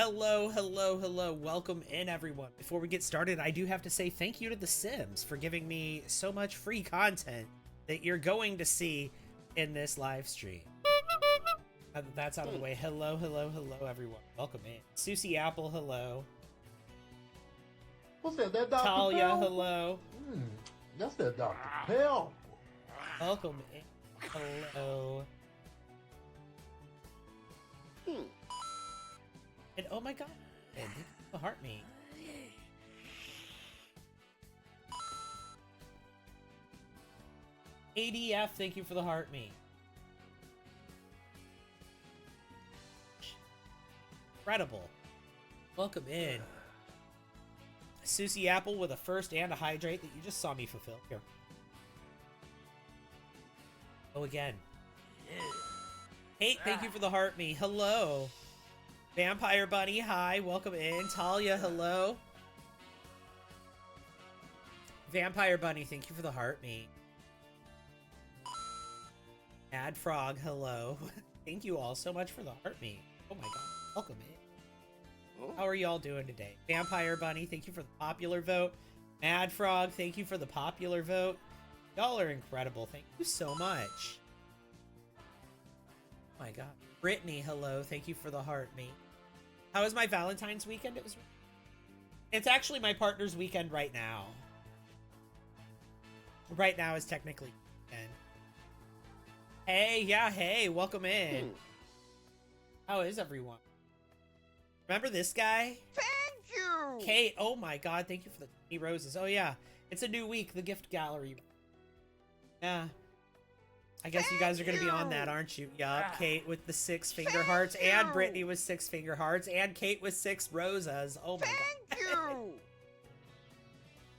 Hello, hello, hello. Welcome in, everyone. Before we get started, I do have to say thank you to The Sims for giving me so much free content that you're going to see in this live stream. Now that that's out of the way, hello, hello, hello, everyone. Welcome in. Susie Apple, hello. What's that? That Dr. Talia, Pell? hello. That's that Dr. Pell. Welcome in. Hello. And oh my god, and thank you for the heart me. ADF, thank you for the heart me. Incredible. Welcome in. Susie Apple with a first and a hydrate that you just saw me fulfill. Here. Oh, again. Kate, thank you for the heart me. Hello. Vampire Bunny, hi. Welcome in. Talia, hello. Vampire Bunny, thank you for the heart me. Mad Frog, hello. Thank you all so much for the heart me. Oh my god. Welcome in. How are y'all doing today? Vampire Bunny, thank you for the popular vote. Mad Frog, thank you for the popular vote. Y'all are incredible. Thank you so much. Oh my god. Brittany, hello. Thank you for the heart me. How was my Valentine's weekend? It's actually my partner's weekend right now. Right now is technically weekend. Hey, yeah, hey, welcome in. How is everyone? Remember this guy? Thank you! Kate, oh my god, thank you for the 20 roses. Oh yeah, it's a new week, the gift gallery. Yeah. I guess you guys are going to be on that, aren't you? Yup, Kate with the 6 finger hearts, and Brittany with 6 finger hearts, and Kate with 6 roses. Oh my god. Thank you!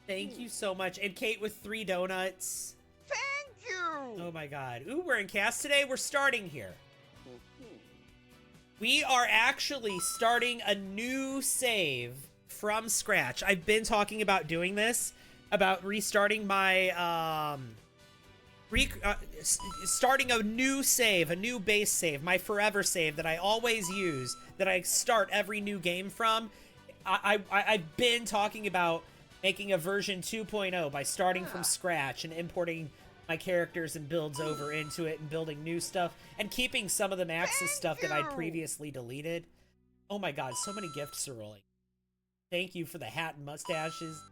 Thank you so much. And Kate with 3 donuts. Thank you! Oh my god. Ooh, we're in cast today. We're starting here. We are actually starting a new save from scratch. I've been talking about doing this, about restarting my, starting a new save, a new base save, my forever save that I always use, that I start every new game from. I've been talking about making a version 2.0 by starting from scratch and importing my characters and builds over into it and building new stuff and keeping some of the Max's stuff that I'd previously deleted. Oh my god, so many gifts are rolling. Thank you for the hat and mustaches.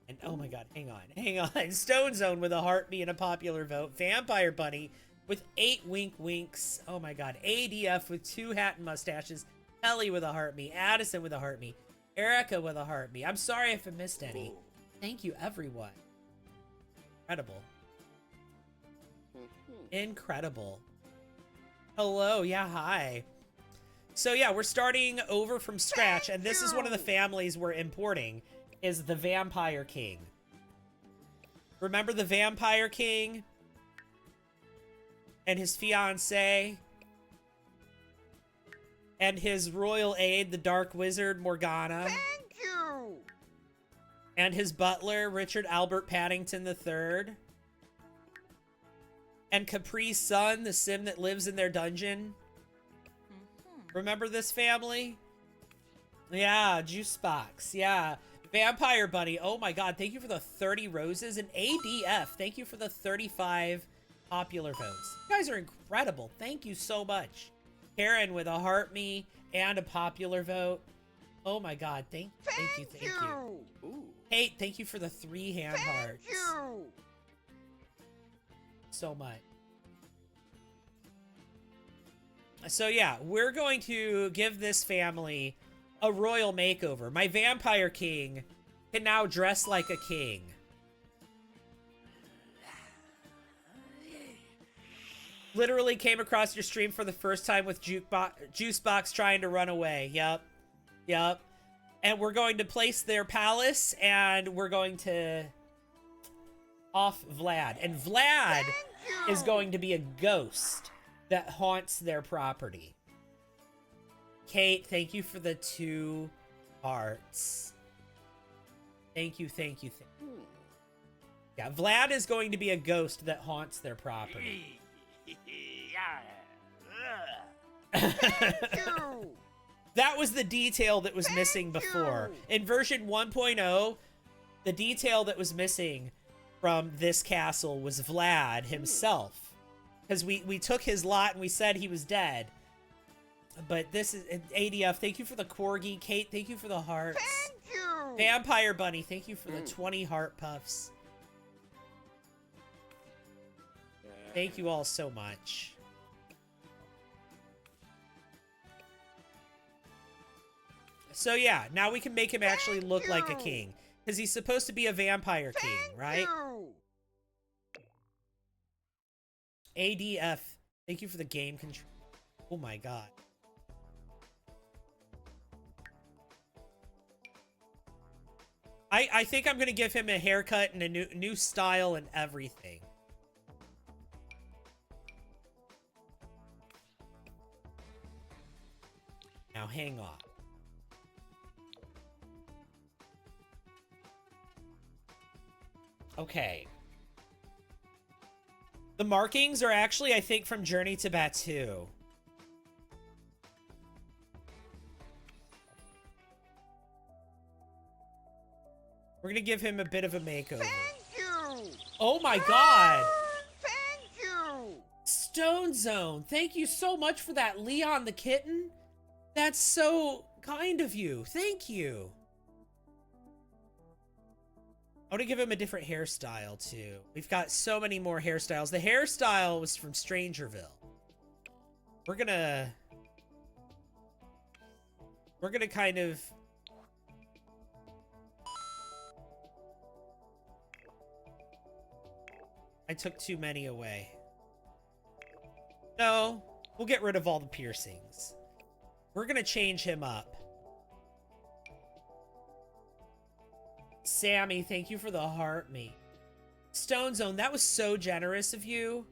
And oh my god, hang on. Stone Zone with a heartbeat and a popular vote. Vampire Bunny with 8 wink winks. Oh my god. ADF with 2 hat and mustaches. Ellie with a heartbeat. Addison with a heartbeat. Erica with a heartbeat. I'm sorry if I missed any. Thank you, everyone. Incredible. Incredible. Hello, yeah, hi. So yeah, we're starting over from scratch, and this is one of the families we're importing, is the Vampire King. Remember the Vampire King? And his fiancée? And his royal aide, the Dark Wizard, Morgana? Thank you! And his butler, Richard Albert Paddington III? And Capri's son, the sim that lives in their dungeon? Remember this family? Yeah, Juice Box. Yeah. Vampire Bunny. Oh my god, thank you for the 30 roses. And ADF, thank you for the 35 popular votes. You guys are incredible. Thank you so much. Karen with a heart me and a popular vote. Oh my god, thank you. Ooh. Kate, thank you for the 3 hand hearts. Thank you! So much. So yeah, we're going to give this family a royal makeover. My Vampire King can now dress like a king. Literally came across your stream for the first time with Juicebox trying to run away. Yep. And we're going to place their palace, and we're going to off Vlad. And Vlad is going to be a ghost that haunts their property. Kate, thank you for the 2 hearts. Thank you. Yeah, Vlad is going to be a ghost that haunts their property. Thank you! That was the detail that was missing before. In version 1.0, the detail that was missing from this castle was Vlad himself. Because we took his lot and we said he was dead. But this is ADF, thank you for the corgi. Kate, thank you for the hearts. Thank you. Vampire Bunny, thank you for the 20 heart puffs. Thank you all so much. So yeah, now we can make him actually look like a king. Because he's supposed to be a vampire king, right? ADF, thank you for the game control. Oh my god. I think I'm gonna give him a haircut and a new style and everything. Now hang on. Okay. The markings are actually, I think, from Journey to Batu. We're gonna give him a bit of a makeover. Thank you. Oh my god! Thank you. Stone Zone, thank you so much for that, Leon the kitten. That's so kind of you. Thank you. I want to give him a different hairstyle too. We've got so many more hairstyles. The hairstyle was from Strangerville. We're gonna kind of I took too many away. No, we'll get rid of all the piercings. We're gonna change him up. Sammy, thank you for the heart me. Stone Zone, that was so generous of you.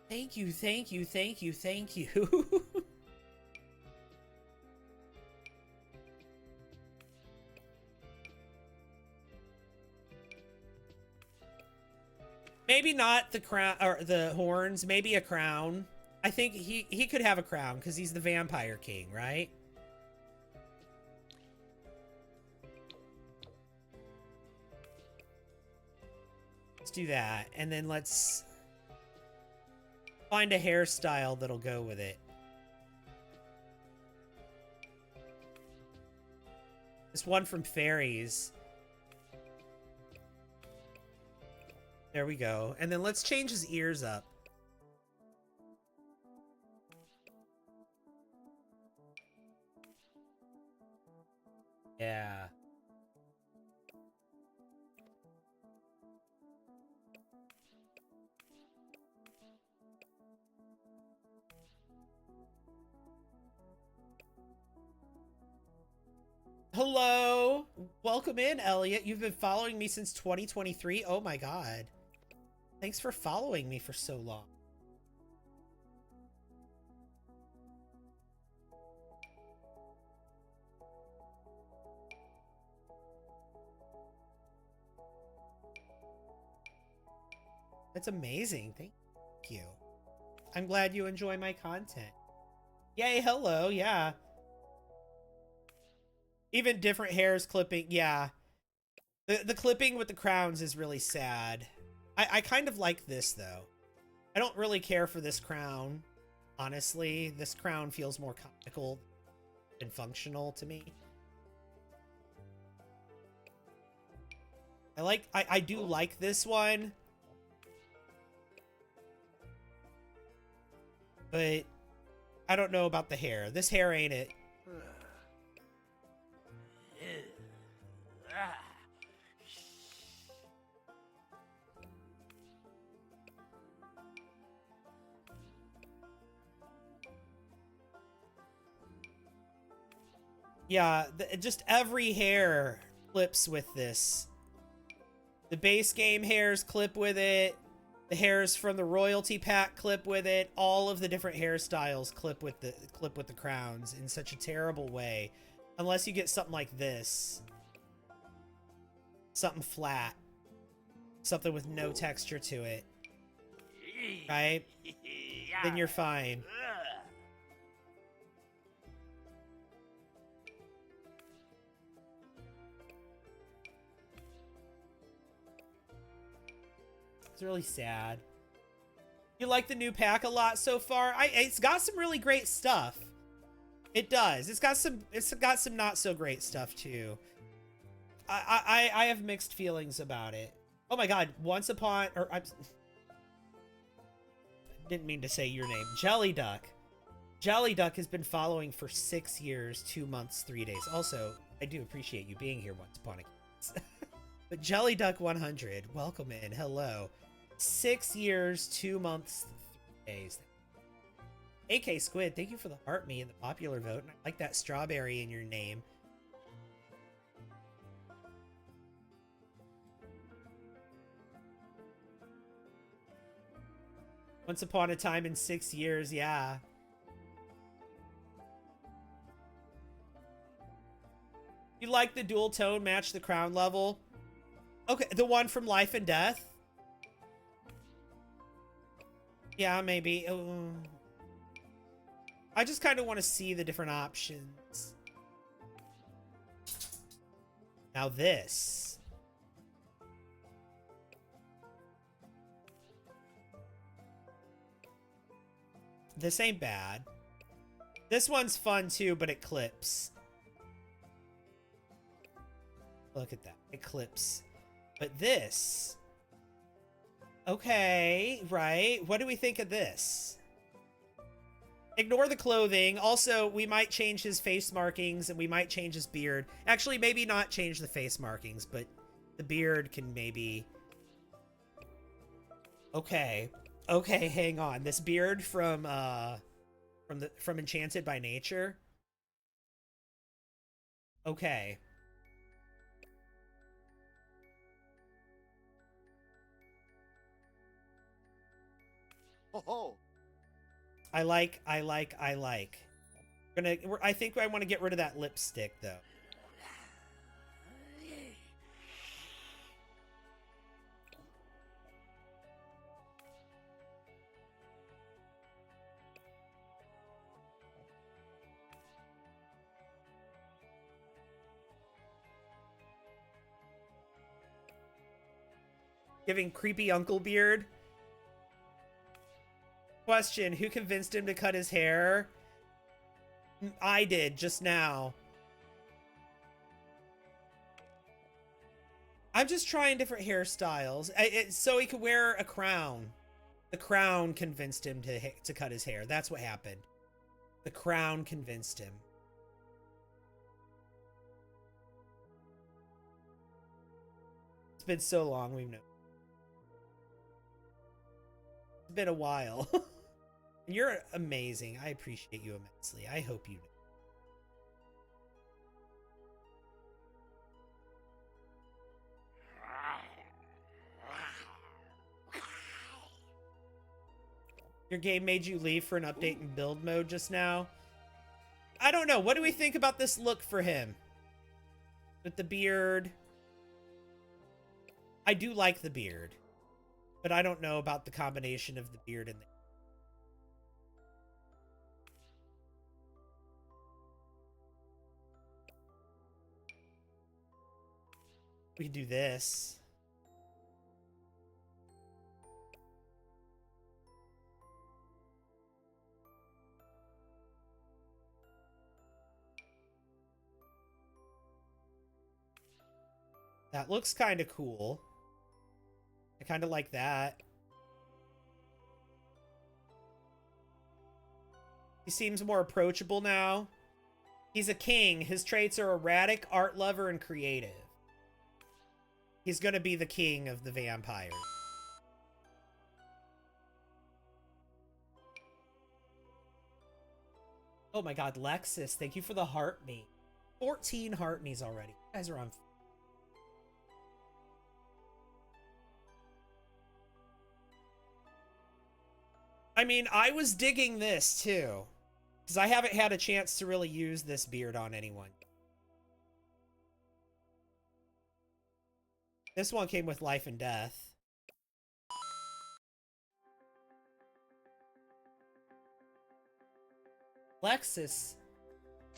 Thank you, thank you, thank you, thank you. Maybe not the crown or the horns, maybe a crown. I think he could have a crown because he's the vampire king, right? Let's do that. And then let's find a hairstyle that'll go with it. This one from Fairies. There we go. And then let's change his ears up. Yeah. Hello. Welcome in, Elliot. You've been following me since 2023. Oh my god. Thanks for following me for so long. That's amazing. Thank you. I'm glad you enjoy my content. Yay, hello, yeah. Even different hairs clipping, yeah. The clipping with the crowns is really sad. I kind of like this, though. I don't really care for this crown, honestly. This crown feels more comical than functional to me. I do like this one. But I don't know about the hair. This hair ain't it. Yeah, just every hair clips with this. The base game hairs clip with it. The hairs from the royalty pack clip with it. All of the different hairstyles clip with the crowns in such a terrible way. Unless you get something like this. Something flat. Something with no texture to it. Right? Then you're fine. really sad. You like the new pack a lot so far? It's got some really great stuff. It does. It's got some not so great stuff too. I have mixed feelings about it. Oh my god, I didn't mean to say your name. Jelly Duck. Jelly Duck has been following for 6 years, 2 months, 3 days. Also, I do appreciate you being here once upon a time. But Jelly Duck 100, welcome in. Hello. 6 years, 2 months, 3 days. AK Squid, thank you for the heart me and the popular vote. And I like that strawberry in your name. Once upon a time in 6 years, yeah. You like the dual tone match the crown level? Okay, the one from Life and Death? Yeah, maybe. I just kind of want to see the different options. Now this. This ain't bad. This one's fun too, but it clips. Look at that. It clips. But this... Okay, right. What do we think of this? Ignore the clothing. Also, we might change his face markings and we might change his beard. Actually, maybe not change the face markings, but the beard can maybe... Okay. Okay, hang on. This beard from Enchanted by Nature. Okay. Oh, I like. I think I want to get rid of that lipstick though. Giving creepy uncle beard. Question, who convinced him to cut his hair? I did, just now. I'm just trying different hairstyles. So he could wear a crown. The crown convinced him to cut his hair. That's what happened. The crown convinced him. It's been so long, we've known. It's been a while. You're amazing. I appreciate you immensely. I hope you know. Your game made you leave for an update in build mode just now? I don't know. What do we think about this look for him? With the beard. I do like the beard. But I don't know about the combination of the beard and the... We can do this. That looks kind of cool. I kind of like that. He seems more approachable now. He's a king. His traits are erratic, art lover, and creative. He's gonna be the king of the vampires. Oh my god, Lexus, thank you for the heart me. 14 heart me's already. You guys are on. I mean, I was digging this too. Because I haven't had a chance to really use this beard on anyone. This one came with Life and Death. Lexus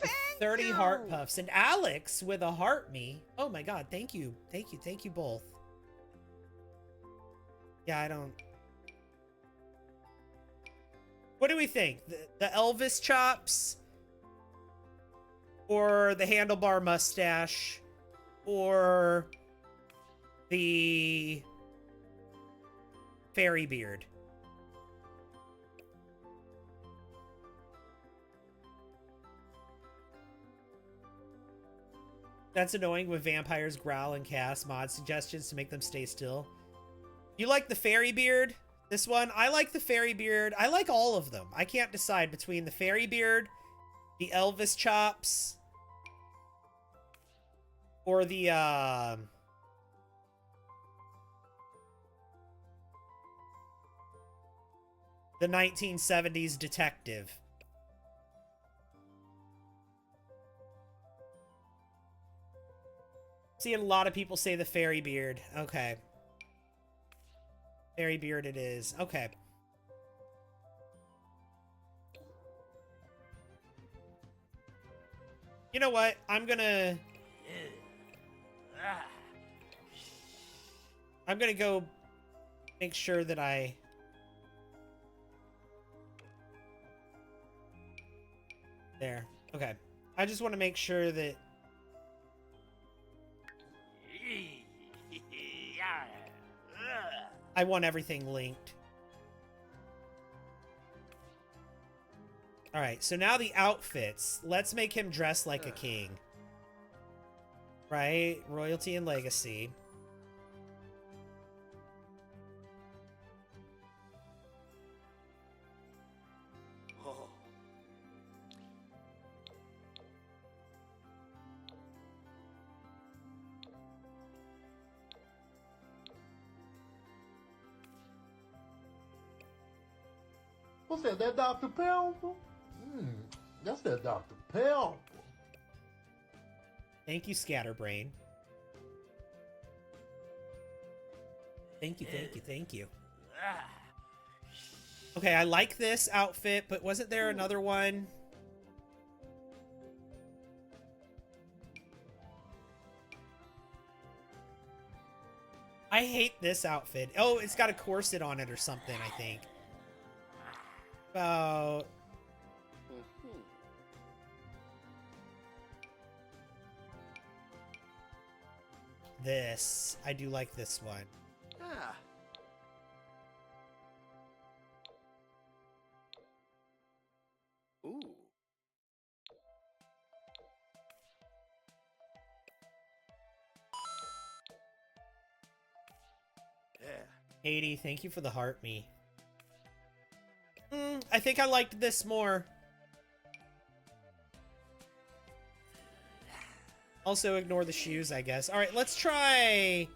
with 30 heart puffs. And Alex with a heart me. Oh my god, thank you. Thank you. Thank you both. Yeah, I don't... What do we think? The Elvis chops? Or the handlebar mustache? Or the fairy beard? That's annoying when vampires growl and cast mod suggestions to make them stay still. You like the fairy beard? This one? I like the fairy beard. I like all of them. I can't decide between the fairy beard, the Elvis chops, or the 1970s detective. Seeing a lot of people say the fairy beard. Okay. Fairy beard it is. Okay. You know what? I'm gonna go make sure that there. Okay. I just want to make sure that I want everything linked. All right, so now the outfits. Let's make him dress like a king. Right? Royalty and legacy. What's that? That Dr. Pepper? That's that Dr. Pepper. Thank you, Scatterbrain. Thank you, thank you, thank you. Okay, I like this outfit, but wasn't there another one? I hate this outfit. Oh, it's got a corset on it or something, I think. About... this. I do like this one. Ah. Ooh. Yeah. Haiti, thank you for the heart me. I think I liked this more. Also ignore the shoes, I guess. All right, let's try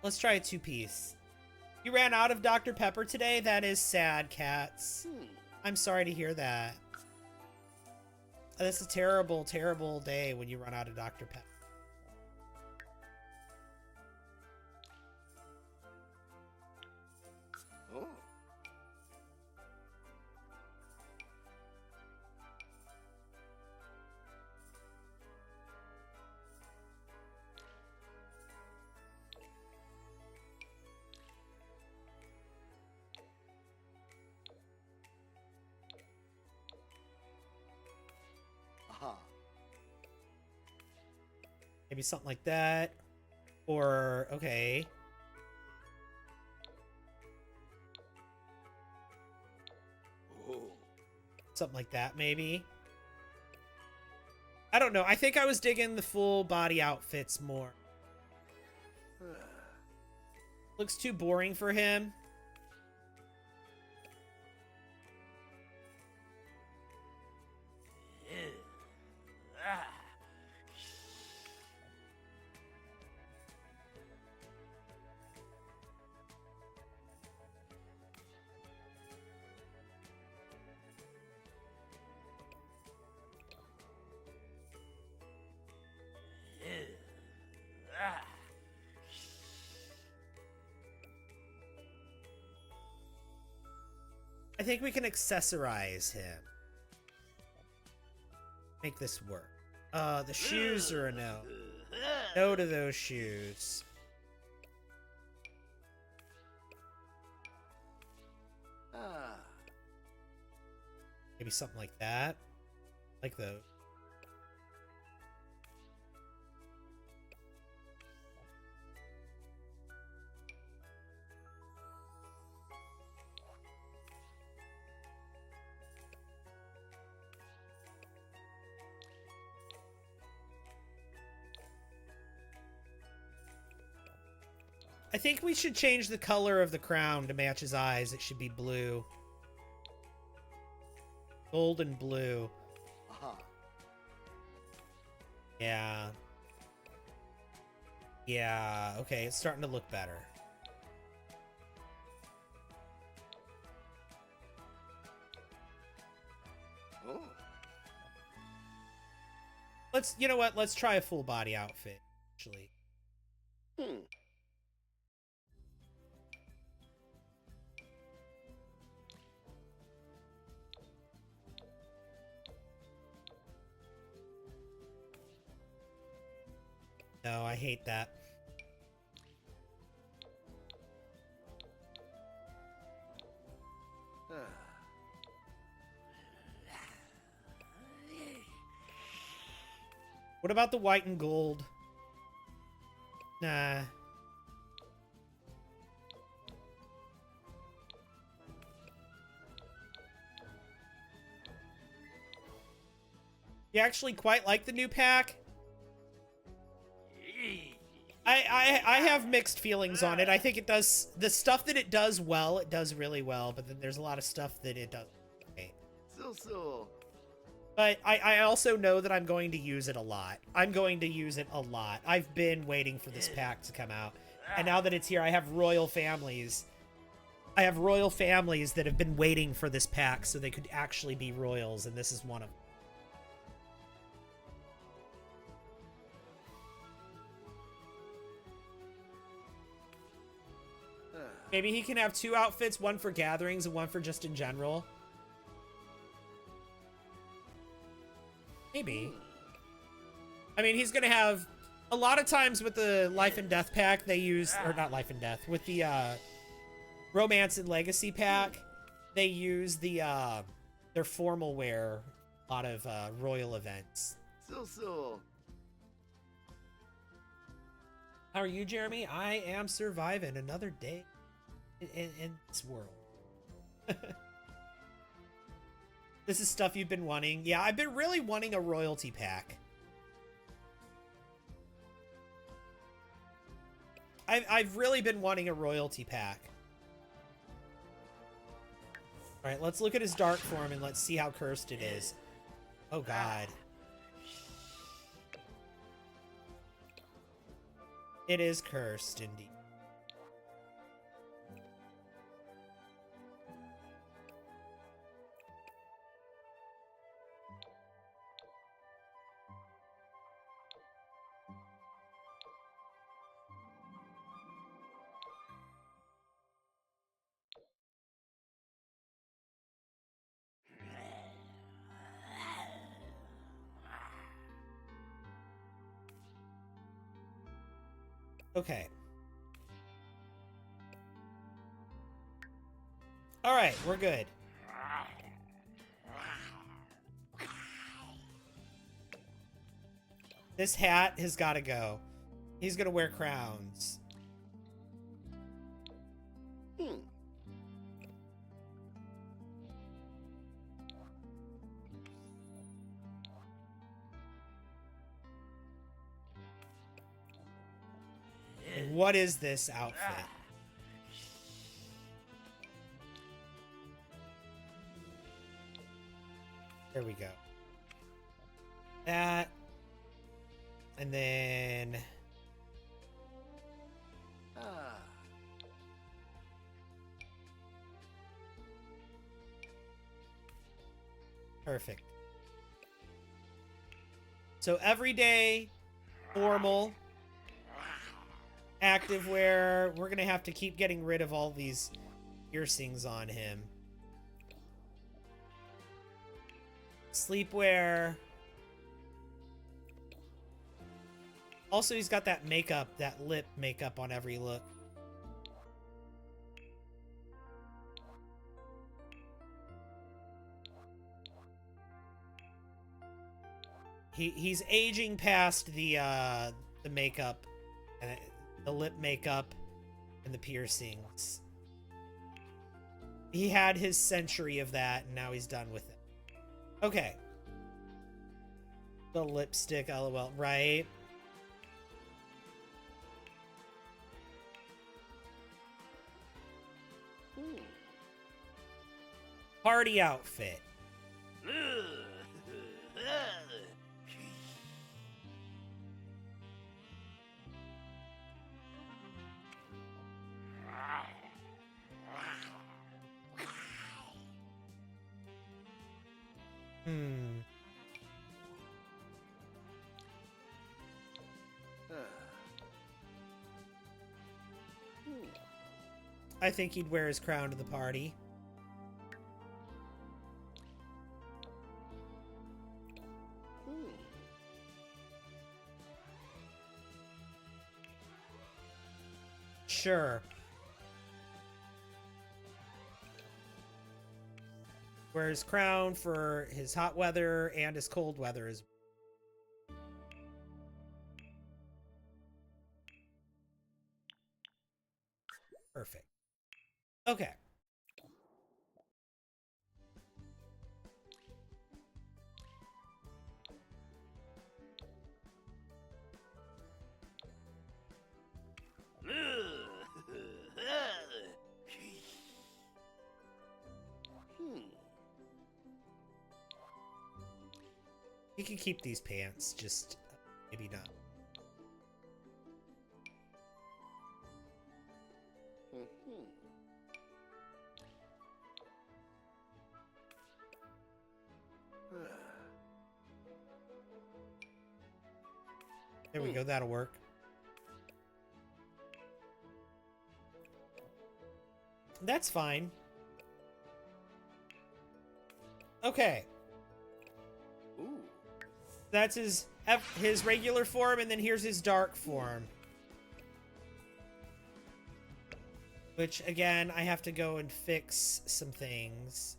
a two-piece. You ran out of Dr. Pepper today? That is sad, Cats. I'm sorry to hear that. That's a terrible, terrible day when you run out of Dr. Pepper. Oh. Aha. Maybe something like that. Or, okay. Oh. Something like that, maybe. I don't know. I think I was digging the full body outfits more. Looks too boring for him. I think we can accessorize him. Make this work. The shoes are a no. No to those shoes. Ah. Maybe something like that. Like the... I think we should change the color of the crown to match his eyes. It should be blue. Gold and blue. Aha. Yeah. Yeah, okay, it's starting to look better. Oh. You know what? Let's try a full body outfit, actually. Hmm. No, I hate that. Ah. What about the white and gold? Nah. You actually quite like the new pack? I have mixed feelings on it. I think it does the stuff that it does well, it does really well, but then there's a lot of stuff that it does. Okay. So. But I also know that I'm going to use it a lot. I'm going to use it a lot. I've been waiting for this pack to come out. And now that it's here, I have royal families. I have royal families that have been waiting for this pack so they could actually be royals, and this is one of them. Maybe he can have 2 outfits, one for gatherings and one for just in general. Maybe. I mean, he's gonna have... A lot of times with the Life and Death pack, they use... Or not Life and Death. With the Romance and Legacy pack, they use the their formal wear a lot of royal events. So. How are you, Jeremy? I am surviving another day in this world. This is stuff you've been wanting. Yeah, I've been really wanting a royalty pack. I've really been wanting a royalty pack. All right, let's look at his dark form and let's see how cursed it is. Oh, God. It is cursed, indeed. Okay. All right, we're good. This hat has got to go. He's going to wear crowns. Hmm. And what is this outfit? There we go. That. And then... Ah. Perfect. So everyday, formal, active wear. We're going to have to keep getting rid of all these piercings on him. Sleepwear. Also, he's got that makeup, that lip makeup on every look. He's aging past the makeup and the lip makeup and the piercings. He had his century of that, and now he's done with it. Okay. The lipstick, lol, right? Party outfit. I think he'd wear his crown to the party. Sure. Wear his crown for his hot weather and his cold weather as well. Perfect. Okay. You can keep these pants, just maybe not. There we go, that'll work. That's fine. Okay. Ooh. That's his regular form, and then here's his dark form. Which, again, I have to go and fix some things.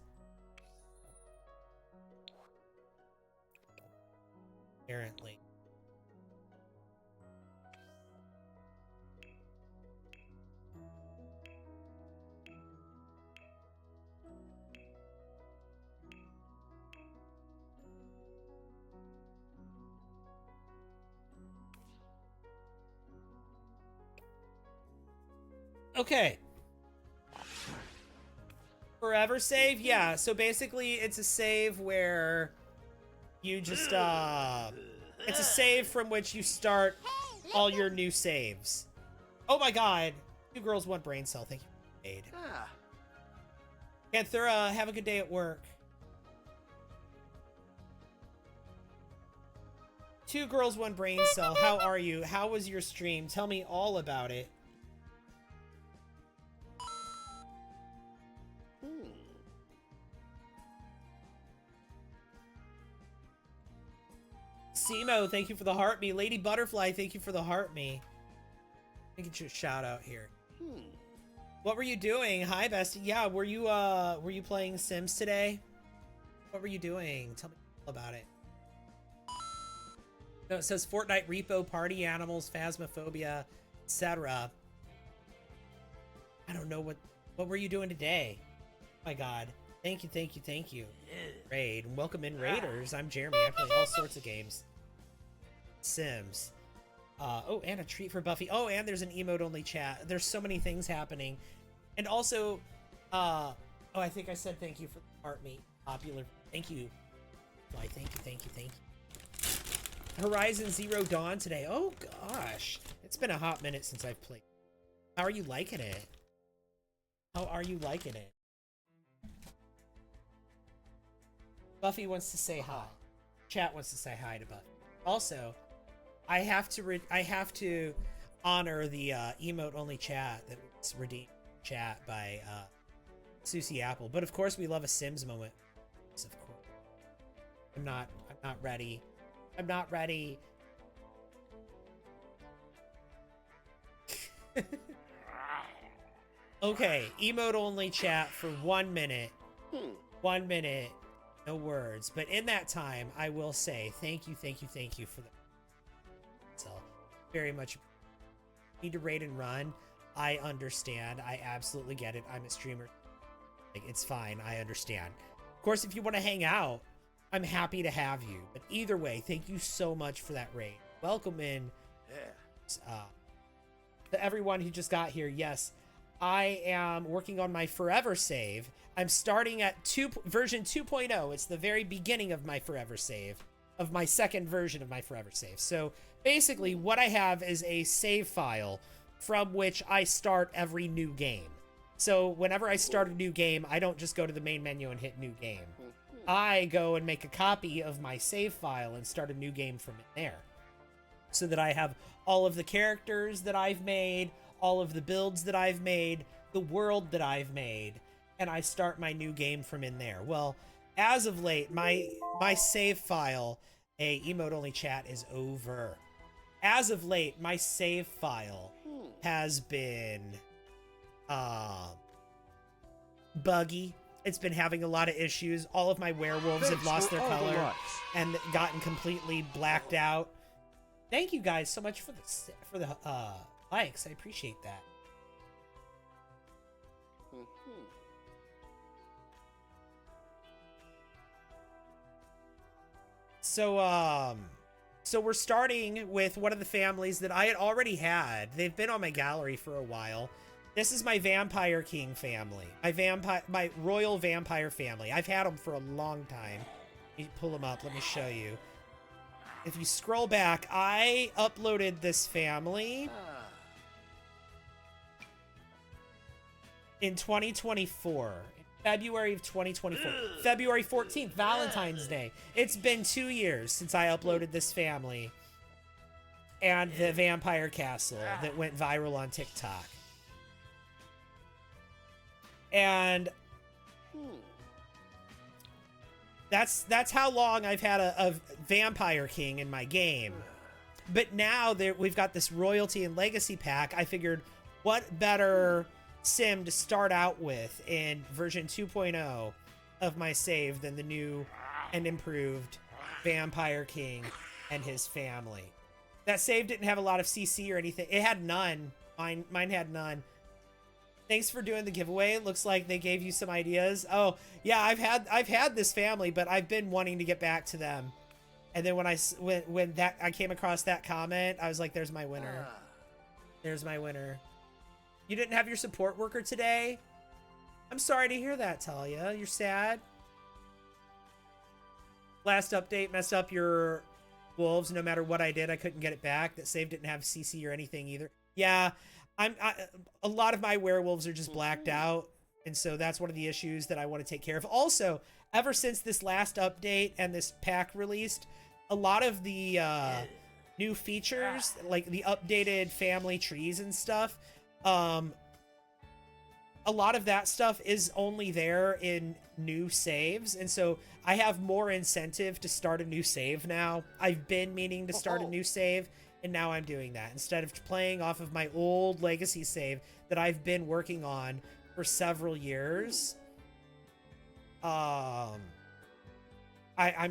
Apparently. Okay. Forever save? Yeah, so basically it's a save where you just, it's a save from which you start all your new saves. Oh my god. 2 girls, 1 brain cell. Thank you for the aid. Canthura, have a good day at work. 2 girls, 1 brain cell. How are you? How was your stream? Tell me all about it. Simo, thank you for the heart me. Lady Butterfly, thank you for the heart me. Let me get you a shout out here. What were you doing? Hi, bestie. Yeah, were you playing Sims today? What were you doing? Tell me all about it. No, it says Fortnite repo, party animals, phasmophobia, etc. I don't know what were you doing today? Oh my god. Thank you, thank you, thank you. Raid. Welcome in, Raiders. I'm Jeremy. I play all sorts of games. Sims. Oh, and a treat for Buffy. Oh, and there's an emote-only chat. There's so many things happening. And also, oh, I think I said thank you for the heart meet. Popular. Thank you. Why, thank you, thank you, thank you. Horizon Zero Dawn today. Oh, gosh. It's been a hot minute since I've played. How are you liking it? How are you liking it? Buffy wants to say hi. Chat wants to say hi to Buffy. Also, I have to honor the emote-only chat that was redeemed chat by Susie Apple. But of course, we love a Sims moment. Of course. I'm not ready. I'm not ready. Okay, emote-only chat for 1 minute. 1 minute. No words. But in that time, I will say thank you for the. So, very much need to raid and run. I understand. I absolutely get it. I'm a streamer. Like, it's fine. I understand. Of course, if you want to hang out, I'm happy to have you. But either way, thank you so much for that raid. Welcome in. Yeah. To everyone who just got here, yes, I am working on my forever save. I'm starting at version 2.0. It's the very beginning of my forever save, of my second version of my forever save. So basically what I have is a save file from which I start every new game. So whenever I start a new game, I don't just go to the main menu and hit new game. I go and make a copy of my save file and start a new game from there. So that I have all of the characters that I've made, all of the builds that I've made, the world that I've made, and I start my new game from in there. Well, as of late, my save file, emote only chat is over. As of late, my save file has been buggy. It's been having a lot of issues. All of my werewolves have lost their color and gotten completely blacked out. Thank you guys so much for the likes. I appreciate that. So we're starting with one of the families that I had already had. They've been on my gallery for a while. This is my Vampire King family. My royal vampire family. I've had them for a long time. Let me pull them up. Let me show you. If you scroll back, I uploaded this family in 2024. February of 2024. February 14th, Valentine's Day. It's been 2 years since I uploaded this family and the Vampire Castle that went viral on TikTok. And that's how long I've had a Vampire King in my game. But now we've got this royalty and legacy pack. I figured what better sim to start out with in version 2.0 of my save than the new and improved Vampire King and his family. That save didn't have a lot of CC or anything. It had none. Mine had none. Thanks for doing the giveaway. Looks like they gave you some ideas. Oh, yeah, I've had this family, but I've been wanting to get back to them. And then when I came across that comment, I was like, there's my winner. There's my winner. You didn't have your support worker today? I'm sorry to hear that, Talia. You're sad. Last update messed up your wolves. No matter what I did, I couldn't get it back. That save didn't have CC or anything either. Yeah, a lot of my werewolves are just blacked out, and so that's one of the issues that I want to take care of. Also, ever since this last update and this pack released, a lot of the new features, like the updated family trees and stuff, a lot of that stuff is only there in new saves, and so I have more incentive to start a new save now. I've been meaning to start a new save, and now I'm doing that instead of playing off of my old legacy save that I've been working on for several years. I'm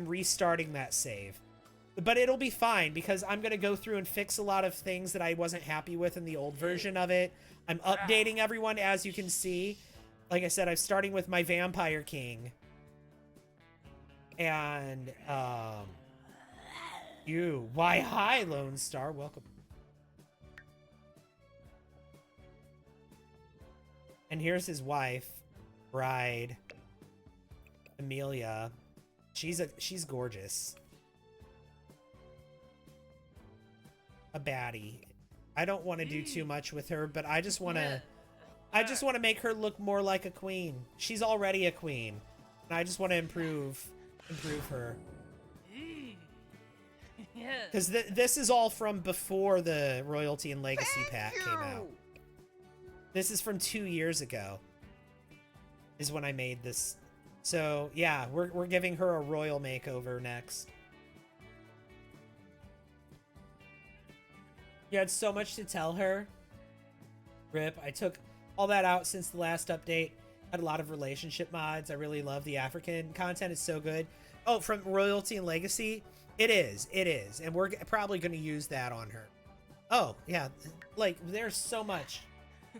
restarting that save, but it'll be fine because I'm going to go through and fix a lot of things that I wasn't happy with in the old version of it. I'm updating everyone, as you can see. Like I said, I'm starting with my Vampire King. And, why, hi, Lone Star, welcome. And here's his wife, bride, Amelia. She's gorgeous. A baddie. I don't want to do too much with her, but I just want to make her look more like a queen. She's already a queen, and I just want to improve her. Because this is all from before the Royalty and Legacy pack came out. This is from 2 years ago, is when I made this. So yeah, we're giving her a royal makeover next. You had so much to tell her. Rip, I took all that out since the last update. Had a lot of relationship mods. I really love the African content. It's so good. Oh, from Royalty and Legacy? It is. It is. And we're probably going to use that on her. Oh, yeah. Like, there's so much.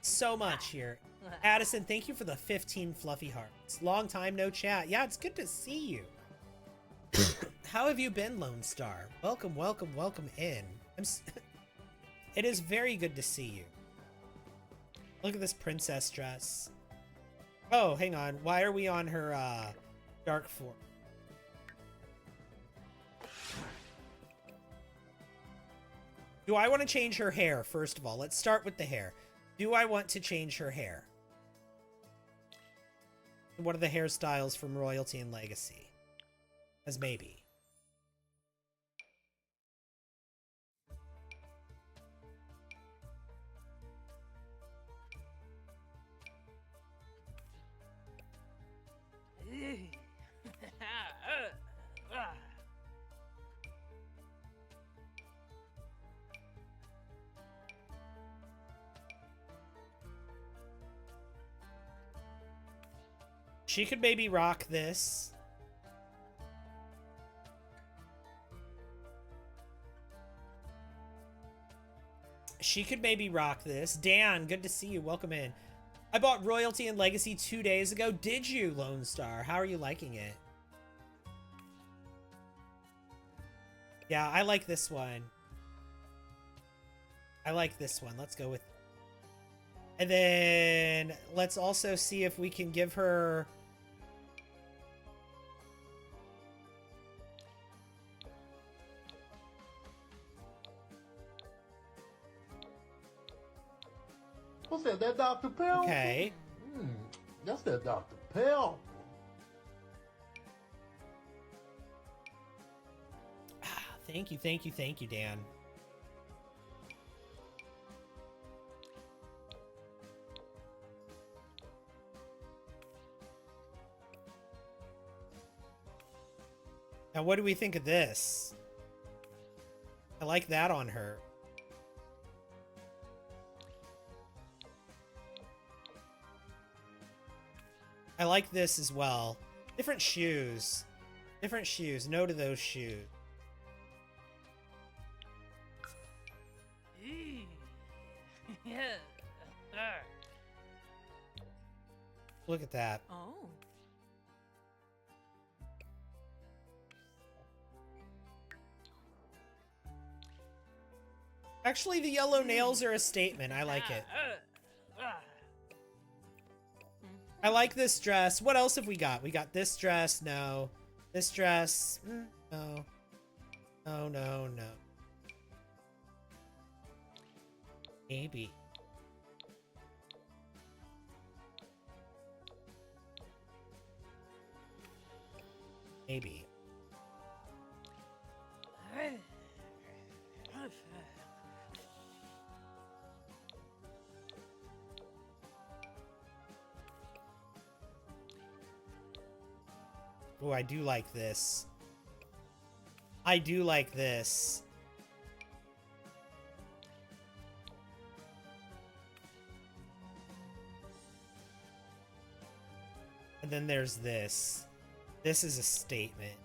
So much here. Addison, thank you for the 15 fluffy hearts. Long time no chat. Yeah, it's good to see you. How have you been, Lone Star? Welcome, welcome, welcome in. It is very good to see you. Look at this princess dress. Oh, hang on. Why are we on her dark form? Do I want to change her hair, first of all? Let's start with the hair. Do I want to change her hair? What are the hairstyles from Royalty and Legacy? As maybe. She could maybe rock this. She could maybe rock this. Dan, good to see you. Welcome in. I bought Royalty and Legacy 2 days ago. Did you, Lone Star? How are you liking it? Yeah, I like this one. I like this one. Let's go with it. And then let's also see if we can give her... What's that? That Dr. Pell? Okay. That's that Dr. Pell. Thank you, thank you, thank you, Dan. Now, what do we think of this? I like that on her. I like this as well. Different shoes. Different shoes. No to those shoes. Look at that. Oh. Actually, the yellow nails are a statement. I like it. I like this dress. What else have we got? We got this dress. No. This dress. No. No, no, no. Maybe. Maybe. Oh, I do like this. I do like this. And then there's this. This is a statement.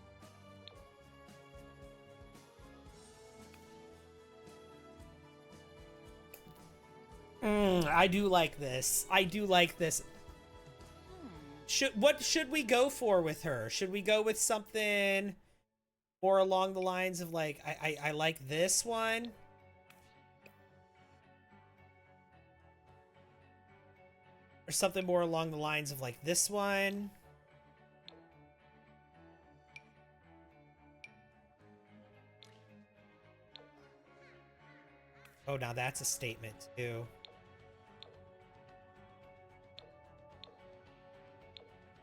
I do like this. I do like this. What should we go for with her? Should we go with something more along the lines of like, I like this one? Or something more along the lines of like this one? Oh, now that's a statement too.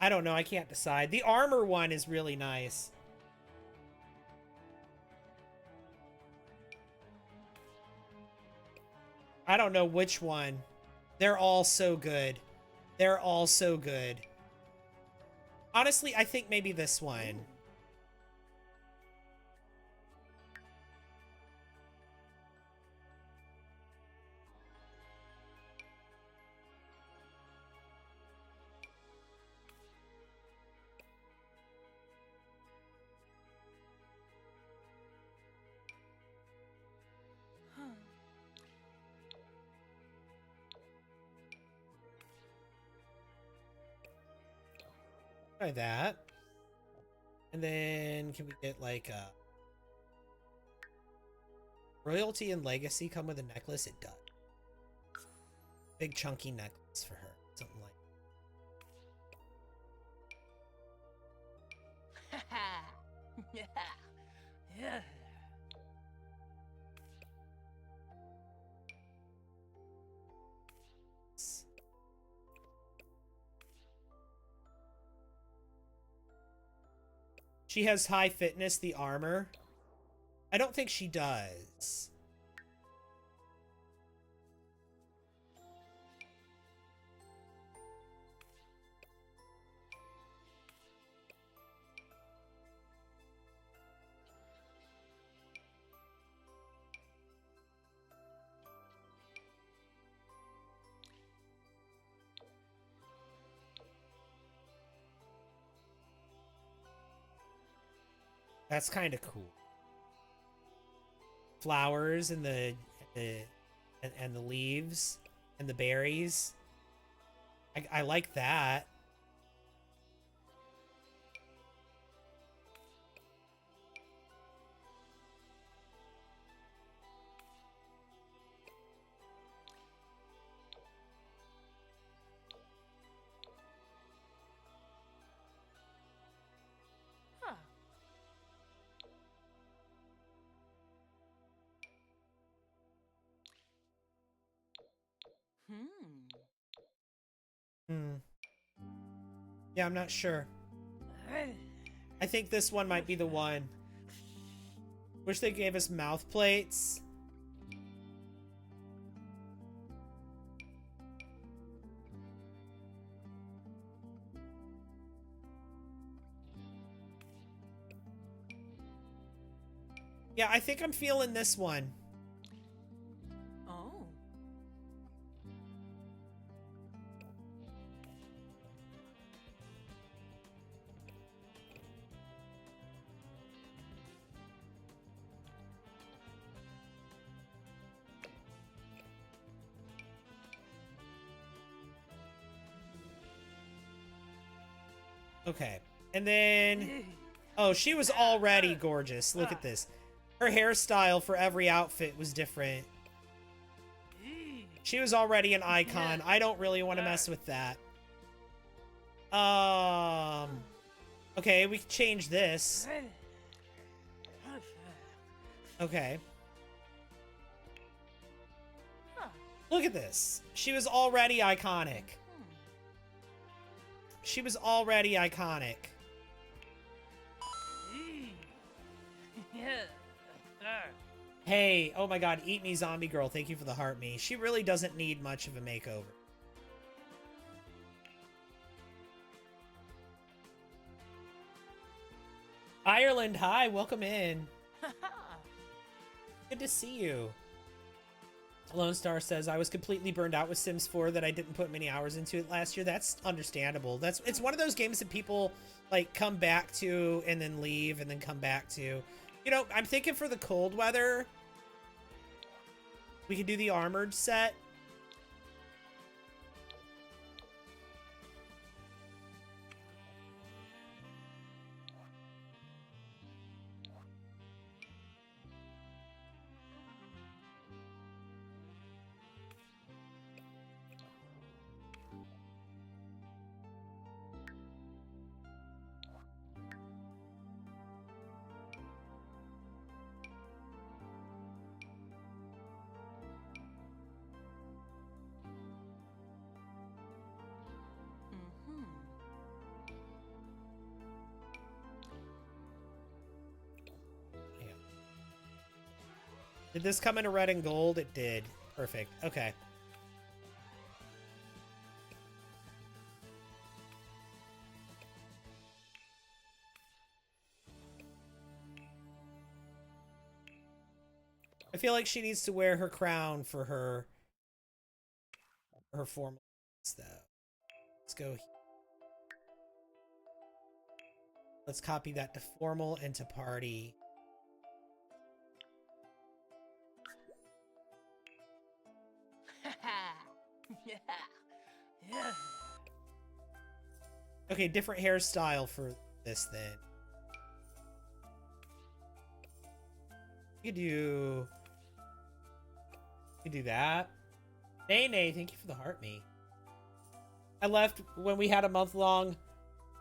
I don't know. I can't decide. The armor one is really nice. I don't know which one. They're all so good. They're all so good. Honestly, I think maybe this one. Try that. And then can we get like a royalty and legacy come with a necklace? It does. Big chunky necklace for her. Something like Yeah. Yeah. this. She has high fitness, the armor. I don't think she does. That's kind of cool. Flowers and the and the leaves and the berries. I like that. Huh. Hmm. Yeah, I'm not sure. I think this one might be the one. Wish they gave us mouth plates. Yeah, I think I'm feeling this one. Oh. Okay. And then... Oh, she was already gorgeous. Look at this. Her hairstyle for every outfit was different. She was already an icon. I don't really want to mess with that. Okay, we can change this. Okay. Look at this. She was already iconic. She was already iconic. Hey, oh my god, Eat Me Zombie Girl, thank you for the heart me. She really doesn't need much of a makeover. Ireland, hi, welcome in. Good to see you. Lone Star says, I was completely burned out with Sims 4 that I didn't put many hours into it last year. That's understandable. It's one of those games that people like come back to and then leave and then come back to. You know, I'm thinking for the cold weather, we could do the armored set. Did this come in a red and gold? It did. Perfect. Okay. I feel like she needs to wear her crown for her formal though. Let's go. Let's copy that to formal and to party. Yeah. Yeah. Okay, different hairstyle for this then. You could do that. Nay, thank you for the heart me. I left when we had a month-long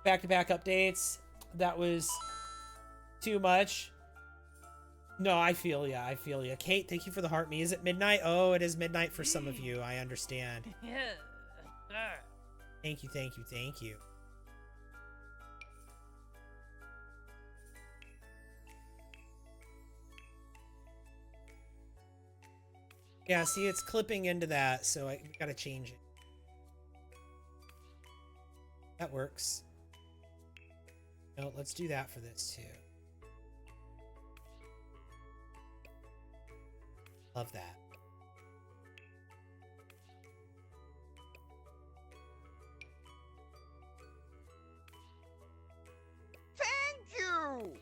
back-to-back updates. That was too much. No, I feel ya. Kate, thank you for the heart me. Is it midnight? Oh, it is midnight for some of you. I understand. Yeah. Thank you. Yeah, see, it's clipping into that, so I gotta change it. That works. No, let's do that for this too. Love that. Thank you.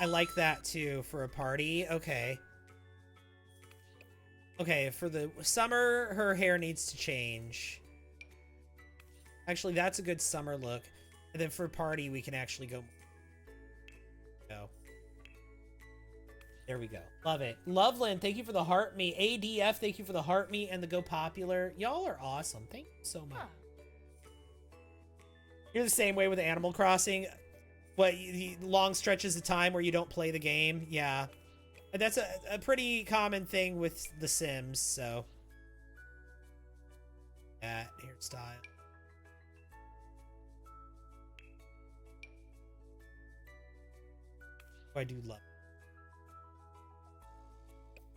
I like that too for a party. Okay. Okay, for the summer, her hair needs to change. Actually, that's a good summer look. And then for party, we can actually go. There we go. Love it. Loveland, thank you for the heart me. ADF, thank you for the heart me and the go popular. Y'all are awesome. Thank you so much. You're the same way with Animal Crossing. What, long stretches of time where you don't play the game? Yeah. That's a pretty common thing with The Sims, so. That hairstyle. Oh, I do love it.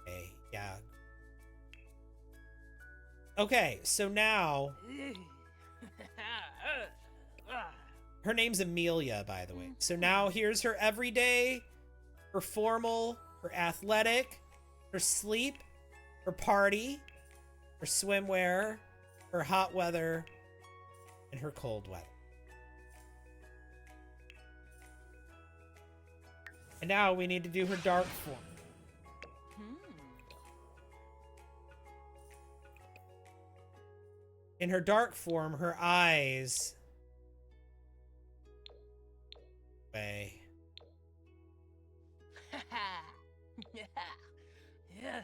Okay, yeah. Okay, so now her name's Amelia, by the way. So now here's her everyday, her formal, her athletic, her sleep, her party, her swimwear, her hot weather, and her cold weather. And now we need to do her dark form. In her dark form, her eyes. Way. Yeah.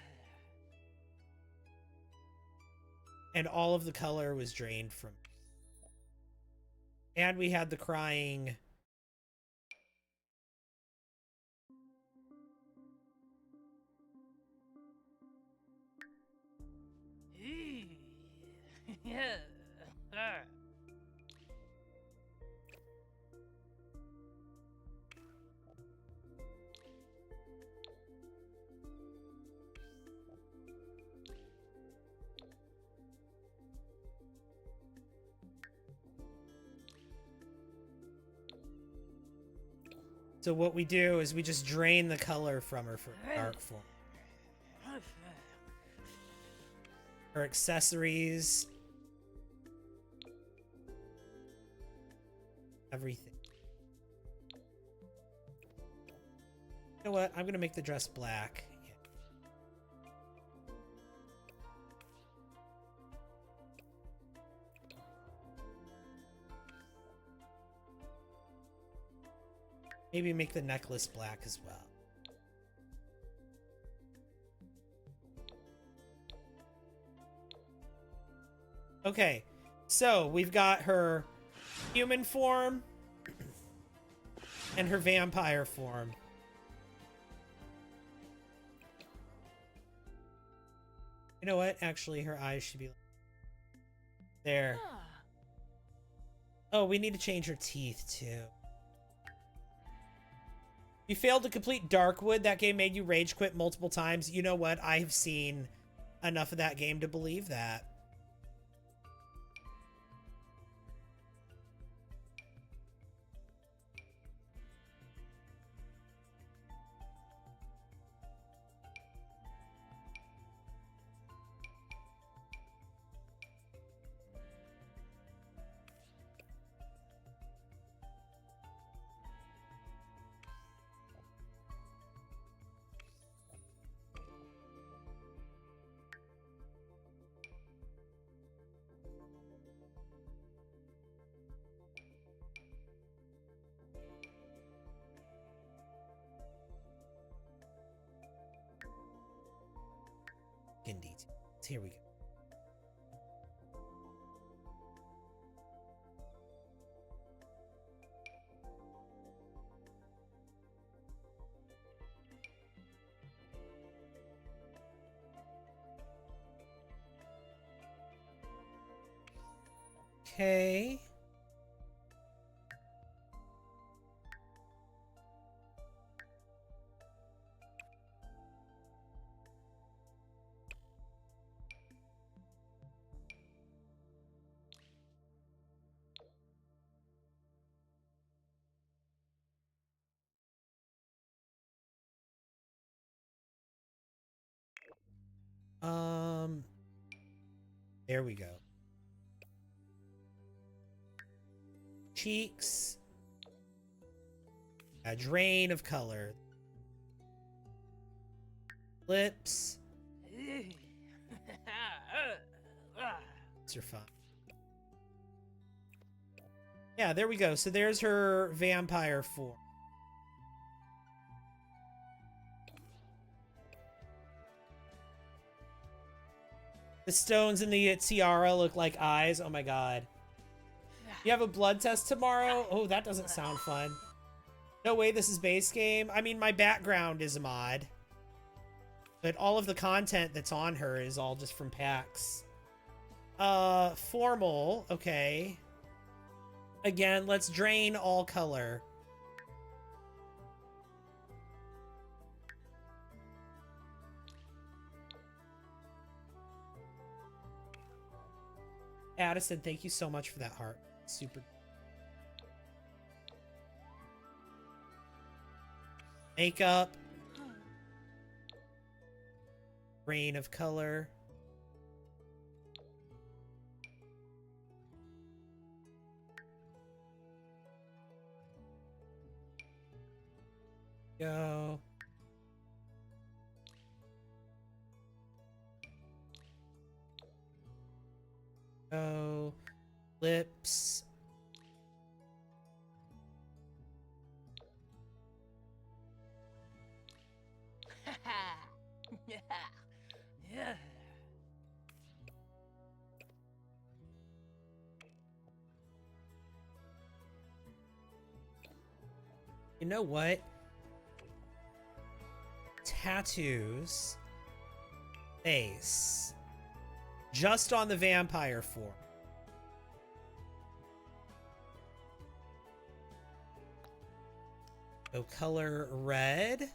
And all of the color was drained from. And we had the crying. Yeah. So what we do is we just drain the color from her for dark form. Her accessories. Everything. You know what? I'm gonna make the dress black. Yeah. Maybe make the necklace black as well. Okay, so we've got her human form and her vampire form. You know what? Actually, her eyes should be there. Oh, we need to change her teeth too. You failed to complete Darkwood. That game made you rage quit multiple times. You know what? I've seen enough of that game to believe that. Here we go. Okay. There we go. Cheeks. A drain of color. Lips. These are fun. Yeah, there we go. So there's her vampire form. The stones in the tiara look like eyes. Oh my god. You have a blood test tomorrow? Oh, that doesn't sound fun. No way this is base game. I mean, my background is a mod. But all of the content that's on her is all just from packs. Formal. Okay. Again, let's drain all color. Addison, thank you so much for that heart. Super. Makeup. Rain of color. Go. Go. Lips. Yeah. Yeah. You know what? Tattoos. Face. Just on the vampire form. So color red.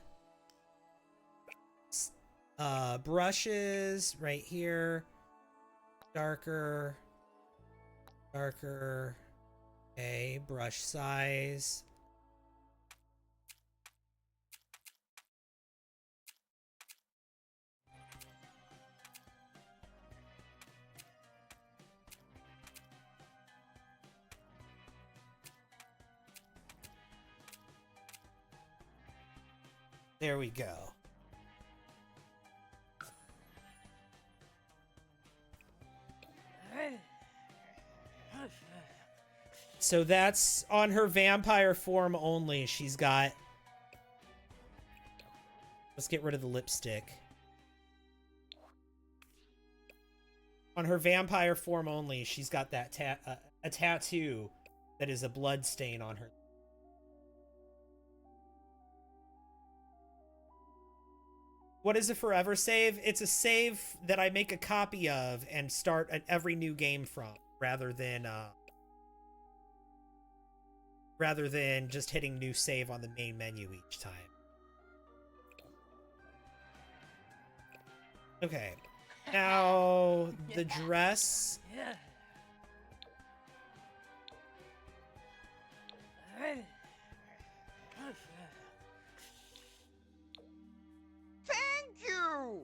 Brushes right here. Darker. Darker. Okay, brush size. There we go. So that's on her vampire form only. She's got... Let's get rid of the lipstick. On her vampire form only, she's got that a tattoo that is a blood stain on her. What is a forever save? It's a save that I make a copy of and start at every new game from, rather than just hitting new save on the main menu each time. Okay. Now, the dress. Yeah. Thank you.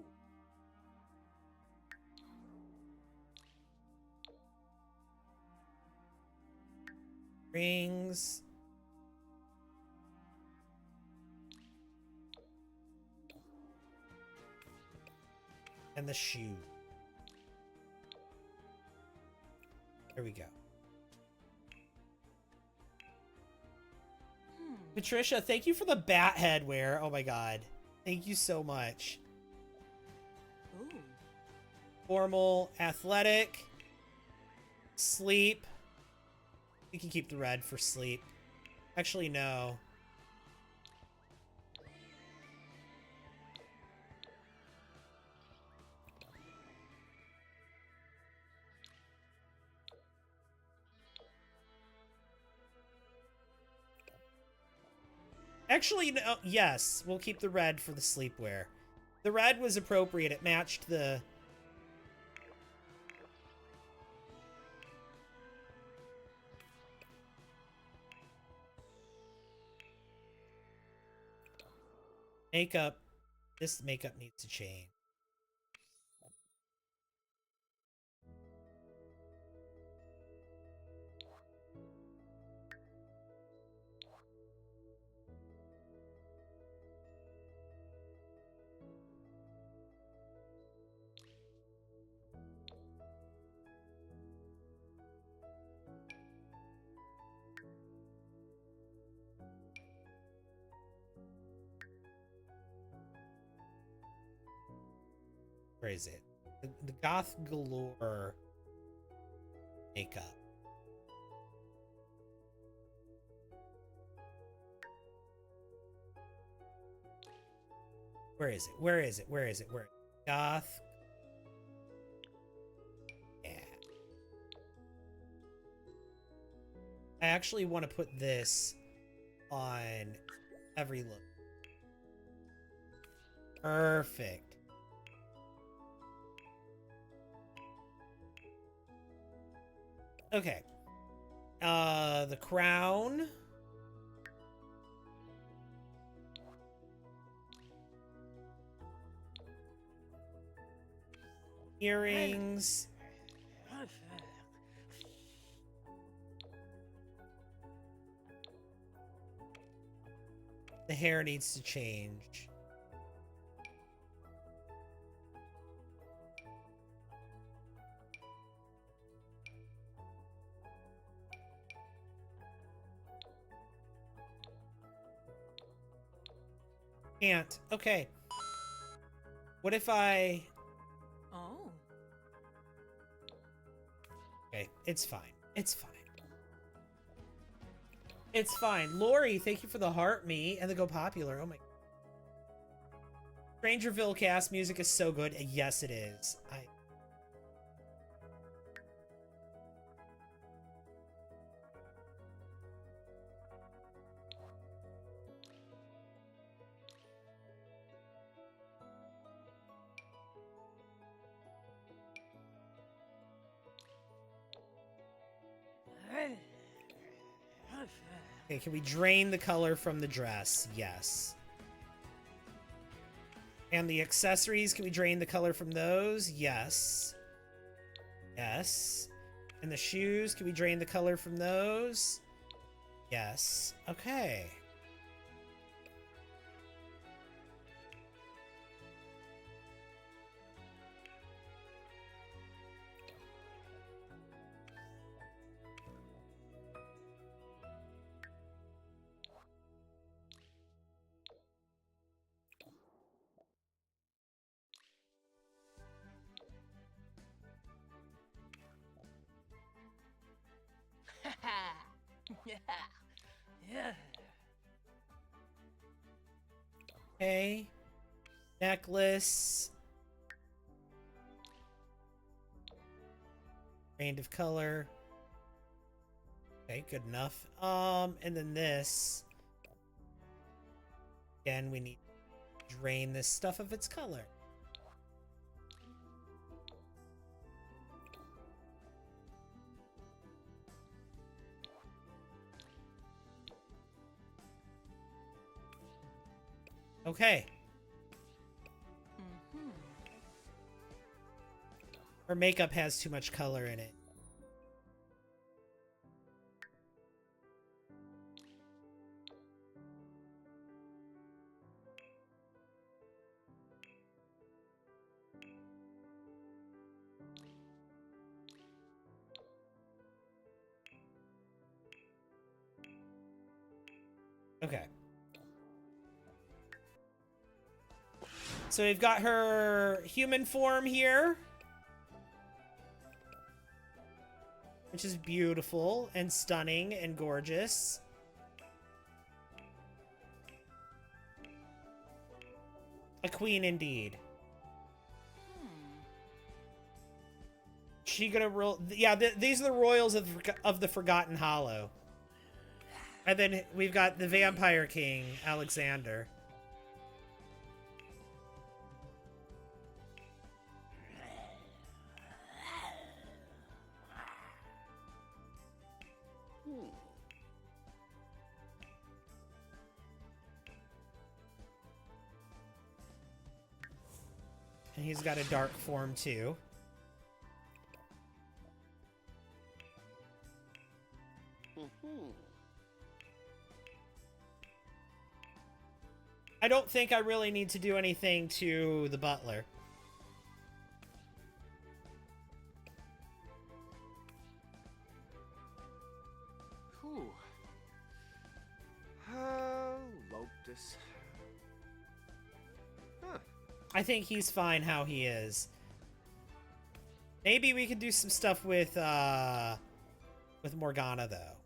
Rings. And the shoe. There we go. Patricia, thank you for the bat headwear. Oh my god. Thank you so much. Ooh. Formal, athletic, sleep. We can keep the red for sleep. Actually, no. Actually, no. Yes, we'll keep the red for the sleepwear. The red was appropriate. It matched the... Makeup. This makeup needs to change. Where is it? The Goth Galore makeup. Where is it? Where is it? Where is it? Where? Goth. Yeah. I actually want to put this on every look. Perfect. Okay. The crown. Earrings. The hair needs to change. Can't. Okay. What if I... Oh. Okay, it's fine. It's fine. It's fine. Lori, thank you for the heart me and the go popular. Oh my... Strangerville cast music is so good. Yes, it is. Okay, can we drain the color from the dress? Yes. And the accessories, can we drain the color from those? Yes. Yes. And the shoes, can we drain the color from those? Yes. Okay. Yeah. Yeah. Okay. Necklace. Band of color. Okay, good enough. And then this. Again, we need to drain this stuff of its color. Okay. Mm-hmm. Her makeup has too much color in it. Okay. So we've got her human form here. which is beautiful and stunning and gorgeous. A queen indeed. She gonna roll? Yeah, these are the royals of the Forgotten Hollow. And then we've got the Vampire King, Alexander. And he's got a dark form too. I don't think I really need to do anything to the butler. Whew. Lotus. Huh. I think he's fine how he is. Maybe we could do some stuff with Morgana though.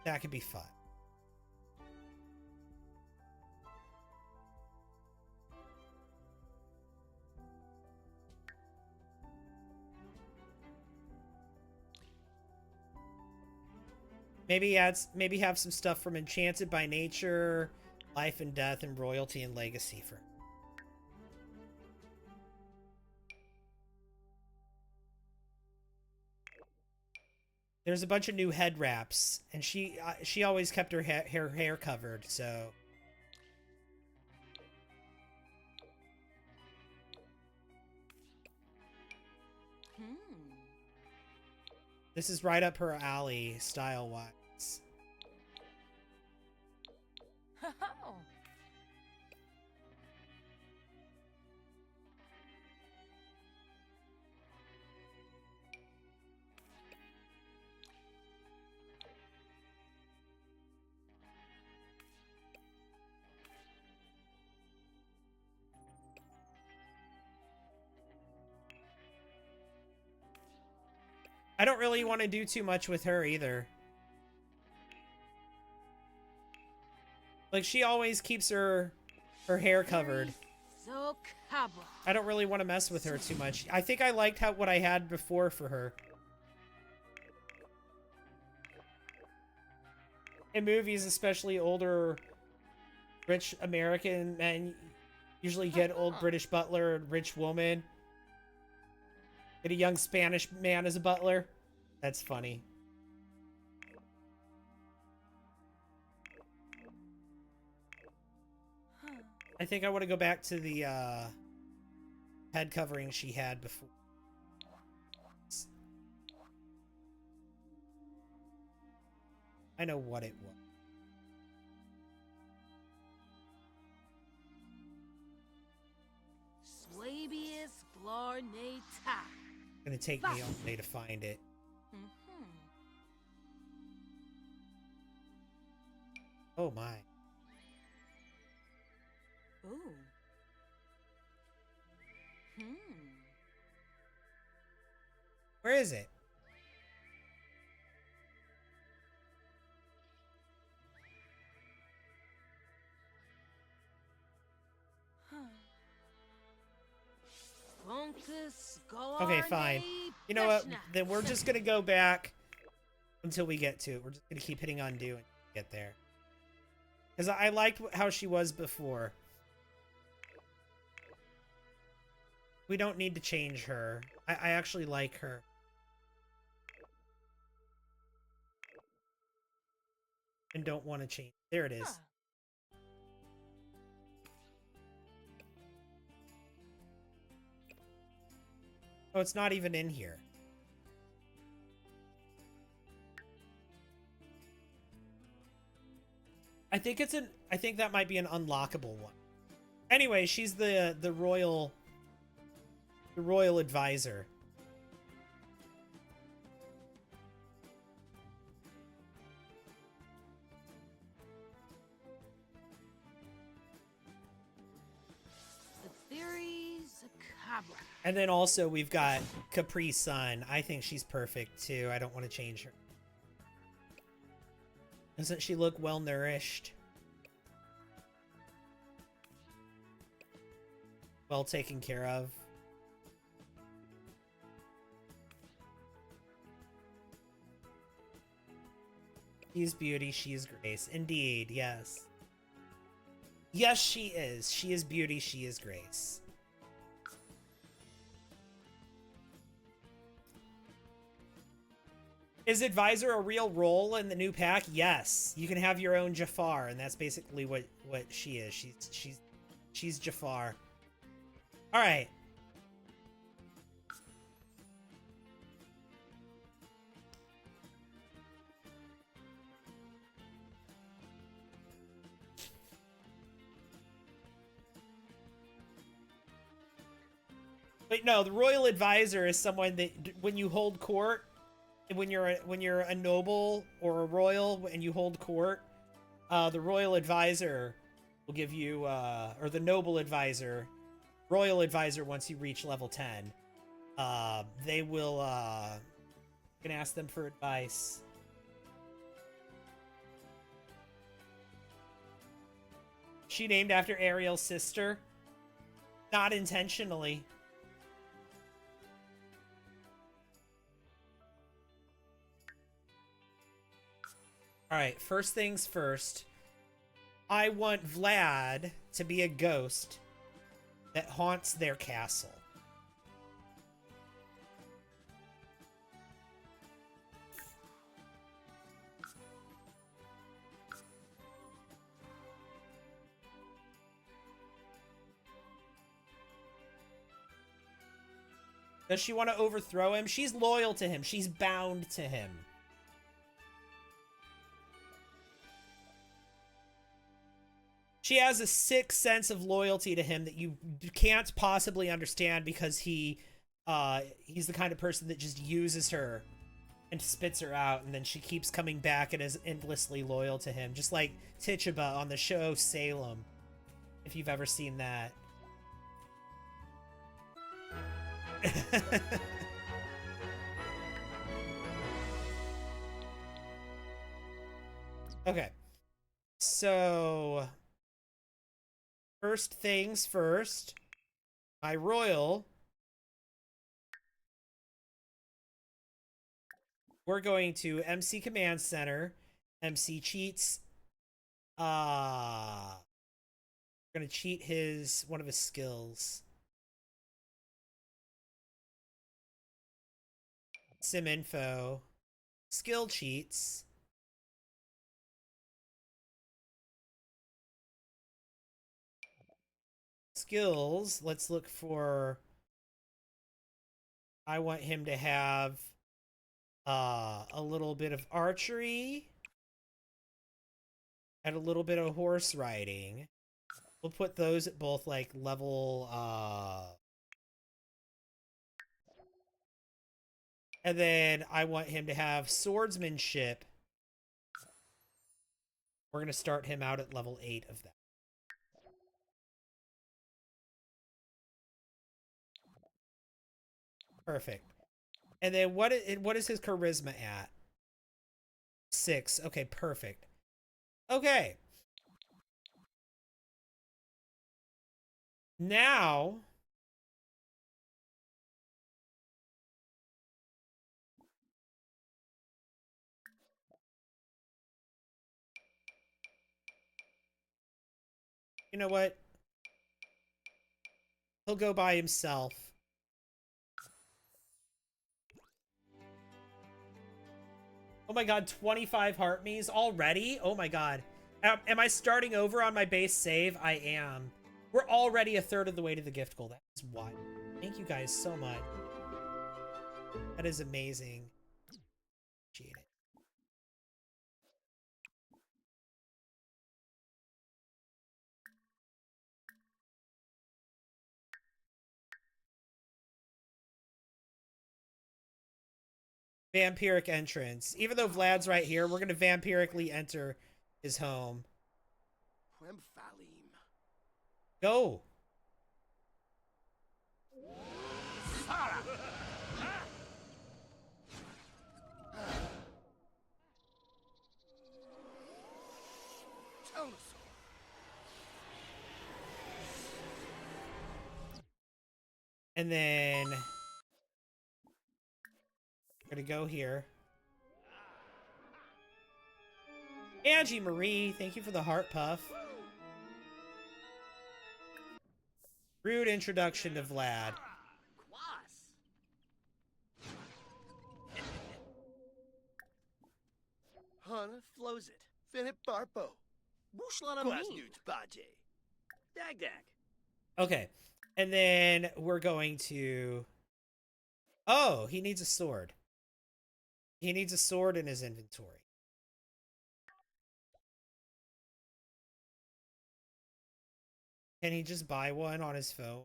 That could be fun. Maybe have some stuff from Enchanted by Nature, Life and Death, and Royalty and Legacy for. There's a bunch of new head wraps, and she always kept her hair covered, so. This is right up her alley, style-wise. I don't really want to do too much with her either. Like, she always keeps her hair covered. I don't really want to mess with her too much. I think I liked what I had before for her. In movies, especially older rich American men usually get old British butler and rich woman. Get a young Spanish man as a butler. That's funny. I think I want to go back to the head covering she had before. I know what it was. Swabius Blarnata. It's gonna take me all day to find it. Oh my. Ooh. Where is it? Okay, fine. You know what? Then we're just gonna go back until we get to it. We're just gonna keep hitting undo and get there. Because I liked how she was before. We don't need to change her. I actually like her. And don't want to change. There it is. Oh, it's not even in here. I think that might be an unlockable one. Anyway, she's the royal advisor. And then also we've got Capri Sun. I think she's perfect too. I don't want to change her. Doesn't she look well nourished? Well taken care of. She's beauty, she is grace. Indeed, yes. Yes, she is. She is beauty, she is grace. Is Advisor a real role in the new pack? Yes. You can have your own Jafar, and that's basically what she is. She's Jafar. All right. Wait, no, the royal advisor is someone that when you hold court, when you're a noble or a royal and you hold court, the royal advisor will give you or the noble advisor, royal advisor once you reach level 10. They will you can ask them for advice. She named after Ariel's sister? Not intentionally. Alright, first things first. I want Vlad to be a ghost that haunts their castle. Does she want to overthrow him? She's loyal to him. She's bound to him. She has a sick sense of loyalty to him that you can't possibly understand because he's the kind of person that just uses her and spits her out, and then she keeps coming back and is endlessly loyal to him, just like Tituba on the show Salem, if you've ever seen that. Okay, so first things first, my royal, we're going to MC Command Center, MC cheats, we're gonna cheat one of his skills. Sim info, skill cheats. Skills, let's look for, I want him to have a little bit of archery and a little bit of horse riding. We'll put those at both like level and then I want him to have swordsmanship. We're going to start him out at level 8 of that. Perfect. And then what is his charisma at? 6. Okay, perfect. Okay. Now you know what? He'll go by himself. Oh my god, 25 heart me's already? Oh my god. Am I starting over on my base save? I am. We're already a third of the way to the gift goal. That's wild. Thank you guys so much. That is amazing. Appreciate it. Vampiric entrance. Even though Vlad's right here, we're going to vampirically enter his home. Go. And then we're gonna go here. Angie Marie, thank you for the heart puff. Rude introduction to Vlad. Hana flows it. Finit Barpo. Bushla Quas mean. newt baje. Dag dag. Okay. And then we're going to... Oh, he needs a sword. He needs a sword in his inventory. Can he just buy one on his phone?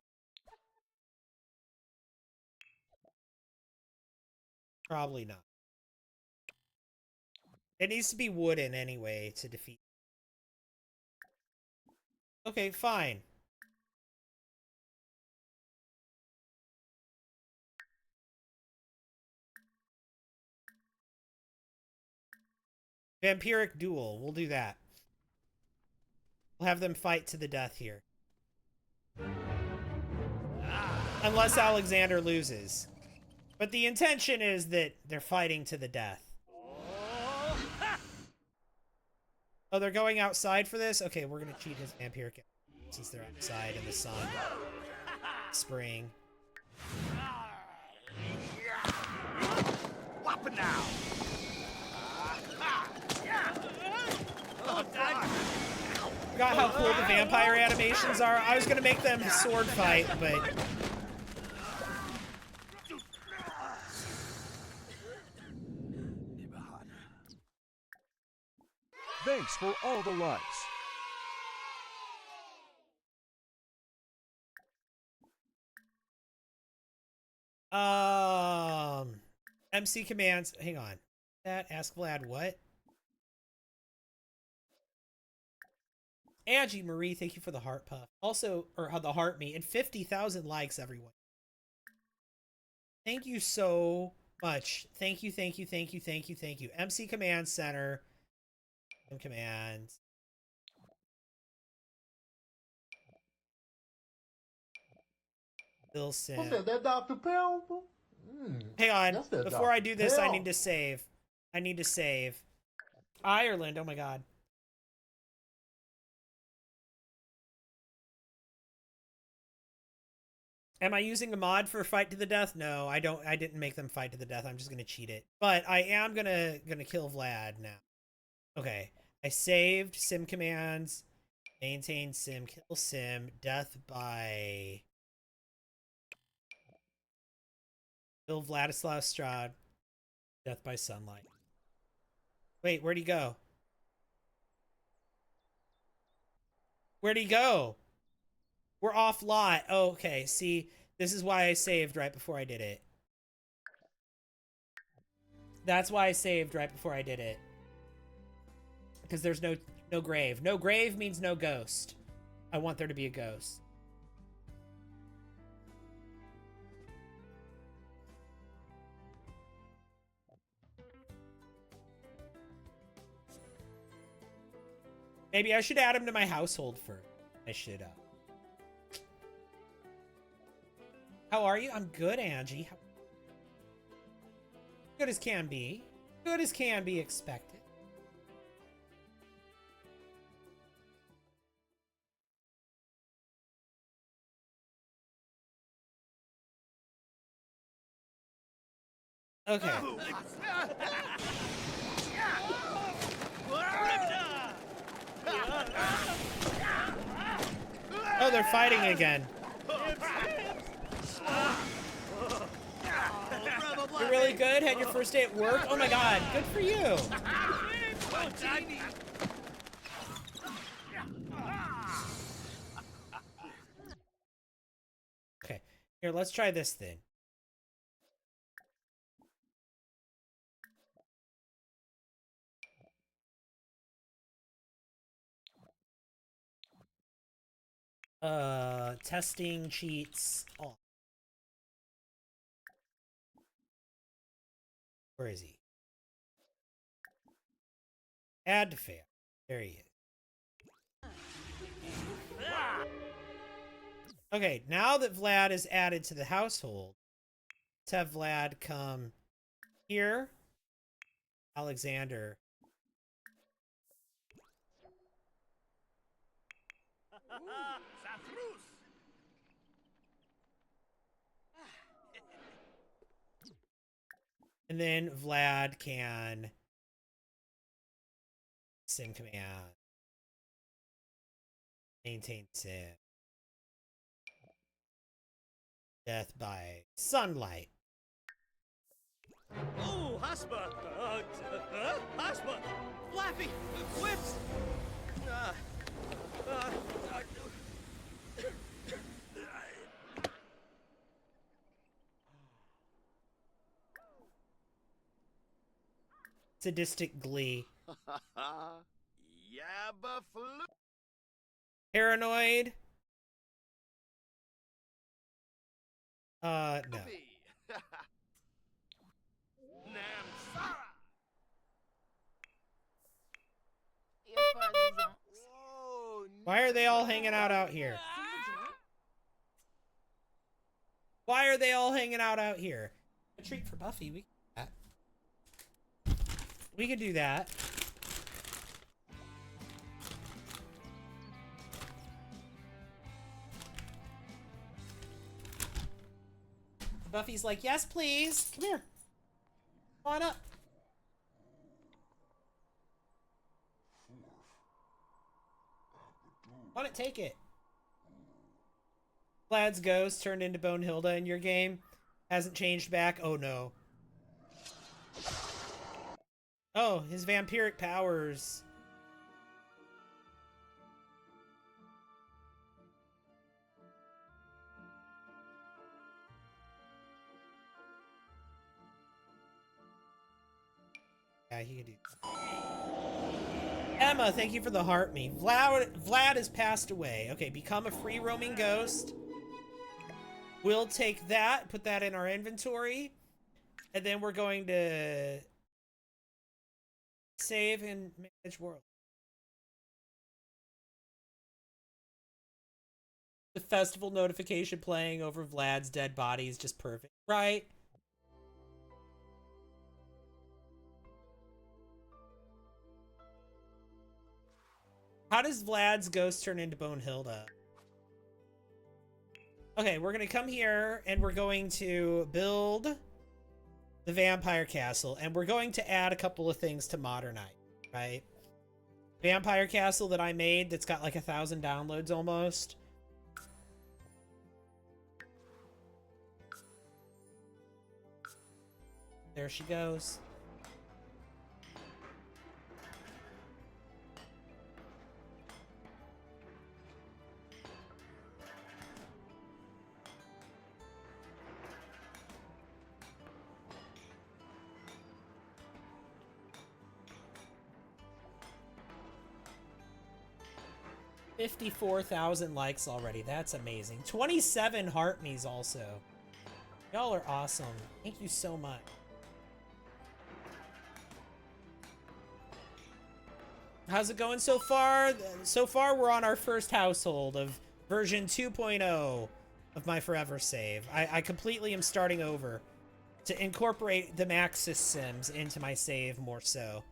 Probably not. It needs to be wooden anyway to defeat. Okay, fine. Vampiric duel. We'll do that. We'll have them fight to the death here. Unless Alexander loses. But the intention is that they're fighting to the death. Oh, they're going outside for this? Okay, we're gonna cheat his vampiric since they're outside in the sun. Spring. Whoppa now. Forgot how cool the vampire animations are. I was gonna make them sword fight, but... Thanks for all the likes. MC commands. Hang on. That ask Vlad what? Angie Marie, thank you for the heart puff. Also, or the heart me, and 50,000 likes, everyone. Thank you so much. Thank you, thank you, thank you, thank you, thank you. MC Command Center. Commands. Bill Sim. What's that Dr. Pepper? Hang on. That's that Before I Dr. do this, I Pepper. need to save. I need to save. Ireland, oh my god. Am I using a mod for fight to the death? No, I don't. I didn't make them fight to the death. I'm just gonna cheat it. But I am gonna kill Vlad now. Okay. I saved sim commands. Maintain sim, kill sim, death by Bill Vladislav Strahd, death by sunlight. Wait, where'd he go? Where'd he go? We're off lot. Oh, okay, see, this is why I saved right before I did it. That's why I saved right before I did it. Because there's no grave. No grave means no ghost. I want there to be a ghost. Maybe I should add him to my household first. I should. How are you? I'm good, Angie. Good as can be. Good as can be expected. Okay. Oh, they're fighting again. You're really good? Had your first day at work? Oh my god, good for you. Okay, here, let's try this then. Testing cheats off. Where is he? Add to fail. There he is. Okay, now that Vlad is added to the household, let's have Vlad come here. Alexander. And then Vlad can sim command. Maintain sim. Death by sunlight. Oh, Haspa! Haspa! Flappy! Whips! Sadistic glee. Yabba flu! Paranoid. No. Namsara! Whoa! Why are they all hanging out here? Why are they all hanging out here? A treat for Buffy. We can do that. We could do that. Buffy's like, yes, please. Come here. Come on up. Want it? Take it. Vlad's ghost turned into Bonehilda in your game. Hasn't changed back. Oh no. Oh, his vampiric powers. Yeah, he can do that. Emma, thank you for the heart me. Vlad has passed away. Okay, become a free roaming ghost. We'll take that, put that in our inventory, and then we're going to save and manage world. The festival notification playing over Vlad's dead body is just perfect, right? How does Vlad's ghost turn into Bonehilda? Okay, we're going to come here and we're going to build the vampire castle, and we're going to add a couple of things to modernize, right? Vampire castle that I made that's got like 1,000 downloads almost. There she goes. $54,000 likes already. That's amazing. 27 heart me's also. Y'all are awesome. Thank you so much. How's it going so far? So far, we're on our first household of version 2.0 of my Forever save. I completely am starting over to incorporate the Maxis Sims into my save more so.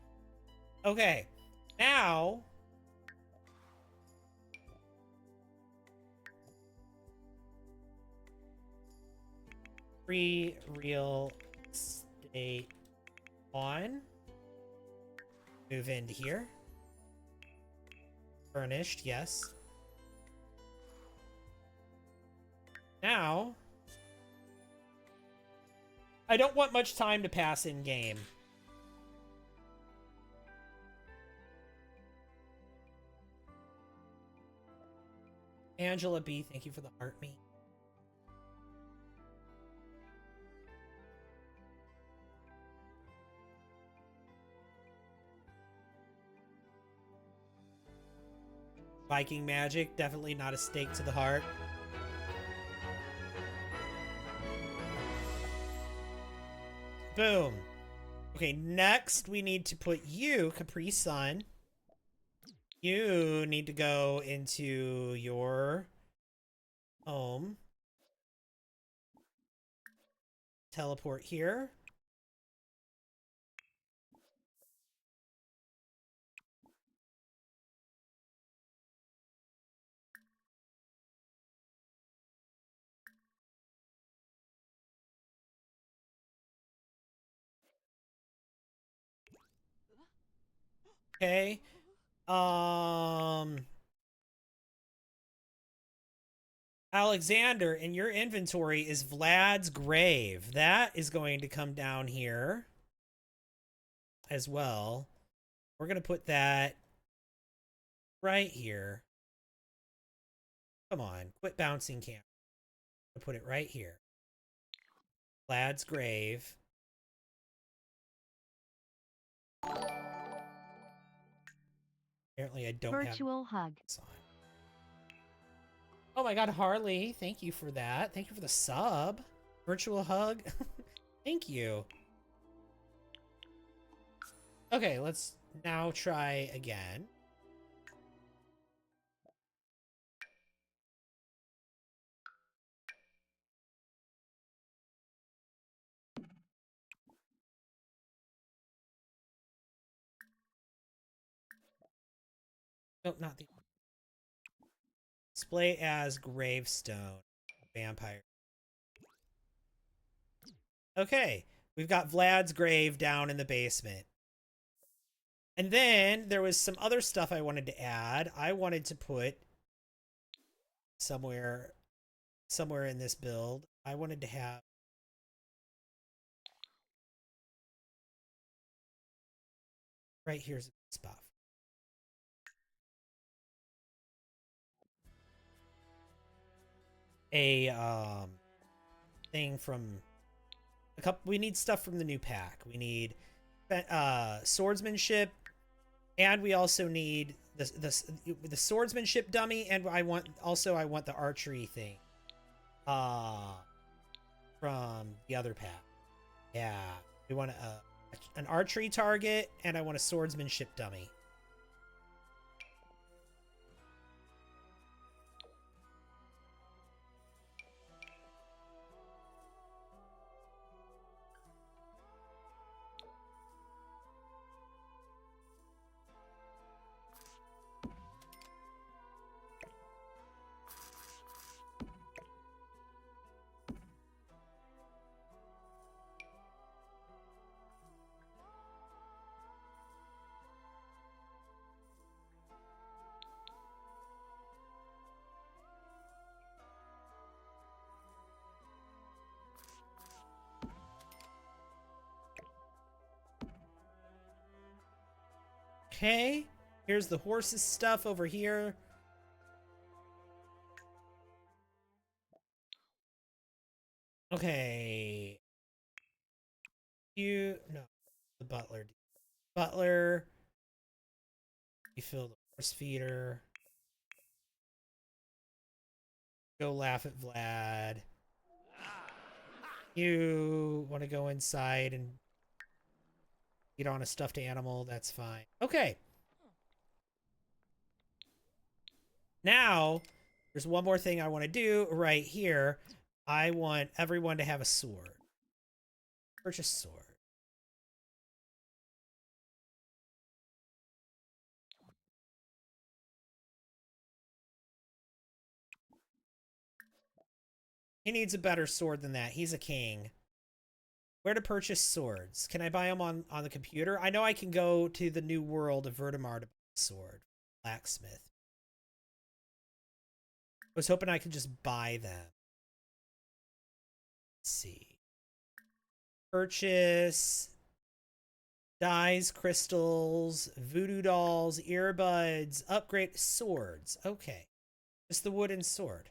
Okay, now... free real estate on. Move into here. Furnished, yes. Now, I don't want much time to pass in game. Angela B, thank you for the heart me. Viking magic, definitely not a stake to the heart. Boom. Okay, next we need to put you, Capri Sun. You need to go into your home. Teleport here. Okay. Alexander, in your inventory is Vlad's grave. That is going to come down here as well. We're going to put that right here. Come on, quit bouncing camera. Put it right here. Vlad's grave. Apparently I don't have Virtual hug. this on. Oh my god, Harley, thank you for that. Thank you for the sub. Virtual hug. Thank you. Okay, let's now try again. Nope, not the display as gravestone. Vampire. Okay, we've got Vlad's grave down in the basement. And then there was some other stuff I wanted to add. I wanted to put somewhere in this build. I wanted to have right here's a spot. A thing from a couple. We need stuff from the new pack. We need swordsmanship, and we also need the swordsmanship dummy, and I want the archery thing from the other pack. Yeah, we want an archery target, and I want a swordsmanship dummy. Okay, here's the horses stuff over here. Okay. No, the butler. Butler. You fill the horse feeder. Go laugh at Vlad. You want to go inside and get on a stuffed animal, that's fine. Okay. Now, there's one more thing I want to do right here. I want everyone to have a sword. Purchase sword. He needs a better sword than that. He's a king. Where to purchase swords? Can I buy them on the computer? I know I can go to the new world of Vertimar to buy a sword. Blacksmith. I was hoping I could just buy them. Let's see. Purchase. Dyes, crystals, voodoo dolls, earbuds, upgrade swords. Okay. Just the wooden sword.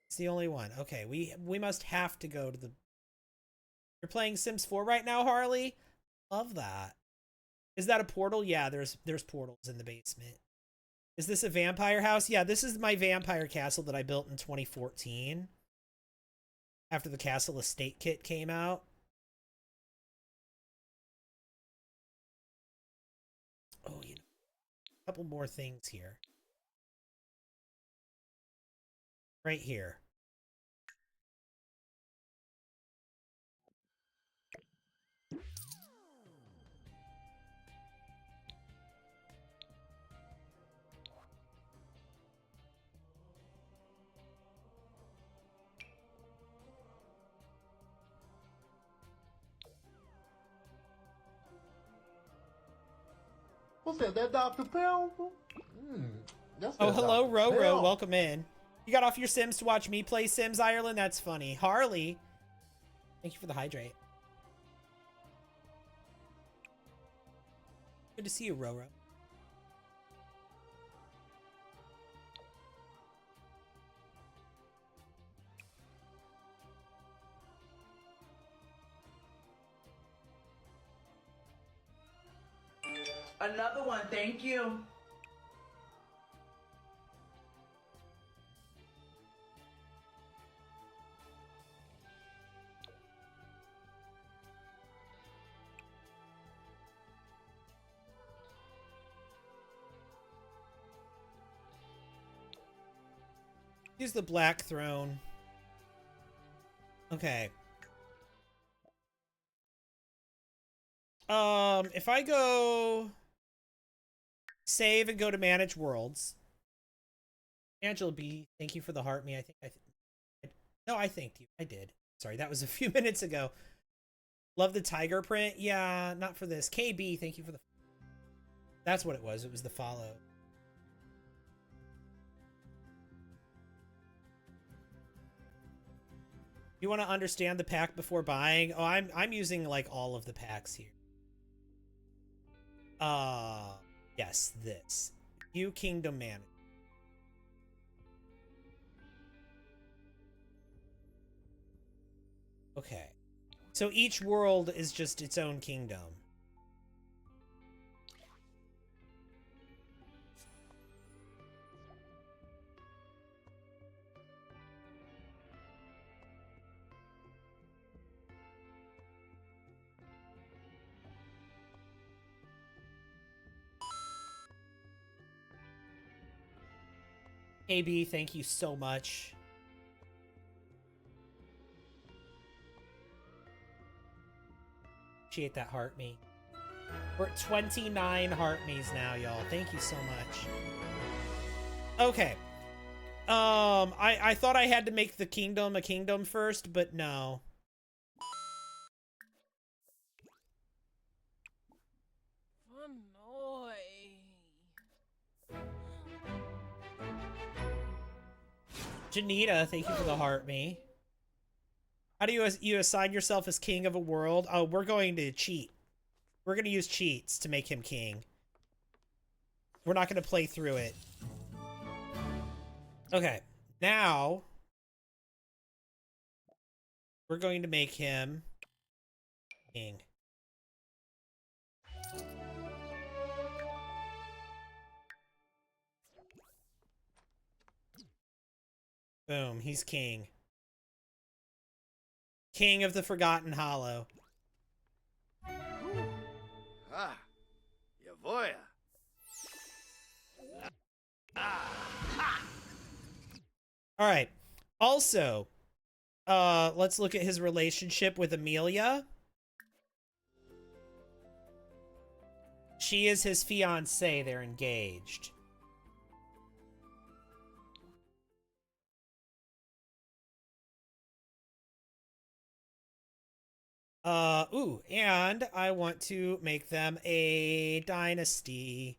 It's the only one. Okay, we must have to go to the... You're playing Sims 4 right now, Harley? Love that. Is that a portal? Yeah, there's portals in the basement. Is this a vampire house? Yeah, this is my vampire castle that I built in 2014. after the Castle Estate kit came out. Oh, you know, a couple more things here. Right here. What's that Dr. Pepper? That's Oh, that hello, Dr. Roro. Pepper. Welcome in. You got off your Sims to watch me play Sims, Ireland? That's funny. Harley, thank you for the hydrate. Good to see you, Roro. Another one, thank you. Use the Black Throne. Okay. If I go save and go to manage worlds. Angela B, thank you for the heart me. No, I thanked you. I did. Sorry, that was a few minutes ago. Love the tiger print. Yeah, not for this. KB, thank you for the. That's what it was. It was the follow. You want to understand the pack before buying? Oh, I'm using like all of the packs here. Yes, this. You Kingdom Manage. Okay. So each world is just its own kingdom. AB, thank you so much. Appreciate that heart me. We're at 29 heart me's now, y'all. Thank you so much. Okay. I thought I had to make the kingdom a kingdom first, but no. Janita, thank you for the heart me. How do you assign yourself as king of a world? Oh, we're going to cheat. We're going to use cheats to make him king. We're not going to play through it. Okay, now we're going to make him king. Boom, he's king. King of the Forgotten Hollow. Ah, Yavoya. All right. Also, let's look at his relationship with Amelia. She is his fiancée. They're engaged. Ooh, and I want to make them a dynasty.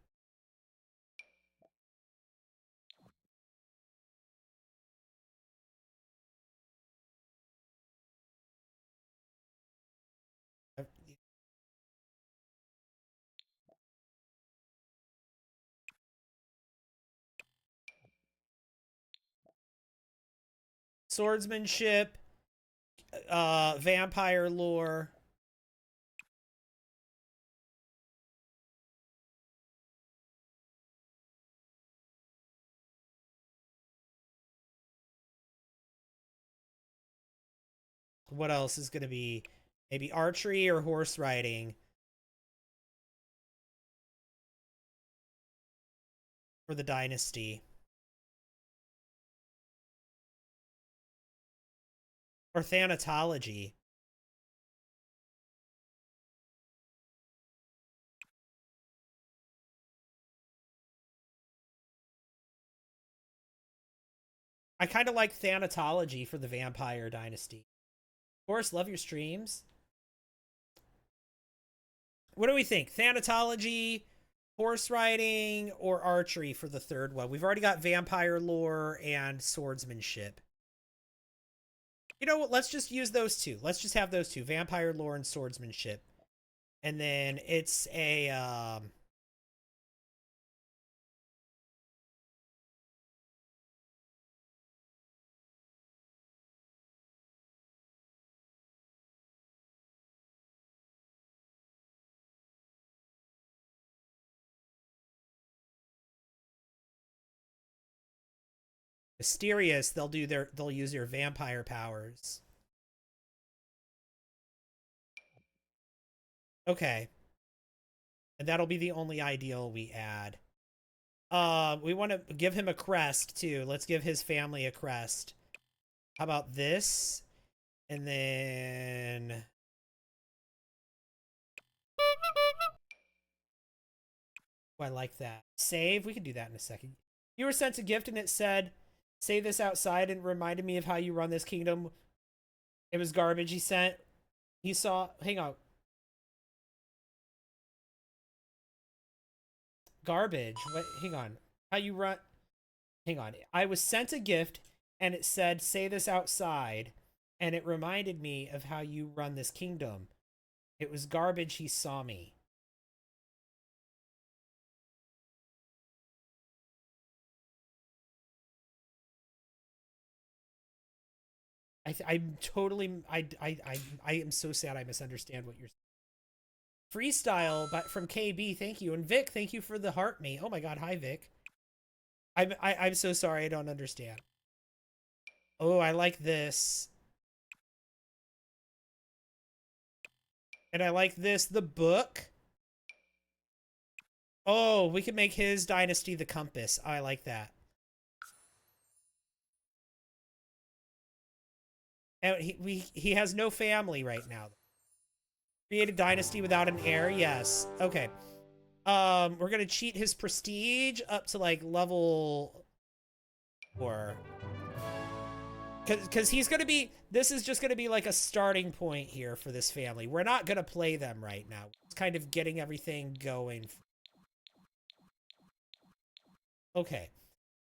Swordsmanship, vampire lore. What else is going to be? Maybe archery or horse riding for the dynasty. Or thanatology. I kind of like thanatology for the vampire dynasty. Of course, love your streams. What do we think? Thanatology, horse riding, or archery for the third one? We've already got vampire lore and swordsmanship. You know what? Let's just use those two. Let's just have those two. Vampire lore and swordsmanship. And then it's a mysterious. They'll use their vampire powers. Okay. And that'll be the only ideal we add. We want to give him a crest too. Let's give his family a crest. How about this? And then I like that. Save. We can do that in a second. You were sent a gift and it said, say this outside, and reminded me of how you run this kingdom. It was garbage he sent. He saw, hang on. Garbage. What? Hang on. How you run? Hang on. I was sent a gift and it said, say this outside, and it reminded me of how you run this kingdom. It was garbage he saw me. I'm totally I am so sad I misunderstand what you're saying. Freestyle but from KB, thank you. And Vic, thank you for the heart me. Oh my god, hi Vic. I'm so sorry, I don't understand. Oh, I like this. And I like this, the book. Oh, we can make his dynasty the compass. I like that. And he has no family right now. Create a dynasty without an heir. Yes. Okay. We're gonna cheat his prestige up to like level 4. Cause he's gonna be. This is just gonna be like a starting point here for this family. We're not gonna play them right now. It's kind of getting everything going. Okay.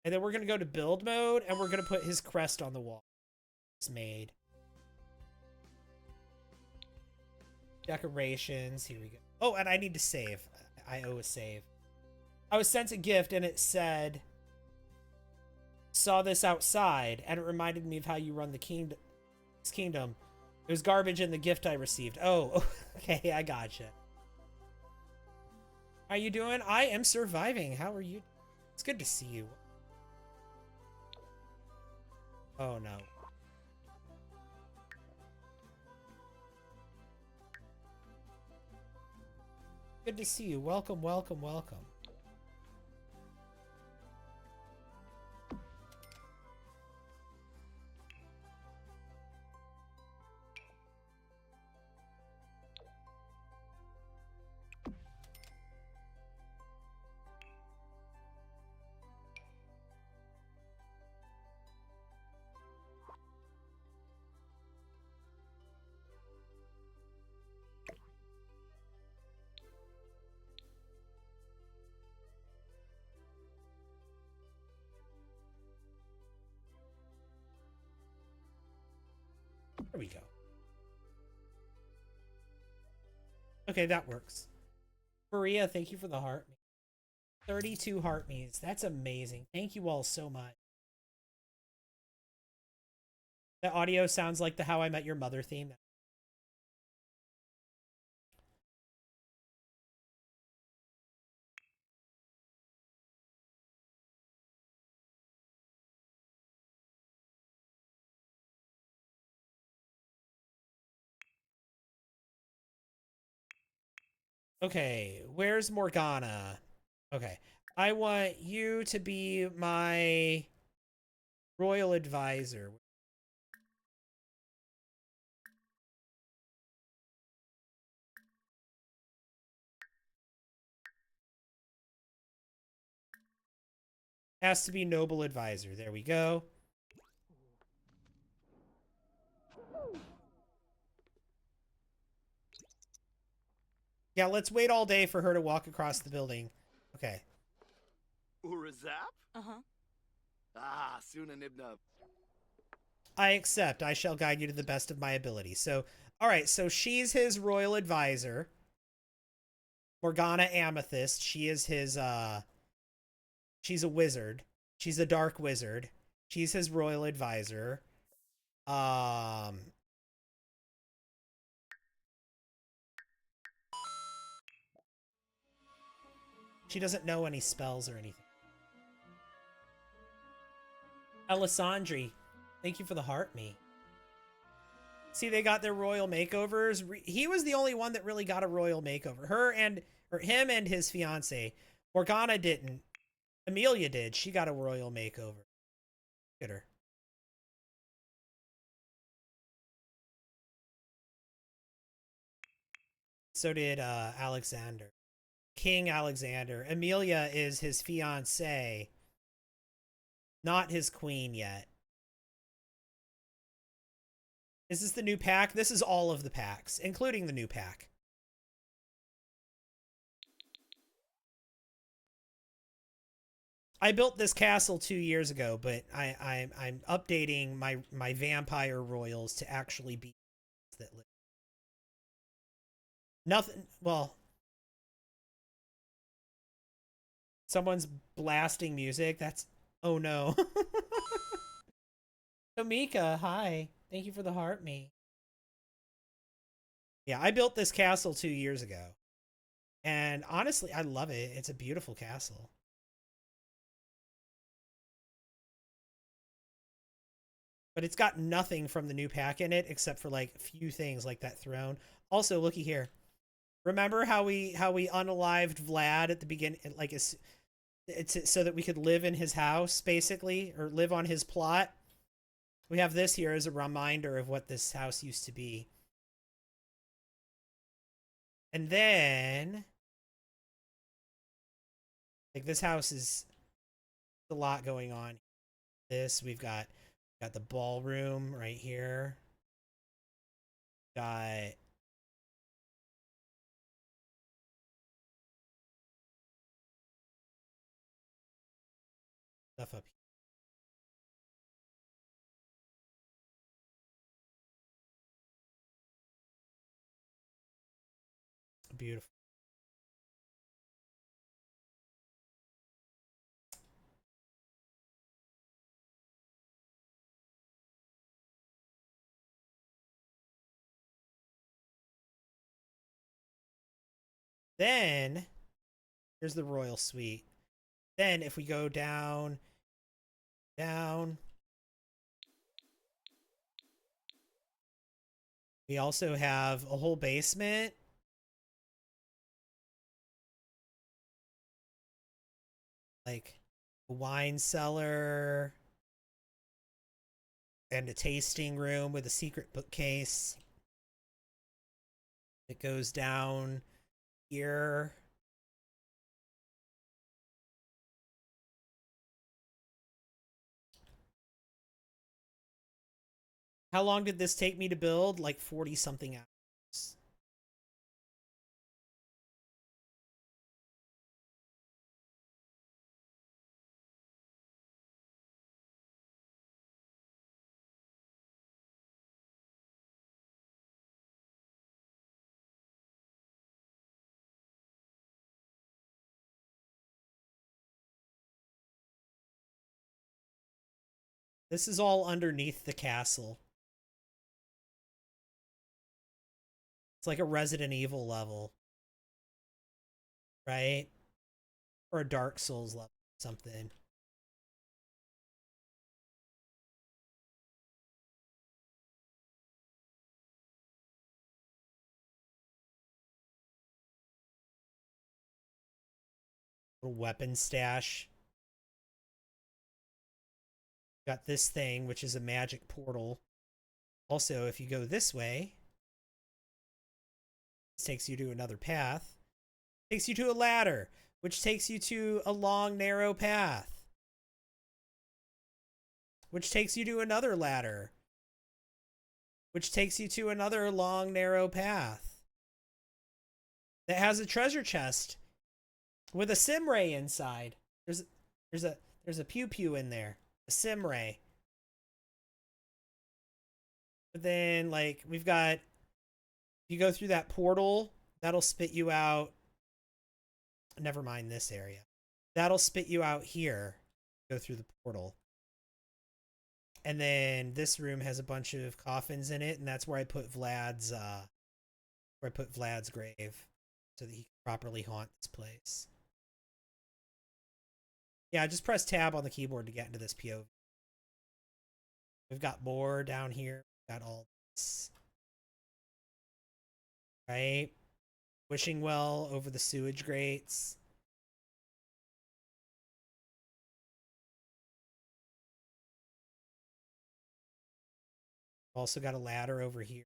And then we're gonna go to build mode and we're gonna put his crest on the wall. It's made. Decorations. Here we go. Oh, and I need to save. I owe a save. I was sent a gift and it said, saw this outside, and it reminded me of how you run the kingdom. It was garbage in the gift I received. Oh, okay, I gotcha. How you doing? I am surviving. How are you? It's good to see you. Oh no. Good to see you. Welcome, welcome, welcome. There we go. Okay, that works. Maria, thank you for the heart. 32 heart me's. That's amazing. Thank you all so much. The audio sounds like the How I Met Your Mother theme. Okay, where's Morgana? Okay, I want you to be my royal advisor. Has to be noble advisor. There we go. Yeah, let's wait all day for her to walk across the building. Okay. Urazap? Uh-huh. Ah, Suna Nibnub. I accept. I shall guide you to the best of my ability. So, all right. So she's his royal advisor. Morgana Amethyst. She is his, she's a wizard. She's a dark wizard. She's his royal advisor. Um, she doesn't know any spells or anything. Alessandri, thank you for the heart me. See, they got their royal makeovers. He was the only one that really got a royal makeover. Him and his fiance. Morgana didn't. Amelia did. She got a royal makeover. Look at her. So did Alexander. King Alexander. Amelia is his fiance. Not his queen yet. Is this the new pack? This is all of the packs, including the new pack. I built this castle 2 years ago, but I'm updating my vampire royals to actually be that live. Nothing. Well, someone's blasting music. That's, oh no. Tomika, hi. Thank you for the heart me. Yeah, I built this castle 2 years ago. And honestly, I love it. It's a beautiful castle. But it's got nothing from the new pack in it except for like a few things like that throne. Also, looky here. Remember how we unalived Vlad at the beginning, like it's so that we could live in his house basically, or live on his plot. We have this here as a reminder of what this house used to be. And then like this house is a lot going on. This we've got the ballroom right here. Got stuff up here. Beautiful. Then here's the royal suite. Then if we go down, we also have a whole basement. Like a wine cellar and a tasting room with a secret bookcase. It goes down here. How long did this take me to build? Like 40 something hours. This is all underneath the castle. It's like a Resident Evil level. Right? Or a Dark Souls level. Something. Little weapon stash. Got this thing, which is a magic portal. Also, if you go this way, this takes you to another path. Takes you to a ladder, which takes you to a long, narrow path. Which takes you to another ladder. Which takes you to another long, narrow path. That has a treasure chest with a sim ray inside. There's a pew pew in there. A sim ray. But then, like, we've got, you go through that portal, that'll spit you out. Never mind this area. That'll spit you out here. Go through the portal. And then this room has a bunch of coffins in it, and that's where I put Vlad's grave, so that he can properly haunt this place. Yeah, just press tab on the keyboard to get into this POV. We've got more down here. We've got all this. Right? Wishing well over the sewage grates. Also got a ladder over here.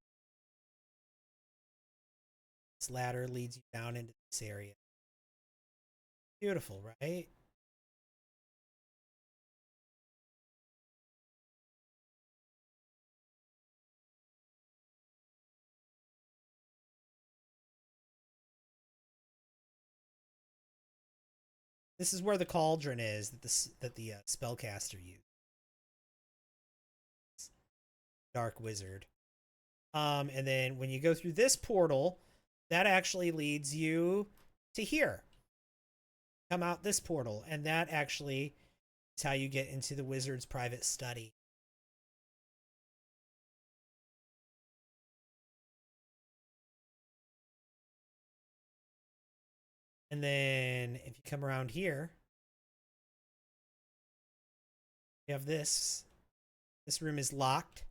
This ladder leads you down into this area. Beautiful, right? This is where the cauldron is that the spellcaster used. Dark wizard. And then when you go through this portal, that actually leads you to here. Come out this portal, and that actually is how you get into the wizard's private study. And then if you come around here, you have this. This room is locked.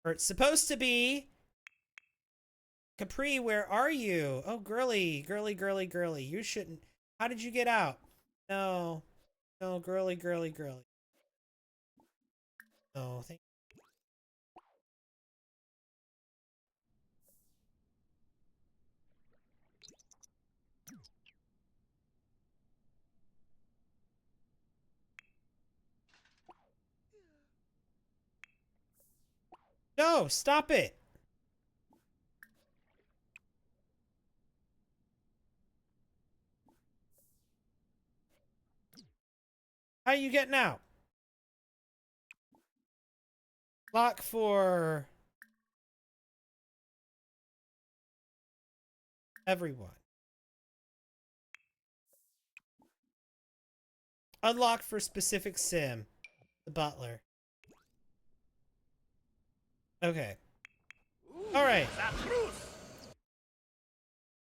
Or it's supposed to be. Capri, where are you? Oh, girly, girly, girly, girly. You shouldn't. How did you get out? No. No, girly, girly, girly. No, thank you. No, stop it. How are you getting out? Lock for everyone. Unlock for specific sim. The butler. Okay. Alright.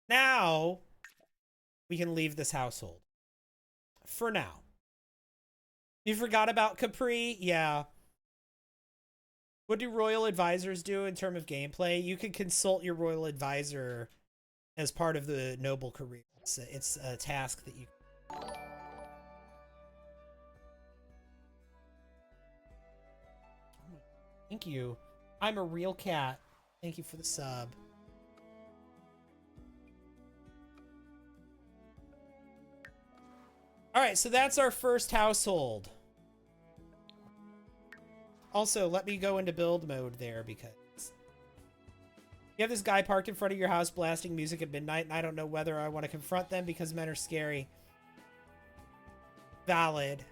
Now, we can leave this household. For now. You forgot about Capri? Yeah. What do royal advisors do in terms of gameplay? You can consult your royal advisor as part of the noble career. It's a task that you... Thank you. I'm a real cat. Thank you for the sub. Alright, so that's our first household. Also, let me go into build mode there because you have this guy parked in front of your house blasting music at midnight, and I don't know whether I want to confront them because men are scary. Valid.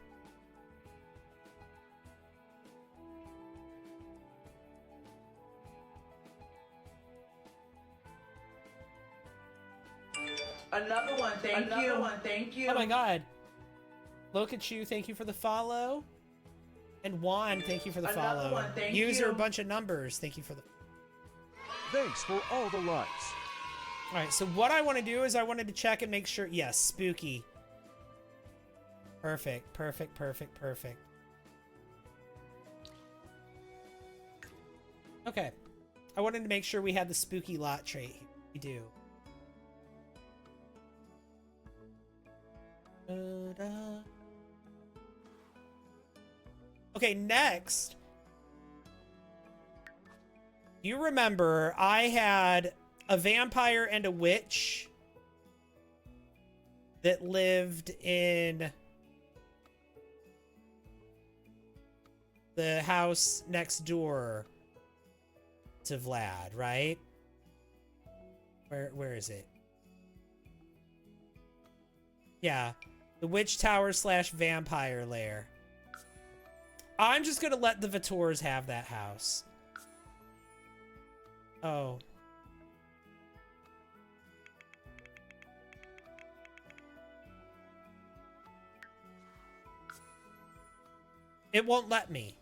Another one, thank you. Oh my god. Lokachu, thank you for the follow. And Juan, thank you for the Another follow. one, thank User, you. a bunch of numbers, thank you for the... Thanks for all the likes. Alright, so what I want to do is I wanted to check and make sure... Yes, spooky. Perfect, perfect, perfect, perfect. Okay. I wanted to make sure we had the spooky lot trait. We do. Da-da. Okay, next. You remember I had a vampire and a witch that lived in the house next door to Vlad, right? Where is it? Yeah, the witch tower / vampire lair. I'm just gonna let the Vitors have that house. Oh. It won't let me.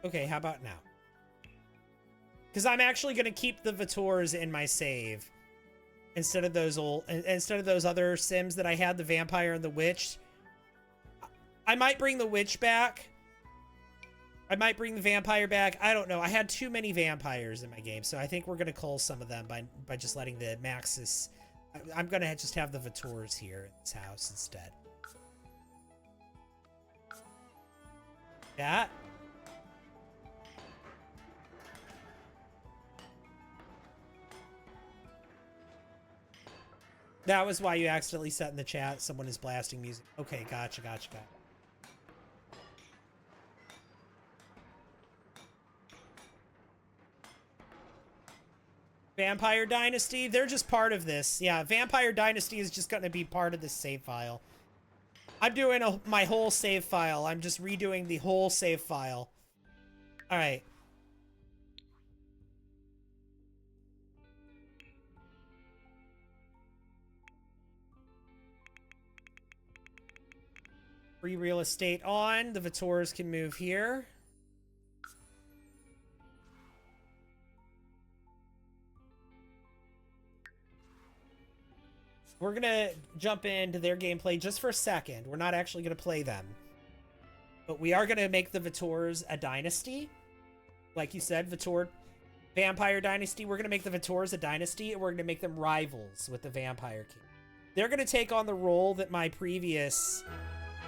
Okay, how about now? Because I'm actually going to keep the Vitors in my save instead of those other Sims that I had, the vampire and the witch. I might bring the witch back. I might bring the vampire back. I don't know. I had too many vampires in my game, so I think we're going to cull some of them by just letting the Maxis. I'm going to just have the Vitors here in this house instead. Yeah. That was why you accidentally set in the chat someone is blasting music. Okay, gotcha. Vampire Dynasty, they're just part of this. Yeah, Vampire Dynasty is just going to be part of this save file. I'm doing my whole save file. I'm just redoing the whole save file. All right. Free real estate on. The Vitors can move here. We're going to jump into their gameplay just for a second. We're not actually going to play them. But we are going to make the Vitors a dynasty. Like you said, Vampire Dynasty. We're going to make the Vitors a dynasty, and we're going to make them rivals with the Vampire King. They're going to take on the role that my previous...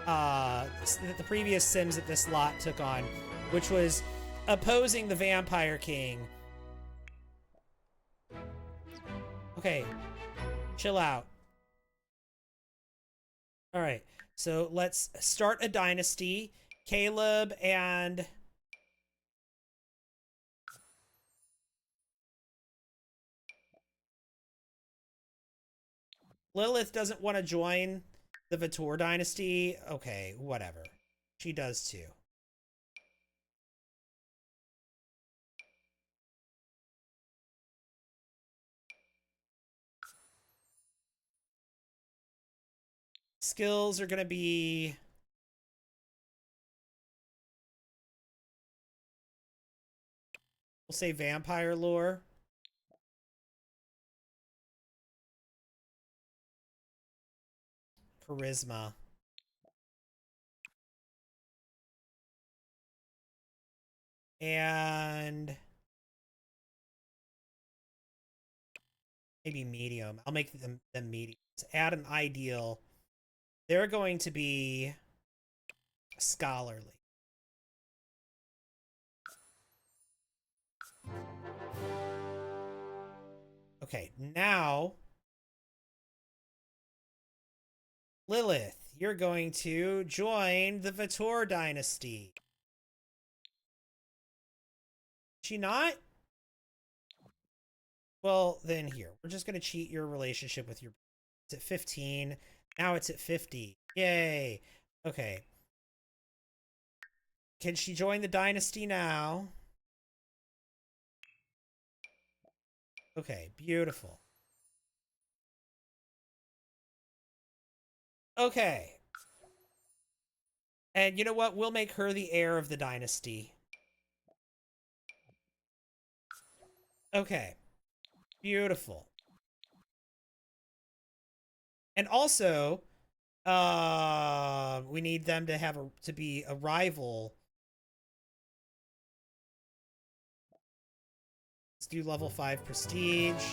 that the previous Sims at this lot took on, which was opposing the Vampire King. Okay. Chill out. All right, so let's start a dynasty. Caleb and Lilith doesn't want to join the Vitor dynasty. Okay, whatever. She does too. Skills are going to be... We'll say vampire lore. Charisma. And... maybe medium. I'll make them mediums. Add an ideal. They're going to be scholarly. Okay, now Lilith, you're going to join the Vitor dynasty. She not? Well, then here. We're just going to cheat your relationship with your... It's at 15. Now it's at 50. Yay. Okay. Can she join the dynasty now? Okay, beautiful. Okay. And you know what? We'll make her the heir of the dynasty. Okay. Beautiful. And also, we need them to have to be a rival. Let's do level 5 prestige.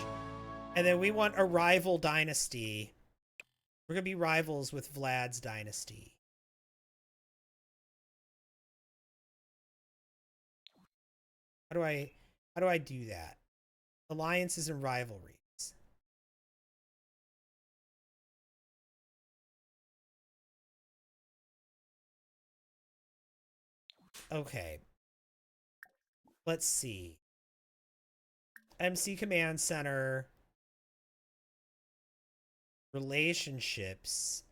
And then we want a rival dynasty. We're gonna be rivals with Vlad's dynasty. How do I do that? Alliances and rivalries. Okay. Let's see. MC Command Center. Relationships.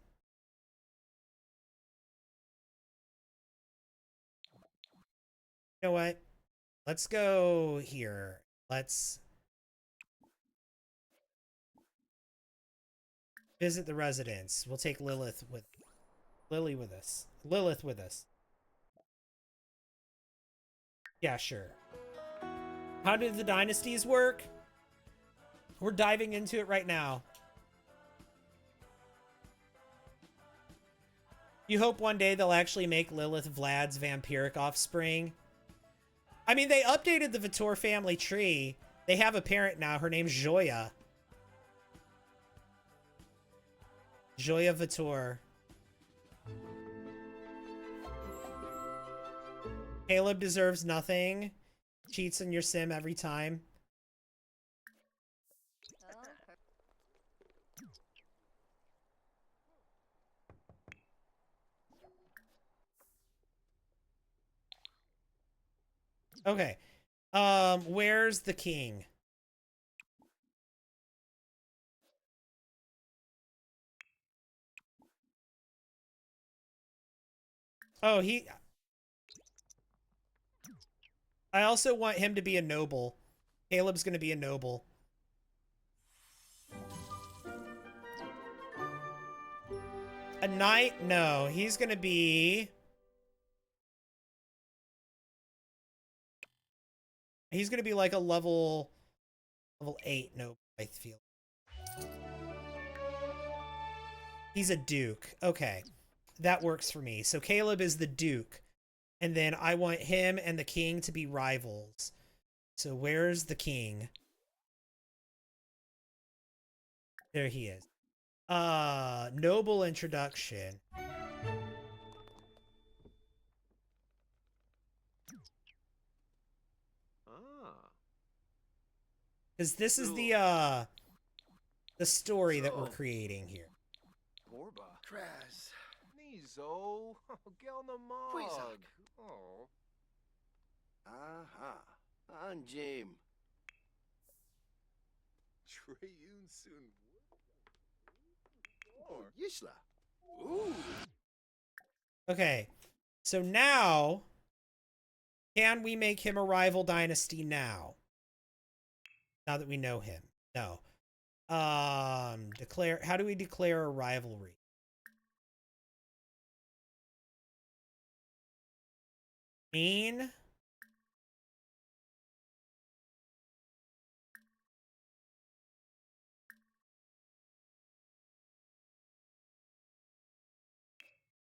You know what? Let's go here. Let's visit the residence. We'll take Lily with us. Lilith with us. Yeah, sure. How do the dynasties work? We're diving into it right now. You hope one day they'll actually make Lilith Vlad's vampiric offspring. I mean, they updated the Vitor family tree. They have a parent now. Her name's Joya. Joya Vitor. Caleb deserves nothing. Cheats in your sim every time. Okay. Where's the king? Oh, I also want him to be a noble. Caleb's gonna be a noble. A knight? No, he's gonna be... He's gonna be like a level 8 noble, I feel. He's a duke. Okay. That works for me. So Caleb is the duke. And then I want him and the king to be rivals. So where's the king? There he is. Noble introduction. Because this is the story that we're creating here. Borba. Kraz. Nizo. Get on the mug. Oh. Aha. Anjim. Treyun soon. Yishla. Ooh. Okay. So now, can we make him a rival dynasty now? Now that we know him. No. How do we declare a rivalry? Mean?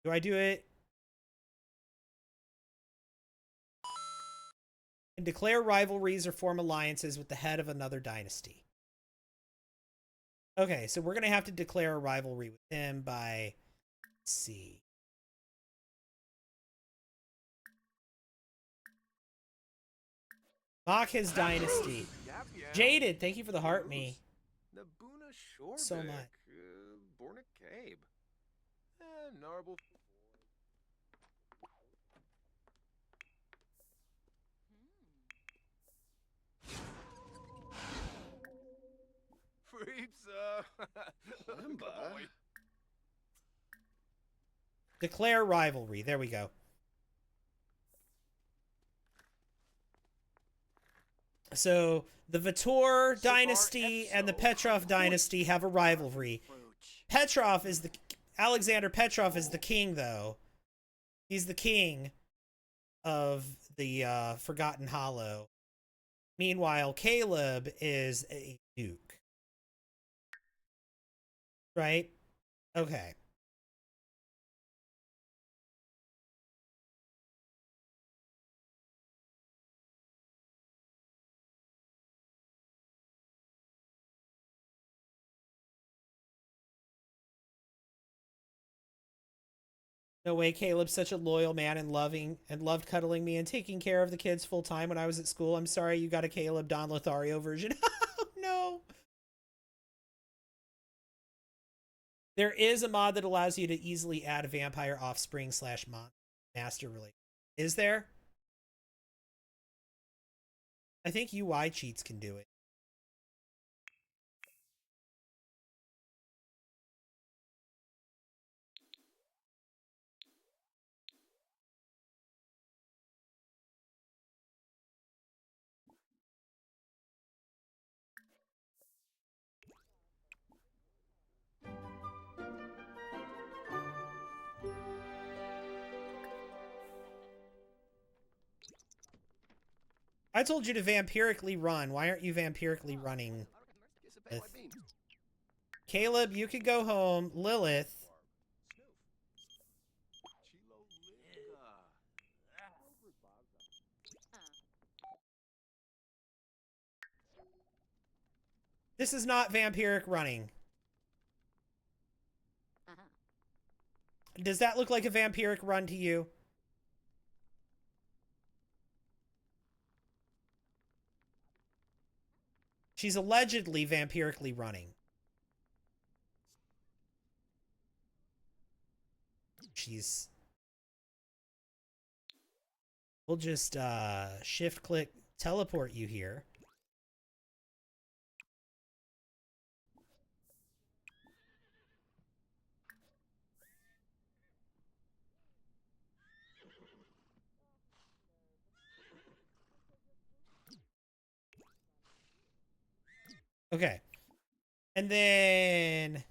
Do I do it? And declare rivalries or form alliances with the head of another dynasty. Okay, so we're going to have to declare a rivalry with him by... Let's see. Mock his dynasty. Jaded, thank you for the heart me. Nabuna Shorbeck. So much. Borna Cabe. Narble. Freeps, Declare rivalry. There we go. So the Vitor dynasty and the Petrov dynasty have a rivalry. Petrov is the Alexander Petrov is the king, though. He's the king of the Forgotten Hollow. Meanwhile, Caleb is a duke. Right? Okay. No way, Caleb's such a loyal man and loving and loved cuddling me and taking care of the kids full time when I was at school. I'm sorry you got a Caleb Don Lothario version. Oh, no. There is a mod that allows you to easily add a vampire offspring slash master relation. Is there? I think UI cheats can do it. I told you to vampirically run. Why aren't you vampirically running? Caleb, you could go home. Lilith. This is not vampiric running. Does that look like a vampiric run to you? She's allegedly vampirically running. She's... We'll just shift click teleport you here. Okay. And then...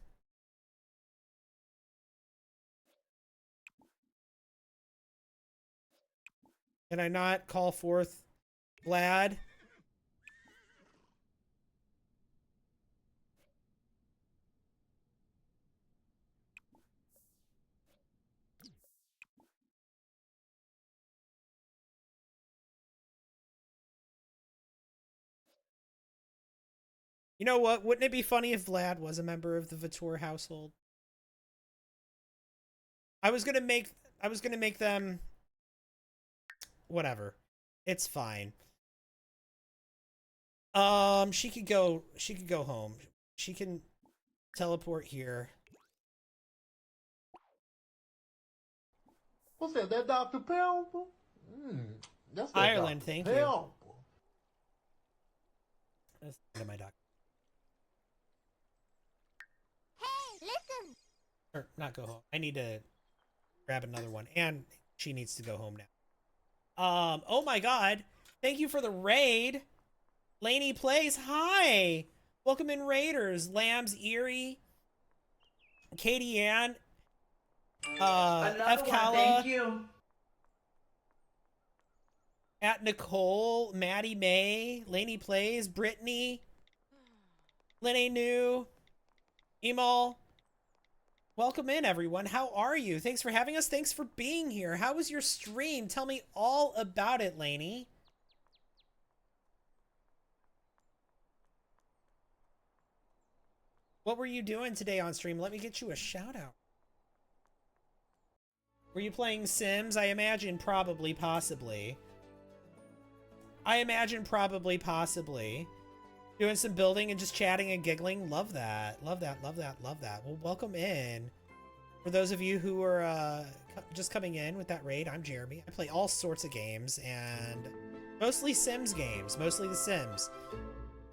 Can I not call forth Vlad? You know what? Wouldn't it be funny if Vlad was a member of the Vautour household? I was gonna make them... Whatever. It's fine. She could go home. She can teleport here. What's that? That Dr. Pepper? That's that Ireland, Dr. thank Pepper. you. That's the end of my doc. Hey, listen. Or not go home. I need to grab another one, and she needs to go home now. Oh my god. Thank you for the raid. Laney Plays, hi. Welcome in, Raiders. Lambs Erie. Katie Ann. Another F. one, Kala. thank you. At Nicole. Maddie May. Laney Plays. Brittany. Lenny New. Emal. Welcome in, everyone. How are you? Thanks for having us. Thanks for being here. How was your stream? Tell me all about it, Laney. What were you doing today on stream? Let me get you a shout out. Were you playing Sims? I imagine probably, possibly. I imagine probably, possibly. Doing some building and just chatting and giggling. Love that. Love that, love that, love that. Well, welcome in. For those of you who are just coming in with that raid, I'm Jeremy. I play all sorts of games and mostly Sims games, mostly The Sims.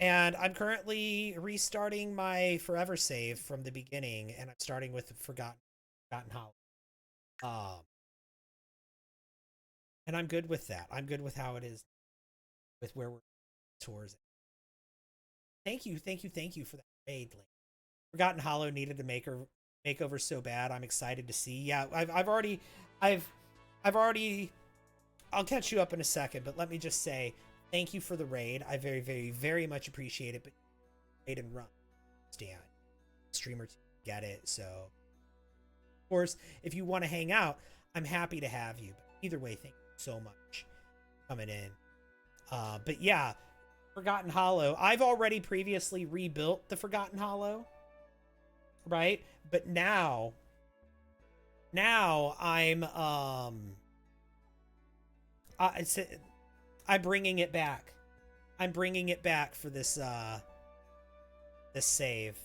And I'm currently restarting my Forever save from the beginning, and I'm starting with Forgotten Hollow. And I'm good with that. I'm good with how it is, with where we're towards it. Thank you for that raid, Link. Forgotten Hollow needed a makeover so bad. I'm excited to see. Yeah, I've already I'll catch you up in a second, but let me just say thank you for the raid. I very, very, very much appreciate it. But raid and run, stand streamer to get it. So course, if you want to hang out, I'm happy to have you. But either way, thank you so much for coming in. But yeah, Forgotten Hollow. I've already previously rebuilt the Forgotten Hollow, right? But now I'm I'm bringing it back. I'm bringing it back for this this save.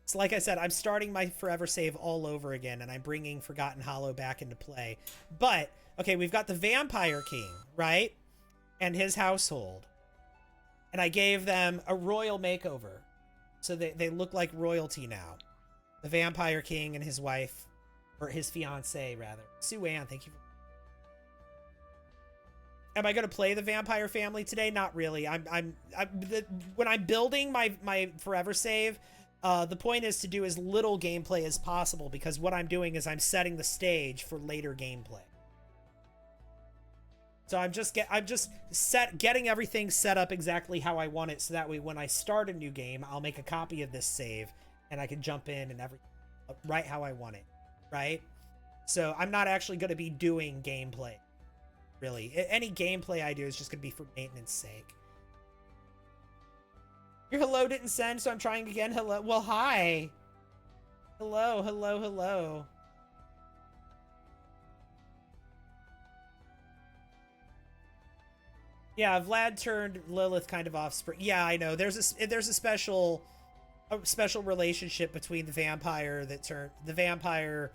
So like I said, I'm starting my forever save all over again, and I'm bringing Forgotten Hollow back into play. But okay, we've got the Vampire King, right? And his household. And I gave them a royal makeover. So they look like royalty now. The Vampire King and his wife, or his fiancée rather. Sue Ann, thank you. Am I going to play the vampire family today? Not really. When I'm building my forever save, the point is to do as little gameplay as possible, because what I'm doing is I'm setting the stage for later gameplay. So I'm just getting everything set up exactly how I want it, so that way when I start a new game, I'll make a copy of this save and I can jump in and everything right how I want it, right? So I'm not actually going to be doing gameplay. Really, any gameplay I do is just gonna be for maintenance sake. Your hello didn't send, so I'm trying again. Hello, well, hi. Hello, hello, hello. Yeah, Vlad turned Lilith kind of offspring. Yeah, I know. There's a special relationship between the vampire that turned the vampire,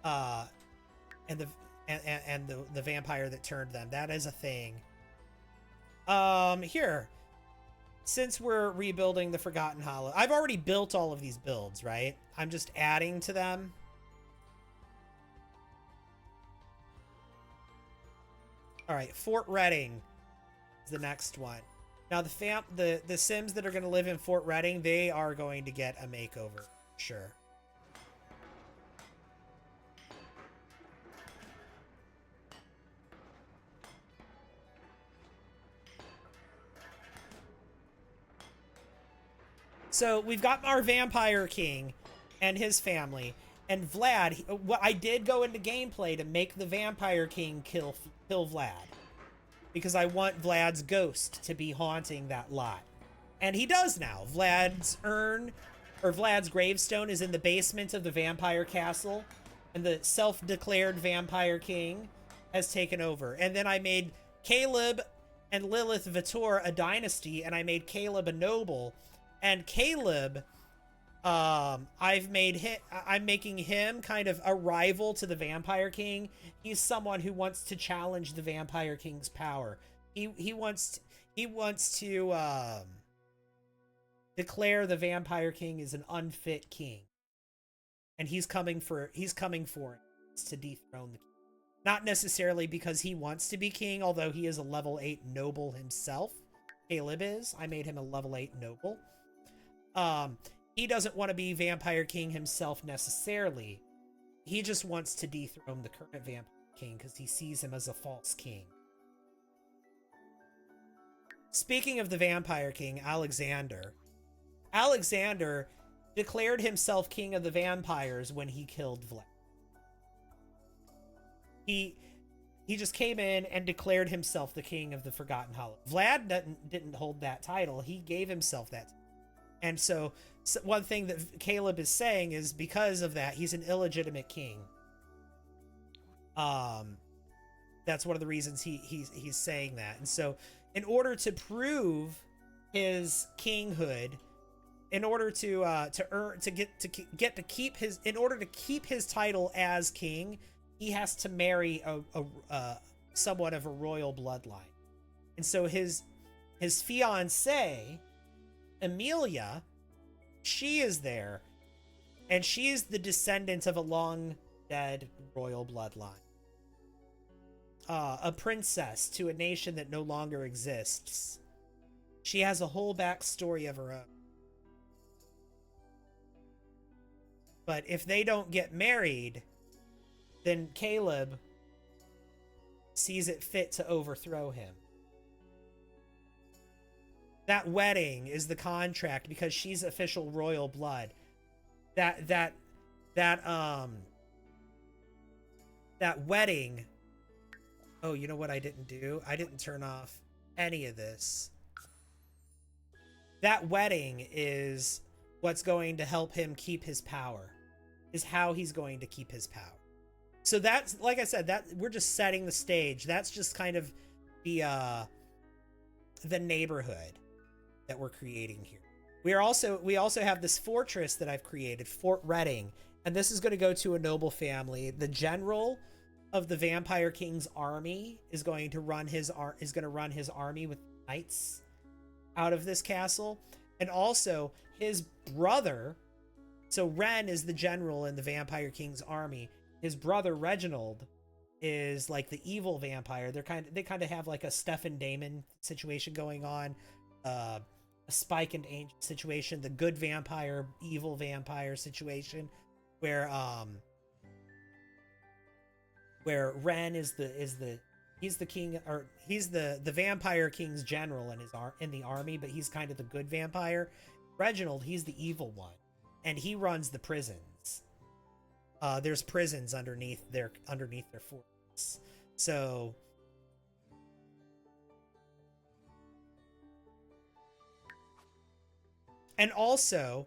and the vampire that turned them. That is a thing. Here, since we're rebuilding the Forgotten Hollow, I've already built all of these builds, right? I'm just adding to them. All right, Fort Reading is the next one. Now the Sims that are going to live in Fort Reading, they are going to get a makeover, sure. So we've got our Vampire King and his family, and Vlad. I did go into gameplay to make the Vampire King kill Vlad, because I want Vlad's ghost to be haunting that lot, and he does now. Vlad's gravestone is in the basement of the Vampire Castle, and the self-declared Vampire King has taken over. And then I made Caleb and Lilith Vitor a dynasty, and I made Caleb a noble. And Caleb, I'm making him kind of a rival to the Vampire King. He's someone who wants to challenge the Vampire King's power. He wants to declare the Vampire King is an unfit king, and he's coming for it to dethrone the king. Not necessarily because he wants to be king, although he is a level 8 noble himself. Caleb is. I made him a level 8 noble. He doesn't want to be Vampire King himself necessarily. He just wants to dethrone the current Vampire King because he sees him as a false king. Speaking of the Vampire King, Alexander declared himself king of the vampires when he killed Vlad. He just came in and declared himself the king of the Forgotten Hollow. Vlad didn't hold that title. He gave himself that title. And so one thing that Caleb is saying is, because of that, he's an illegitimate king. That's one of the reasons he's saying that. And so in order to prove his kinghood, in order to keep his title as king, he has to marry a somewhat of a royal bloodline. And so his fiancée, Emilia, she is there, and she is the descendant of a long dead royal bloodline. A princess to a nation that no longer exists. She has a whole backstory of her own. But if they don't get married, then Caleb sees it fit to overthrow him. That wedding is the contract, because she's official royal blood. That that wedding. Oh, you know what I didn't do? I didn't turn off any of this. That wedding is what's going to help him keep his power, is how he's going to keep his power. So that's, like I said, that we're just setting the stage. That's just kind of the neighborhood that we're creating here. We also have this fortress that I've created, Fort Redding, and this is going to go to a noble family. The general of the Vampire King's army is going to run his army with knights out of this castle, and also his brother. So Ren is the general in the Vampire King's army. His brother Reginald is like the evil vampire. They kind of have like a Stephen Damon situation going on, a Spike and Angel situation, the good vampire, evil vampire situation, where Ren is the king, or he's the Vampire King's general in the army, but he's kind of the good vampire. Reginald, he's the evil one, and he runs the prisons. There's prisons underneath their fortress. So and also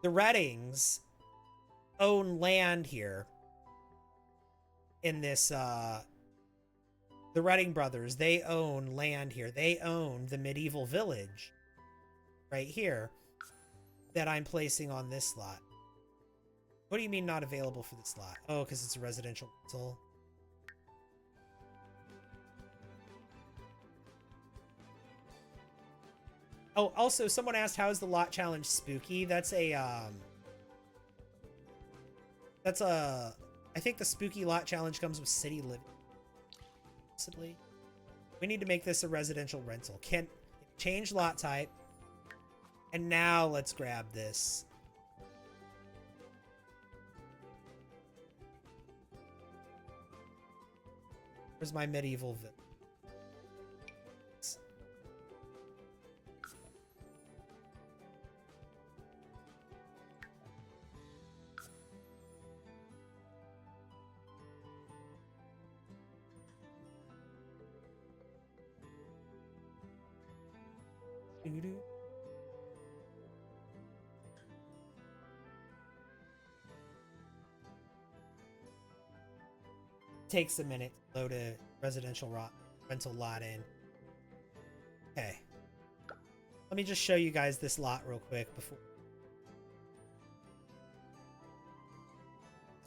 the Reddings own land here in this the Redding brothers, they own land here. They own the medieval village right here that I'm placing on this lot. What do you mean not available for this lot? Oh, because it's a residential rental. Oh, also, someone asked, how is the lot challenge spooky? That's a, I think the spooky lot challenge comes with city living. Possibly. We need to make this a residential rental. Change lot type. And now let's grab this. Where's my medieval village? Doo-doo. Takes a minute to load a residential rental lot in. Okay. Let me just show you guys this lot real quick before.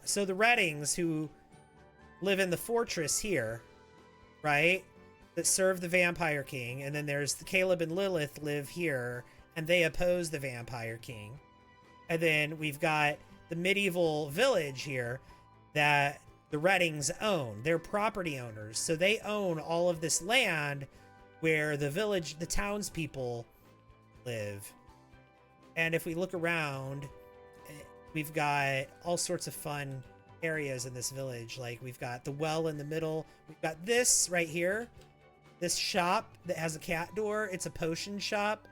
So the Reddings, who live in the fortress here, right, that serve the Vampire King, and then there's the Caleb and Lilith live here, and they oppose the Vampire King. And then we've got the medieval village here that the Reddings own. They're property owners. So they own all of this land where the townspeople live. And if we look around, we've got all sorts of fun areas in this village. Like we've got the well in the middle. We've got this right here. This shop that has a cat door. It's a potion shop.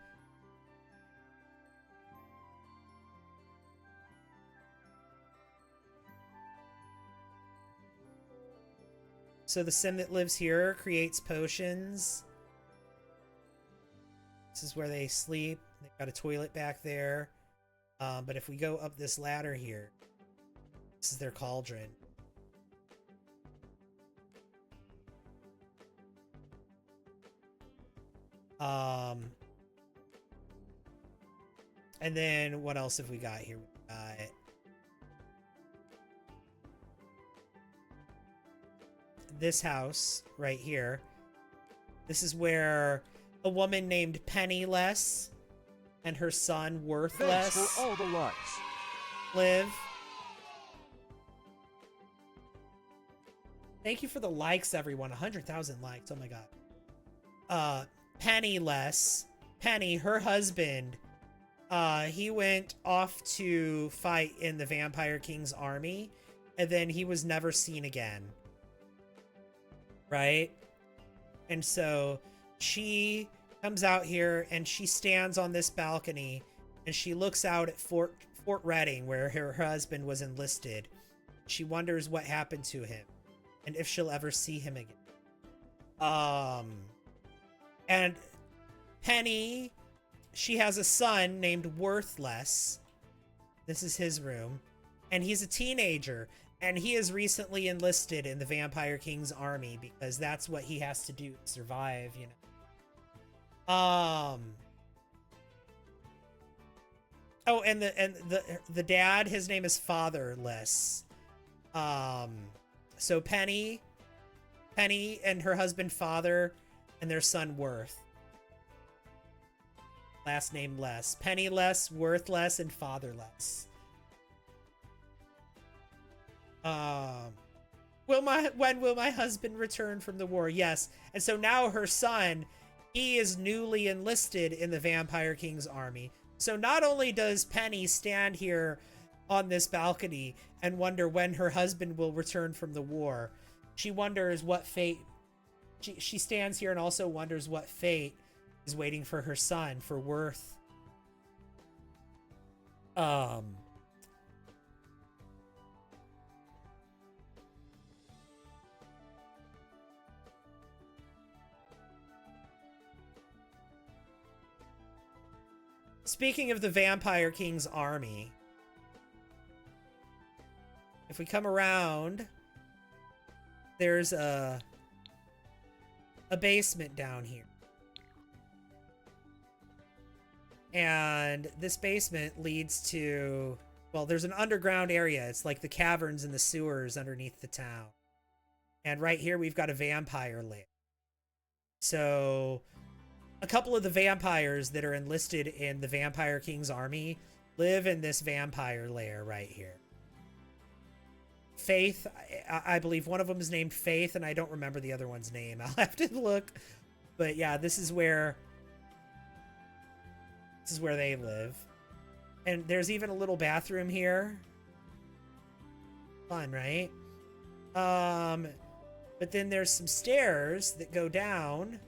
So the sim that lives here creates potions. This is where they sleep. They've got a toilet back there. But if we go up this ladder here, this is their cauldron. And then what else have we got here? We got this house right here. This is where a woman named Penniless and her son Worthless Thanks for all the likes. live. Thank you for the likes, everyone. 100,000 likes. Oh my god. Penniless, Penny, her husband, he went off to fight in the Vampire King's army, and then he was never seen again. Right? And so she comes out here and she stands on this balcony and she looks out at Fort Redding, where her husband was enlisted. She wonders what happened to him and if she'll ever see him again. And Penny, she has a son named Worthless. This is his room. And he's a teenager. And he is recently enlisted in the Vampire King's army because that's what he has to do to survive, you know. Oh, and the dad, his name is Fatherless. So Penny and her husband Father and their son Worth. Last name Less. Penniless, Worthless, and Fatherless. When will my husband return from the war? Yes. And so now her son, he is newly enlisted in the Vampire King's army. So not only does Penny stand here on this balcony and wonder when her husband will return from the war, she wonders what fate... She stands here and also wonders what fate is waiting for her son, for Worth. Speaking of the Vampire King's army, if we come around, there's a basement down here. And this basement leads to, well, there's an underground area. It's like the caverns and the sewers underneath the town. And right here, we've got a vampire lair. So a couple of the vampires that are enlisted in the Vampire King's army live in this vampire lair right here. Faith, I believe one of them is named Faith, and I don't remember the other one's name. I'll have to look. But yeah, this is where they live. And there's even a little bathroom here. Fun, right? But then there's some stairs that go down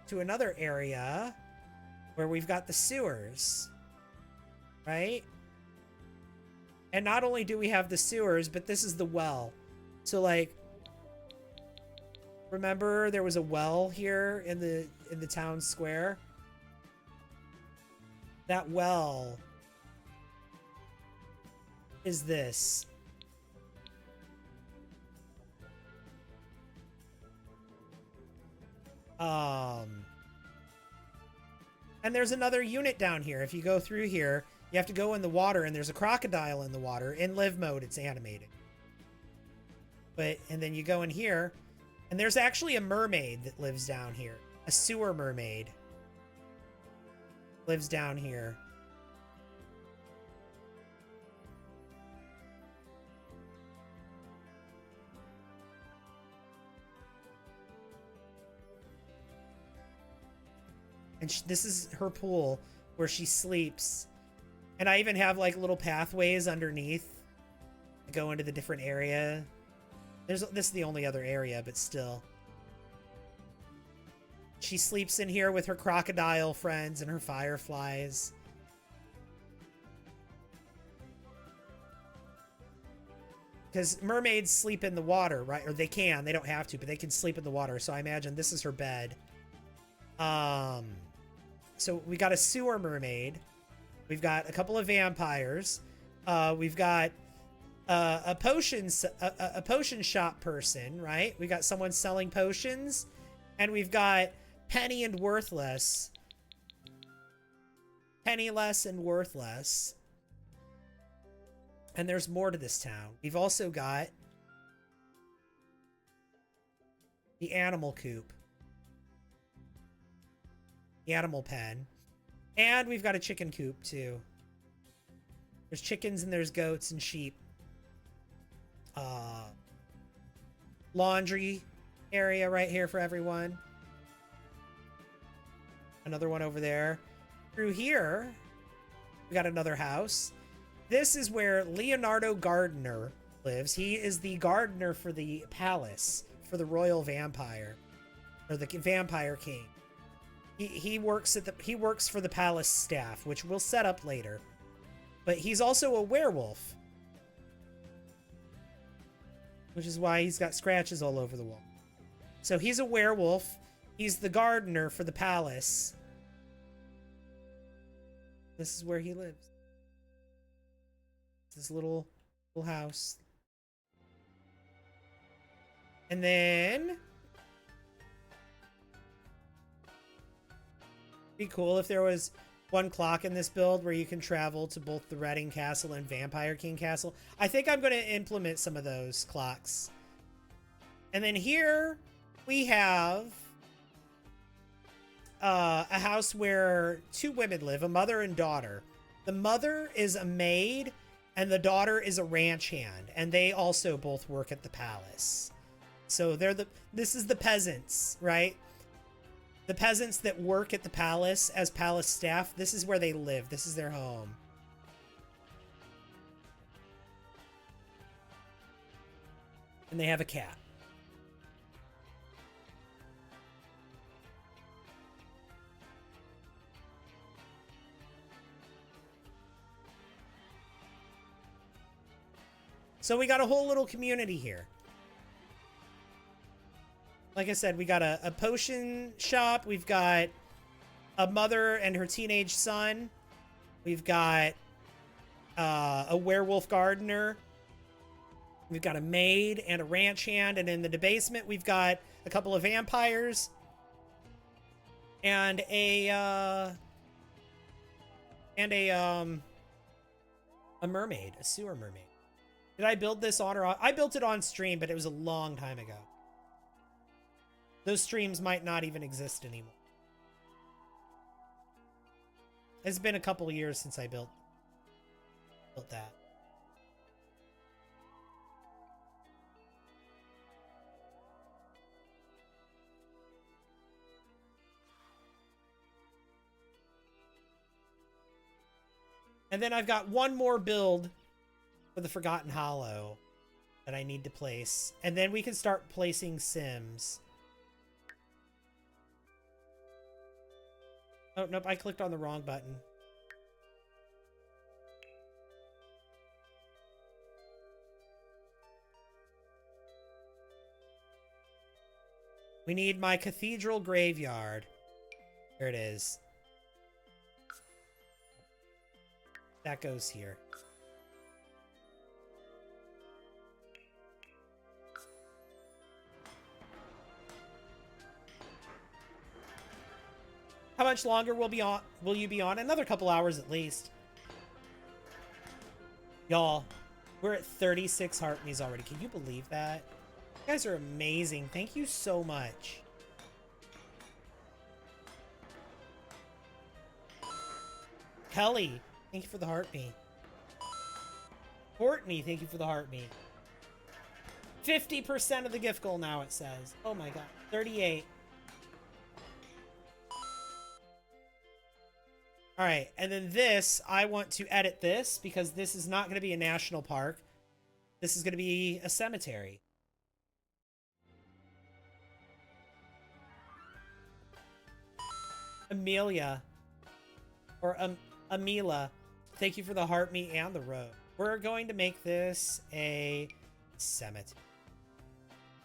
to another area where we've got the sewers, right? And not only do we have the sewers, but this is the well. So like, remember there was a well here in the town square? That well is this. And there's another unit down here. If you go through here, you have to go in the water, and there's a crocodile in the water. In live mode, it's animated. And then you go in here, and there's actually a mermaid that lives down here. A sewer mermaid lives down here. And this is her pool where she sleeps. And I even have like little pathways underneath to go into the different area. This is the only other area, but still. She sleeps in here with her crocodile friends and her fireflies. Because mermaids sleep in the water, right? Or they can. They don't have to, but they can sleep in the water. So I imagine this is her bed. So we got a sewer mermaid. We've got a couple of vampires. We've got a potion shop person, right? We got someone selling potions, and we've got Penny and Worthless. Penniless and Worthless. And there's more to this town. We've also got the animal coop. The animal pen. And we've got a chicken coop, too. There's chickens and there's goats and sheep. Laundry area right here for everyone. Another one over there. Through here, we got another house. This is where Leonardo Gardner lives. He is the gardener for the palace, for the royal vampire, or the vampire king. He works for the palace staff, which we'll set up later. But he's also a werewolf. which is why he's got scratches all over the wall. So he's a werewolf. He's the gardener for the palace. This is where he lives. This little house. And then be cool if there was one clock in this build where you can travel to both the Redding Castle and Vampire King Castle. I think I'm going to implement some of those clocks. And then here we have a house where two women live, a mother and daughter. The mother is a maid and the daughter is a ranch hand, and they also both work at the palace. So this is the peasants, right? The peasants that work at the palace as palace staff. This is where they live. This is their home. And they have a cat. So we got a whole little community here. Like I said, we got a potion shop. We've got a mother and her teenage son. We've got a werewolf gardener. We've got a maid and a ranch hand. And in the basement, we've got a couple of vampires. And a mermaid, a sewer mermaid. Did I build this on or off? I built it on stream, but it was a long time ago. Those streams might not even exist anymore. It's been a couple of years since I built that. And then I've got one more build for the Forgotten Hollow that I need to place. And then we can start placing Sims. Oh, nope, I clicked on the wrong button. We need my cathedral graveyard. There it is. That goes here. How much longer will you be on? Another couple hours at least. Y'all, we're at 36 heartbeats already. Can you believe that? You guys are amazing. Thank you so much. Kelly, thank you for the heartbeat. Courtney, thank you for the heartbeat. 50% of the gift goal now, it says. Oh my god. 38. All right, and then this, I want to edit this because this is not going to be a national park. This is going to be a cemetery. Amelia, or Amila, thank you for the heart, me, and the road. We're going to make this a cemetery.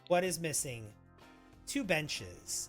What is missing? 2 benches.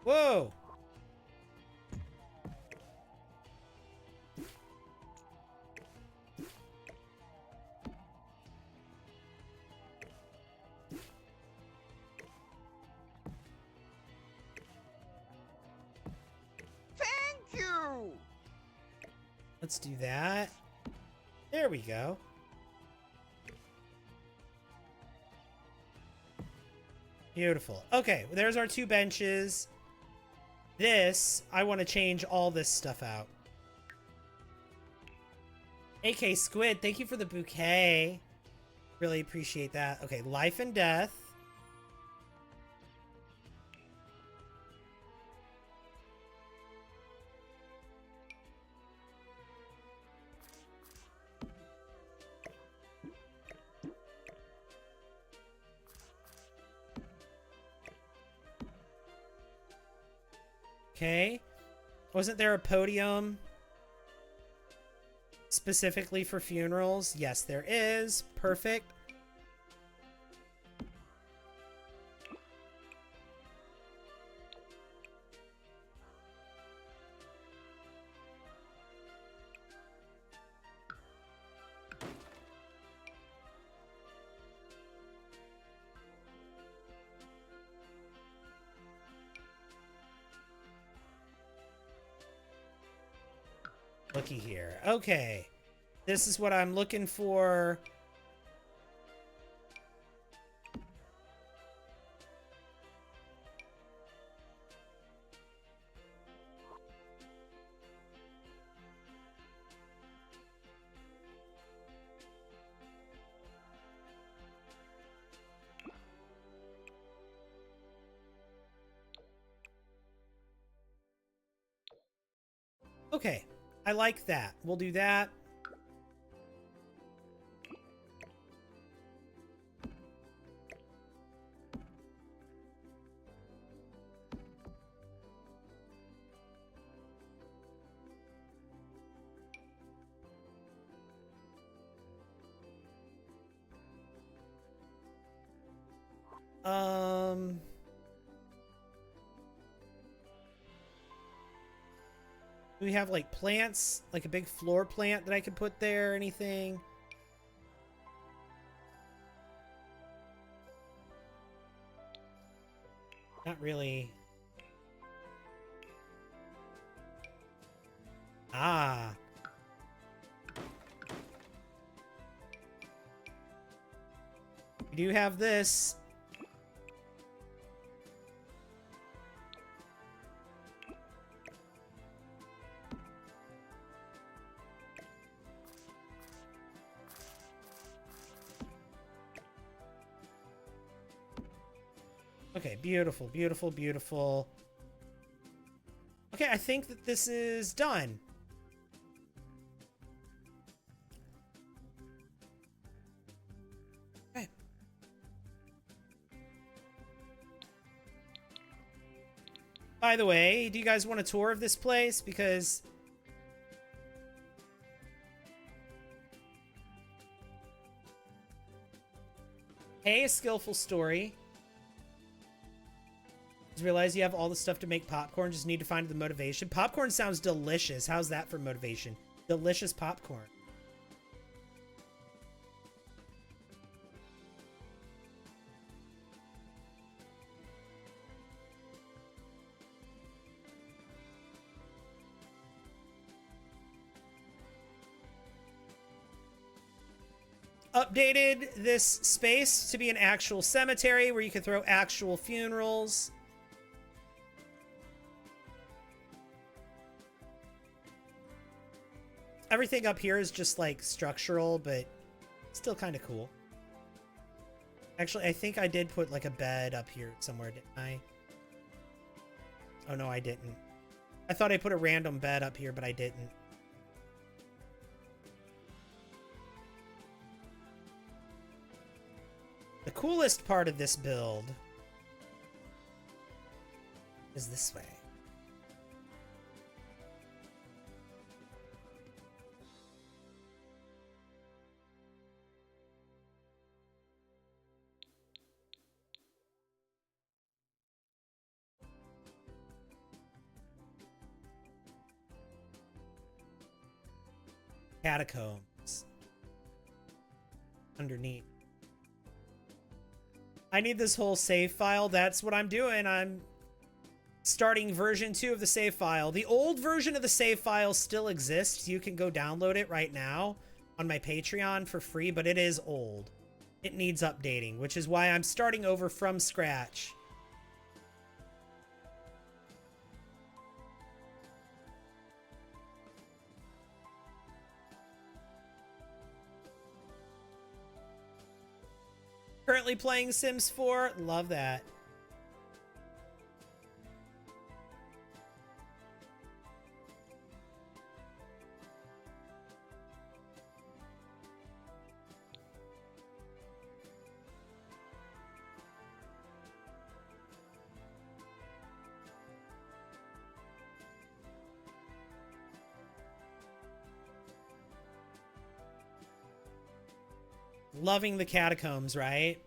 Whoa! Let's do that. There we go. Beautiful. Okay, there's our 2 benches. This, I want to change all this stuff out. AK Squid, thank you for the bouquet. Really appreciate that. Okay, life and death. Okay. Wasn't there a podium specifically for funerals? Yes, there is. Perfect. Looky here. Okay. This is what I'm looking for. Okay. I like that. We'll do that. Do we have like plants, like a big floor plant that I could put there or anything? Not really. Ah. We do have this. Okay, beautiful, beautiful, beautiful. Okay, I think that this is done. Okay. By the way, do you guys want a tour of this place? Because hey, a skillful story. Just realize you have all the stuff to make popcorn, just need to find the motivation. Popcorn sounds delicious. How's that for motivation? Delicious popcorn. Updated this space to be an actual cemetery where you can throw actual funerals. Everything up here is just like structural, but still kind of cool. Actually, I think I did put like a bed up here somewhere, didn't I? Oh no, I didn't. I thought I put a random bed up here, but I didn't. The coolest part of this build is this way. Catacombs underneath. I need this whole save file. That's what I'm doing. I'm starting version 2 of the save file. The old version of the save file still exists. You can go download it right now on my Patreon for free, but it is old. It needs updating, which is why I'm starting over from scratch. Currently playing Sims 4. Love that. Loving the catacombs, right?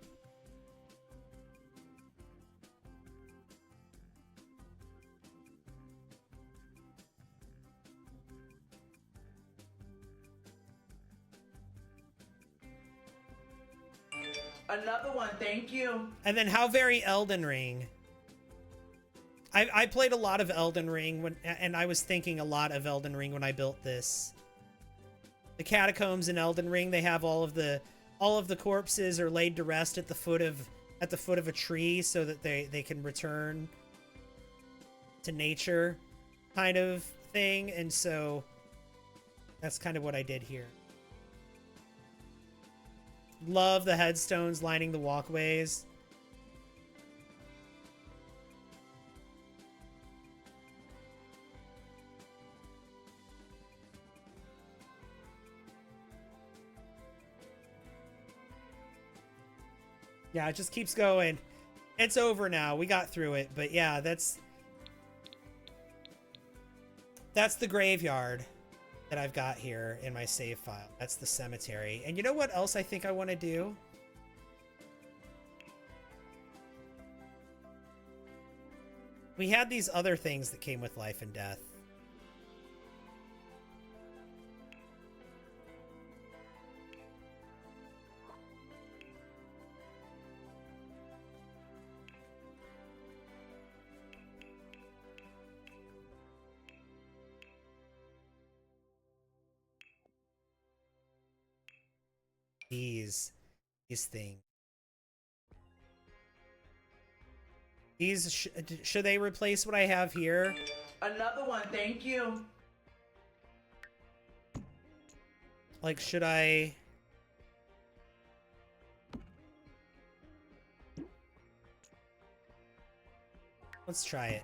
Another one, thank you. And then how very Elden Ring. I played a lot of Elden Ring and I was thinking a lot of Elden Ring when I built this. The catacombs in Elden Ring, they have all of the corpses are laid to rest at the foot of a tree so that they can return to nature kind of thing. And so that's kind of what I did here. Love the headstones lining the walkways. Yeah, it just keeps going. It's over now. We got through it. But yeah, that's the graveyard that I've got here in my save file. That's the cemetery. And you know what else I think I want to do? We had these other things that came with life and death. These things. These should they replace what I have here? Another one, thank you. Like, should I? Let's try it.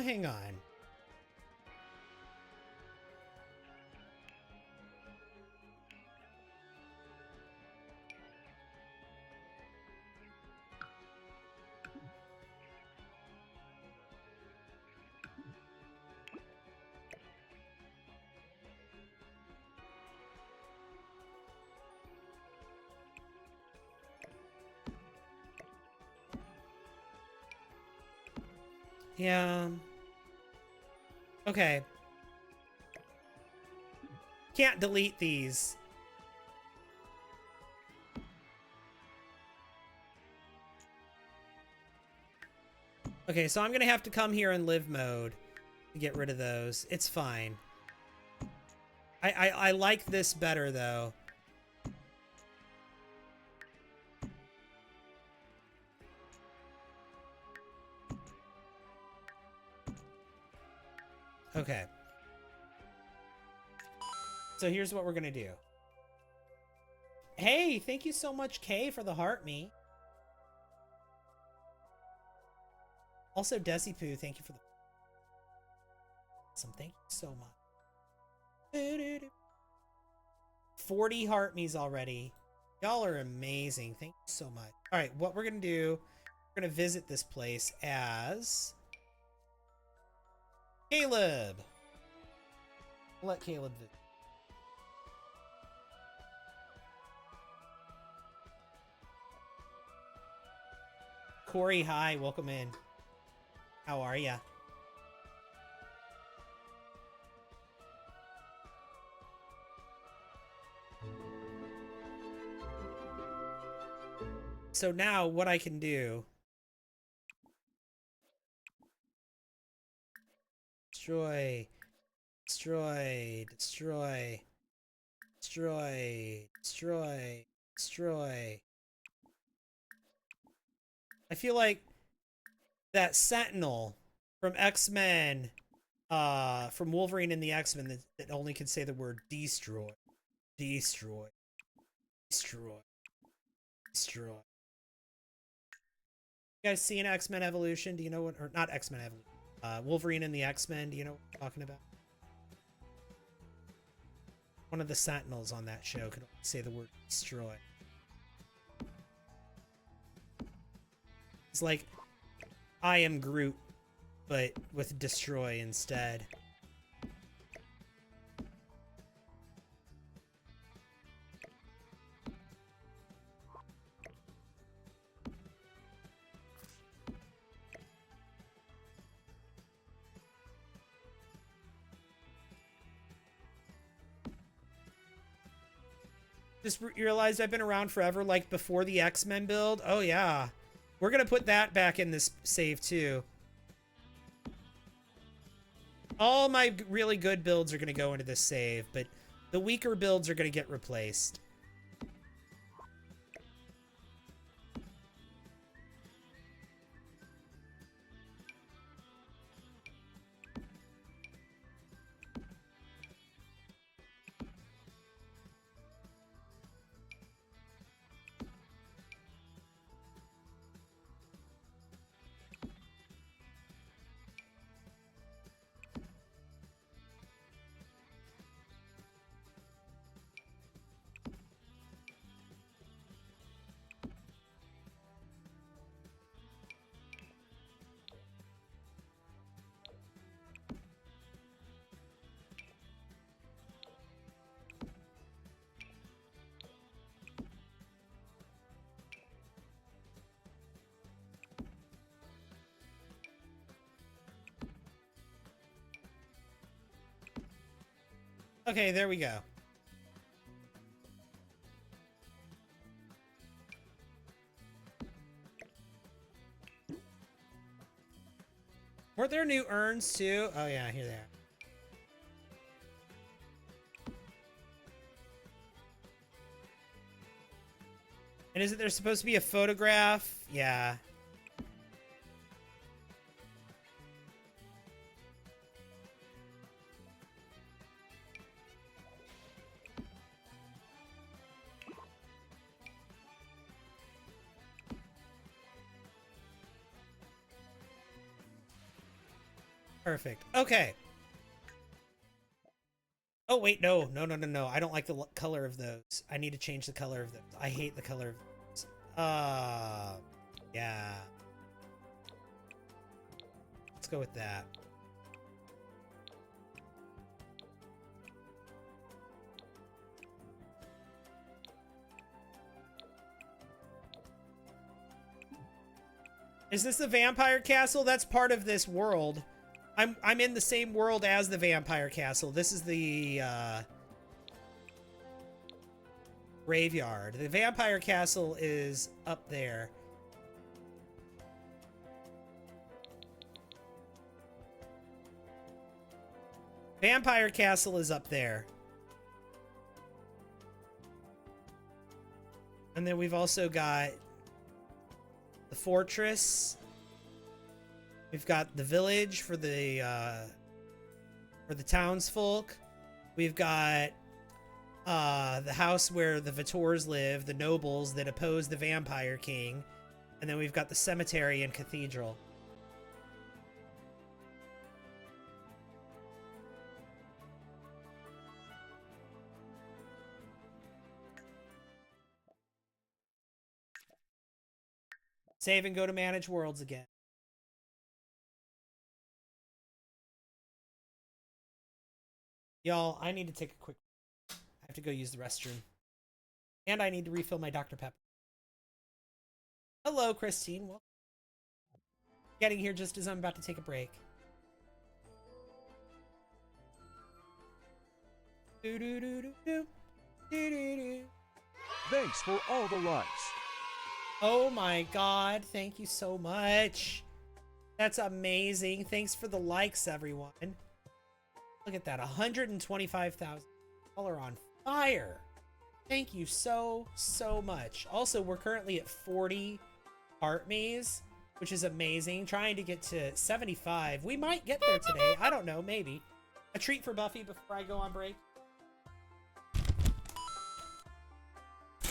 Hang on. Yeah. Okay. Can't delete these. Okay, so I'm gonna have to come here in live mode to get rid of those. It's fine. I like this better though. Okay. So here's what we're gonna do. Hey, thank you so much, Kay, for the heart me. Also, Desipu, thank you for the awesome. Thank you so much. 40 heart me's already. Y'all are amazing. Thank you so much. All right, what we're gonna do, we're gonna visit this place as Caleb. I'll let Caleb visit. Corey, hi, welcome in. How are ya? So now what I can do, destroy, destroy, destroy, destroy, destroy, destroy. I feel like that Sentinel from X-Men, from Wolverine and the X-Men that only can say the word destroy, destroy, destroy, destroy. You guys seen X-Men Evolution? Do you know what, or not X-Men Evolution, Wolverine and the X-Men, do you know what I'm talking about? One of the Sentinels on that show could only say the word destroy. It's like I am Groot, but with destroy instead. Just realized I've been around forever, like before the X-Men build. Oh yeah. We're gonna put that back in this save too. All my really good builds are gonna go into this save, but the weaker builds are gonna get replaced. Okay, there we go. Were there new urns too? Oh yeah, here they are. And isn't there supposed to be a photograph? Yeah. Perfect. Okay. Oh, wait, no. No, no, no, no. I don't like the color of those. I need to change the color of those. I hate the color of those. Yeah. Let's go with that. Is this the vampire castle? That's part of this world. I'm in the same world as the vampire castle. This is the graveyard. The vampire castle is up there. Vampire castle is up there. And then we've also got the fortress. We've got the village for the townsfolk. We've got the house where the Vitors live, the nobles that oppose the Vampire King, and then we've got the cemetery and cathedral. Save and go to manage worlds again. Y'all, I need to take a quick... I have to go use the restroom. And I need to refill my Dr. Pepper. Hello, Christine. Well, getting here just as I'm about to take a break. Thanks for all the likes. Oh my god, thank you so much. That's amazing. Thanks for the likes, everyone. Look at that, 125,000. Y'all are on fire. Thank you so much. Also, we're currently at 40 heart maze, which is amazing. Trying to get to 75. We might get there today. I don't know, maybe. A treat for Buffy before I go on break.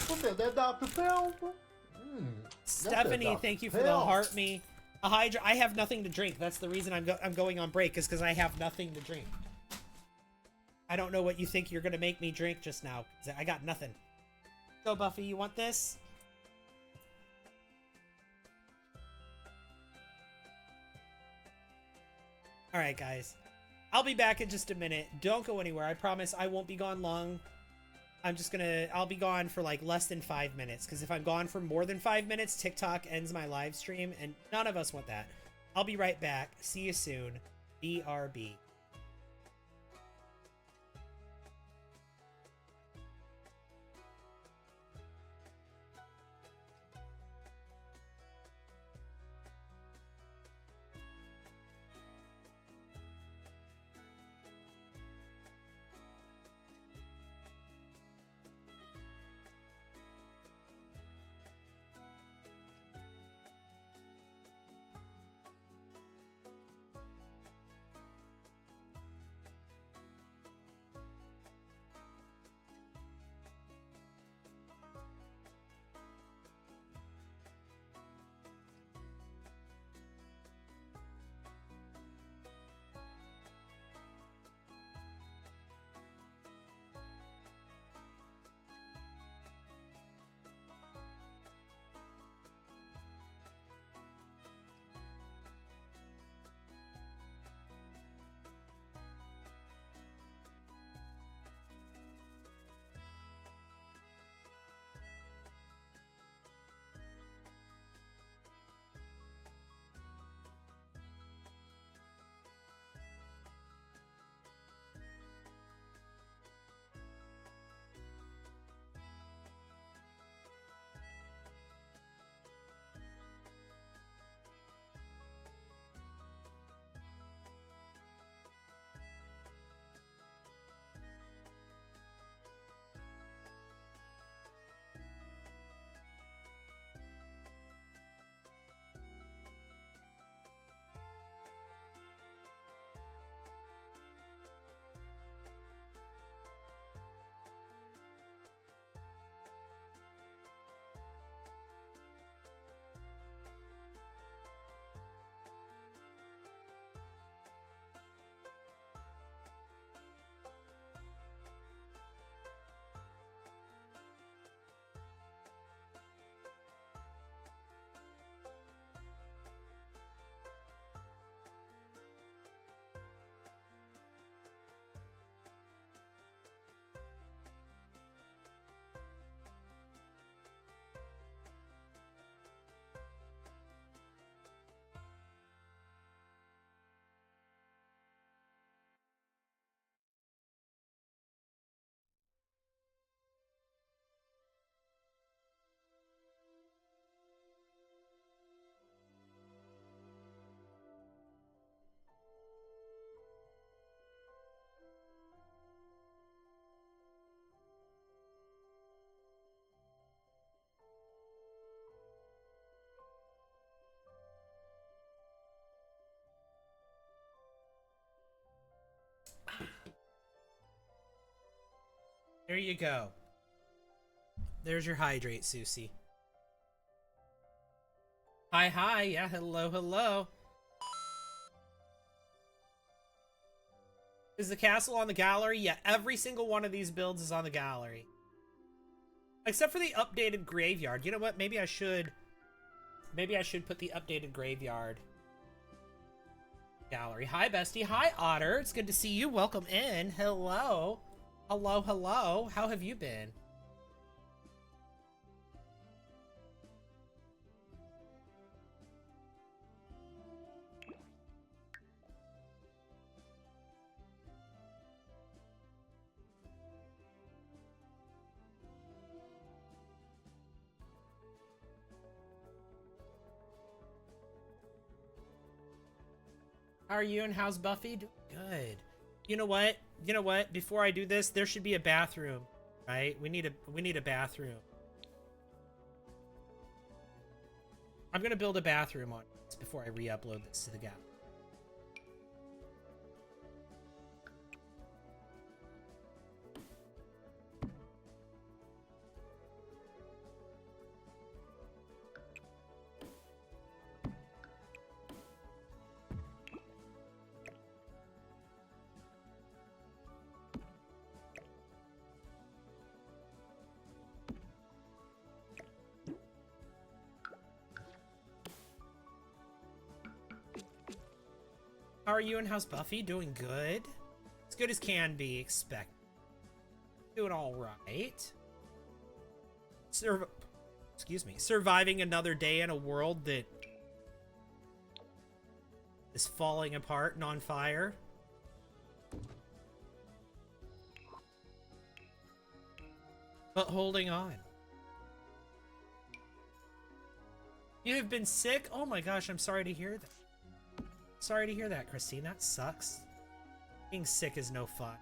What's that Dr. Pepper? Stephanie, thank you for the heart me. A Hydra. I have nothing to drink. That's the reason I'm going on break, is because I have nothing to drink. I don't know what you think you're gonna make me drink just now. I got nothing. So Buffy, you want this? All right, guys. I'll be back in just a minute. Don't go anywhere. I promise I won't be gone long. I'll be gone for like less than 5 minutes, because if I'm gone for more than 5 minutes, TikTok ends my live stream, and none of us want that. I'll be right back. See you soon. BRB. There you go. There's your hydrate, Susie. Hi, hi. Yeah, hello, hello. Is the castle on the gallery? Yeah, every single one of these builds is on the gallery. Except for the updated graveyard. You know what? Maybe I should put the updated graveyard gallery. Hi, bestie. Hi, Otter. It's good to see you. Welcome in. Hello. Hello, hello. How have you been? How are you and how's Buffy? Doing good. You know what? You know what? Before I do this, there should be a bathroom, right? We need a bathroom. I'm gonna build a bathroom on this before I re-upload this to the gallery. How are you and how's Buffy? Doing good? As good as can be expected. Doing all right. Excuse me. Surviving another day in a world that is falling apart and on fire. But holding on. You have been sick? Oh my gosh, I'm sorry to hear that. Sorry to hear that, Christine. That sucks. Being sick is no fun.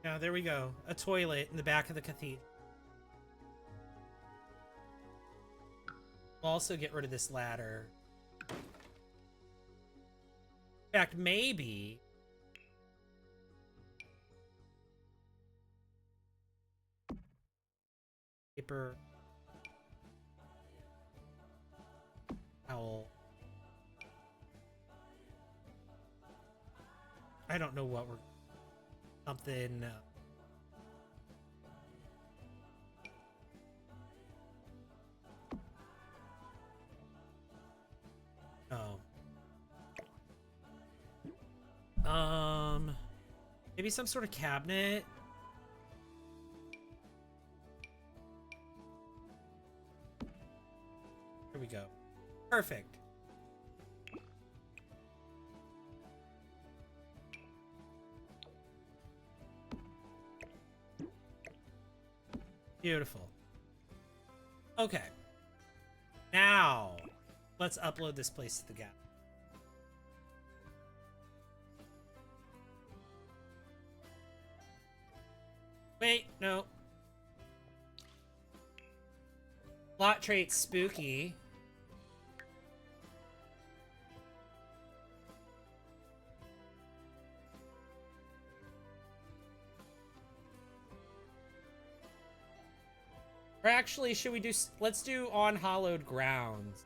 Yeah, there we go. A toilet in the back of the cathedral. We'll also get rid of this ladder. In fact, maybe... Paper... Towel... I don't know what we're... Something... Maybe some sort of cabinet. Here we go. Perfect. Beautiful. Okay. Now, let's upload this place to the gap. Wait, no. Plot trait spooky. Or actually, should we do... Let's do on hallowed grounds.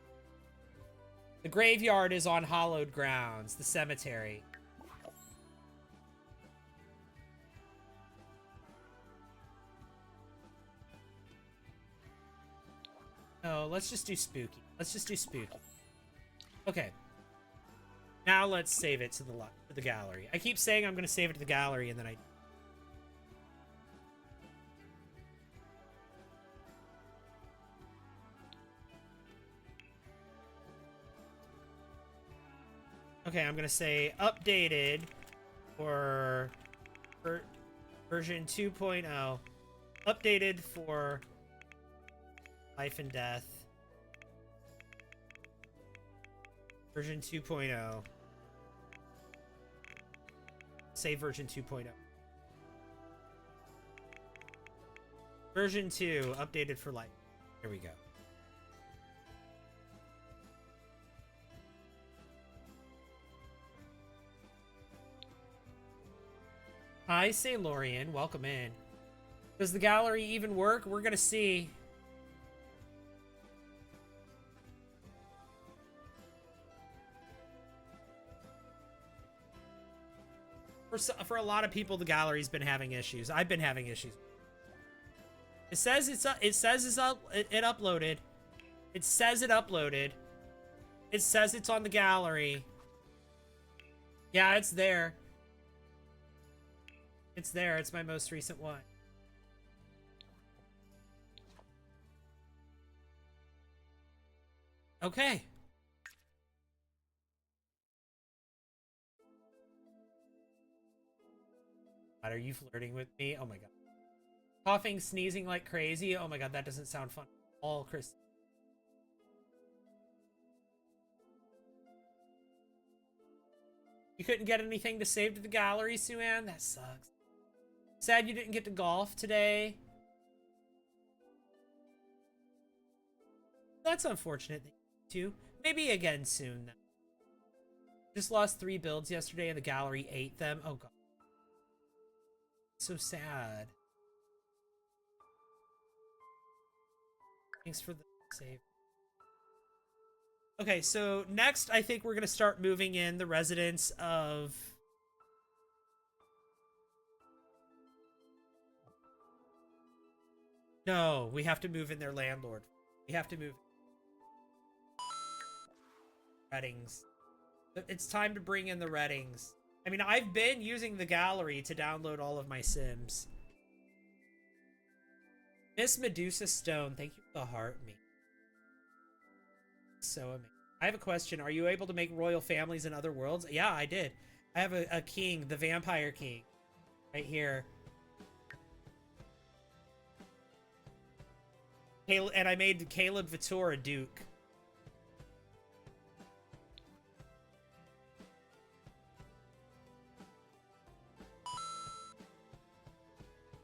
The graveyard is on hallowed grounds. The cemetery. No, let's just do spooky. Let's just do spooky. Okay. Now let's save it to the gallery. I keep saying I'm going to save it to the gallery, and then I... Okay, I'm going to say updated for Version 2.0. Updated for life and death. Version 2.0. Say version 2.0. Version 2, updated for life. Here we go. Hi, St. Lorian. Welcome in. Does the gallery even work? We're gonna see. For a lot of people, the gallery's been having issues. I've been having issues. It says it uploaded. It says it uploaded. It says it's on the gallery. Yeah, it's there. It's there. It's my most recent one. Okay. God, are you flirting with me? Oh my god. Coughing, sneezing like crazy. Oh my god, that doesn't sound fun at all, Chris. You couldn't get anything to save to the gallery, Sue-Ann? That sucks. Sad you didn't get to golf today. That's unfortunate too. Maybe again soon. Just lost 3 builds yesterday and the gallery ate them. Oh god. So sad. Thanks for the save. Okay, so next I think we're going to start moving in the residents of... No, we have to move in their landlord. We have to move... Reddings. It's time to bring in the Reddings. I mean, I've been using the gallery to download all of my Sims. Miss Medusa Stone, thank you for the heart me. So amazing. I have a question. Are you able to make royal families in other worlds? Yeah, I did. I have a king, the Vampire King. Right here. And I made Caleb Vitor a duke.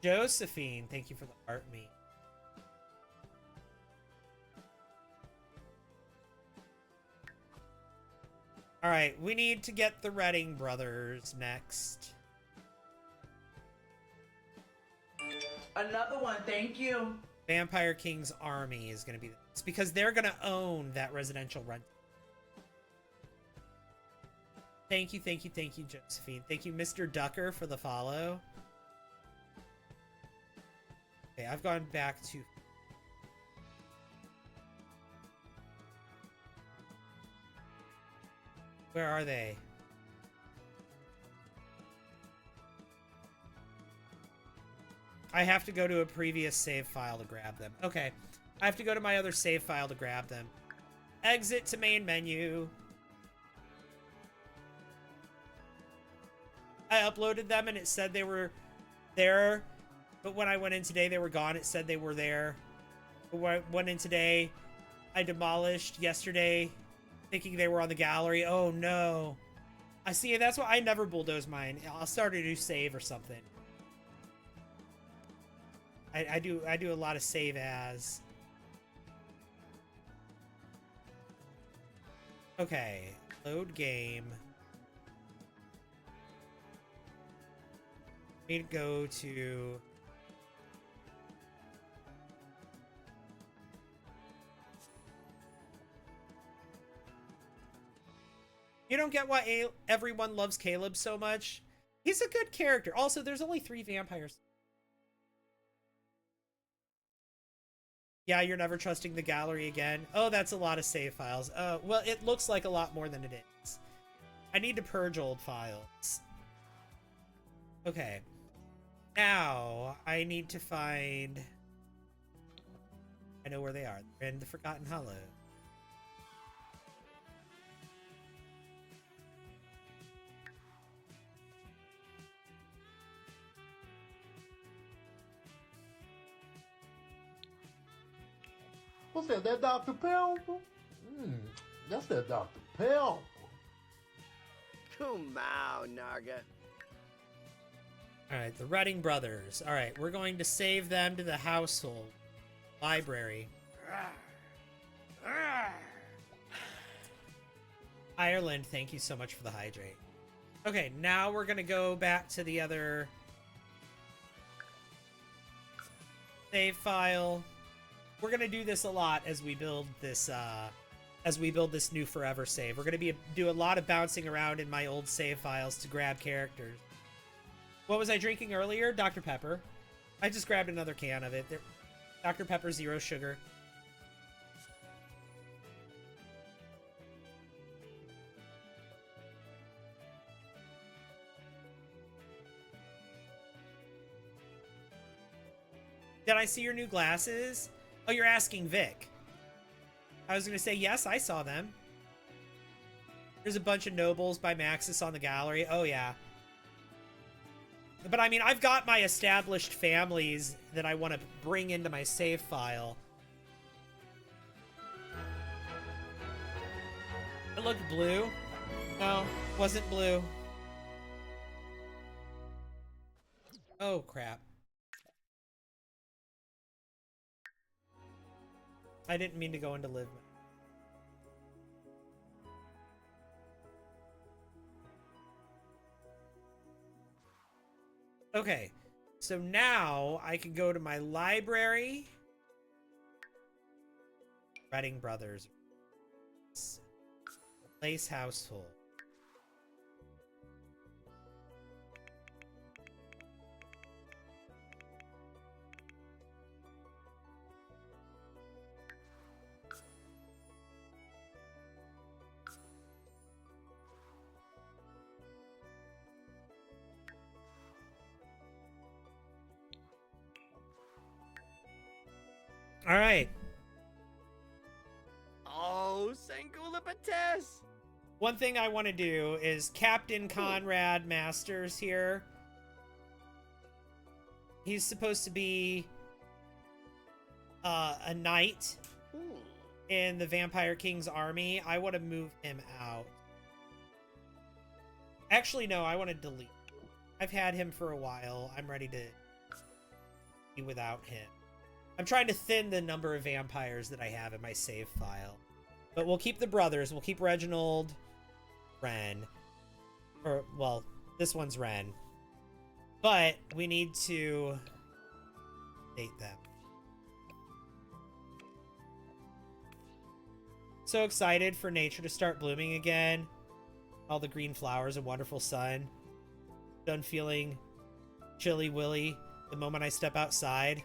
Josephine, thank you for the heart me. All right, we need to get the Redding brothers next. Another one, thank you. Vampire King's army is going to be this because they're going to own that residential rent. Thank you, thank you, thank you, Josephine. Thank you, Mr. Ducker, for the follow. Okay, I've gone back to... Where are they? I have to go to a previous save file to grab them. Okay. I have to go to my other save file to grab them. Exit to main menu. I uploaded them and it said they were there. But when I went in today, they were gone. It said they were there. But when I went in today, I demolished yesterday, thinking they were on the gallery. Oh no. I see. That's why I never bulldoze mine. I'll start a new save or something. I do a lot of save as. Okay. Load game. Need to go to... You don't get why everyone loves Caleb so much? He's a good character. Also, there's only 3 vampires. Yeah, you're never trusting the gallery again. Oh, that's a lot of save files. Well, it looks like a lot more than it is. I need to purge old files. Okay. Now, I need to find... I know where they are. They're in the Forgotten Hollow. What's that Dr. Pepper? That's that Dr. Pepper. Kumau, Narga. All right, the Redding brothers. All right, we're going to save them to the household library. Ireland, thank you so much for the hydrate. Okay, now we're gonna go back to the other save file. We're gonna do this a lot as we build this new forever save. We're gonna do a lot of bouncing around in my old save files to grab characters. What was I drinking earlier? Dr. Pepper. I just grabbed another can of it. Dr. Pepper Zero Sugar. Did I see your new glasses? Oh, you're asking Vic. I was going to say, yes, I saw them. There's a bunch of nobles by Maxis on the gallery. Oh, yeah. But, I mean, I've got my established families that I want to bring into my save file. It looked blue. No, wasn't blue. Oh, crap. I didn't mean to go into live. Okay, so now I can go to my library. Redding Brothers. Place household. All right. Oh, Sangula Pates! One thing I want to do is Captain Conrad Masters here. He's supposed to be a knight in the Vampire King's army. I want to move him out. Actually, no, I want to delete. I've had him for a while. I'm ready to be without him. I'm trying to thin the number of vampires that I have in my save file. But we'll keep the brothers. We'll keep Reginald, Ren. Or, well, this one's Ren. But we need to date them. So excited for nature to start blooming again. All the green flowers, a wonderful sun. Done feeling chilly willy the moment I step outside.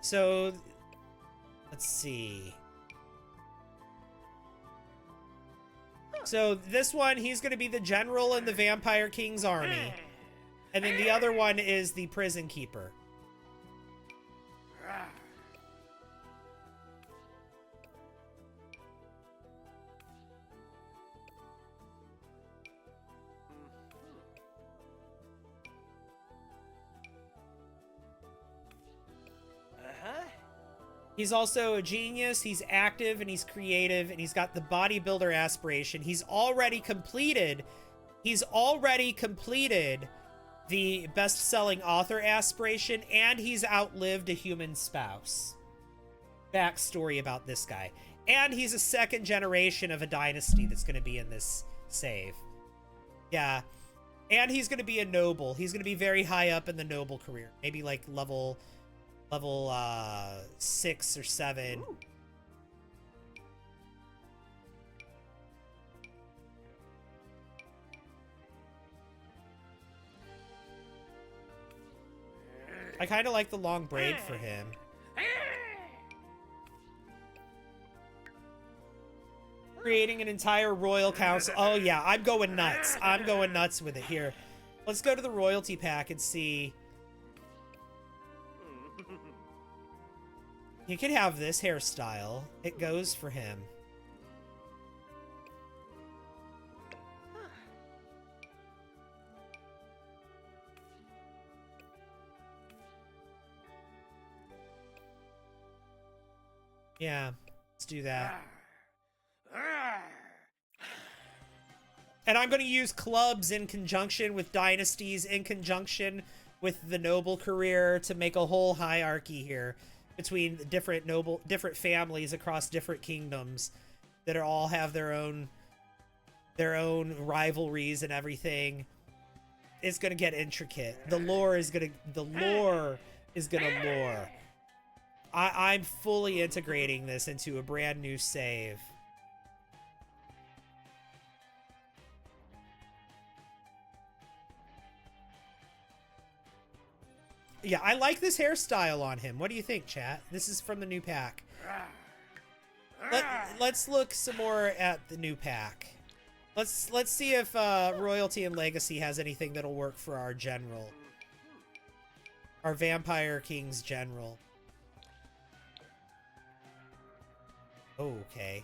So, let's see. So this one, he's going to be the general in the Vampire King's army. And then the other one is the prison keeper. He's also a genius, he's active, and he's creative, and he's got the bodybuilder aspiration. He's already completed the best-selling author aspiration, and he's outlived a human spouse. Backstory about this guy. And he's a second generation of a dynasty that's going to be in this save. Yeah. And he's going to be a noble. He's going to be very high up in the noble career. Maybe like level 6 or 7. Ooh. I kind of like the long braid for him. Creating an entire royal council. Oh yeah, I'm going nuts. I'm going nuts with it here. Let's go to the royalty pack and see. You could have this hairstyle. It goes for him. Yeah, let's do that. And I'm going to use clubs in conjunction with dynasties, in conjunction with the noble career, to make a whole hierarchy here between different families across different kingdoms that are all have their own rivalries and everything. It's going to get intricate. The lore is going to lore. I'm fully integrating this into a brand new save. Yeah, I like this hairstyle on him. What do you think, chat? This is from the new pack. Let's look some more at the new pack. Let's see if Royalty and Legacy has anything that'll work for our general. Our Vampire King's general. Okay.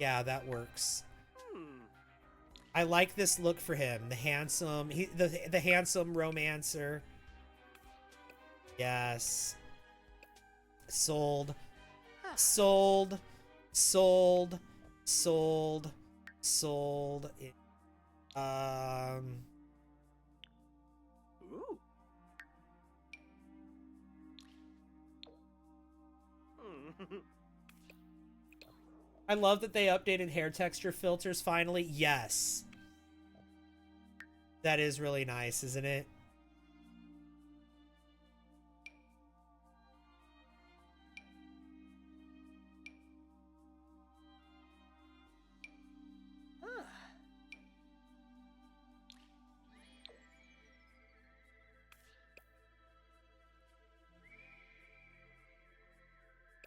Yeah, that works. I like this look for him. The handsome, the handsome romancer. Yes. Sold. Sold. Sold. Sold. Sold. Ooh. I love that they updated hair texture filters finally. Yes. That is really nice, isn't it?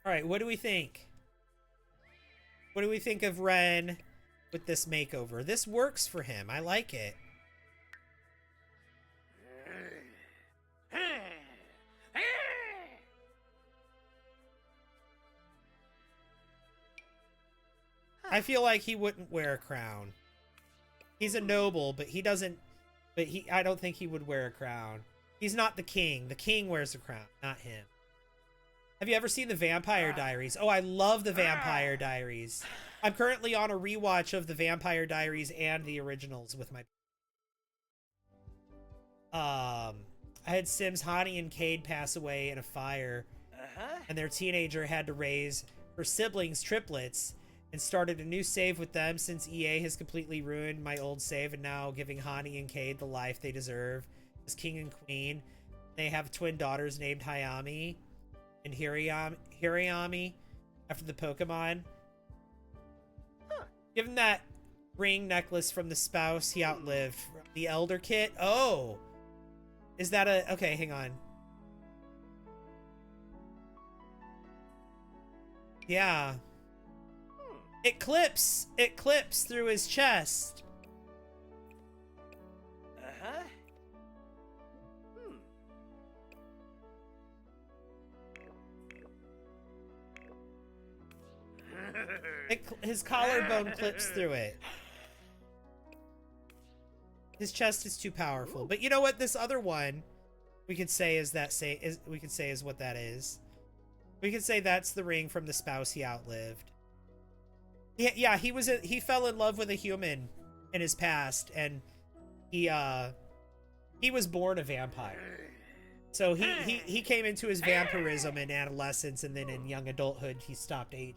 All right, what do we think? What do we think of Ren with this makeover? This works for him. I like it. I feel like he wouldn't wear a crown. He's a noble, but he doesn't... I don't think he would wear a crown. He's not the king. The king wears a crown, not him. Have you ever seen the Vampire Diaries? Oh, I love the Vampire Diaries. I'm currently on a rewatch of the Vampire Diaries and the originals with my... I had Sims Honey and Cade pass away in a fire, and their teenager had to raise her siblings triplets and started a new save with them since EA has completely ruined my old save and now giving Honey and Cade the life they deserve as king and queen. They have twin daughters named Hayami and Hirayami after the Pokemon. Give him that ring necklace from the spouse he outlived. The Elder Kit. Oh! Is that a... Okay, hang on. Yeah. It clips. It clips through his chest. His collarbone clips through it. His chest is too powerful. But you know what? This other one, we could say is what that is. We could say that's the ring from the spouse he outlived. Yeah, he fell in love with a human in his past, and he was born a vampire. So he came into his vampirism in adolescence, and then in young adulthood he stopped aging.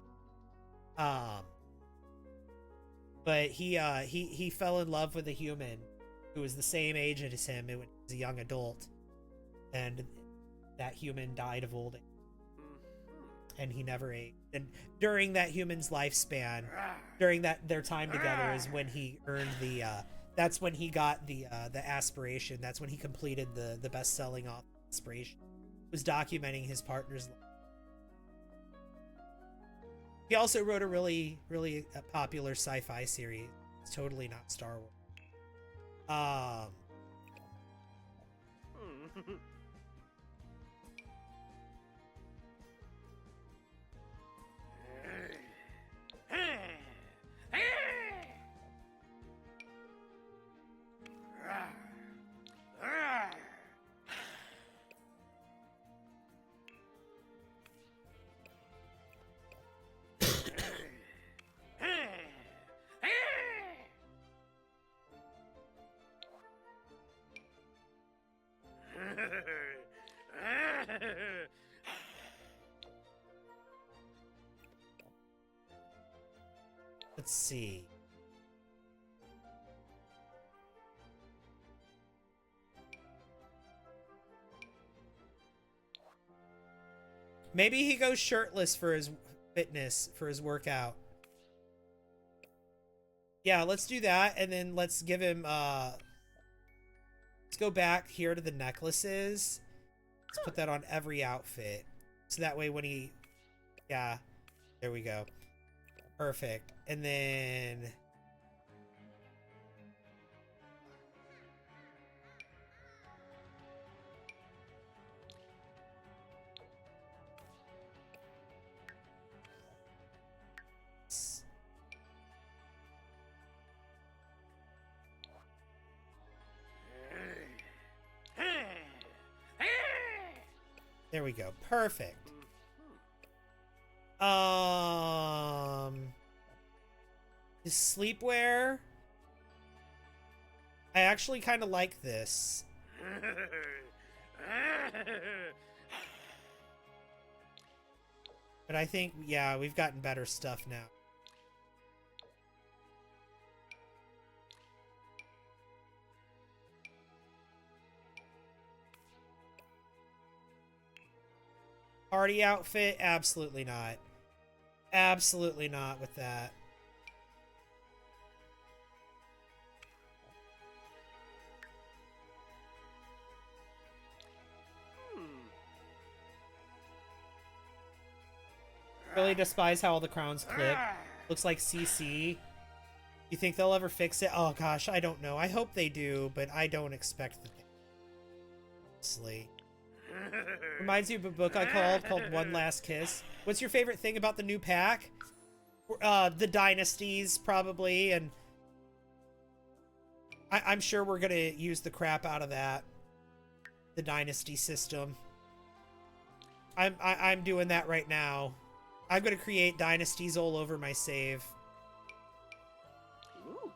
But he fell in love with a human who was the same age as him. It was a young adult, and that human died of old age, and he never aged. And during that human's lifespan, during their time together, is when he earned the. That's when he got the aspiration. That's when he completed the best-selling aspiration. It was documenting his partner's life. He also wrote a really popular sci-fi series. It's totally not Star Wars. Let's see. Maybe he goes shirtless for his fitness, for his workout. Yeah, let's do that, and then let's give him, let's go back here to the necklaces. Let's put that on every outfit. So that way when he, yeah, there we go. Perfect. And then... There we go. Perfect. His sleepwear. I actually kind of like this. But I think, yeah, we've gotten better stuff now. Party outfit? Absolutely not. Absolutely not with that. Really despise how all the crowns clip. Looks like CC. You think they'll ever fix it? Oh gosh, I don't know. I hope they do, but I don't expect that they honestly. Reminds me of a book I called One Last Kiss. What's your favorite thing about the new pack? The dynasties, probably, and I'm sure we're gonna use the crap out of that. The dynasty system. I'm doing that right now. I'm gonna create dynasties all over my save. Ooh.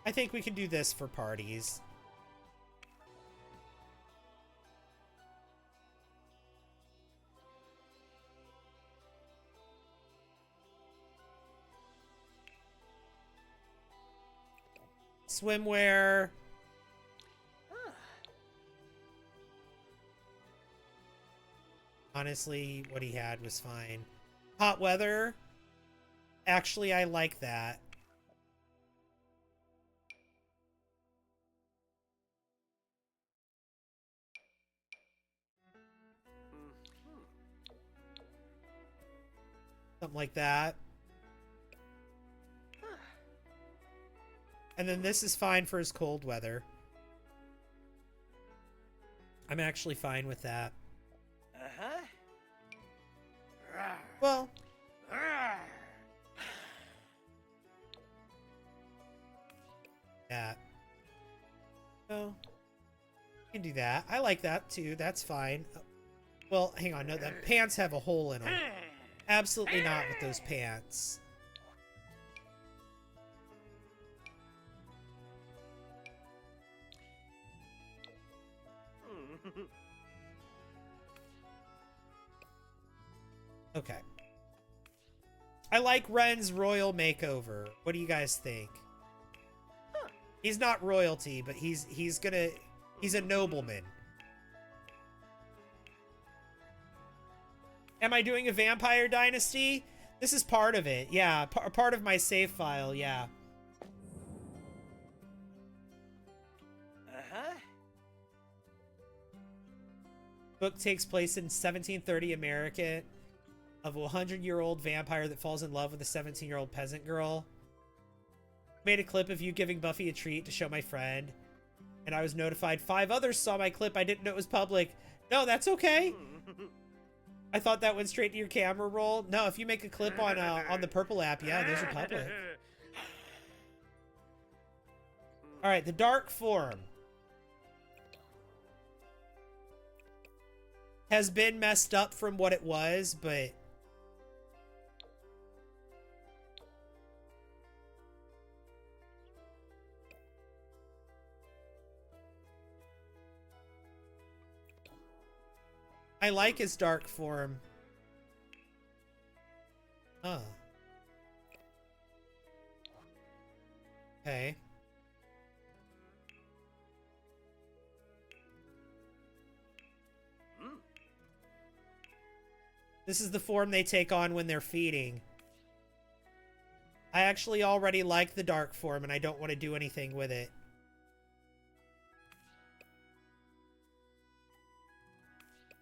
I think we can do this for parties. Swimwear. Honestly, what he had was fine. Hot weather. Actually, I like that. Something like that. And then this is fine for his cold weather. I'm actually fine with that. Uh-huh. Well, that. So, you can do that. I like that too. That's fine. Well, hang on. No, the pants have a hole in them. Absolutely not with those pants. Okay. I like Ren's royal makeover. What do you guys think? He's not royalty, but he's a nobleman. Am I doing a vampire dynasty? This is part of it. Yeah, part of my save file, yeah. Uh-huh. Book takes place in 1730 America of a 100-year-old vampire that falls in love with a 17-year-old peasant girl. Made a clip of you giving Buffy a treat to show my friend, and I was notified 5 others saw my clip. I didn't know it was public. No, that's okay. I thought that went straight to your camera roll. No, if you make a clip on the Purple app, yeah, those are public. All right, the dark form. has been messed up from what it was, but I like his dark form. Huh. Okay. This is the form they take on when they're feeding. I actually already like the dark form, and I don't want to do anything with it.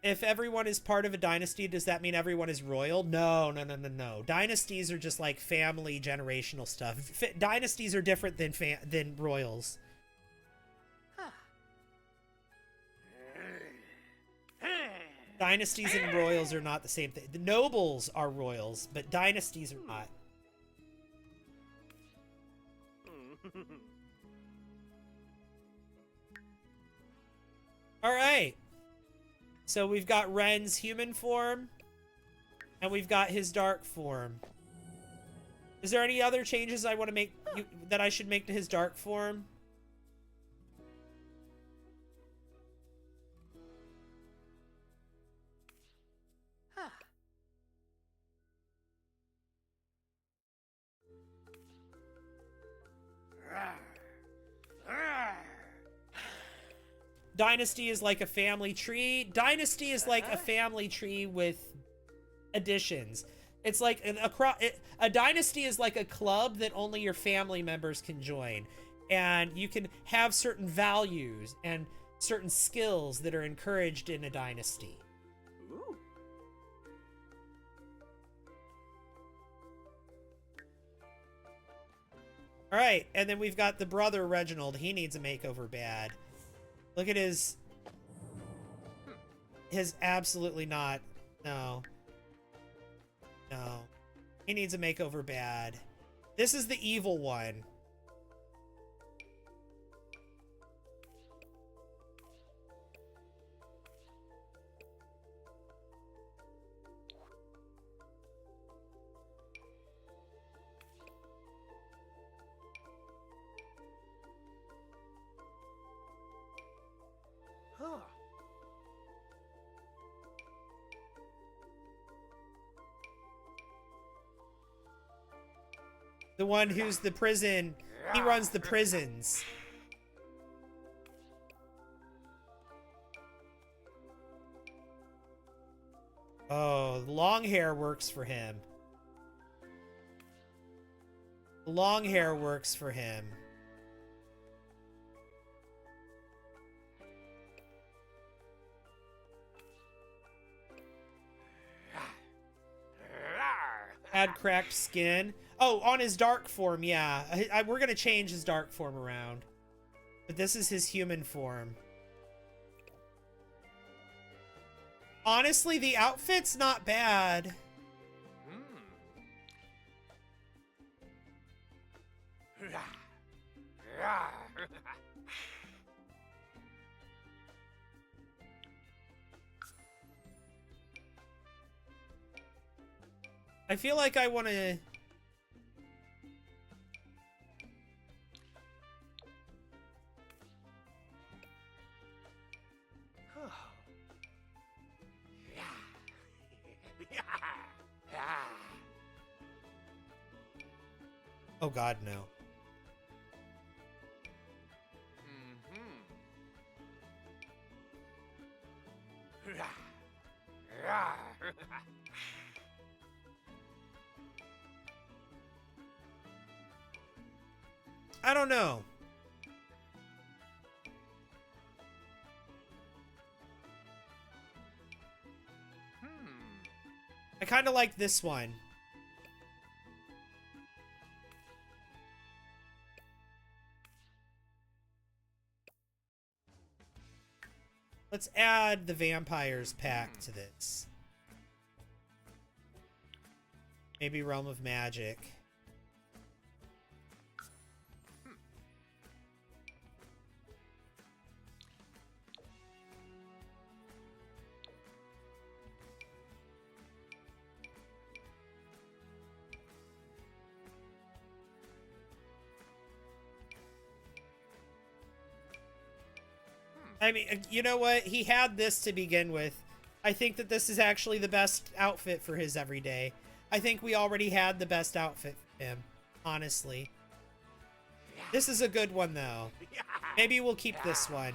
If everyone is part of a dynasty, does that mean everyone is royal? No, no, no, no, no. Dynasties are just like family generational stuff. Dynasties are different than royals. Dynasties and royals are not the same thing. The nobles are royals, but dynasties are not. All right. So we've got Ren's human form, and we've got his dark form. Is there any other changes I want to make that I should make to his dark form? Dynasty is like a family tree. Dynasty is like a family tree with additions. It's like a dynasty is like a club that only your family members can join. And you can have certain values and certain skills that are encouraged in a dynasty. Ooh. All right, and then we've got the brother Reginald. He needs a makeover bad. Look at his absolutely not. No. No. He needs a makeover bad. This is the evil one. The one who's the prison. He runs the prisons. Oh, long hair works for him. Long hair works for him. Had cracked skin. Oh, on his dark form, yeah. We're gonna change his dark form around. But this is his human form. Honestly, the outfit's not bad. I feel like I want to... Oh God, no. I don't know. I kind of like this one. Let's add the vampires pack to this. Maybe Realm of Magic. I mean, you know what? He had this to begin with. I think that this is actually the best outfit for his everyday. I think we already had the best outfit for him, honestly. This is a good one, though. Maybe we'll keep this one.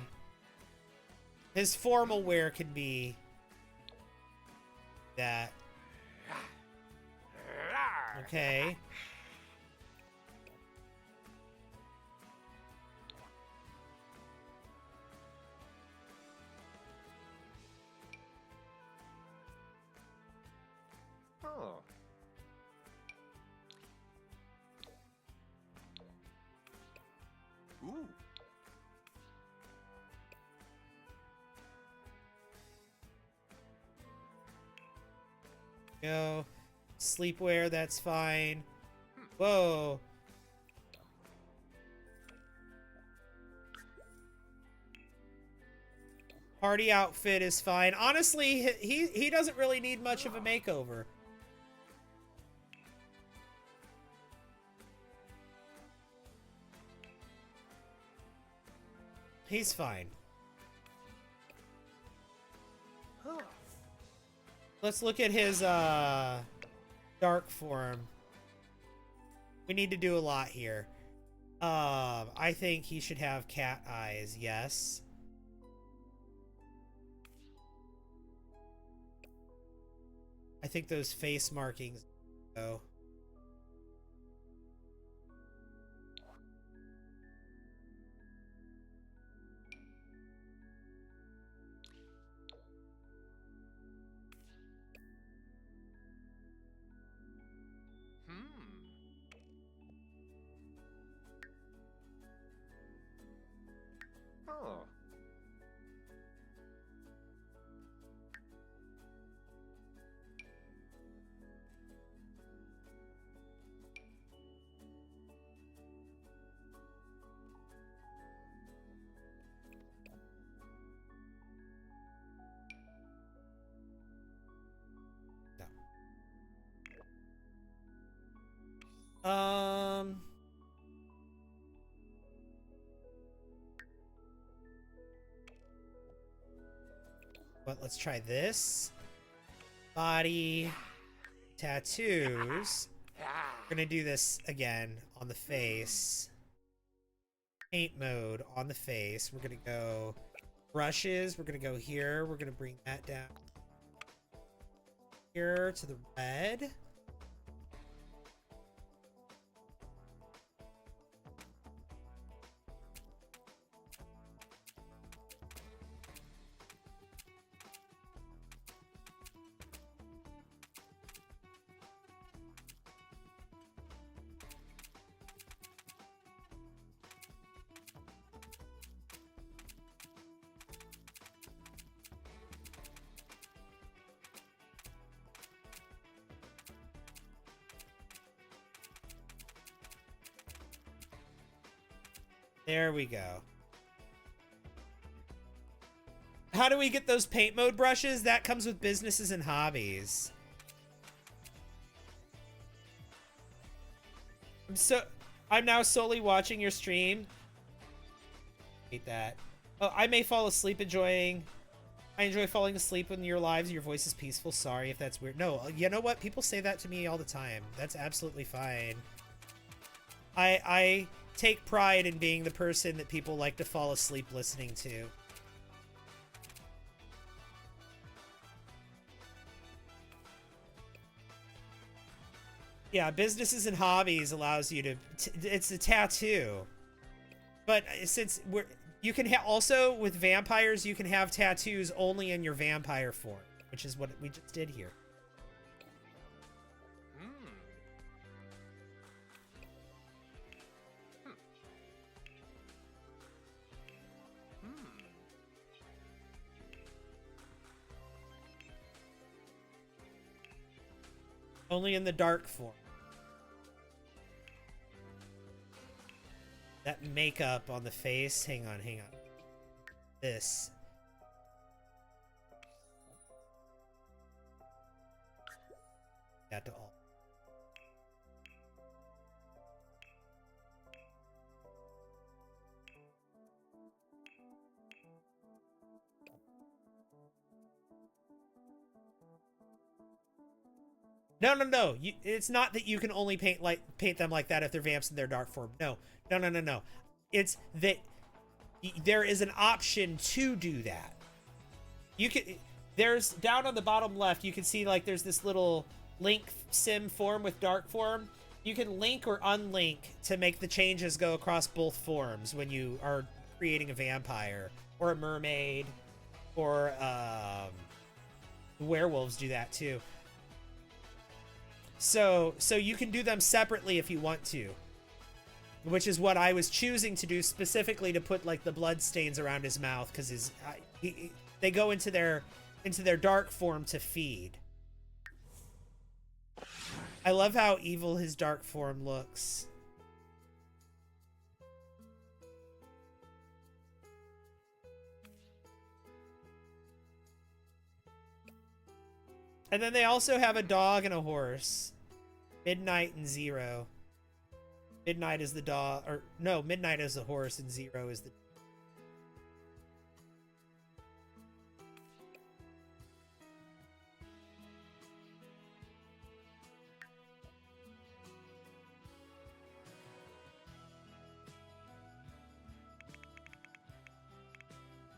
His formal wear can be that. Okay. Oh. Ooh. Go. Sleepwear, that's fine. Whoa. Party outfit is fine. Honestly, he doesn't really need much of a makeover. He's fine. Let's look at his dark form. We need to do a lot here. I think he should have cat eyes, yes. I think those face markings go. Oh. No. But let's try this. Body. Tattoos. We're gonna do this again on the face. Paint mode on the face. We're gonna go brushes. We're gonna go here. We're gonna bring that down here to the red. There we go. How do we get those paint mode brushes? That comes with businesses and hobbies. I'm now solely watching your stream. Hate that. Oh, I may fall asleep enjoying. I enjoy falling asleep when your lives. Your voice is peaceful. Sorry if that's weird. No, you know what? People say that to me all the time. That's absolutely fine. I take pride in being the person that people like to fall asleep listening to. Yeah, businesses and hobbies allows you to. It's a tattoo, but since you can also with vampires, you can have tattoos only in your vampire form, which is what we just did here. Only in the dark form. That makeup on the face. Hang on. This. That to all. No, no, no. It's not that you can only paint them like that if they're vamps in their dark form. No, no, no, no, no. It's that there is an option to do that. You can. There's down on the bottom left. You can see like there's this little link sim form with dark form. You can link or unlink to make the changes go across both forms when you are creating a vampire or a mermaid, or werewolves do that too. So you can do them separately if you want to, which is what I was choosing to do, specifically to put like the blood stains around his mouth, because they go into their dark form to feed. I love how evil his dark form looks. And then they also have a dog and a horse. Midnight and Zero. Midnight is the dog, or no, Midnight is the horse and Zero is the...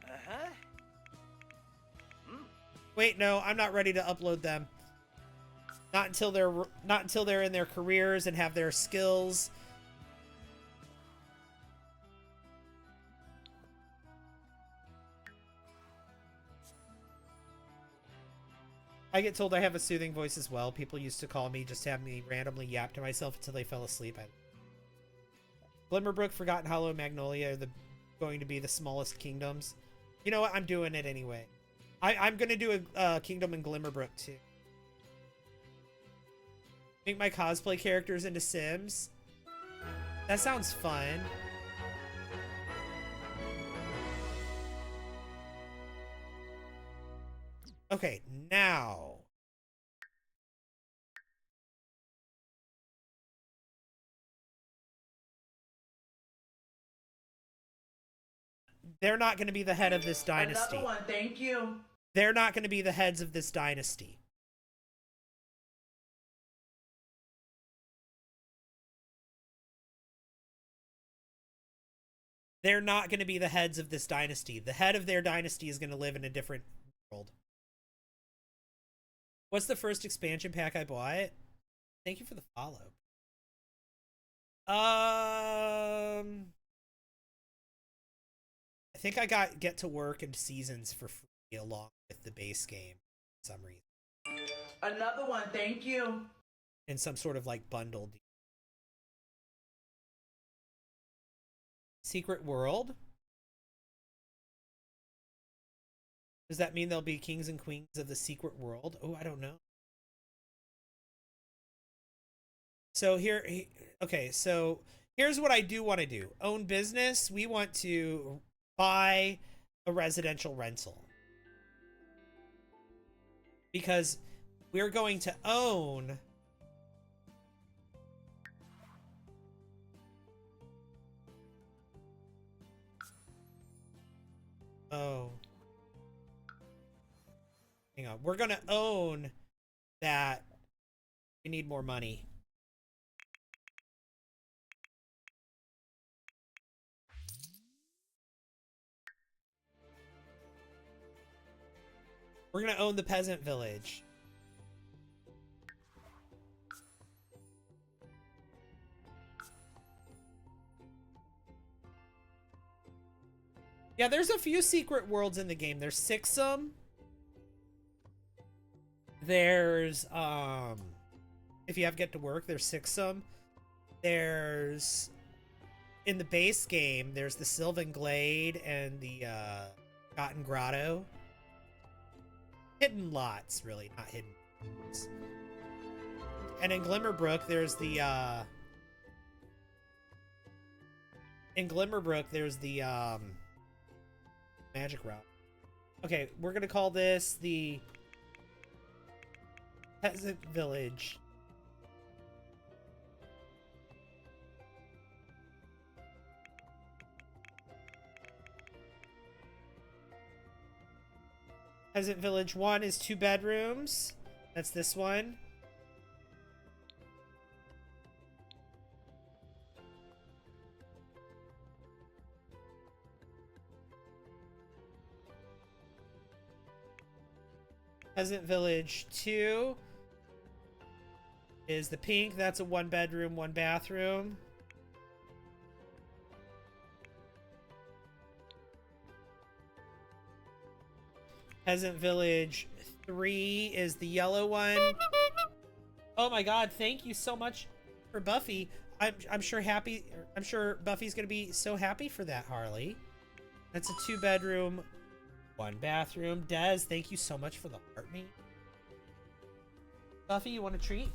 Uh-huh. Wait, no, I'm not ready to upload them. Not until they're in their careers and have their skills. I get told I have a soothing voice as well. People used to call me, just have me randomly yap to myself until they fell asleep. Glimmerbrook, Forgotten Hollow, Magnolia are going to be the smallest kingdoms. You know what? I'm doing it anyway. I'm going to do a kingdom in Glimmerbrook too. Make my cosplay characters into Sims. That sounds fun. Okay, now. They're not going to be the head of this dynasty. Another one, thank you. They're not going to be the heads of this dynasty. They're not going to be the heads of this dynasty. The head of their dynasty is going to live in a different world. What's the first expansion pack I bought? Thank you for the follow. I think I got Get to Work and Seasons for free along with the base game for some reason. Another one, thank you. In some sort of like bundle deal. Secret World? Does that mean there'll be kings and queens of the secret world? Oh, I don't know. So okay, so here's what I do want to do. Own business. We want to buy a residential rental. Because we're going to own... Oh. Hang on. We're going to own that. We need more money. We're going to own the peasant village. Yeah, there's a few secret worlds in the game. There's Sixum. There's, if you have Get to Work, there's Sixum. There's, in the base game, there's the Sylvan Glade and the, Cotton Grotto. Hidden lots, really, not hidden lots. And in Glimmerbrook, there's the, Magic Route. Okay, we're gonna call this the Peasant Village. Peasant Village 1 is 2 bedrooms. That's this one. Peasant Village 2 is the pink. That's a 1 bedroom, 1 bathroom. Peasant Village 3 is the yellow one. Oh my god, thank you so much for Buffy. I'm sure Buffy's gonna be so happy for that, Harley. That's a 2 bedroom, 1 bathroom. Des, thank you so much for the heart me. Buffy, you want a treat?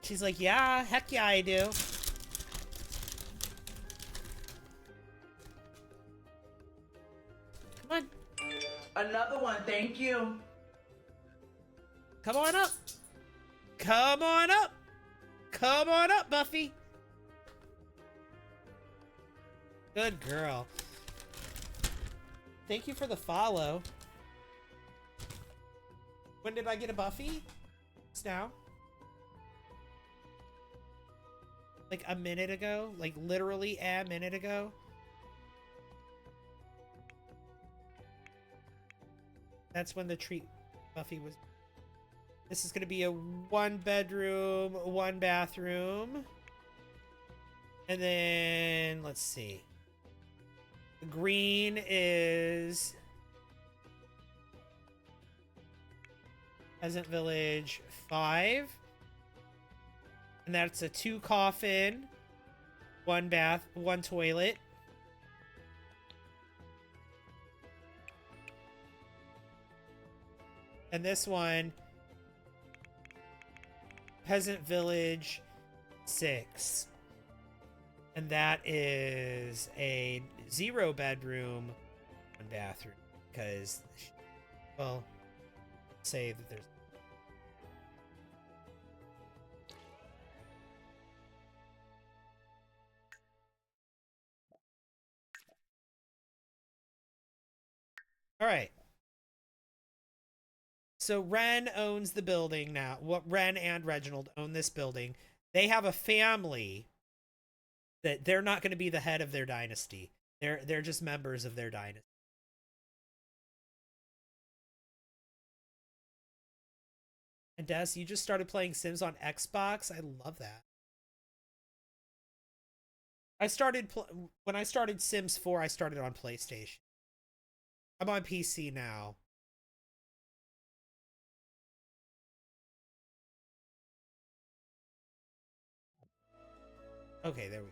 She's like, yeah, heck yeah, I do. Come on. Another one, thank you. Come on up. Come on up. Come on up, Buffy. Good girl. Thank you for the follow. When did I get a Buffy? It's now. Like a minute ago? Like literally a minute ago? That's when the treat Buffy was. This is going to be a 1 bedroom, 1 bathroom. And then, let's see. The green is Peasant Village 5. And that's a 2 coffin, 1 bath, 1 toilet. And this one, Peasant Village 6. And that is a 0 bedroom, 1 bathroom. Because, well, say that there's. All right. So Ren owns the building now. What Ren and Reginald own this building. They have a family that they're not going to be the head of their dynasty. They're just members of their dynasty. And Des, you just started playing Sims on Xbox. I love that. When I started Sims 4, I started on PlayStation. I'm on PC now. Okay, there we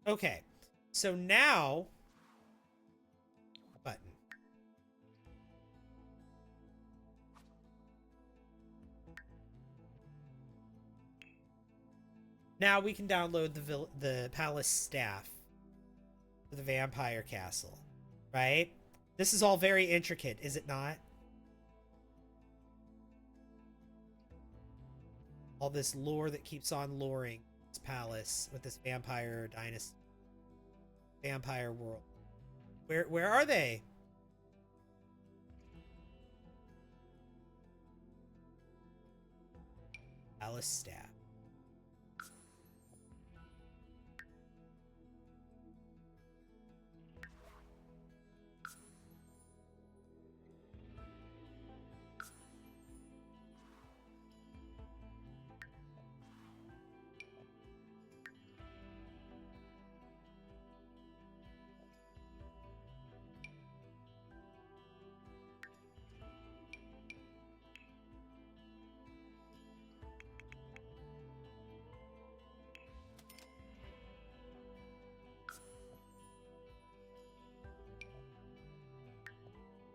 go. Okay, so now button. Now we can download the palace staff for the vampire castle, right? This is all very intricate, is it not? All this lore that keeps on luring this palace with this vampire dynasty, vampire world. Where are they? Palace staff.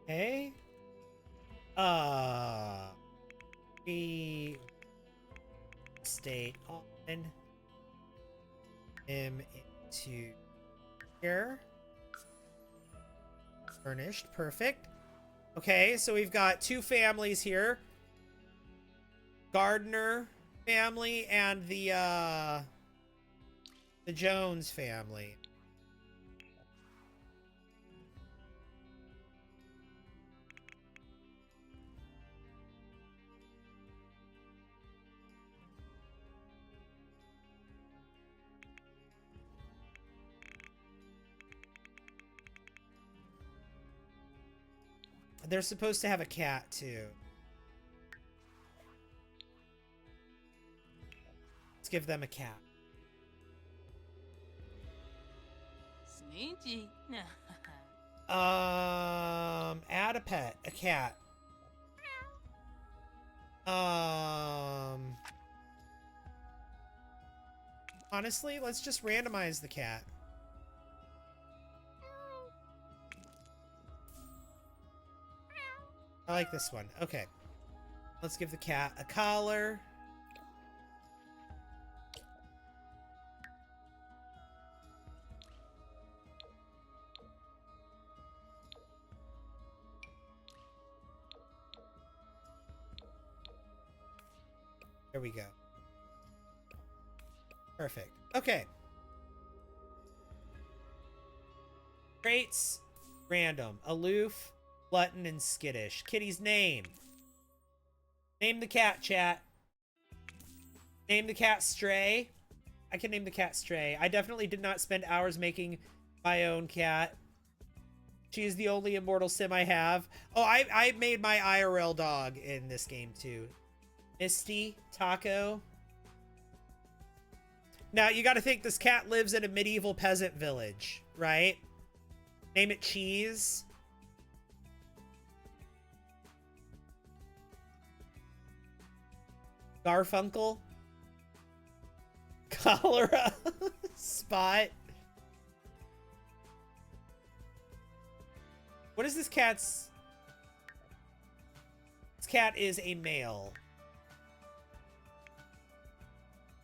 Okay. We state on him into here. Furnished. Perfect. Okay, so we've got 2 families here. Gardner family and the Jones family. They're supposed to have a cat too. Let's give them a cat. Sneaky. Add a pet, a cat. Honestly, let's just randomize the cat. I like this one. Okay. Let's give the cat a collar. There we go. Perfect. Okay. Traits. Random. Aloof. Glutton and skittish. Kitty's name. Name the cat, chat. Name the cat Stray. I can name the cat Stray. I definitely did not spend hours making my own cat. She is the only immortal sim I have. Oh, I made my IRL dog in this game too. Misty, Taco. Now, you gotta think this cat lives in a medieval peasant village, right? Name it Cheese. Garfunkel. Cholera. Spot. What is this cat's... This cat is a male.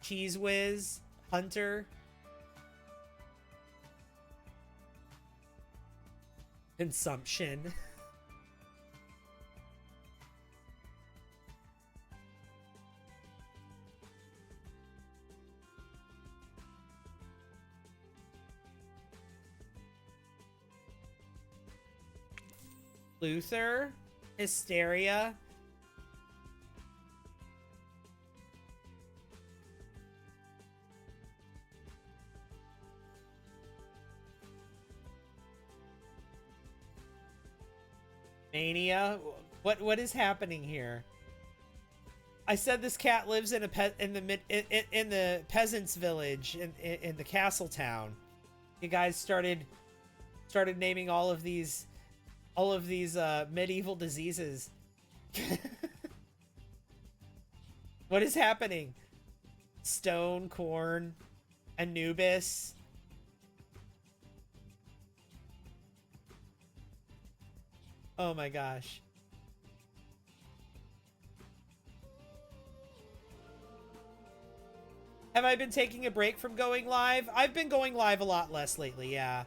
Cheese Whiz, Hunter, Consumption. Luther, Hysteria. Mania. What is happening here? I said this cat lives in the peasants village in the castle town. You guys started naming all of these medieval diseases. What is happening? Stone, corn, Anubis. Oh my gosh. Have I been taking a break from going live? I've been going live a lot less lately, yeah.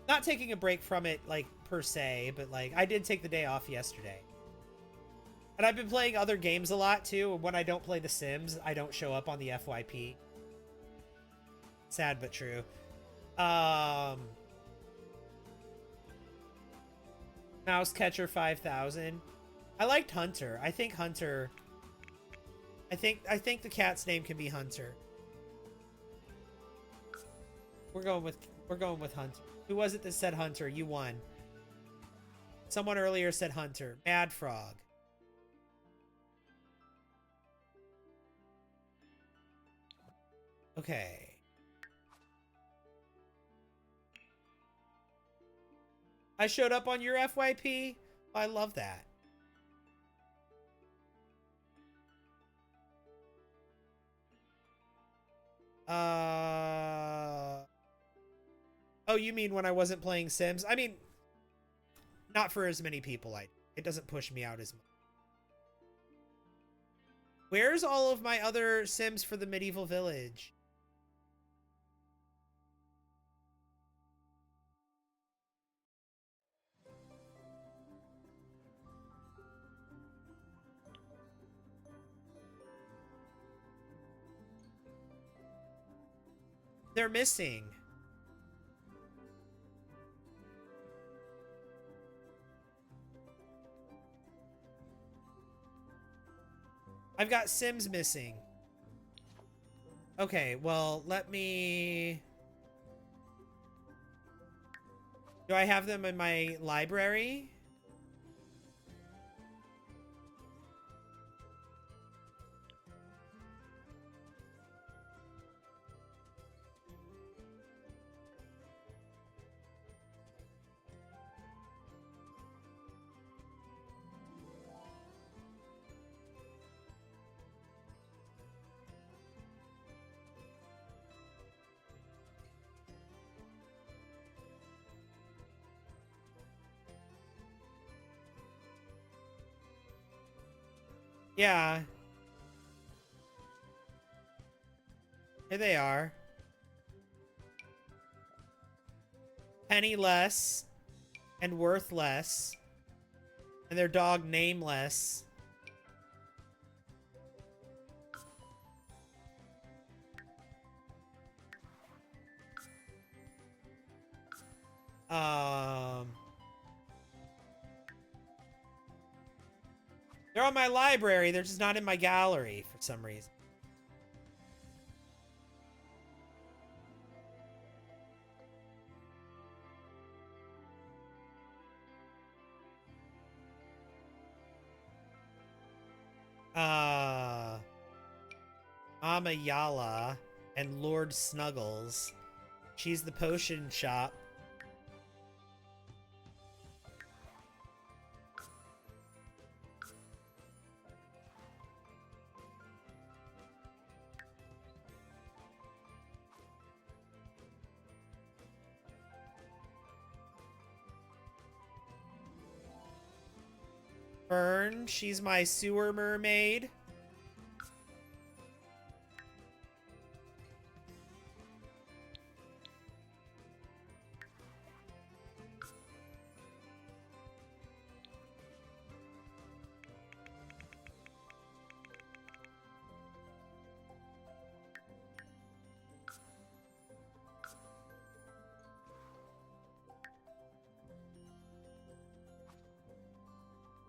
Not taking a break from it, like, per se, but, like, I did take the day off yesterday. And I've been playing other games a lot, too. When I don't play The Sims, I don't show up on the FYP. Sad but true. Mouse Catcher 5000. I liked Hunter. I think Hunter... I think the cat's name can be Hunter. We're going with Hunter. Who was it that said Hunter? You won. Someone earlier said Hunter. Mad Frog. Okay. I showed up on your FYP? I love that. Oh, you mean when I wasn't playing Sims? I mean, not for as many people. It doesn't push me out as much. Where's all of my other Sims for the medieval village? They're missing. I've got Sims missing. Okay, well, let me... Do I have them in my library? Yeah. Here they are. Penniless and worthless. And their dog nameless. They're on my library. They're just not in my gallery for some reason. Amayala and Lord Snuggles. She's the potion shop. Fern, she's my sewer mermaid.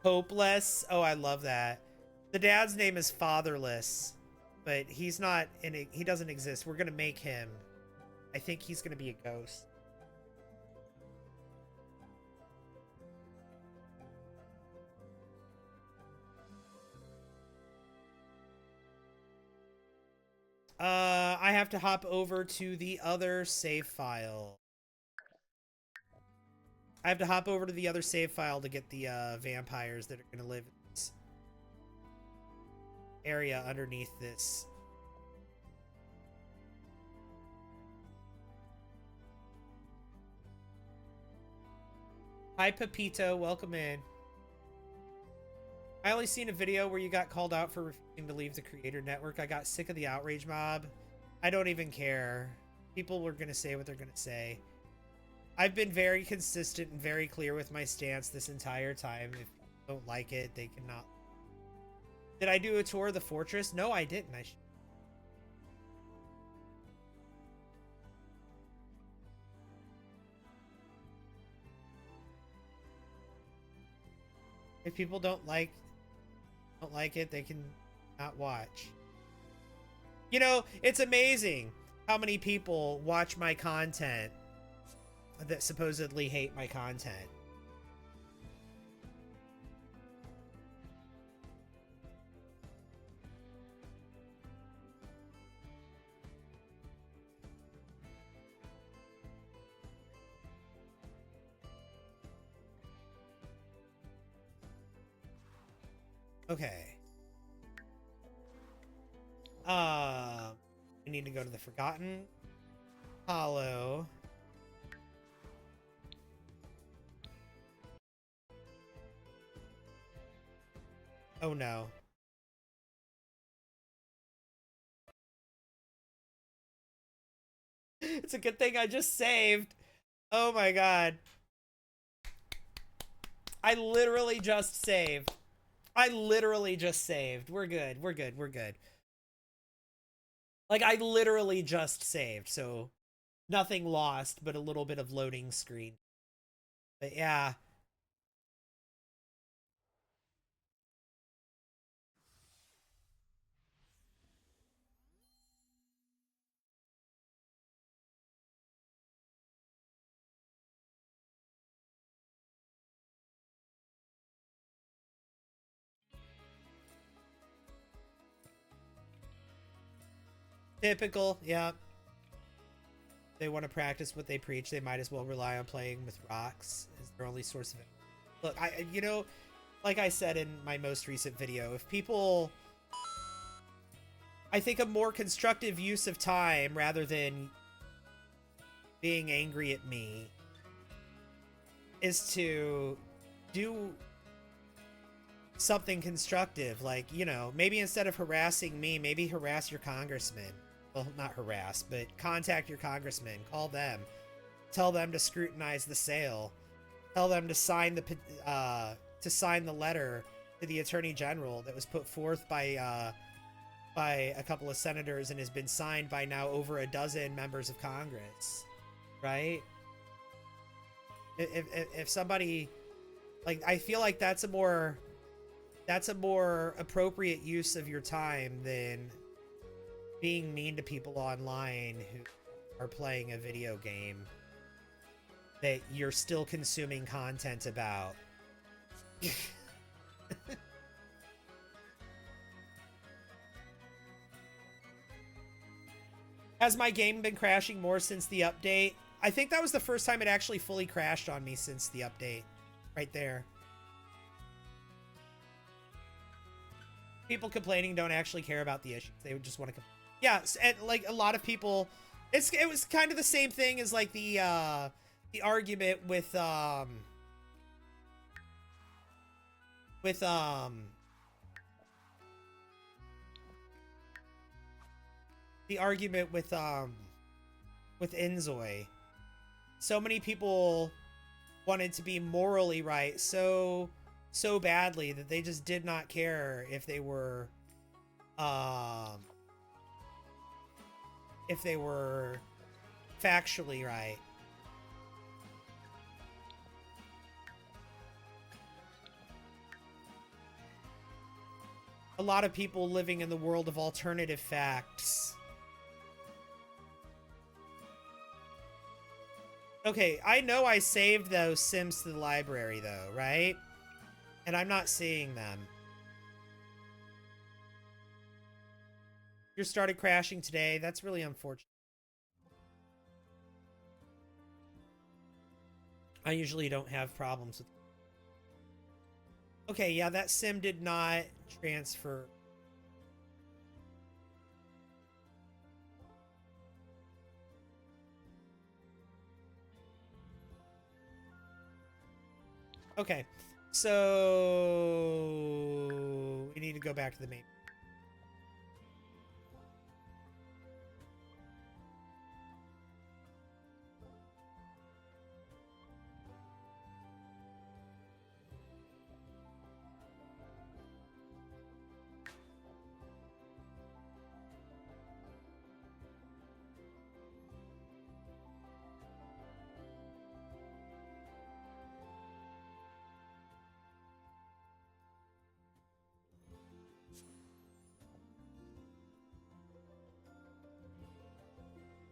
Hopeless. Oh, I love that. The dad's name is Fatherless, but he's not in it. He doesn't exist. We're going to make him. I think he's going to be a ghost. I have to hop over to the other save file. I have to hop over to the other save file to get the vampires that are going to live in this area underneath this. Hi, Pepito. Welcome in. I only seen a video where you got called out for refusing to leave the creator network. I got sick of the outrage mob. I don't even care. People were going to say what they're going to say. I've been very consistent and very clear with my stance this entire time. If people don't like it, they cannot. Did I do a tour of the fortress? No, I didn't. If people don't like it, they can not watch. You know, it's amazing how many people watch my content that supposedly hate my content. Okay. We need to go to the Forgotten Hollow. Oh no. It's a good thing I just saved. Oh my god. I literally just saved. I literally just saved. We're good. We're good. We're good. Like, I literally just saved, so nothing lost, but a little bit of loading screen. But yeah. Typical, yeah. They want to practice what they preach. They might as well rely on playing with rocks as their only source of it. Look, you know, like I said in my most recent video, if people, I think a more constructive use of time rather than being angry at me is to do something constructive, like, you know, maybe instead of harassing me, maybe harass your congressman. Well, not harass, but contact your congressman, call them, tell them to scrutinize the sale, tell them to sign the letter to the attorney general that was put forth by a couple of senators and has been signed by now over a dozen members of Congress, right? If somebody, like, I feel like that's a more appropriate use of your time than being mean to people online who are playing a video game that you're still consuming content about. Has my game been crashing more since the update? I think that was the first time it actually fully crashed on me since the update. Right there. People complaining don't actually care about the issues. They would just want to... Yeah, and like a lot of people... It was kind of the same thing as like the argument with the argument with Enzoy. So many people wanted to be morally right so badly that they just did not care if they were factually right. A lot of people living in the world of alternative facts. Okay, I know I saved those Sims to the library, though, right? And I'm not seeing them. You started crashing today. That's really unfortunate. I usually don't have problems with... Okay, yeah, that Sim did not transfer... Okay, so we need to go back to the main.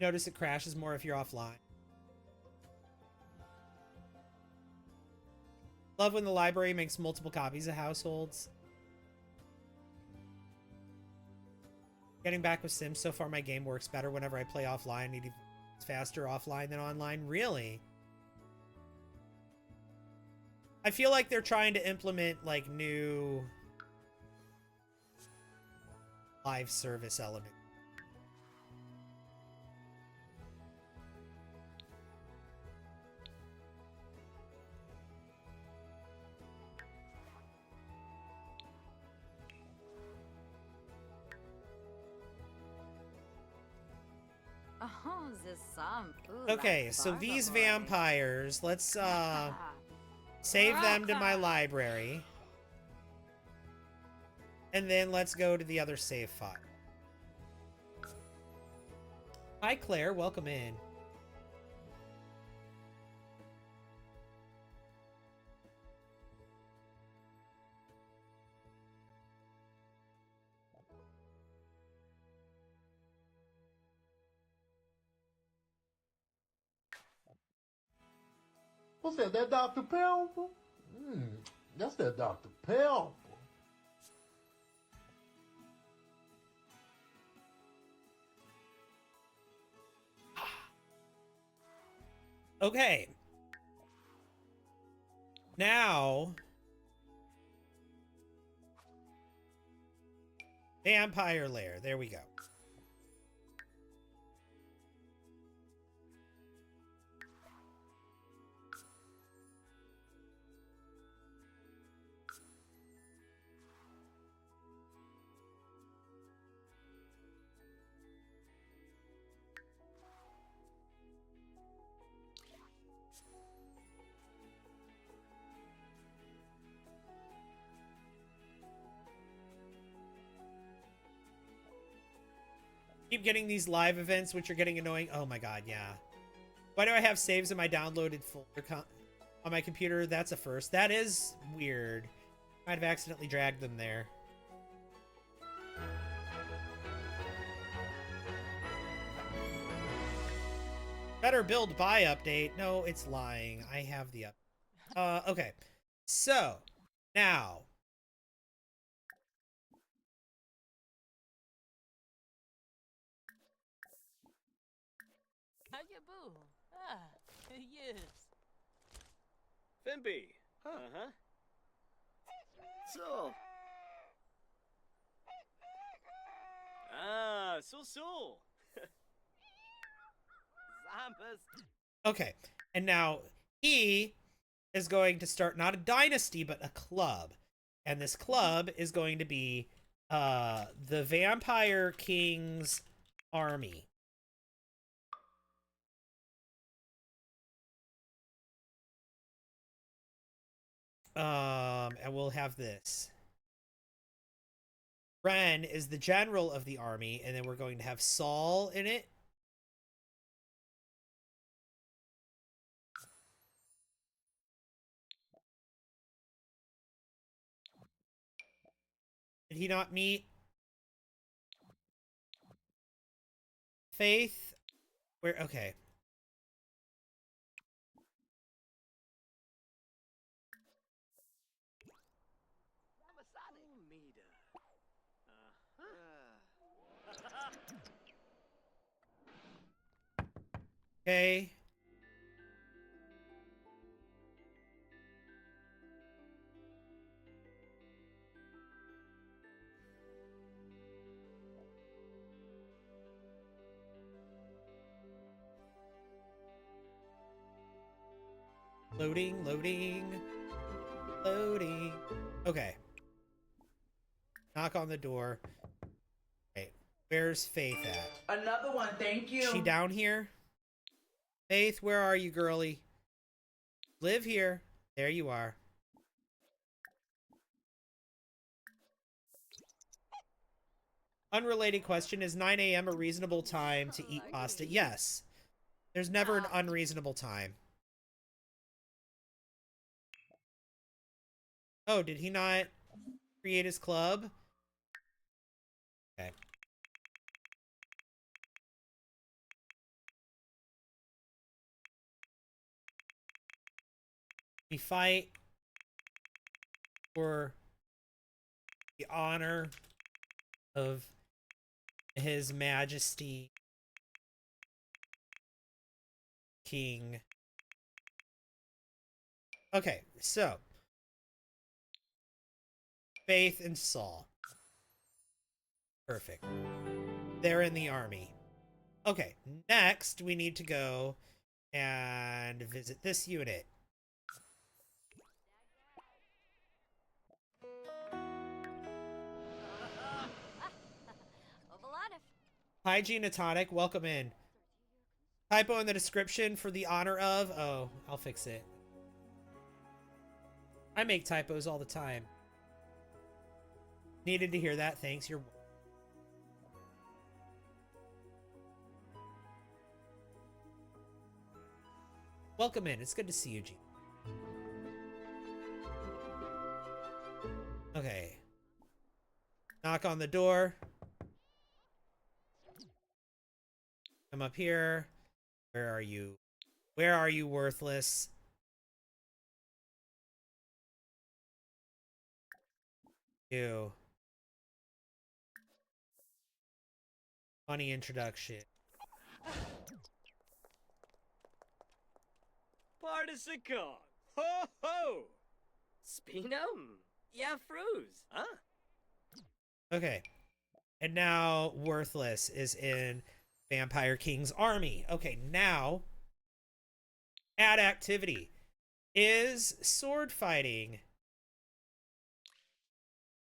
Notice it crashes more if you're offline. Love when the library makes multiple copies of households. Getting back with Sims, so far my game works better whenever I play offline. It's faster offline than online. Really? I feel like they're trying to implement like new live service elements. Okay, so these vampires, let's save them to my library. And then let's go to the other save file. Hi Claire, welcome in. What's that? That Dr. Pepper? That's that Dr. Pepper. Okay. Now, Vampire Lair. There we go. Keep getting these live events, which are getting annoying. Oh my god, yeah. Why do I have saves in my downloaded folder on my computer? That's a first. That is weird. Might have accidentally dragged them there. Better build buy update. No, it's lying. I have the up. Okay. So, now. How you boo? Ah, yes. Fimpy. Uh-huh. So. Ah, so. Zambas. Okay. And now he is going to start not a dynasty, but a club. And this club is going to be the Vampire King's Army. And we'll have this. Ren is the general of the army, and then we're going to have Saul in it. Did he not meet Faith? Where? Okay. Okay. Loading, loading, loading. Okay. Knock on the door. Okay. Where's Faith at? Another one, thank you. Is she down here? Faith, where are you, girly? Live here. There you are. Unrelated question. Is 9 a.m. a reasonable time to eat pasta? Yes. There's never an unreasonable time. Oh, did he not create his club? Okay. We fight for the honor of His Majesty King. Okay, so Faith and Saul. Perfect. They're in the army. Okay, next we need to go and visit this unit. Hygiene Atonic, welcome in. Typo in the description for the honor of... Oh, I'll fix it. I make typos all the time. Needed to hear that. Thanks. You're... Welcome in. It's good to see you, G. Okay. Knock on the door. Come up here. Where are you? Where are you, worthless? You. Funny introduction. Partisicon. Ho ho. Spinum. Yeah, frues. Huh? Okay. And now Worthless is in Vampire King's army. Okay, now add activity. Is sword fighting.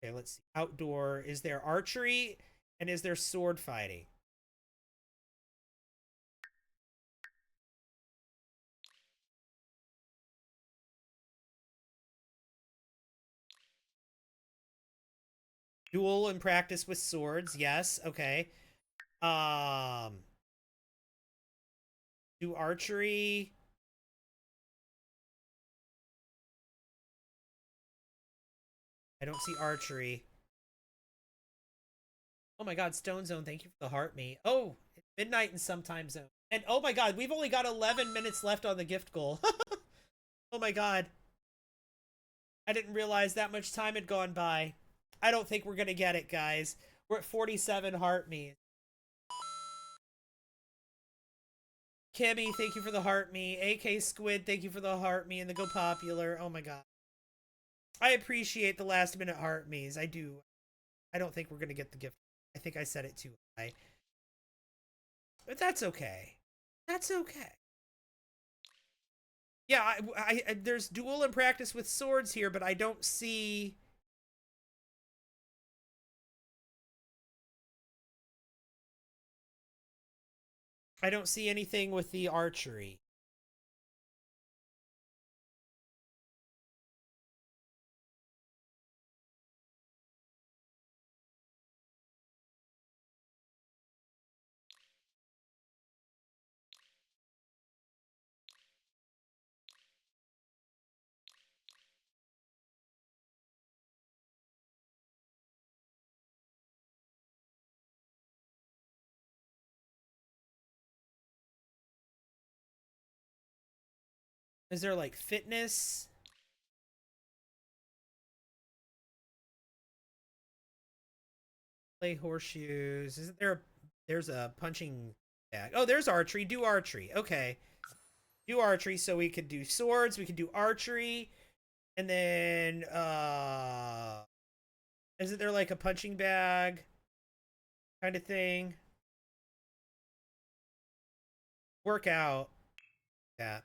Okay, let's see. Outdoor. Is there archery? And is there sword fighting? Duel and practice with swords. Yes. Okay. Do archery. I don't see archery. Oh my god, Stone Zone, thank you for the heart me. Oh, it's midnight in some time zone. And oh my god, we've only got 11 minutes left on the gift goal. Oh my god. I didn't realize that much time had gone by. I don't think we're gonna get it, guys. We're at 47 heart me. Kimmy, thank you for the heart me. AK Squid, thank you for the heart me and the Go Popular. Oh my god. I appreciate the last minute heart me's. I do. I don't think we're going to get the gift. I think I set it too high. But that's okay. That's okay. Yeah, I there's duel and practice with swords here, but I don't see... I don't see anything with the archery. Is there like fitness? Play horseshoes. Isn't there there's a punching bag? Oh, there's archery. Do archery. Okay. Do archery so we could do swords, we could do archery, and then isn't there like a punching bag kind of thing? Work out. Yeah.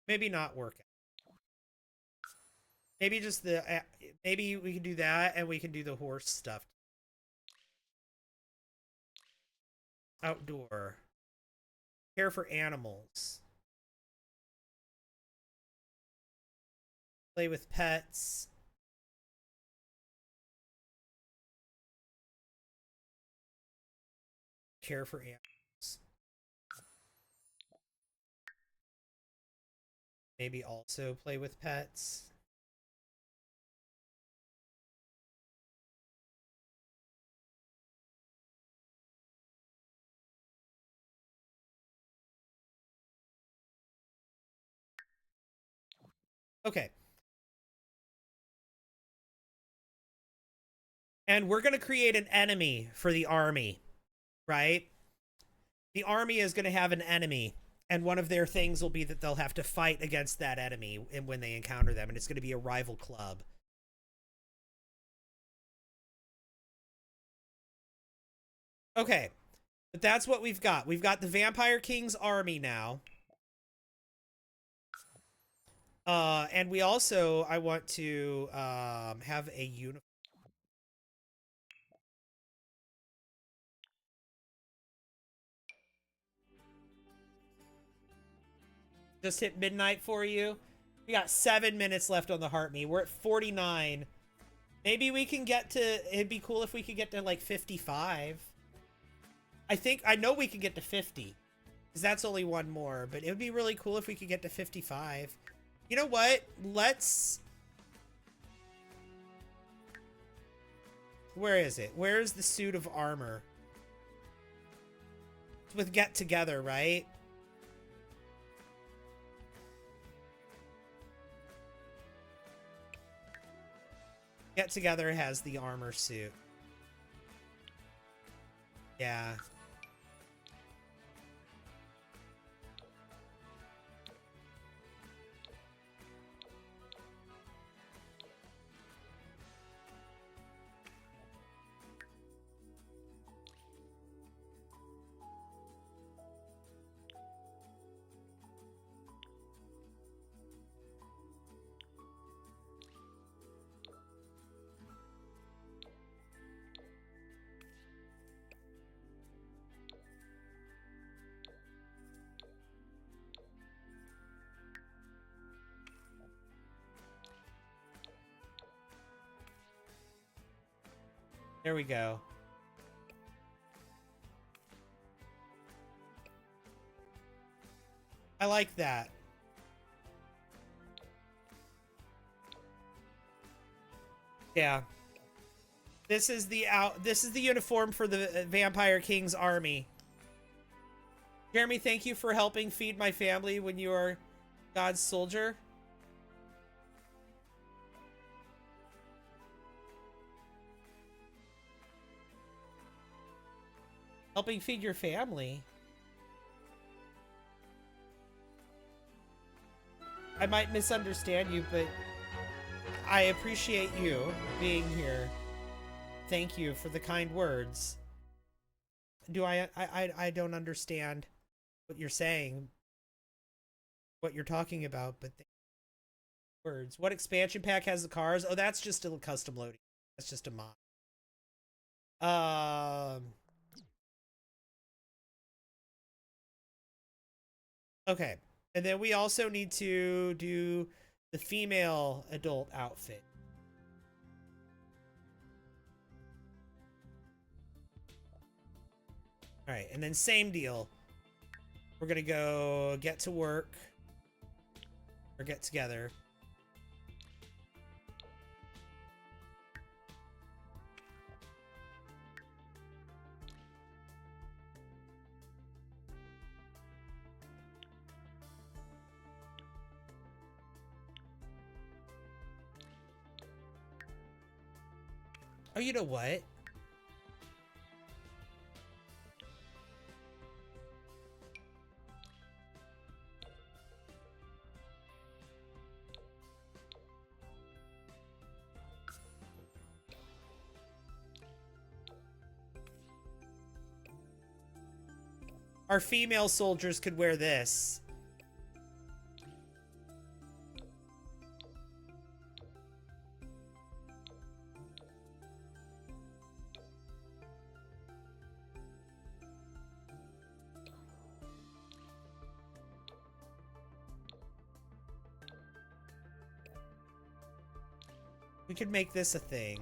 Maybe not work out. Maybe just the maybe we can do that and we can do the horse stuff. Outdoor. Care for animals. Play with pets. Care for animals. Maybe also play with pets. Okay. And we're going to create an enemy for the army, right? The army is going to have an enemy, and one of their things will be that they'll have to fight against that enemy when they encounter them, and it's going to be a rival club. Okay, but that's what we've got. We've got the Vampire King's army now. And we also, I want to have a uniform. Just hit midnight for you. We got 7 minutes left on the heart me. We're at 49. Maybe we can get to, it'd be cool if we could get to like 55. I know we could get to 50. Because that's only one more. But it would be really cool if we could get to 55. You know what? Let's... Where is it? Where's the suit of armor? It's with Get Together, right? Get Together has the armor suit. Yeah. There we go. I like that. Yeah. This is the uniform for the Vampire King's army. Jeremy, thank you for helping feed my family when you are God's soldier. Helping feed your family. I might misunderstand you, but I appreciate you being here. Thank you for the kind words. I don't understand what you're saying, what you're talking about, but words. What expansion pack has the cars? Oh, that's just a custom loading. That's just a mod. Okay. And then we also need to do the female adult outfit. All right, and then same deal. We're gonna go get to work or get together. Oh, you know what? Our female soldiers could wear this. We could make this a thing.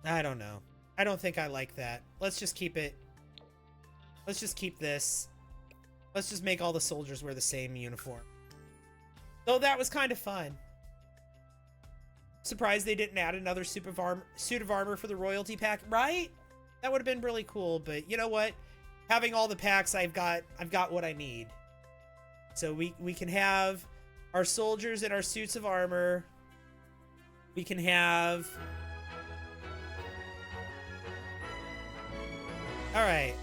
I don't know. I don't think I like that. Let's just keep it. Let's just keep this. Let's just make all the soldiers wear the same uniform. Though that was kind of fun. Surprised they didn't add another suit of armor for the royalty pack, right? That would have been really cool, but you know what? Having all the packs, I've got what I need. So we can have our soldiers in our suits of armor. We can have... All right.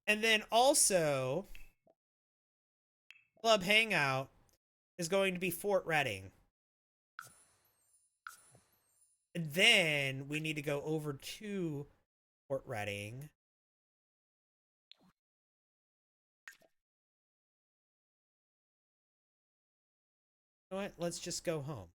And then also, Club Hangout is going to be Fort Reading. And then we need to go over to Fort Reading. You know what? Let's just go home.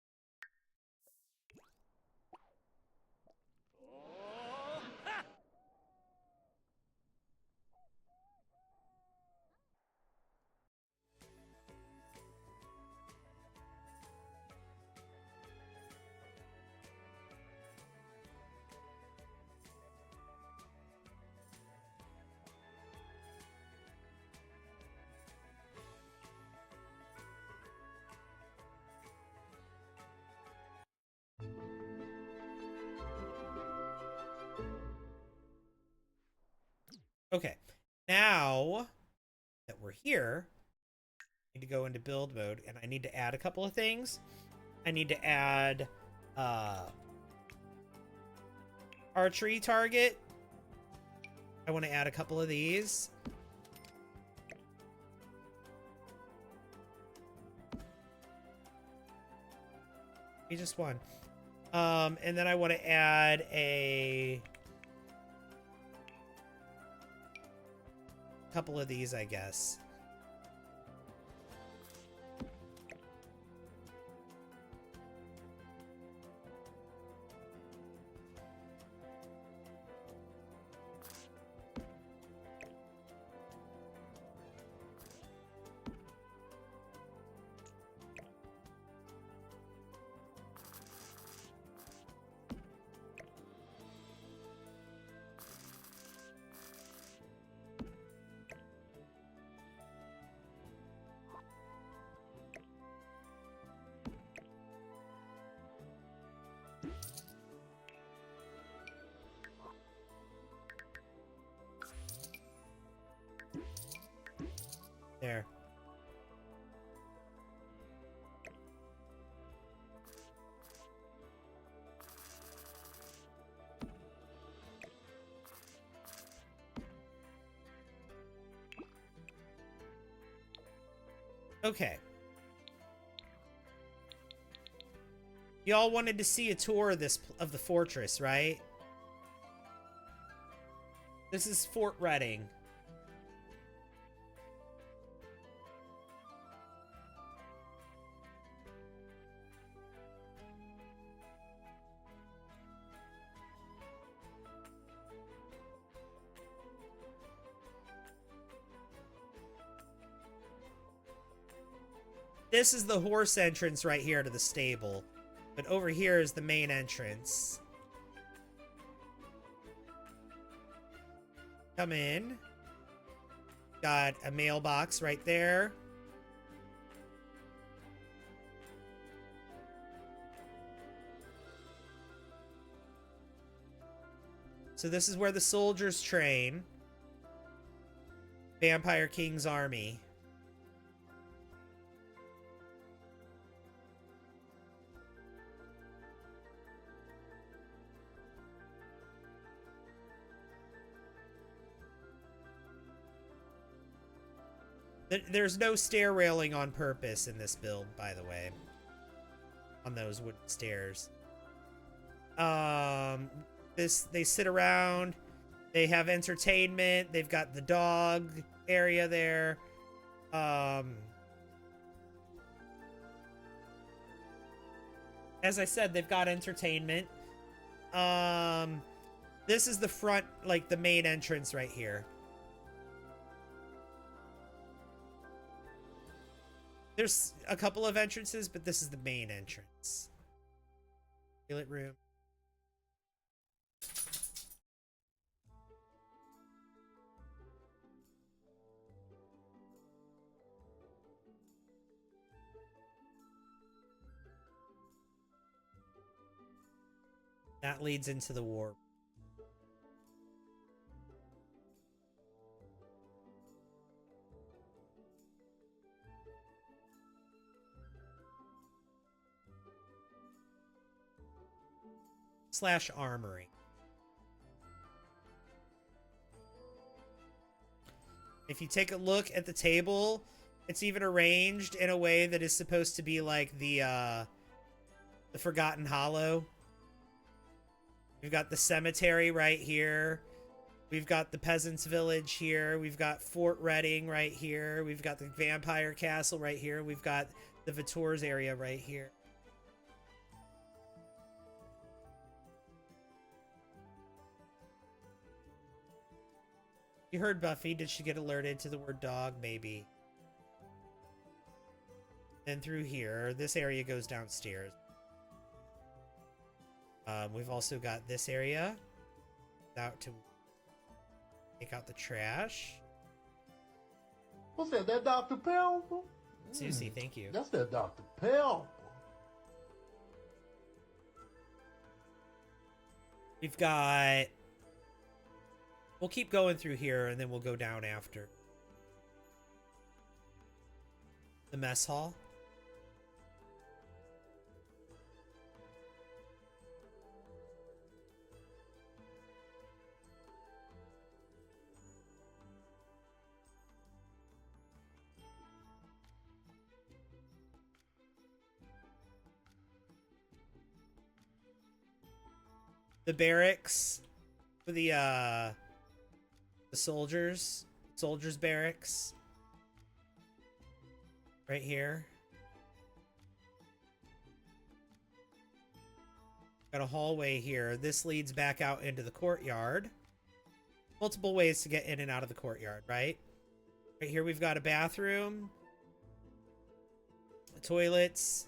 Okay, now that we're here, I need to go into build mode, and I need to add a couple of things. I need to add archery target. I want to add a couple of these. Maybe just one. And then I want to add a couple of these, I guess. There. Okay. Y'all wanted to see a tour of of the fortress, right? This is Fort Reading. This is the horse entrance right here to the stable. But over here is the main entrance. Come in. Got a mailbox right there. So this is where the soldiers train. Vampire King's army. There's no stair railing on purpose in this build, by the way. On those wooden stairs. They sit around. They have entertainment. They've got the dog area there. As I said, they've got entertainment. This is the front, like the main entrance right here. There's a couple of entrances, but this is the main entrance. Toilet room. That leads into the war. / armory. If you take a look at the table, it's even arranged in a way that is supposed to be like the Forgotten Hollow. We've got the cemetery right here. We've got the peasants' village here. We've got Fort Reading right here. We've got the vampire castle right here. We've got the Vitours area right here. You heard Buffy. Did she get alerted to the word dog? Maybe. Then through here, this area goes downstairs. We've also got this area out to take out the trash. What's that? That Dr. Pepper? Susie, thank you. That's that Dr. Pepper. We've got... We'll keep going through here, and then we'll go down after. The mess hall. The barracks for the soldiers barracks right here. Got a hallway here. This leads back out into the courtyard. Multiple ways to get in and out of the courtyard, right? Right here we've got a bathroom, toilets,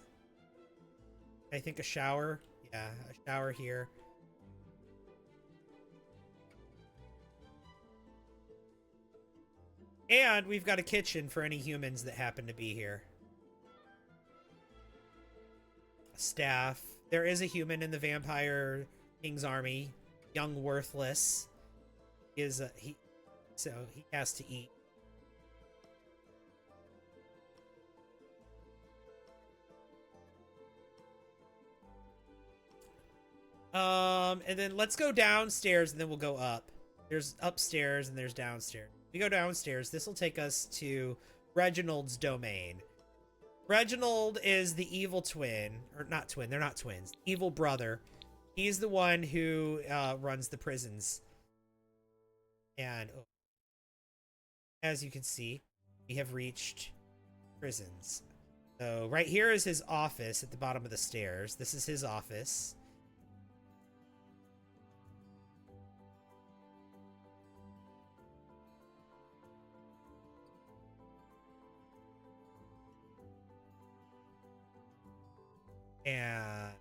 I think a shower. Yeah, a shower here. And we've got a kitchen for any humans that happen to be here. Staff. There is a human in the Vampire King's army. Young Worthless. So he has to eat. And then let's go downstairs and then we'll go up. There's upstairs and there's downstairs. We go downstairs. This will take us to Reginald's domain. Reginald is the evil twin, or not twin, they're not twins. Evil brother. He's the one who runs the prisons. And as you can see, we have reached prisons. So right here is his office at the bottom of the stairs. This is his office. And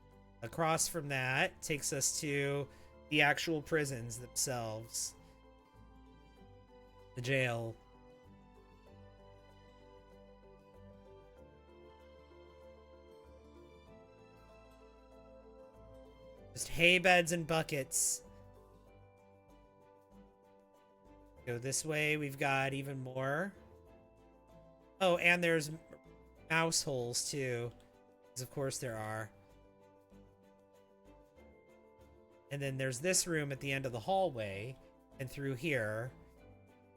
across from that takes us to the actual prisons themselves. The jail. Just hay beds and buckets. Go this way, we've got even more. Oh, and there's mouse holes too. Because of course there are. And then there's this room at the end of the hallway. And through here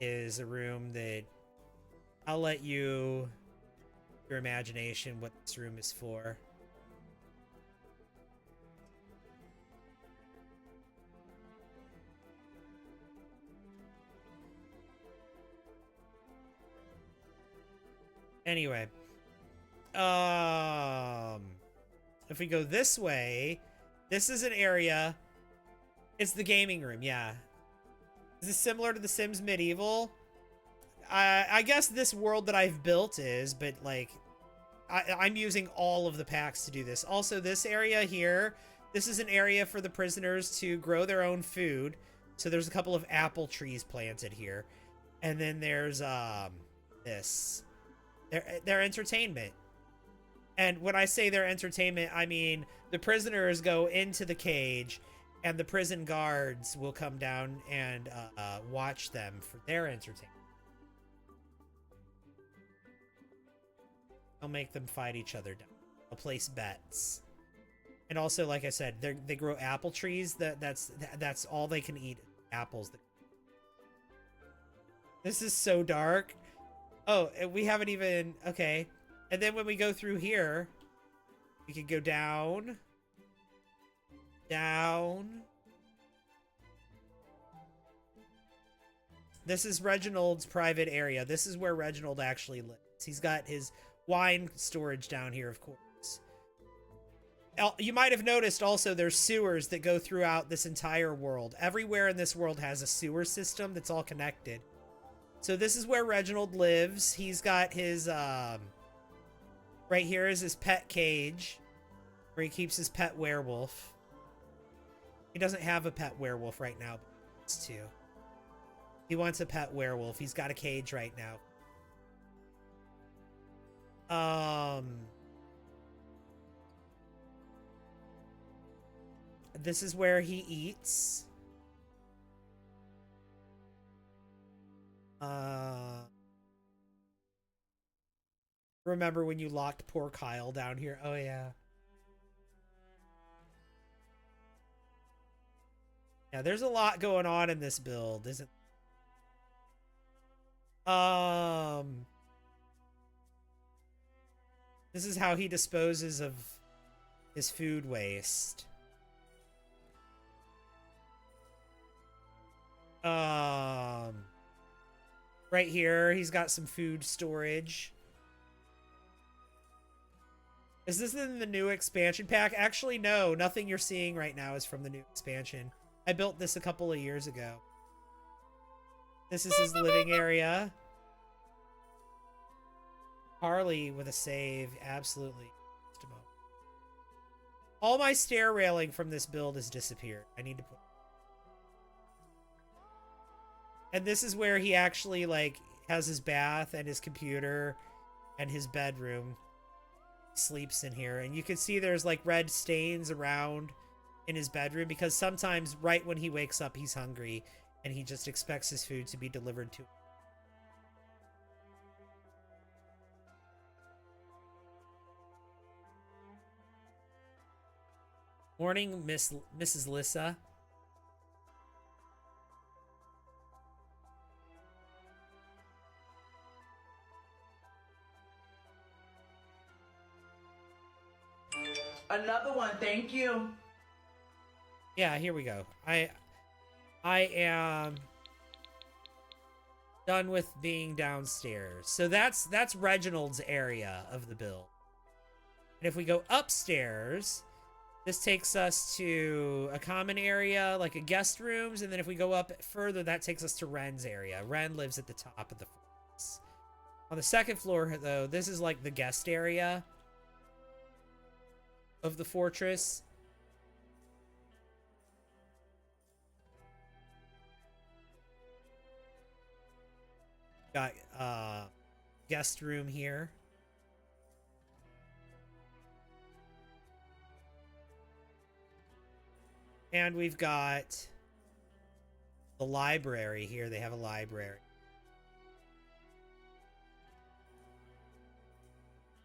is a room that I'll let you, your imagination, what this room is for. Anyway, if we go this way, this is an area. It's the gaming room, yeah. Is this similar to The Sims Medieval? I guess this world that I've built is, but like, I'm using all of the packs to do this. Also, this area here, this is an area for the prisoners to grow their own food. So there's a couple of apple trees planted here. And then there's, this. Their entertainment. And when I say their entertainment, I mean the prisoners go into the cage and the prison guards will come down and watch them for their entertainment. I'll make them fight each other down. I'll place bets. And also, like I said, they grow apple trees. That's all they can eat. Apples. This is so dark. Oh, we haven't even... Okay. And then when we go through here, we can go down. Down. This is Reginald's private area. This is where Reginald actually lives. He's got his wine storage down here, of course. You might have noticed also there's sewers that go throughout this entire world. Everywhere in this world has a sewer system that's all connected. So this is where Reginald lives. He's got his, right here is his pet cage, where he keeps his pet werewolf. He doesn't have a pet werewolf right now, but he wants to. He wants a pet werewolf. He's got a cage right now. This is where he eats. Remember when you locked poor Kyle down here? Oh, yeah. Yeah, there's a lot going on in this build, isn't this is how he disposes of his food waste. Right here, he's got some food storage. Is this in the new expansion pack? Actually, no. Nothing you're seeing right now is from the new expansion. I built this a couple of years ago. This is his living area. Harley with a save. Absolutely. Just a moment. All my stair railing from this build has disappeared. I need to put... And this is where he actually, like, has his bath and his computer and his bedroom. He sleeps in here. And you can see there's, like, red stains around in his bedroom because sometimes right when he wakes up, he's hungry and he just expects his food to be delivered to him. Morning, Mrs. Lissa. Another one, thank you. Yeah, here we go. I am done with being downstairs. So that's Reginald's area of the build. And if we go upstairs, this takes us to a common area, like a guest rooms, and then if we go up further, that takes us to Ren's area. Ren lives at the top of the fortress. On the second floor, though, this is like the guest area of the fortress. Got guest room here. And we've got the library here. They have a library.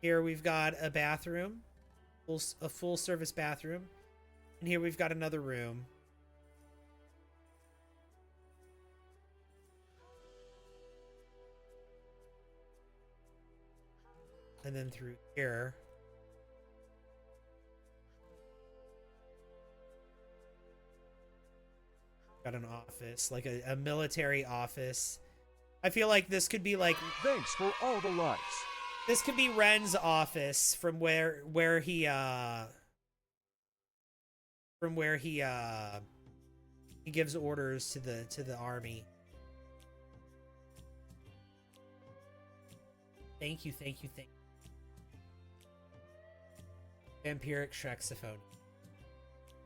Here we've got a bathroom, a full service bathroom. And here we've got another room. And then through here, got an office, like a military office. I feel like this could be like, Thanks for all the likes. this could be Ren's office from where he he gives orders to the army. Thank you. Vampiric Shrexophone.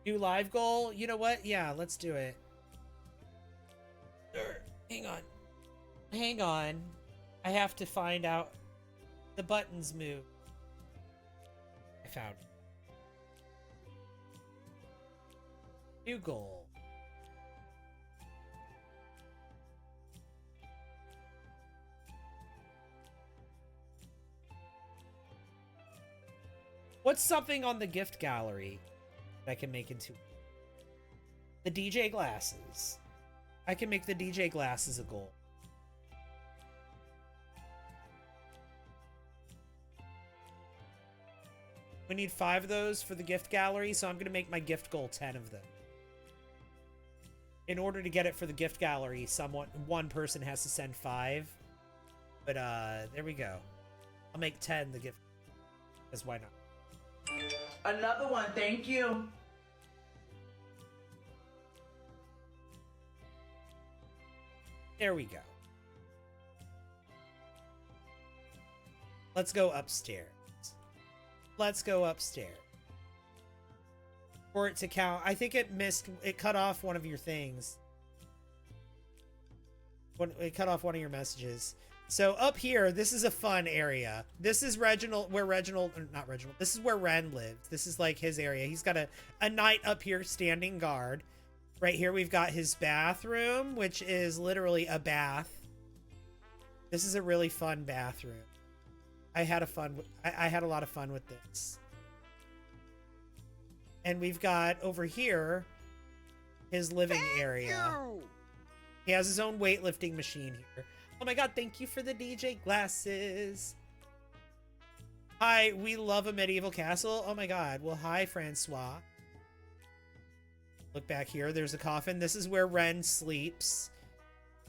New live goal? You know what? Yeah, let's do it. Hang on. I have to find out the buttons move. I found it. New goal. What's something on the gift gallery that I can make into the DJ glasses? I can make the DJ glasses a goal. We need 5 of those for the gift gallery, so I'm going to make my gift goal 10 of them. In order to get it for the gift gallery, one person has to send 5. But there we go. I'll make 10 the gift, because why not? Another one, thank you. There we go. Let's go upstairs. Let's go upstairs. For it to count. I think it cut off one of your things. It cut off one of your messages. So up here, this is a fun area. This is not Reginald. This is where Ren lives. This is like his area. He's got a knight up here standing guard. Right here, we've got his bathroom, which is literally a bath. This is a really fun bathroom. I had a lot of fun with this. And we've got over here his living area. He has his own weightlifting machine here. Oh my god, thank you for the DJ glasses. Hi, we love a medieval castle. Oh my god. Well, hi, Francois. Look back here. There's a coffin. This is where Ren sleeps.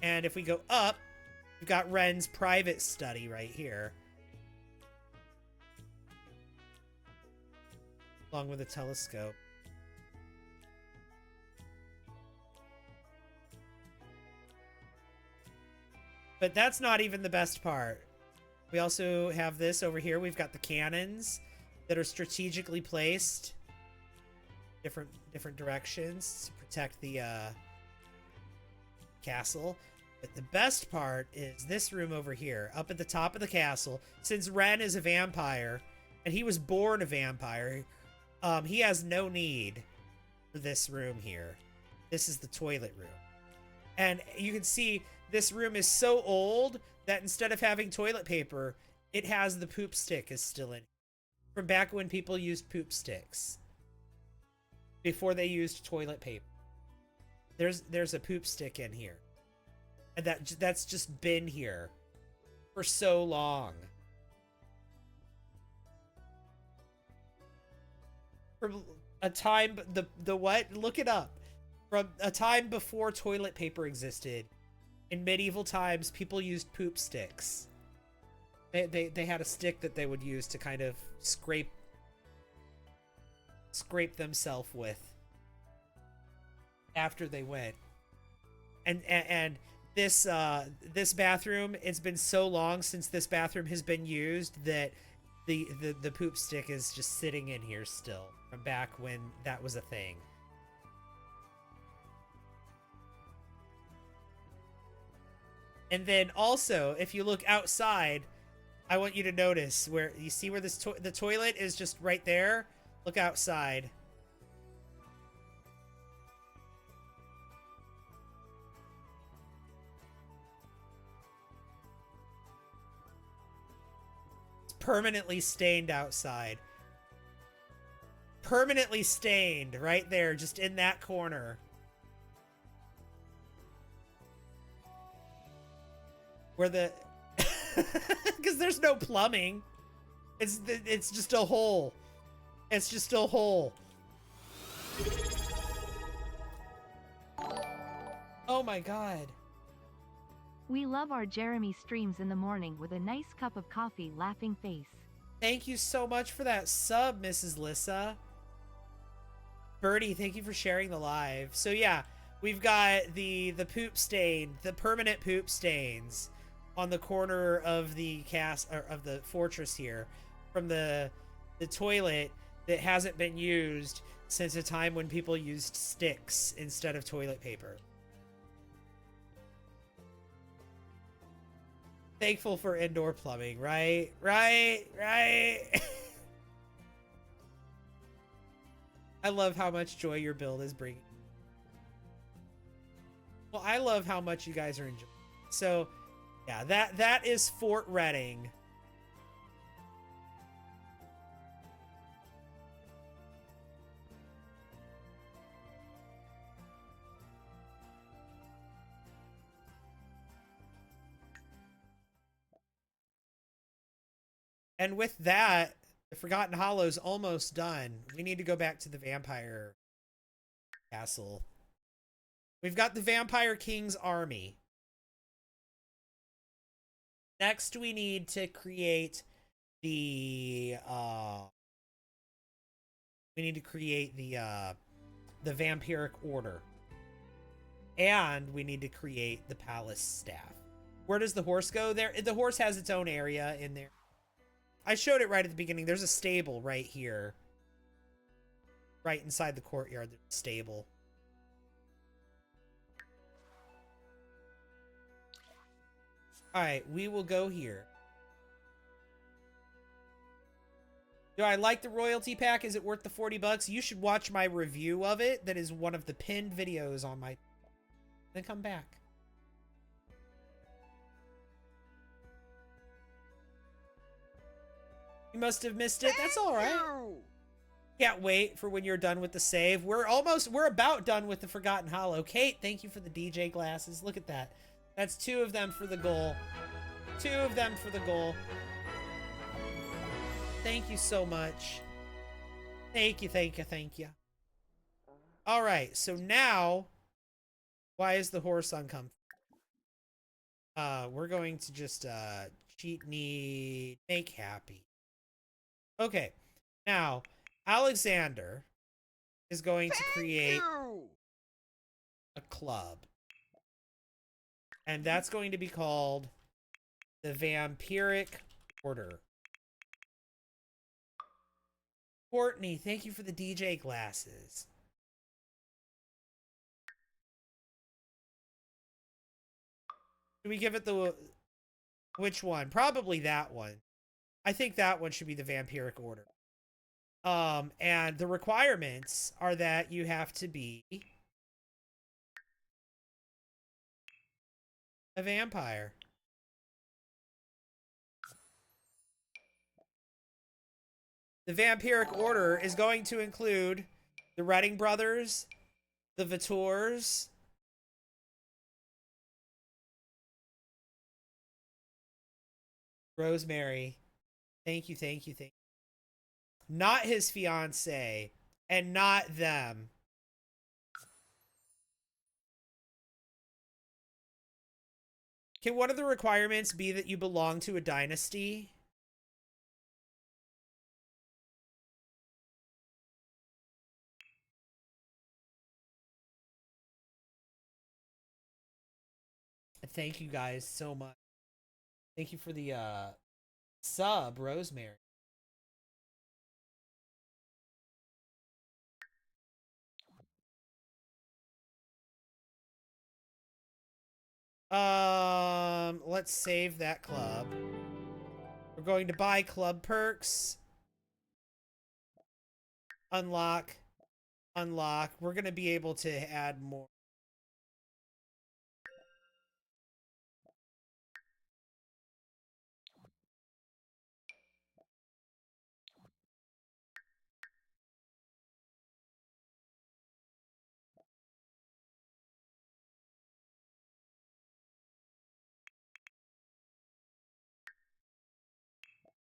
And if we go up, we've got Ren's private study right here. Along with a telescope. But that's not even the best part. We also have this over here. We've got the cannons that are strategically placed different directions to protect the castle. But the best part is this room over here, up at the top of the castle. Since Ren is a vampire, and he was born a vampire, he has no need for this room here. This is the toilet room. And you can see this room is so old that instead of having toilet paper, it has the poop stick is still in it. From back when people used poop sticks. before they used toilet paper. There's a poop stick in here. And that's just been here for so long. From a time, the what? Look it up. From a time before toilet paper existed, in medieval times, people used poop sticks. They had a stick that they would use to kind of scrape themselves with after they went. And this bathroom, it's been so long since this bathroom has been used that the poop stick is just sitting in here still from back when that was a thing. And then also, if you look outside, I want you to notice where you see where this the toilet is just right there. Look outside. It's permanently stained outside. Permanently stained right there, just in that corner. Where the because there's no plumbing. It's just a hole. It's just a hole. Oh my god. We love our Jeremy streams in the morning with a nice cup of coffee, laughing face. Thank you so much for that sub, Mrs. Lissa. Birdie, thank you for sharing the live. So yeah, we've got the poop stain, the permanent poop stains on the corner of the of the fortress here from the toilet that hasn't been used since a time when people used sticks instead of toilet paper. Thankful for indoor plumbing, right? Right. I love how much joy your build is bringing. Well, I love how much you guys are enjoying. So yeah, that is Fort Reading. And with that, the Forgotten Hollow's almost done. We need to go back to the vampire castle. We've got the Vampire King's army. Next, we need to create the the vampiric order. And we need to create the palace staff. Where does the horse go? There, the horse has its own area in there. I showed it right at the beginning. There's a stable right here. Right inside the courtyard, there's a stable. Alright, we will go here. Do I like the royalty pack? Is it worth the 40 bucks? You should watch my review of it. That is one of the pinned videos on my... Then come back. You must have missed it. That's all right. Can't wait for when you're done with the save. We're about done with the Forgotten Hollow. Kate, thank you for the DJ glasses. Look at that. That's 2 of them for the goal. 2 of them for the goal. Thank you so much. Thank you, thank you, thank you. All right, so now, why is the horse uncomfortable? We're going to just cheat need make happy. Okay, now Alexander is going to create a club. And that's going to be called the Vampiric Order. Courtney, thank you for the DJ glasses. Should we give it the... Which one? Probably that one. I think that one should be the Vampiric Order. And the requirements are that you have to be a vampire. The Vampiric Order is going to include The Redding brothers, the Vitors. Rosemary. Thank you, thank you, thank you. Not his fiance, and not them. Can one of the requirements be that you belong to a dynasty? Thank you guys so much. Thank you for the sub, Rosemary. Let's save that club. We're going to buy club perks. Unlock. Unlock. We're going to be able to add more.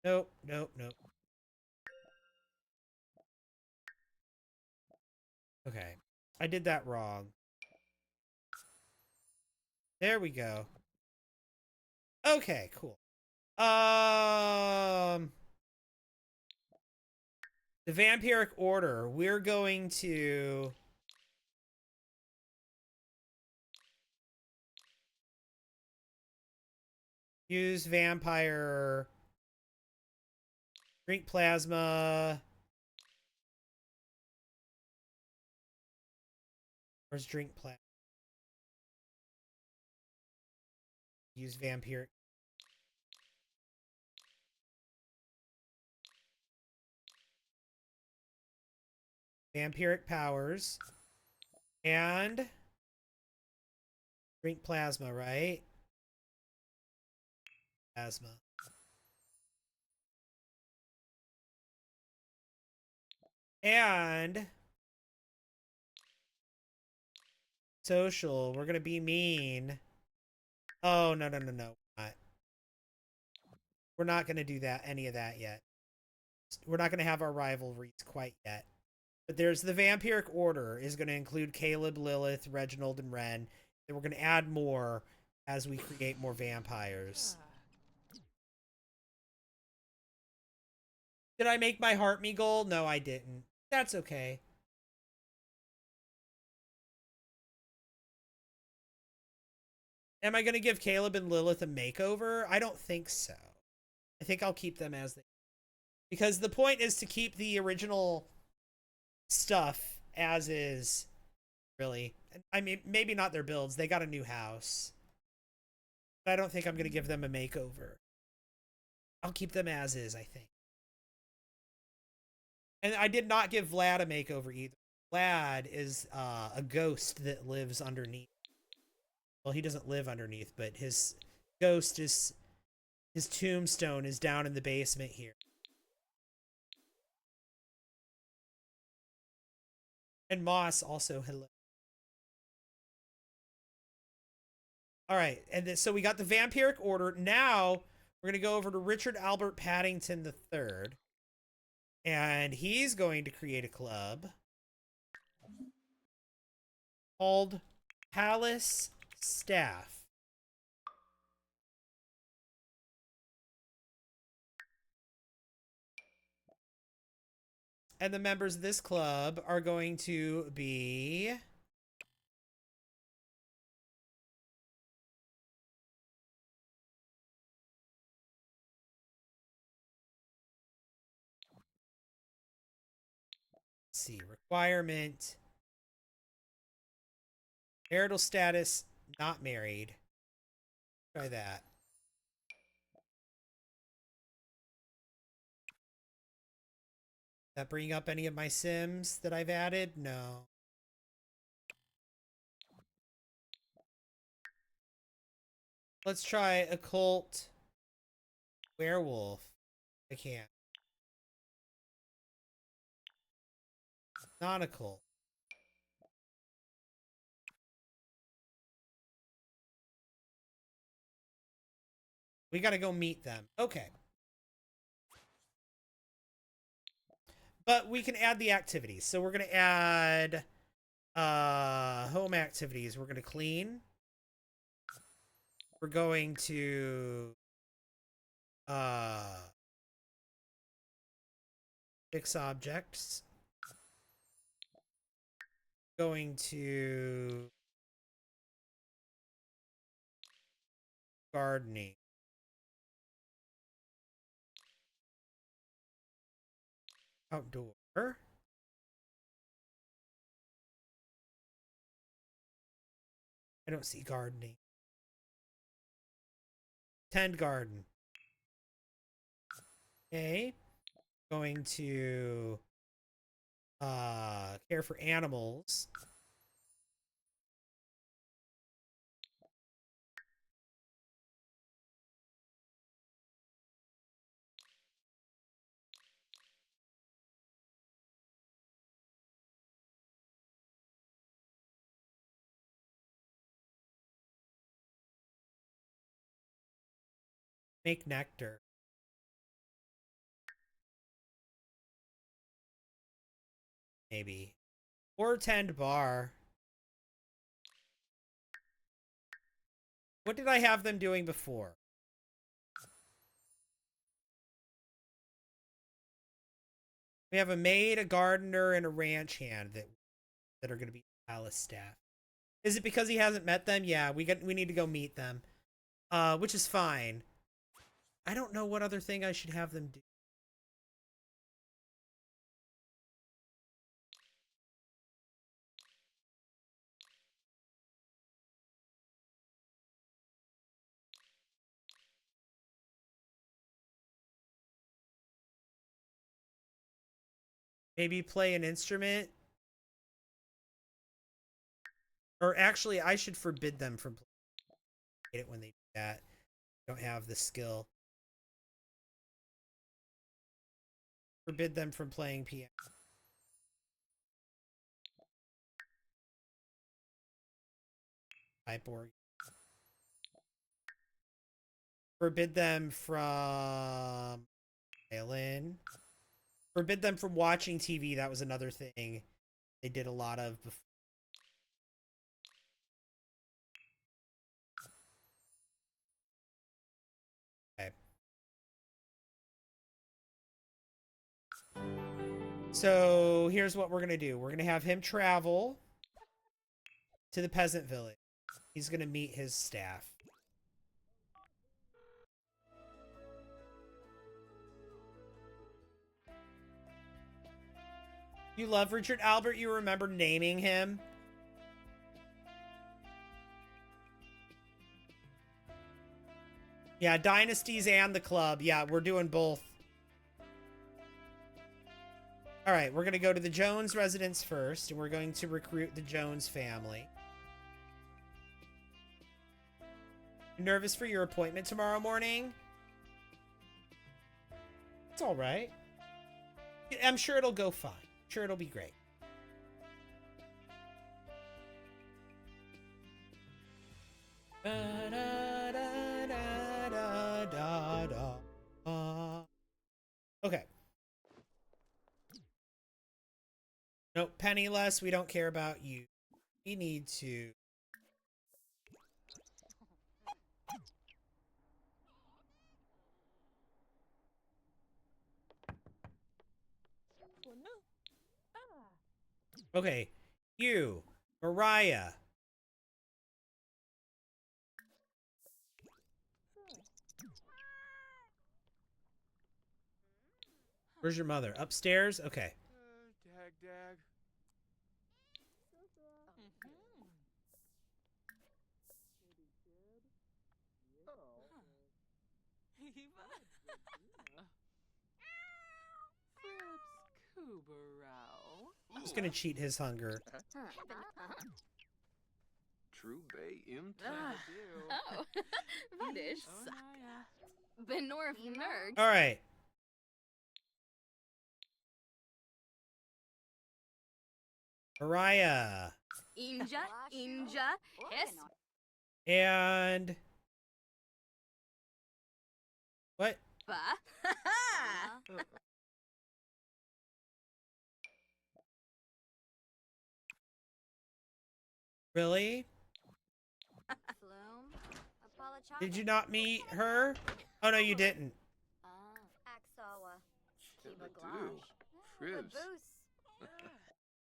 Nope, nope, nope. Okay. I did that wrong. There we go. Okay, cool. The Vampiric Order. We're going to use vampire, drink plasma. Where's drink plasma? Use vampiric. Vampiric powers. And drink plasma, right? Plasma. And social. We're gonna be mean. Oh, no, no, no, no. We're not gonna do that, any of that yet. We're not gonna have our rivalries quite yet. But there's the Vampiric Order is gonna include Caleb, Lilith, Reginald, and Ren. And we're gonna add more as we create more vampires. Did I make my heart me goal? No, I didn't. That's okay. Am I going to give Caleb and Lilith a makeover? I don't think so. I think I'll keep them as they... Because the point is to keep the original stuff as is, really. I mean, maybe not their builds. They got a new house. But I don't think I'm going to give them a makeover. I'll keep them as is, I think. And I did not give Vlad a makeover either. Vlad is a ghost that lives underneath. Well, he doesn't live underneath, but his ghost is... His tombstone is down in the basement here. And Moss also, hello. Alright, and so we got the Vampiric Order. Now, we're going to go over to Richard Albert Paddington III. And he's going to create a club called Palace Staff. And the members of this club are going to be... Let's see, requirement. Marital status, not married. Try that. That bring up any of my Sims that I've added? No. Let's try occult werewolf. I can't. Nautical. We gotta go meet them. Okay. But we can add the activities. So we're gonna add home activities. We're gonna clean. We're going to fix objects. Going to gardening. Outdoor. I don't see gardening. Tend garden. Okay. Going to care for animals. Make nectar. Maybe. Or tend bar. What did I have them doing before? We have a maid, a gardener, and a ranch hand that are going to be palace staff. Is it because he hasn't met them? Yeah, we need to go meet them. Which is fine. I don't know what other thing I should have them do. Maybe play an instrument. Or actually, I should forbid them from playing it when they do that. Don't have the skill. Forbid them from playing piano. Pipe organ. Forbid them from violin. Forbid them from watching TV. That was another thing they did a lot of before. Okay. So here's what we're going to do. We're going to have him travel to the peasant village. He's going to meet his staff. You love Richard Albert? You remember naming him? Yeah, Dynasties and the Club. Yeah, we're doing both. All right, we're going to go to the Jones residence first, and we're going to recruit the Jones family. Nervous for your appointment tomorrow morning? It's all right. I'm sure it'll go fine. Sure, it'll be great. Okay. Nope, penniless. We don't care about you. We need to. Okay, you, Mariah. Where's your mother? Upstairs? Okay. Dag. I'm just gonna cheat his hunger. True Bay Im Oh, vad ist Benor Nerg. All right. Mariah. Inja, Inja, Hess. And what? Ba. Really? Did you not meet her? Oh no, you didn't.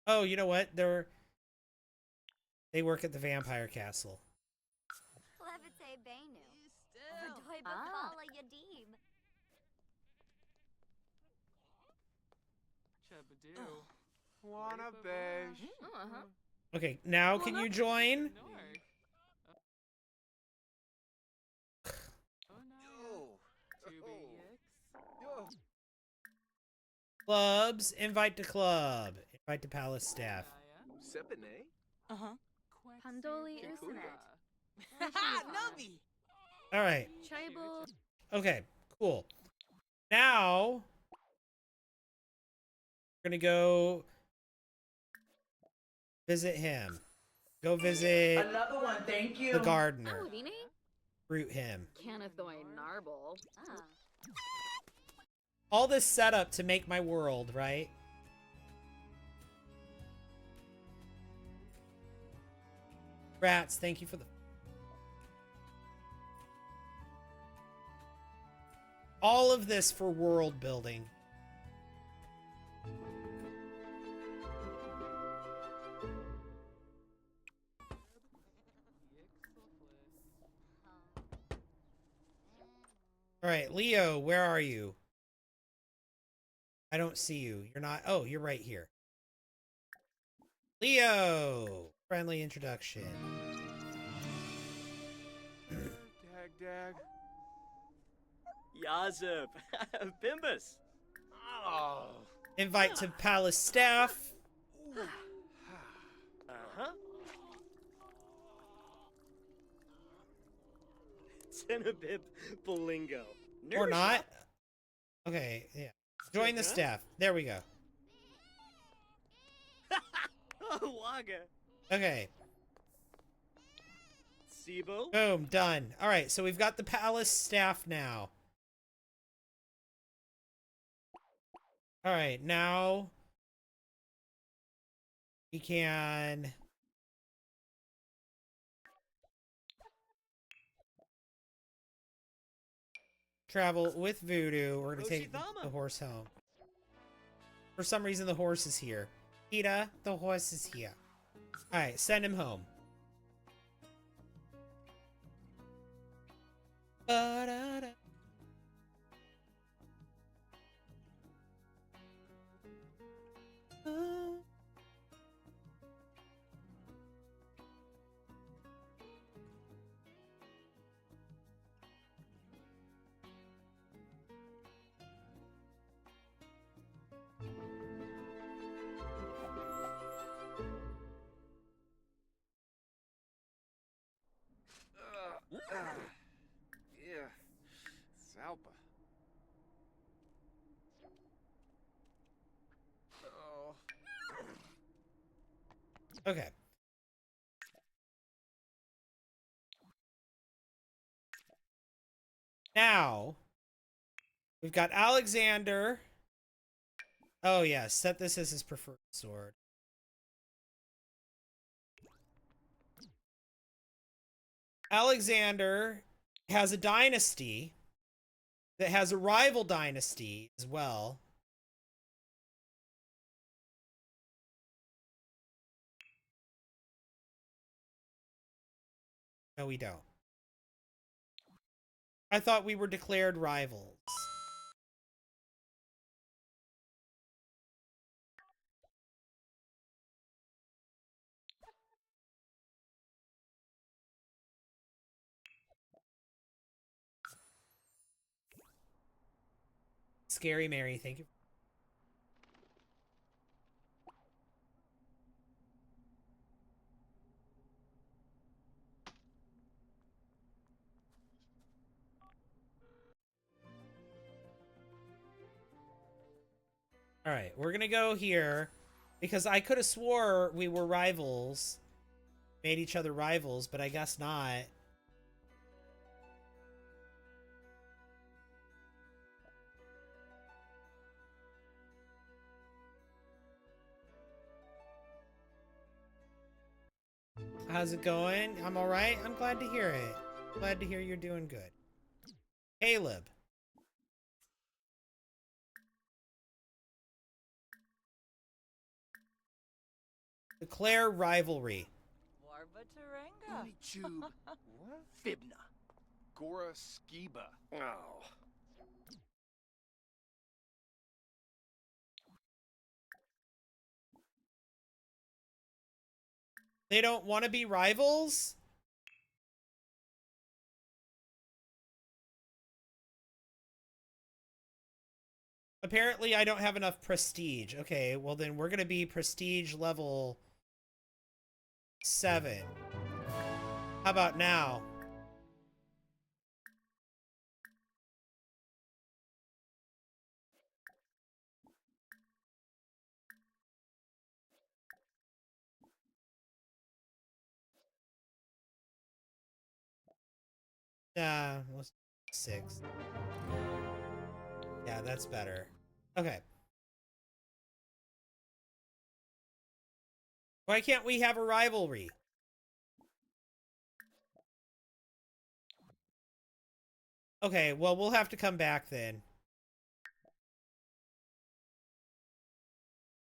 Oh, you know what? They work at the vampire castle. Wanna beige? Okay, now can you join? Clubs, invite to club. Invite to palace staff. Sepine? Pandoli Usanet. Nubby. Alright. Tribal. Okay, cool. Now we're gonna go visit him. Go visit Another one, thank you. the gardener. Oh, Dini? Root him. Canathoy Narble. All this setup to make my world, right? Rats, thank you for the... All of this for world building. All right, Leo, where are you? I don't see you. You're not... Oh, you're right here. Leo! Friendly introduction. Dag. Yazip. Bimbus. Oh. Invite to palace staff. Uh-huh. Cenobib Bolingo. Or not. Okay, yeah. Join the staff. There we go. Oh, Waga. Okay. Sibo. Boom, done. All right, so we've got the palace staff now. All right, now we can travel with Voodoo. We're gonna take the horse home. For some reason, the horse is here. Ida, the horse is here. All right, send him home. Ba-da-da. Yeah. Salpa. Oh. Okay. Now, we've got Alexander. Oh, yeah. Set this as his preferred sword. Alexander has a dynasty that has a rival dynasty as well. No, we don't. I thought we were declared rivals. Scary Mary, thank you. All right, we're gonna go here. Because I could have swore we were rivals. Made each other rivals, but I guess not. How's it going? I'm alright. I'm glad to hear it. Glad to hear you're doing good. Caleb. Declare rivalry. Warba Tube. What? Fibna. Gora Skiba. Oh. They don't want to be rivals? Apparently, I don't have enough prestige. Okay, well then we're going to be prestige level 7. How about now? Let's 6. Yeah, that's better. Okay. Why can't we have a rivalry? Okay, well, we'll have to come back then.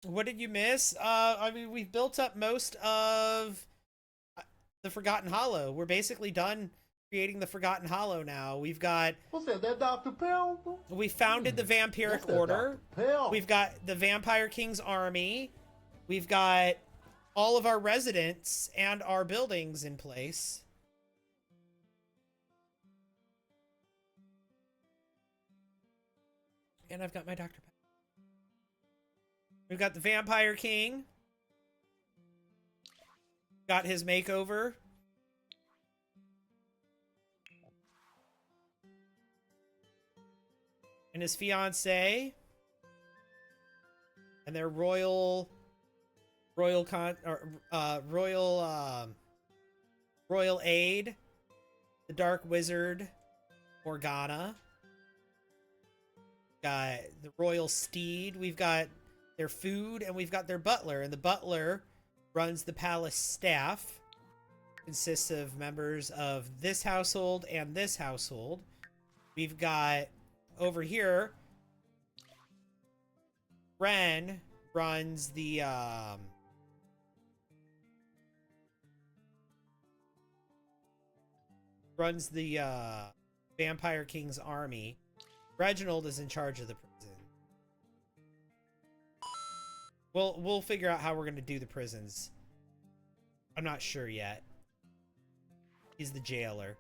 What did you miss? I mean, we've built up most of the Forgotten Hollow. We're basically done creating the Forgotten Hollow now. We've got... What's that Dr. Pell? We founded the Vampiric That's that Order. Dr. Pell. We've got the Vampire King's army. We've got all of our residents and our buildings in place. And I've got my Dr. Pell. We've got the Vampire King. Got his makeover. And his fiance. And their royal aide, the Dark Wizard, Morgana. Got the royal steed. We've got their food, and we've got their butler. And the butler runs the palace staff. Consists of members of this household and this household. We've got over here, Ren runs the Vampire King's army. Reginald is in charge of the prison. We'll figure out how we're gonna do the prisons. I'm not sure yet. He's the jailer.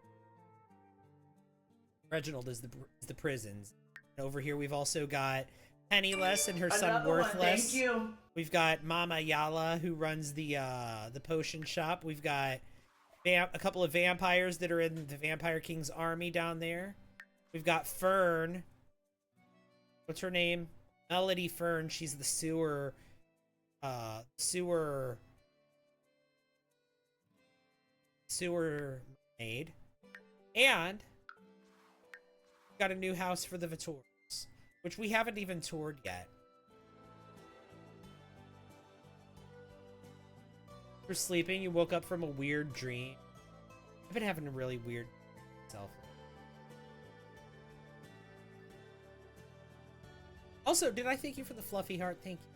Reginald is the prisons. And over here we've also got Penniless and her son Another Worthless. one, thank you. We've got Mama Yala, who runs the potion shop. We've got a couple of vampires that are in the Vampire King's army down there. We've got Fern. What's her name? Melody Fern. She's the sewer maid. And we've got a new house for the Vitors, which we haven't even toured yet. You're sleeping, you woke up from a weird dream. I've been having a really weird self. Also, did I thank you for the fluffy heart? Thank you.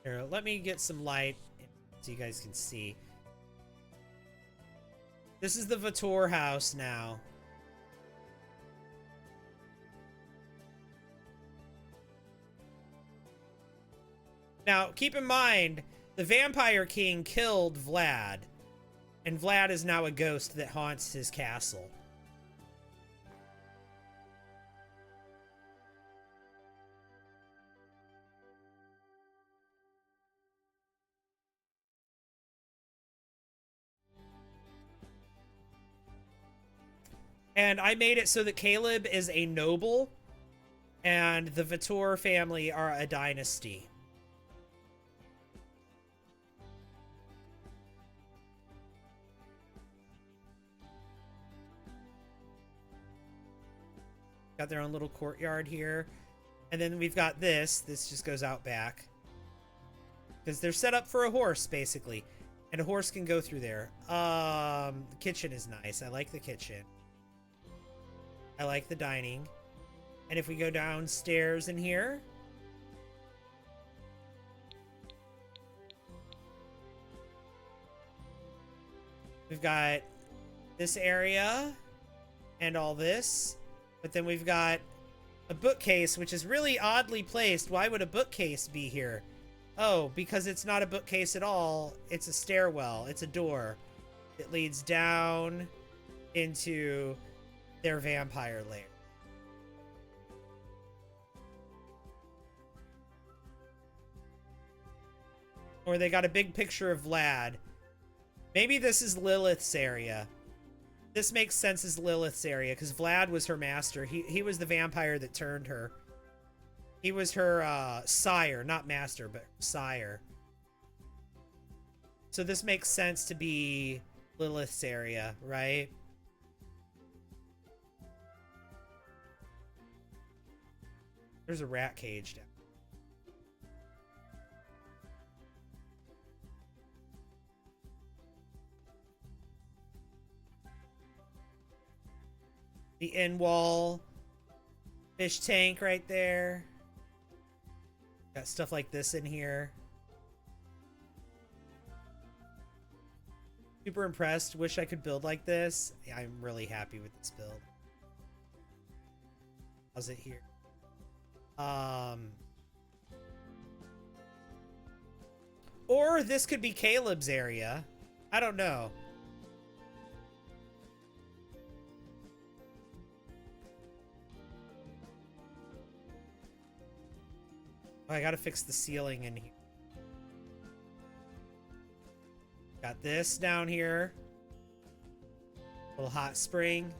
Here, let me get some light so you guys can see. This is the Vitor house now. Now, keep in mind, the Vampire King killed Vlad. And Vlad is now a ghost that haunts his castle. And I made it so that Caleb is a noble and the Vitor family are a dynasty. Got their own little courtyard here. And then we've got this. This just goes out back. Because they're set up for a horse, basically. And a horse can go through there. The kitchen is nice. I like the kitchen. I like the dining. And if we go downstairs in here... we've got this area and all this. But then we've got a bookcase, which is really oddly placed. Why would a bookcase be here? Oh, because it's not a bookcase at all. It's a stairwell. It's a door. It leads down into their vampire lair. Or they got a big picture of Vlad. Maybe this is Lilith's area. This makes sense as Lilith's area, because Vlad was her master. He was the vampire that turned her. He was her sire, not master, but sire. So this makes sense to be Lilith's area, right? There's a rat cage down. The end wall. Fish tank right there. Got stuff like this in here. Super impressed. Wish I could build like this. Yeah, I'm really happy with this build. How's it here? Or this could be Caleb's area. I don't know. Oh, I gotta fix the ceiling in here. Got this down here. Little hot spring.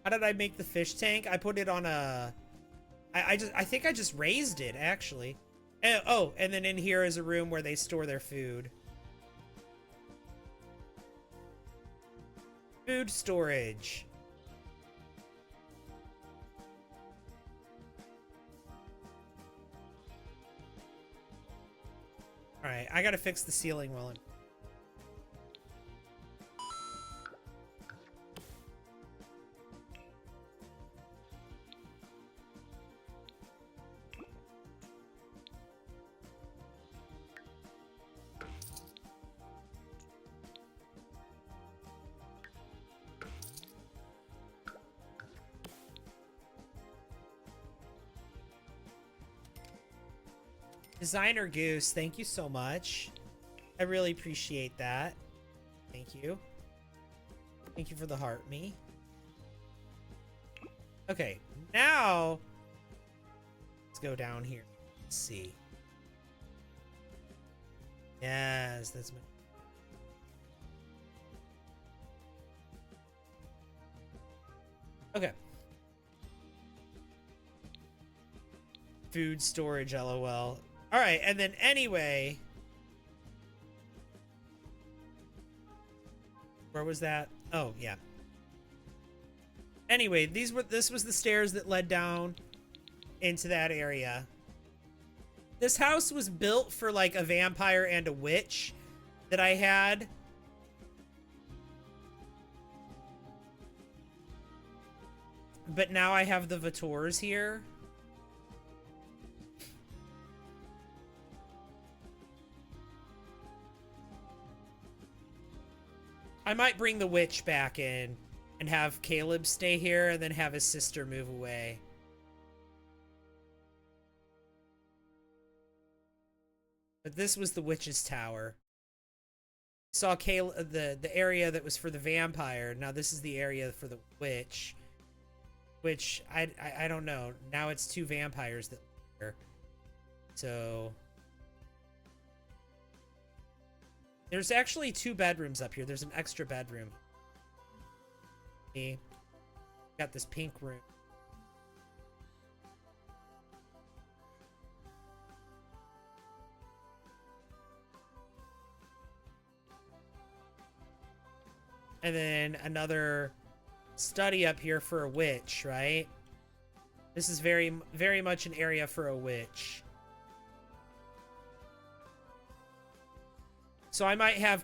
How did I make the fish tank? I put it on a... I think I just raised it, actually. Oh, and then in here is a room where they store their food. Food storage. Alright, I gotta fix the ceiling while I'm... Designer Goose, thank you so much. I really appreciate that. Thank you. Thank you for the heart me. Okay, now let's go down here. Let's see. Yes, that's my... Okay. Food storage, LOL. All right, and then anyway, where was that? Oh, yeah. Anyway, this was the stairs that led down into that area. This house was built for like a vampire and a witch that I had. But now I have the Vitors here. I might bring the witch back in and have Caleb stay here and then have his sister move away. But this was the witch's tower. Saw Caleb, the area that was for the vampire. Now this is the area for the witch. which I don't know. Now it's 2 vampires that live here. So there's actually 2 bedrooms up here. There's an extra bedroom. See? Got this pink room. And then another study up here for a witch, right? This is very, very much an area for a witch. So I might have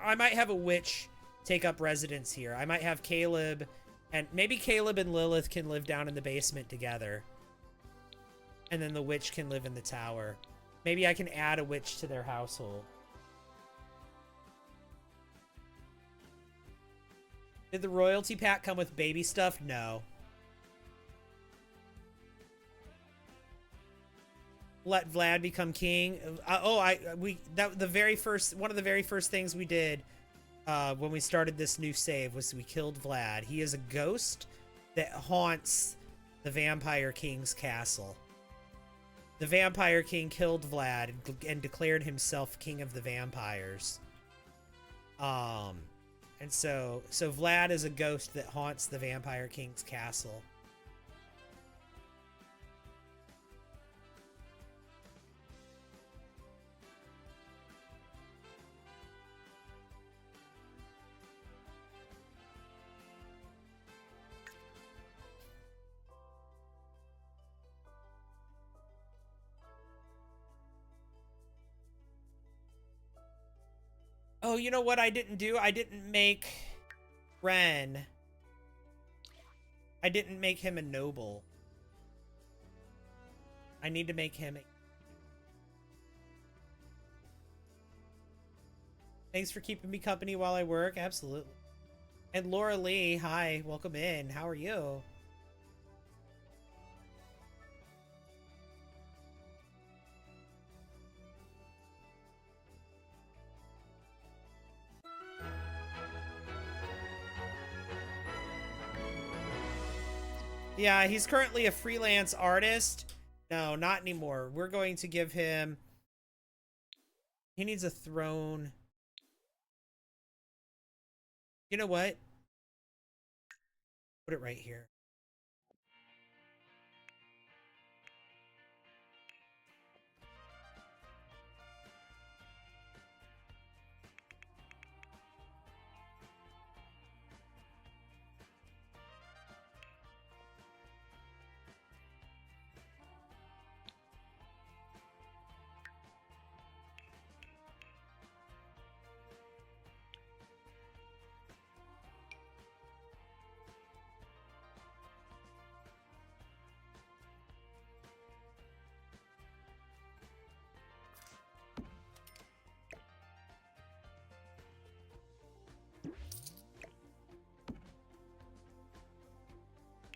I might have a witch take up residence here. I might have Caleb, and maybe Caleb and Lilith can live down in the basement together. And then the witch can live in the tower. Maybe I can add a witch to their household. Did the royalty pack come with baby stuff? No. Let Vlad become king. The very first one of the very first things we did when we started this new save was we killed Vlad. He is a ghost that haunts the Vampire King's castle. The Vampire King killed Vlad and declared himself king of the vampires. And so Vlad is a ghost that haunts the Vampire King's castle. Oh, you know what I didn't do? I didn't make Ren. I didn't make him a noble. I need to make him a... Thanks for keeping me company while I work. Absolutely. And Laura Lee, hi. Welcome in. How are you? Yeah, he's currently a freelance artist. No, not anymore. We're going to give him... He needs a throne. You know what? Put it right here.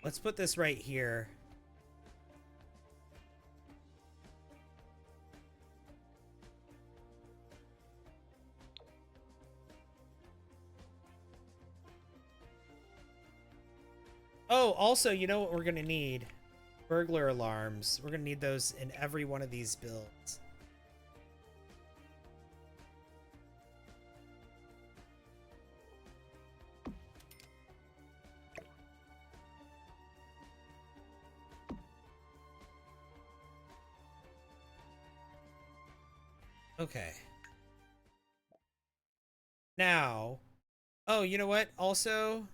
Let's put this right here. Oh, also, you know what we're gonna need? Burglar alarms. We're gonna need those in every one of these builds. Okay. Now, oh, you know what? Also,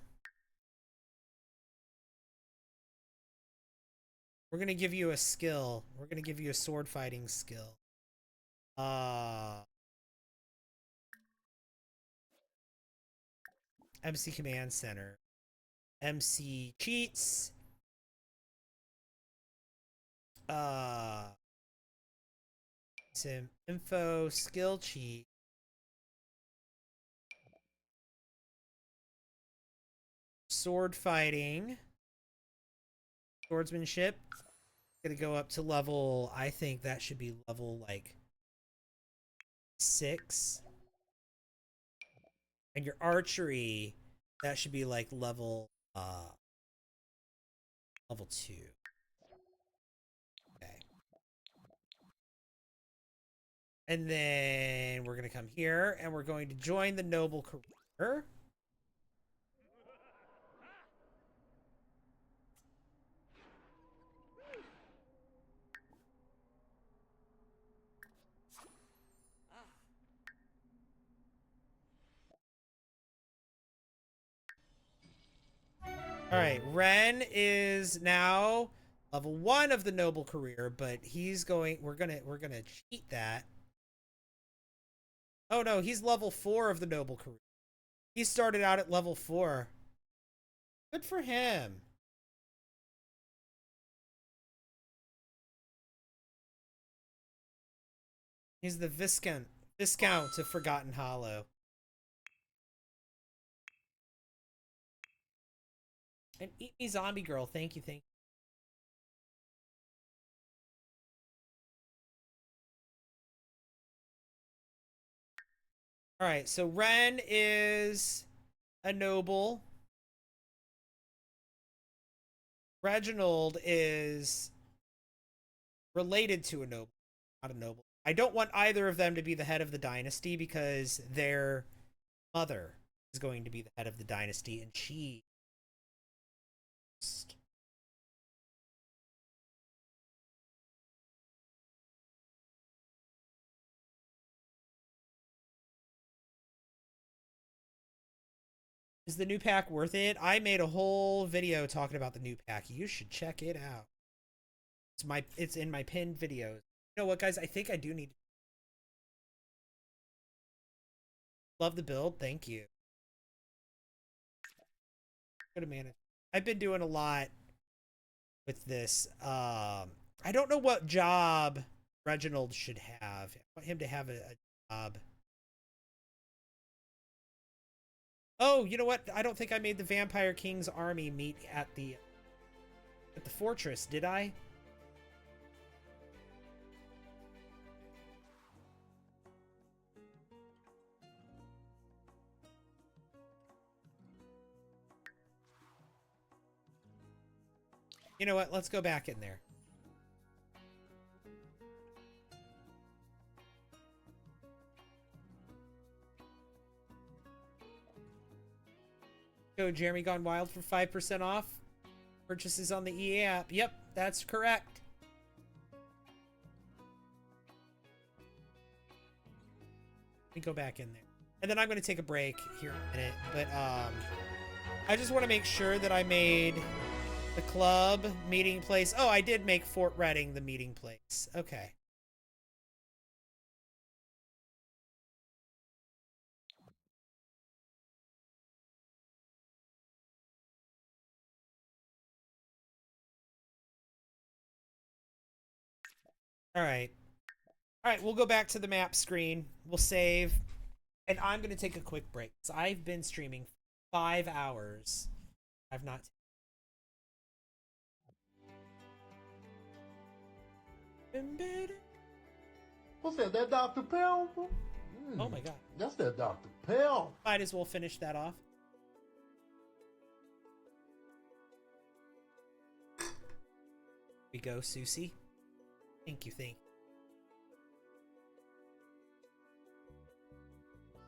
we're gonna give you a skill. We're gonna give you a sword fighting skill. MC Command Center. MC cheats. Some info skill cheat. Sword fighting. Swordsmanship. Gonna go up to level, I think that should be level like 6. And your archery, that should be like level Level 2. Okay. And then we're going to come here and we're going to join the noble career. All right, Ren is now level 1 of the noble career, but he's going we're going to cheat that. Oh no, he's level 4 of the noble career. He started out at level 4. Good for him. He's the Viscount of Forgotten Hollow. And Eat Me Zombie Girl, thank you, thank you. All right, so Ren is a noble. Reginald is related to a noble, not a noble. I don't want either of them to be the head of the dynasty because their mother is going to be the head of the dynasty, and she. Is the new pack worth it? I made a whole video talking about the new pack. You should check it out. It's in my pinned videos. You know what, guys? I think I do need. Love the build. Thank you. Go to manage. I've been doing a lot with this. I don't know what job Reginald should have. I want him to have a job. Oh, you know what? I don't think I made the Vampire King's army meet at the fortress, did I? You know what? Let's go back in there. Go Jeremy Gone Wild for 5% off. Purchases on the EA app. Yep, that's correct. Let me go back in there. And then I'm going to take a break here in a minute. But I just want to make sure that I made the club meeting place. Oh, I did make Fort Reading the meeting place. Okay. All right. All right, we'll go back to the map screen. We'll save. And I'm going to take a quick break. So I've been streaming 5 hours. I've not. What's that? That Dr. Pell? Oh my god. That's that Dr. Pell. Might as well finish that off. Here we go, Susie. Thank you, thank you.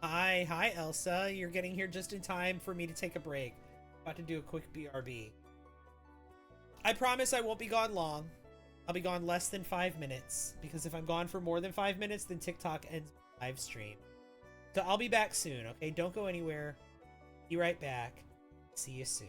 Hi, Elsa. You're getting here just in time for me to take a break. About to do a quick BRB. I promise I won't be gone long. I'll be gone less than 5 minutes, because if I'm gone for more than 5 minutes, then TikTok ends my live stream. So I'll be back soon, okay? Don't go anywhere. Be right back. See you soon.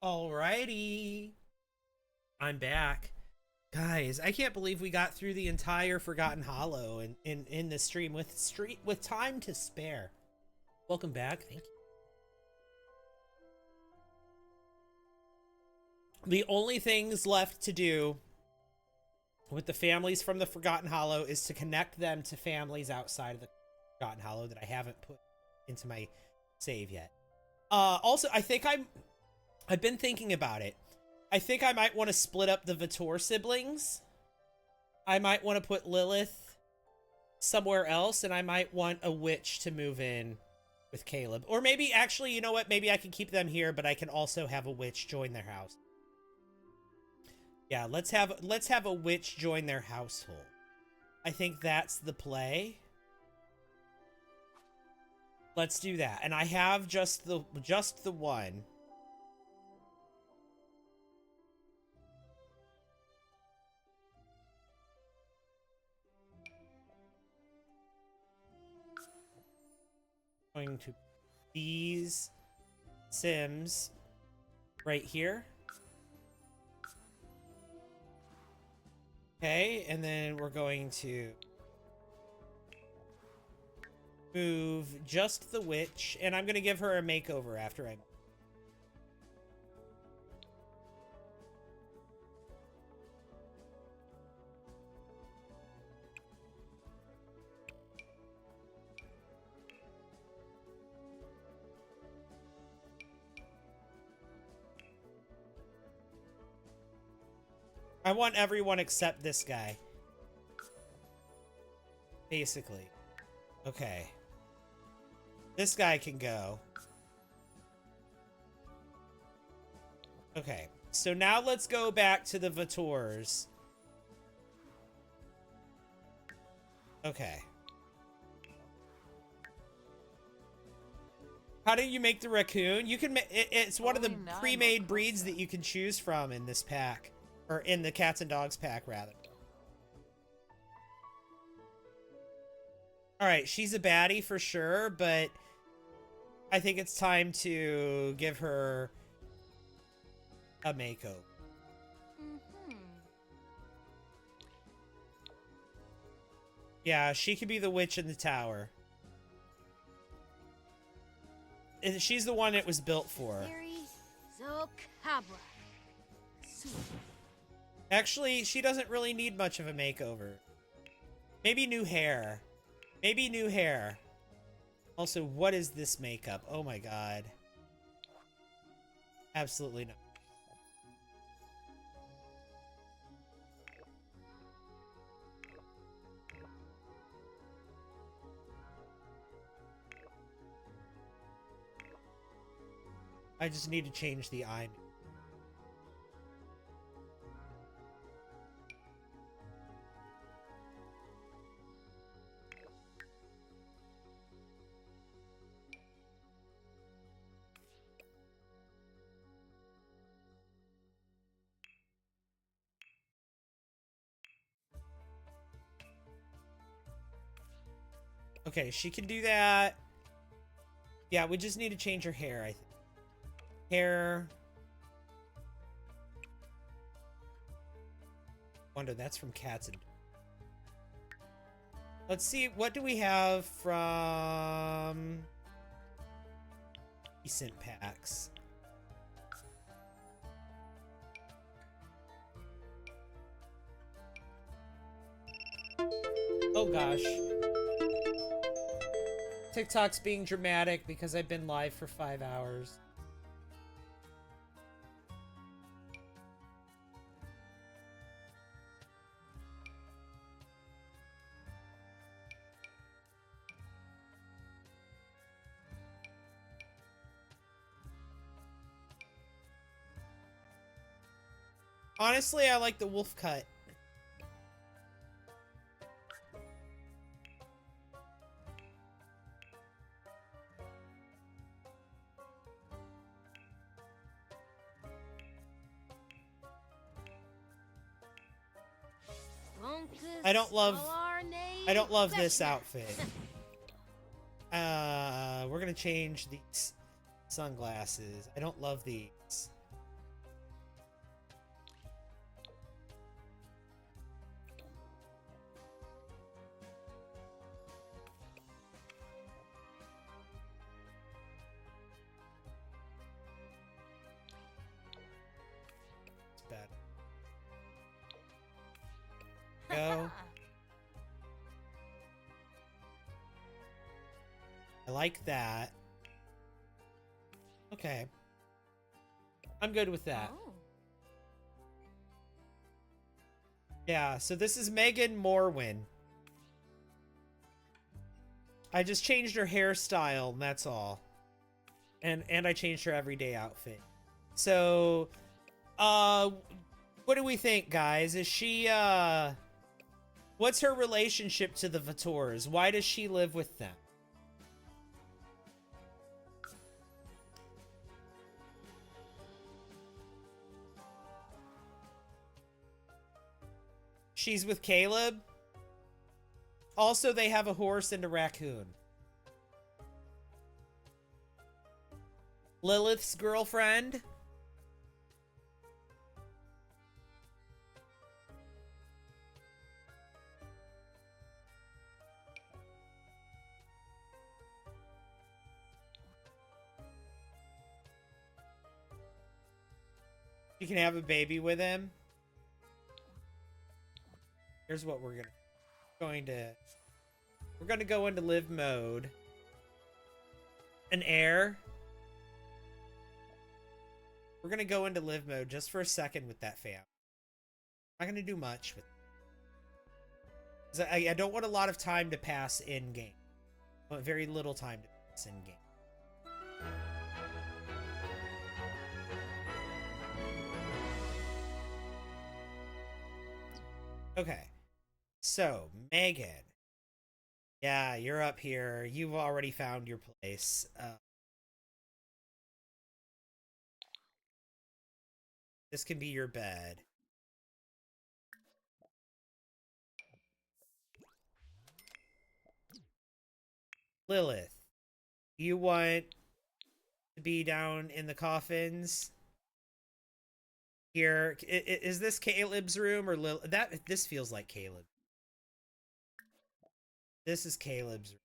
Alrighty. I'm back. Guys, I can't believe we got through the entire Forgotten Hollow in this stream with time to spare. Welcome back. Thank you. The only things left to do with the families from the Forgotten Hollow is to connect them to families outside of the Forgotten Hollow that I haven't put into my save yet. Also, I think I've been thinking about it. I think I might want to split up the Vitor siblings. I might want to put Lilith somewhere else, and I might want a witch to move in with Caleb. Or maybe, actually, you know what? Maybe I can keep them here, but I can also have a witch join their house. Yeah, let's have a witch join their household. I think that's the play. Let's do that. And I have just the one. Going to these Sims right here. Okay, and then we're going to move just the witch, and I'm going to give her a makeover after I... I want everyone except this guy. Basically. Okay. This guy can go. Okay. So now let's go back to the Vitors. Okay. How do you make the raccoon? You can it's one of the pre-made breeds that you can choose from in this pack. Or in the cats and dogs pack, rather. Alright, she's a baddie for sure, but I think it's time to give her a makeover. Yeah, she could be the witch in the tower. And she's the one it was built for. Actually, she doesn't really need much of a makeover. Maybe new hair. Maybe new hair. Also, what is this makeup? Oh my god. Absolutely not. I just need to change the eye. Okay, she can do that. Yeah, we just need to change her hair, I think. Hair. Wonder, that's from Cats and... Let's see, what do we have from... recent packs? Oh gosh. TikTok's being dramatic because I've been live for 5 hours. Honestly, I like the wolf cut. I don't love this outfit. We're gonna change these sunglasses. I don't love these. go. I like that. Okay. I'm good with that. Oh. Yeah, so this is Megan Morwin. I just changed her hairstyle, and that's all. And I changed her everyday outfit. So, what do we think, guys? Is she, what's her relationship to the Vators? Why does she live with them? She's with Caleb. Also, they have a horse and a raccoon. Lilith's girlfriend. You can have a baby with him. Here's what we're going to go into live mode. An heir. We're gonna go into live mode just for a second with that fam. I'm not gonna do much with it. I don't want a lot of time to pass in game. I want very little time to pass in game. Okay. So, Megan. Yeah, you're up here. You've already found your place. This can be your bed. Lilith, you want to be down in the coffins? Here, is this Caleb's room or Lilith? This feels like Caleb. This is Caleb's room.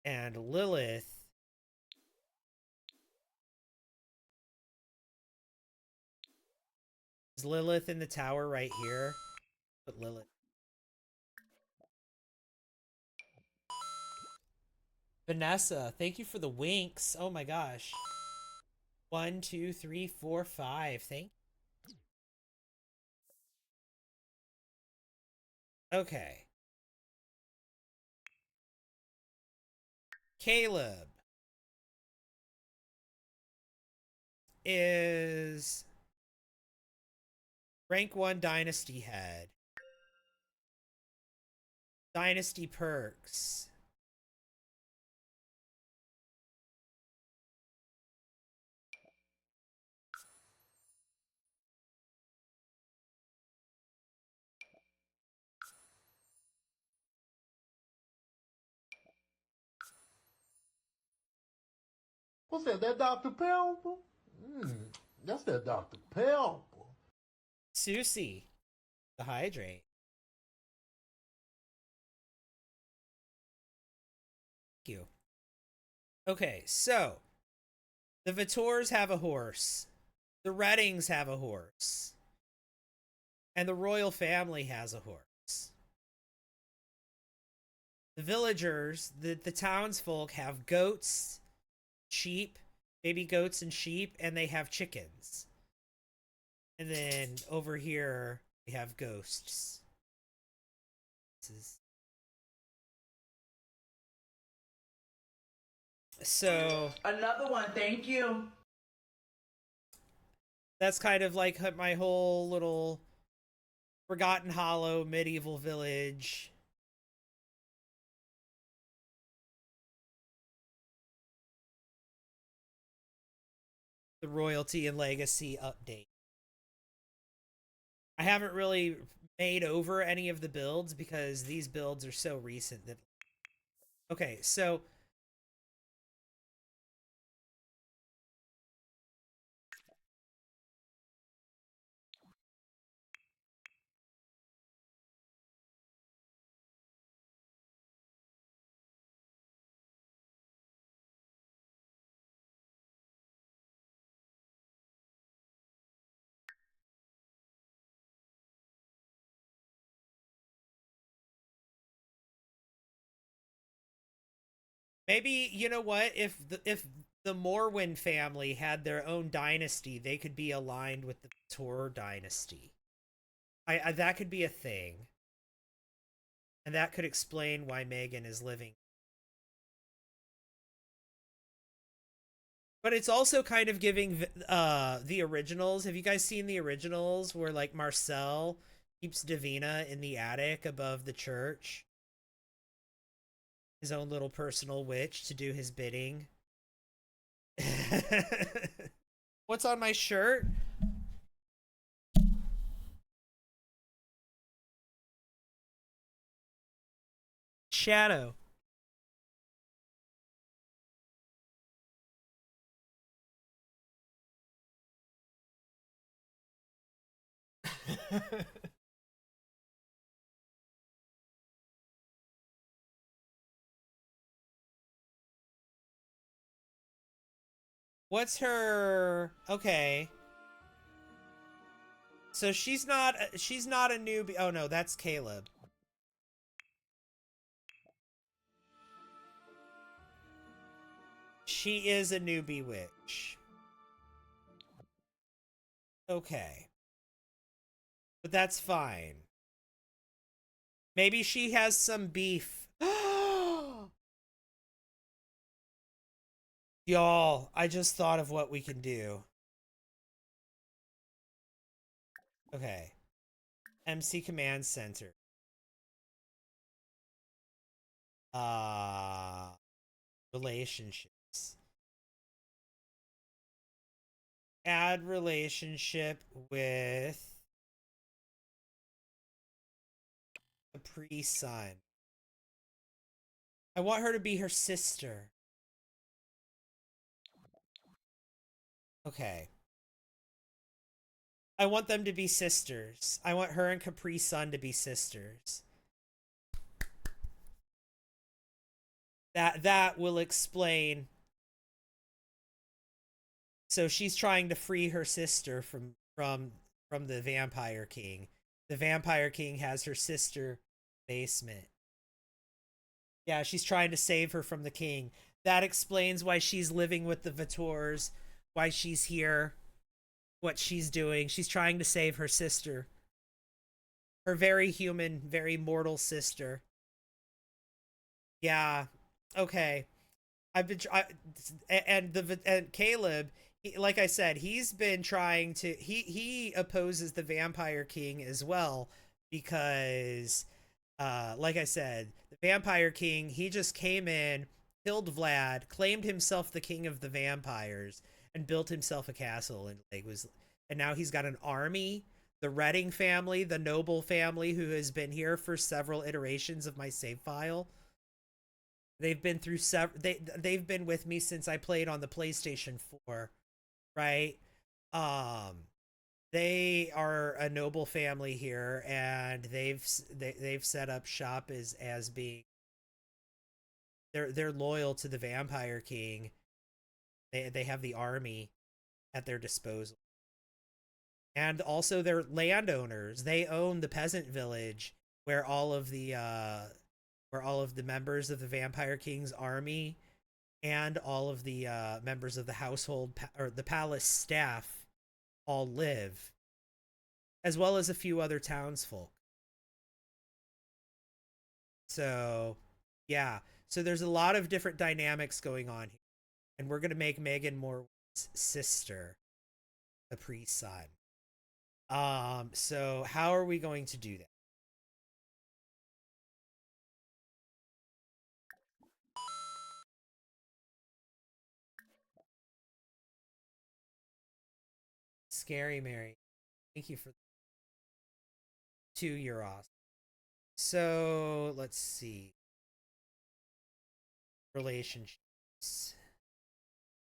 And Lilith is Lilith in the tower right here. Put Lilith. Vanessa, thank you for the winks. Oh my gosh. 1, 2, 3, 4, 5. Thank you. Okay. Caleb is rank 1 dynasty head. Dynasty perks. What's that? That Dr. Pepper? That's that Dr. Pepper. Susie, the hydrate. Thank you. Okay, so the Vators have a horse. The Reddings have a horse. And the royal family has a horse. The villagers, the townsfolk have goats, sheep, baby goats and sheep, and they have chickens. And then over here, we have ghosts. So Another one, thank you. that's kind of like my whole little Forgotten Hollow medieval village. The royalty and legacy update. I haven't really made over any of the builds because these builds are so recent that... Okay, so... Maybe, you know what? If the Morwen family had their own dynasty, they could be aligned with the Tor dynasty. I that could be a thing. And that could explain why Megan is living. But it's also kind of giving the originals. Have you guys seen the originals where like Marcel keeps Davina in the attic above the church? His own little personal witch to do his bidding. What's on my shirt? Shadow. What's her... Okay. So she's not a newbie. Oh no, that's Caleb. She is a newbie witch. Okay. But that's fine. Maybe she has some beef. Y'all, I just thought of what we can do. Okay. MC Command Center. Relationships. Add relationship with Capri Sun. I want her to be her sister. Okay. I want them to be sisters. I want her and Capri Sun to be sisters. That will explain. So she's trying to free her sister from the Vampire King. The Vampire King has her sister basement. Yeah, she's trying to save her from the king. That explains why she's living with the Vitors, why she's here, what she's doing. She's trying to save her sister. Her very human, very mortal sister. Yeah. Okay. And Caleb, like I said, he's been trying to he opposes the Vampire King as well because like I said, the Vampire King, he just came in, killed Vlad, claimed himself the king of the vampires, and built himself a castle and now he's got an army. The Redding family, the noble family who has been here for several iterations of my save file. They've been through they've been with me since I played on the PlayStation 4, right? They are a noble family here, and they've set up shop as being they're loyal to the Vampire King. They have the army at their disposal. And also they're landowners. They own the peasant village where all of the members of the Vampire King's army and all of the members of the household or the palace staff all live, as well as a few other townsfolk. So, yeah. So there's a lot of different dynamics going on here. And we're going to make Megan Morwood's sister a pre-son. So how are we going to do that? Scary Mary. Thank you for 2 euros. So let's see. Relationships.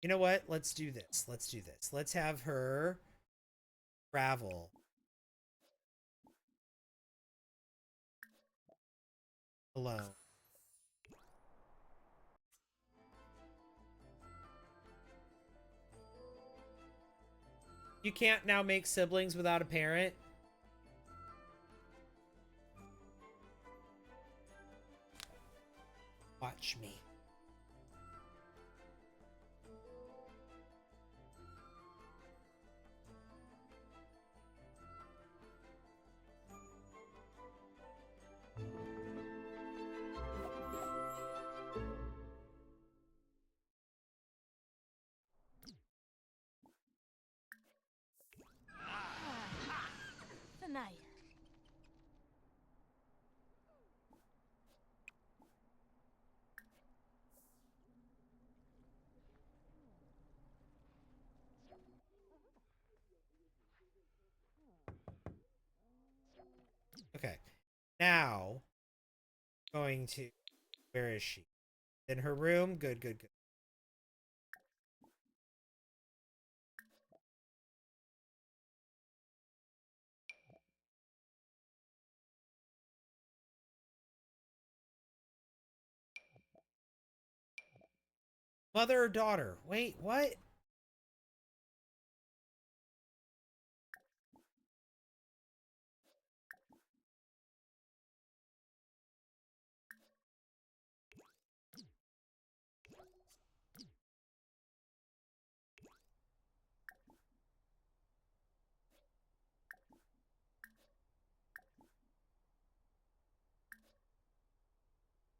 You know what? Let's do this. Let's have her travel. Alone. You can't now make siblings without a parent. Watch me. Now, going to, where is she? In her room? Good, good, good. Mother or daughter? Wait, what?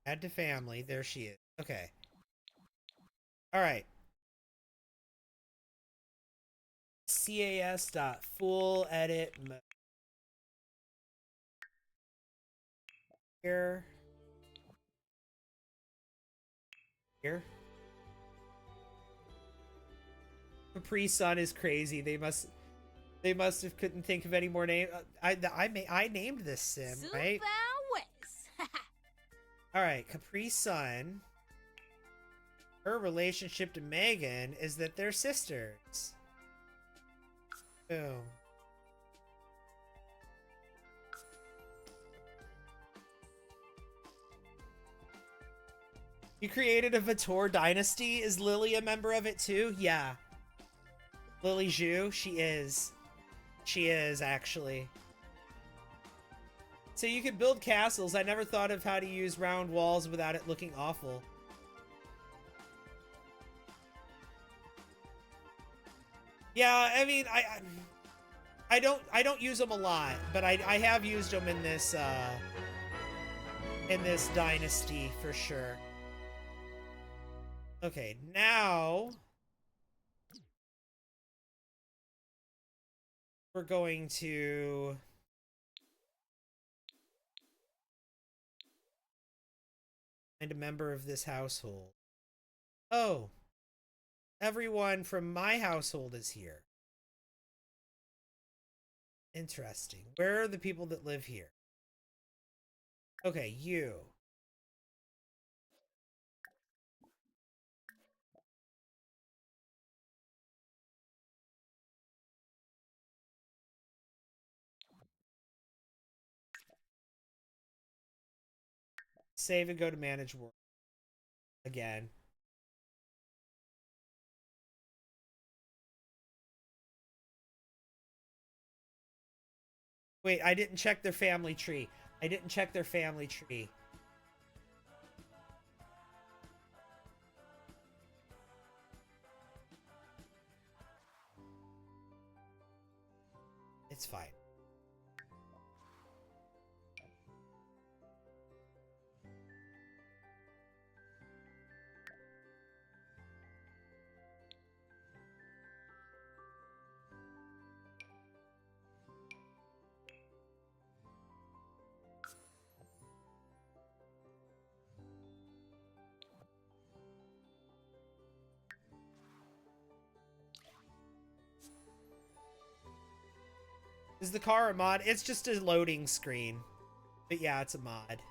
Add to family. There she is. Okay. All right. CAS.full edit mode. Here. Here. Capri Sun is crazy. They must have couldn't think of any more name. I named this sim, right? All right, Capri Sun. Her relationship to Megan is that they're sisters. Boom. You created a Vitor dynasty? Is Lily a member of it too? Yeah. Lily Zhu? She is. She is, actually. So you can build castles. I never thought of how to use round walls without it looking awful. Yeah, I mean, I don't use them a lot, but I have used them in this dynasty for sure. Okay, now we're going to find a member of this household. Oh, everyone from my household is here. Interesting. Where are the people that live here? Okay, you. Save and go to manage world again. Wait, I didn't check their family tree. I didn't check their family tree. It's fine. Is the car a mod? It's just a loading screen. But yeah, it's a mod.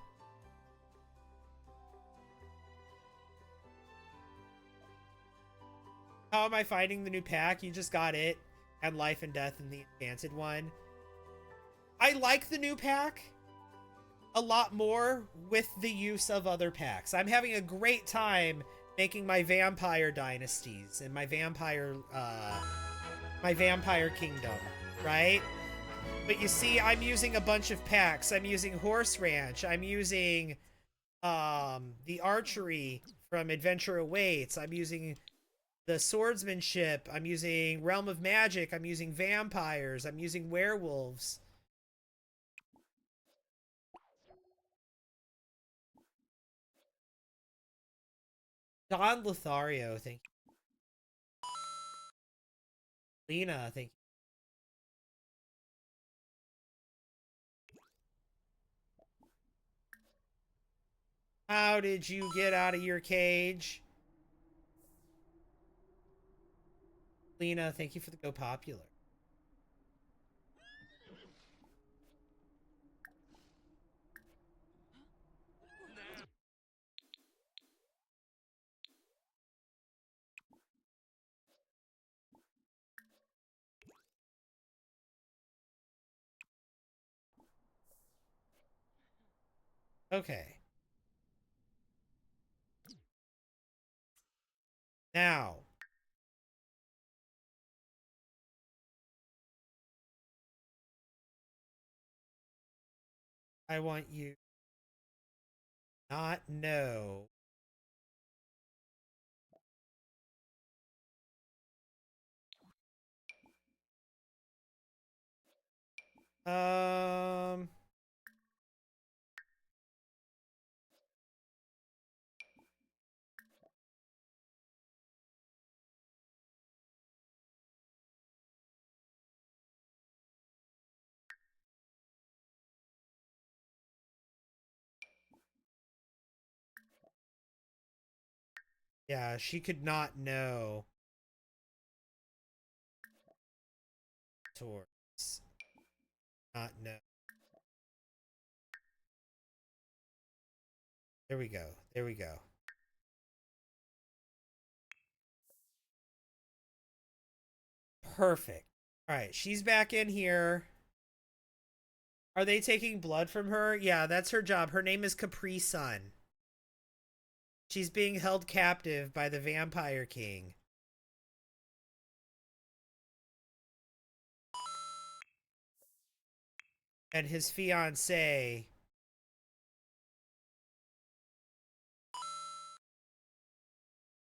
How am I finding the new pack? You just got it. And Life and Death in the Enchanted one. I like the new pack a lot more with the use of other packs. I'm having a great time making my vampire dynasties and my vampire kingdom, right? But you see, I'm using a bunch of packs. I'm using Horse Ranch. I'm using the archery from Adventure Awaits. I'm using the swordsmanship. I'm using Realm of Magic. I'm using vampires. I'm using werewolves. Don Lothario, thank you. Lena, thank you. How did you get out of your cage? Lena, thank you for the Go Popular. Okay. Now. I want you not know. Um. Yeah, she could not know. Towards. Not know. There we go. There we go. Perfect. All right, she's back in here. Are they taking blood from her? Yeah, that's her job. Her name is Capri Sun. She's being held captive by the Vampire King. And his fiancée.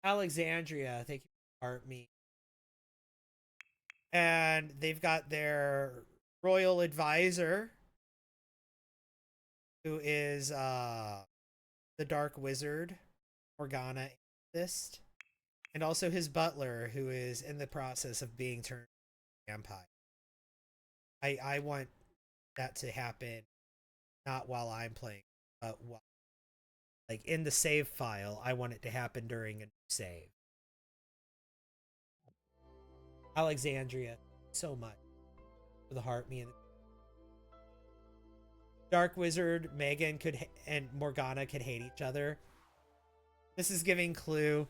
Alexandria, thank you for art me. And they've got their royal advisor, who is the Dark Wizard, Morgana Amethyst, and also his butler, who is in the process of being turned vampire. I want that to happen not while I'm playing, but while, like in the save file. I want it to happen during a save. Alexandria, so much for the heart. Me and the Dark Wizard, Megan and Morgana could hate each other. This is giving clue.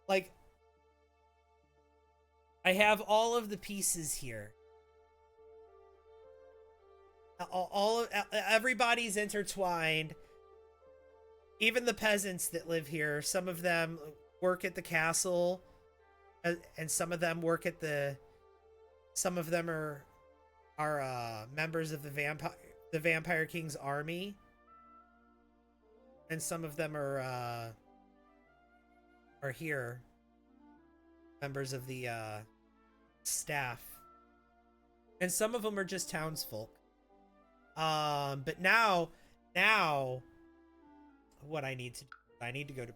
Like, I have all of the pieces here. Everybody's intertwined. Even the peasants that live here, some of them work at the castle, and some of them work at the. Some of them are members of the Vampire King's army, and some of them are here, members of the staff, and some of them are just townsfolk. But now, what I need to do, I need to go to.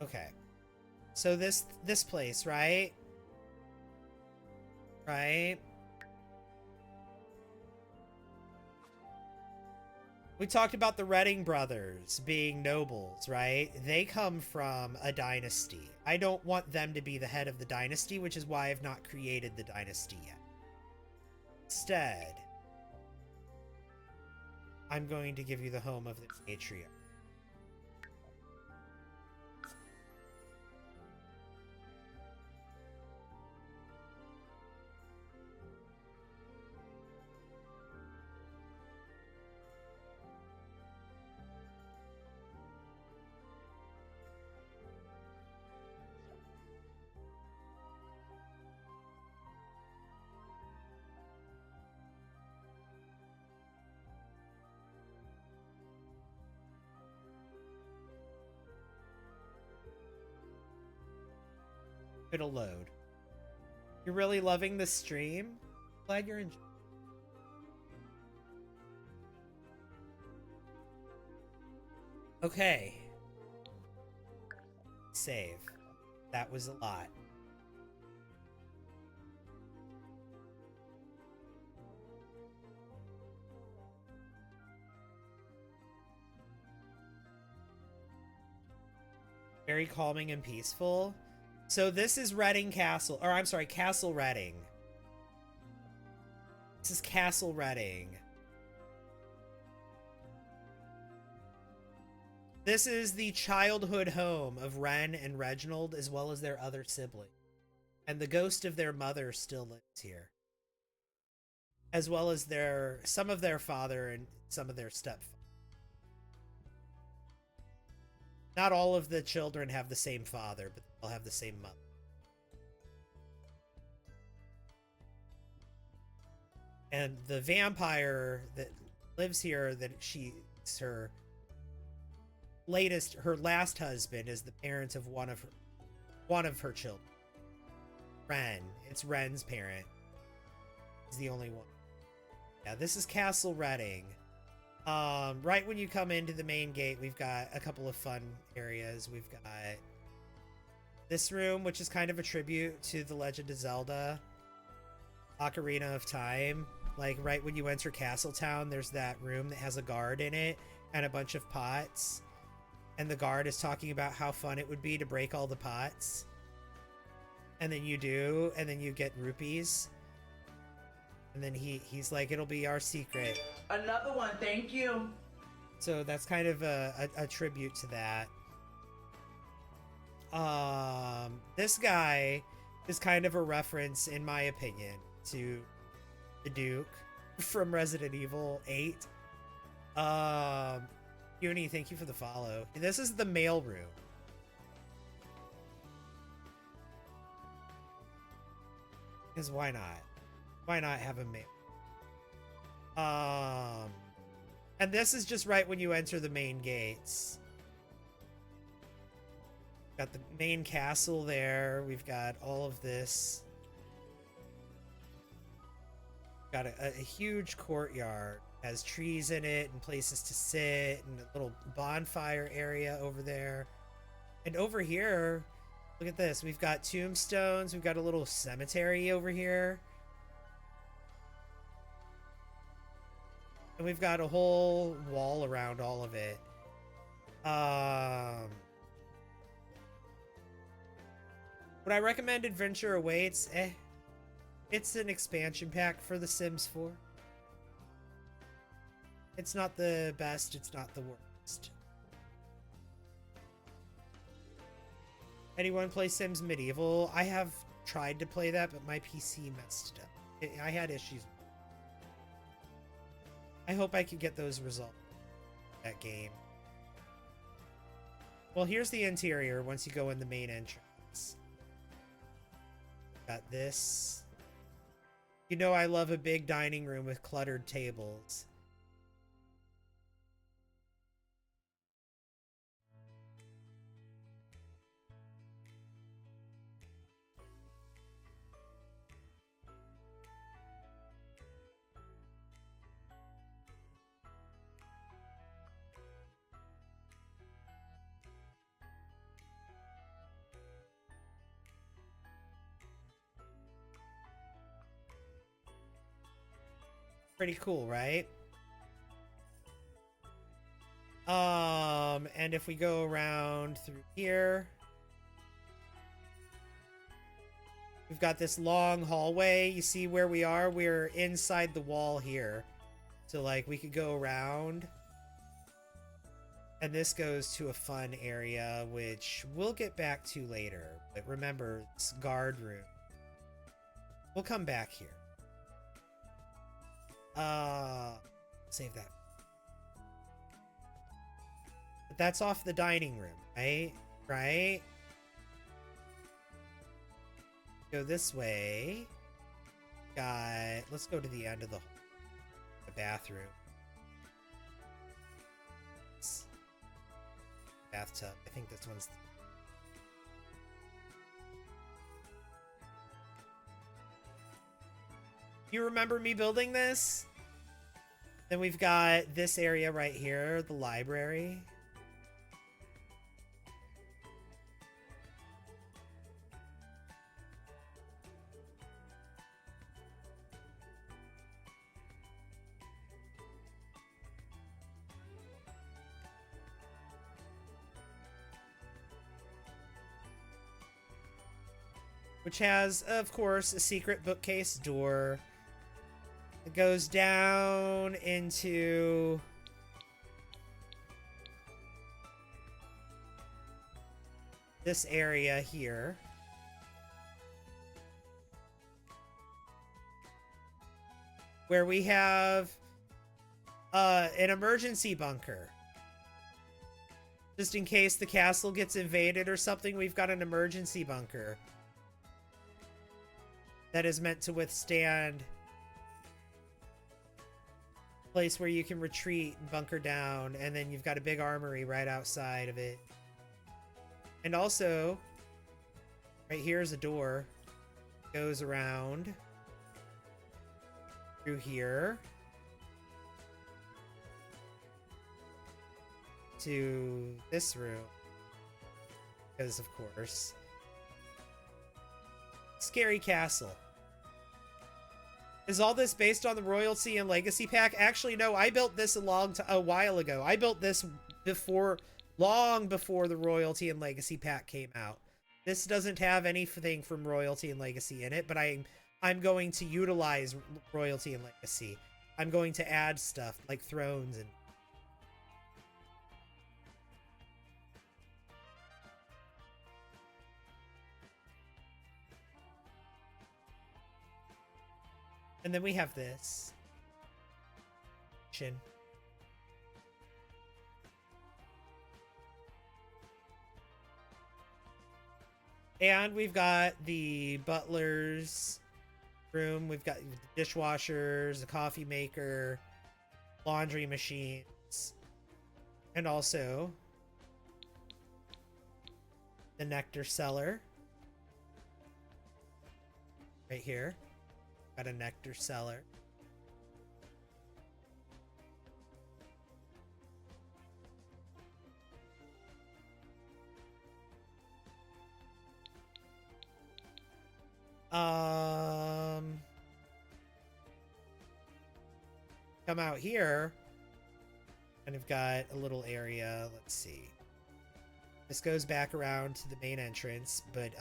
Okay. So this place, right? Right? We talked about the Redding brothers being nobles, right? They come from a dynasty. I don't want them to be the head of the dynasty, which is why I've not created the dynasty yet. Instead, I'm going to give you the home of the matriarch. It'll load. You're really loving the stream? Glad you're enjoying. Okay. Save. That was a lot. Very calming and peaceful. So this is Reading Castle, or I'm sorry, Castle Reading. This is Castle Reading. This is the childhood home of Ren and Reginald, as well as their other sibling. And the ghost of their mother still lives here. As well as some of their father and some of their stepfather. Not all of the children have the same father, but they'll have the same mother. And the vampire that lives here, that her last husband is the parent of one of her children. Ren. It's Ren's parent. He's the only one. Yeah, this is Castle Reading. Right when you come into the main gate, we've got a couple of fun areas. We've got this room, which is kind of a tribute to The Legend of Zelda Ocarina of Time. Like, right when you enter Castletown, there's that room that has a guard in it and a bunch of pots. And the guard is talking about how fun it would be to break all the pots. And then you do, and then you get rupees. And then he's like, it'll be our secret. Another one, thank you. So that's kind of a tribute to that. This guy is kind of a reference, in my opinion, to the Duke from Resident Evil 8. Uni, thank you for the follow. This is the mail room. Because why not? Why not have a mail? And this is just right when you enter the main gates. Got the main castle there. We've got all of this. Got a huge courtyard. Has trees in it and places to sit and a little bonfire area over there. And over here, look at this. We've got tombstones. We've got a little cemetery over here. And we've got a whole wall around all of it. Would I recommend Adventure Awaits? It's an expansion pack for The Sims 4. It's not the best, it's not the worst. Anyone play Sims Medieval? I have tried to play that, but my PC messed up. I had issues. I hope I could get those resolved in that game. Well, here's the interior once you go in the main entrance. Got this. You know I love a big dining room with cluttered tables. Pretty cool, right? And if we go around through here, we've got this long hallway. You see where we are? We're inside the wall here. So, like, we could go around. And this goes to a fun area, which we'll get back to later. But remember, this guard room. We'll come back here. Save that. But that's off the dining room, right? Right? Go this way. Let's go to the end of the bathroom. Bathtub. I think this one's... You remember me building this? Then we've got this area right here, the library. which has, of course, a secret bookcase door. It goes down into this area here. Where we have an emergency bunker. Just in case the castle gets invaded or something, we've got an emergency bunker that is meant to withstand a place where you can retreat and bunker down, and then you've got a big armory right outside of it. And also, right here is a door. Goes around through here to this room, because of course, scary castle. Is all this based on the Royalty and Legacy pack? Actually, no. I built this a while ago. I built this long before the Royalty and Legacy pack came out. This doesn't have anything from Royalty and Legacy in it, but I'm going to utilize Royalty and Legacy. I'm going to add stuff like thrones and... And then we have this. Chin. And we've got the butler's room. We've got the dishwashers, the coffee maker, laundry machines, and also the nectar cellar. Right here. Got a nectar cellar. Come out here, and I've got a little area. Let's see. This goes back around to the main entrance, but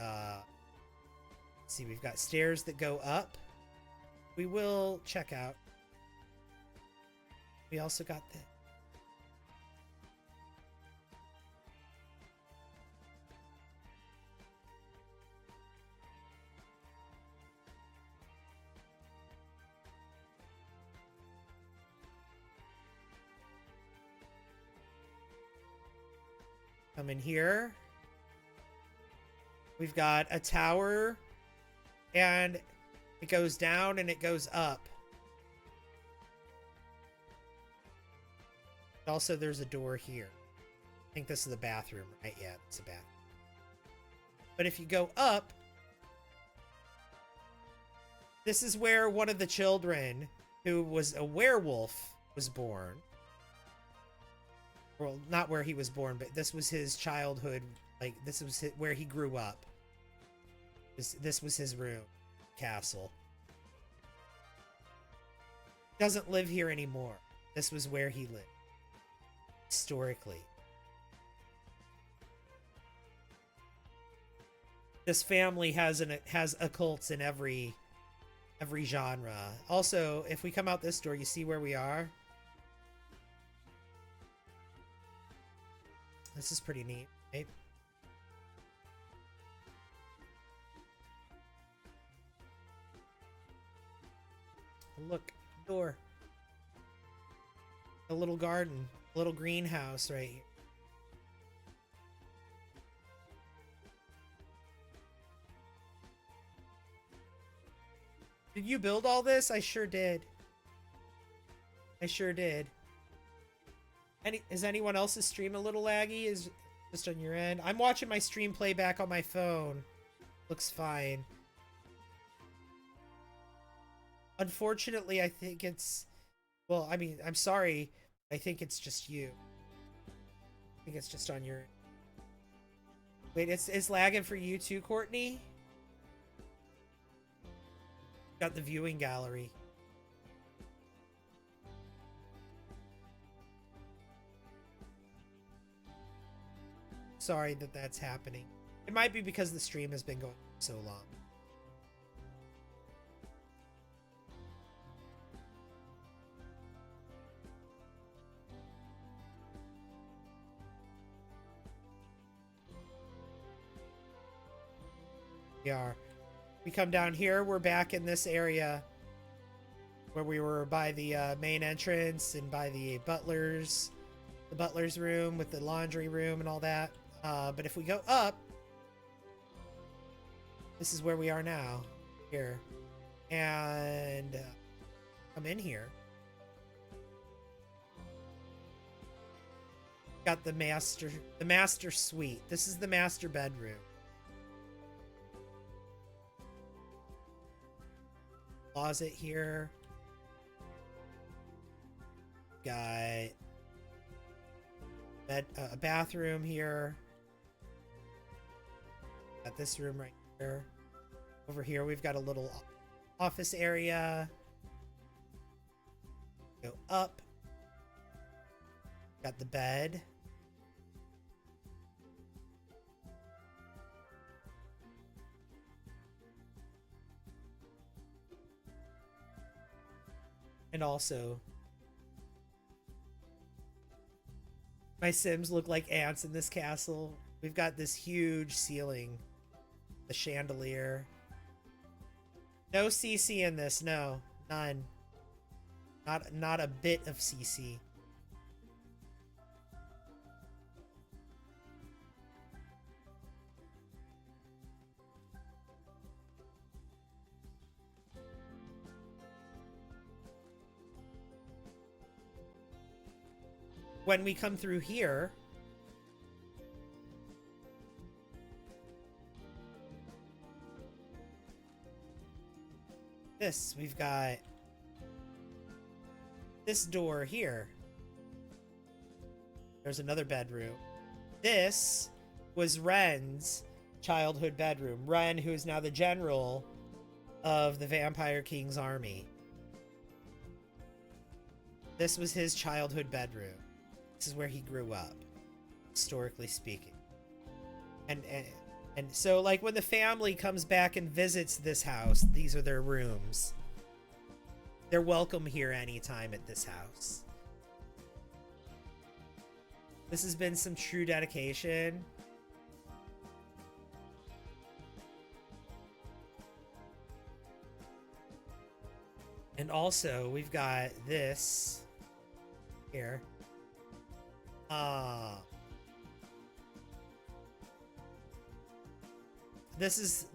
let's see. We've got stairs that go up. We will check out. We also got the... Come in here. We've got a tower, and it goes down and it goes up. Also, there's a door here. I think this is the bathroom, right? Yeah, it's a bathroom. But if you go up, this is where one of the children, who was a werewolf, was born. Well, not where he was born, but this was his childhood. Like, this was where he grew up. This was his room. Castle. Doesn't live here anymore. This was where he lived. Historically. This family has occults in every genre. Also, if we come out this door, you see where we are? This is pretty neat, right? Look, door. A little garden, a little greenhouse right here. Did you build all this? I sure did. I sure did. Is anyone else's stream a little laggy? Is just on your end? I'm watching my stream playback on my phone. Looks fine. Unfortunately, I think it's... Well, I mean, I'm sorry. I think it's just you. I think it's just on your... Wait, it's lagging for you too, Courtney? Got the viewing gallery. Sorry that that's happening. It might be because the stream has been going so long. We are. We come down here, we're back in this area where we were by the main entrance and by the butler's room with the laundry room and all that. But if we go up, this is where we are now, here. And come in here. Got the master suite. This is the master bedroom. Closet here. Got a bathroom here. Got this room right here. Over here we've got a little office area. Go up. Got the bed. And also, my Sims look like ants in this castle. We've got this huge ceiling, the chandelier. No CC in this, no, none. Not a bit of CC. When we come through here, we've got this door here. There's another bedroom. This was Ren's childhood bedroom. Ren, who is now the general of the Vampire King's army. This was his childhood bedroom. This is where he grew up, historically speaking. And so, like, when the family comes back and visits this house, these are their rooms. They're welcome here anytime at this house. This has been some true dedication. And also, we've got this here. This is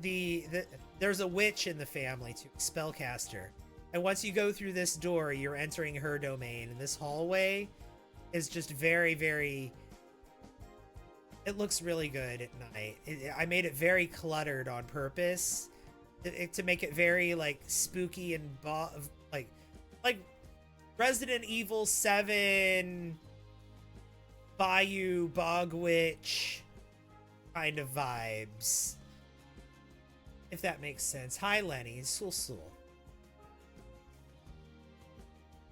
there's a witch in the family too, spellcaster. And once you go through this door, you're entering her domain. And this hallway is just very, very... It looks really good at night. I made it very cluttered on purpose to make it very, like, spooky and like Resident Evil 7 Bayou Bog Witch kind of vibes. If that makes sense. Hi, Lenny. Sul.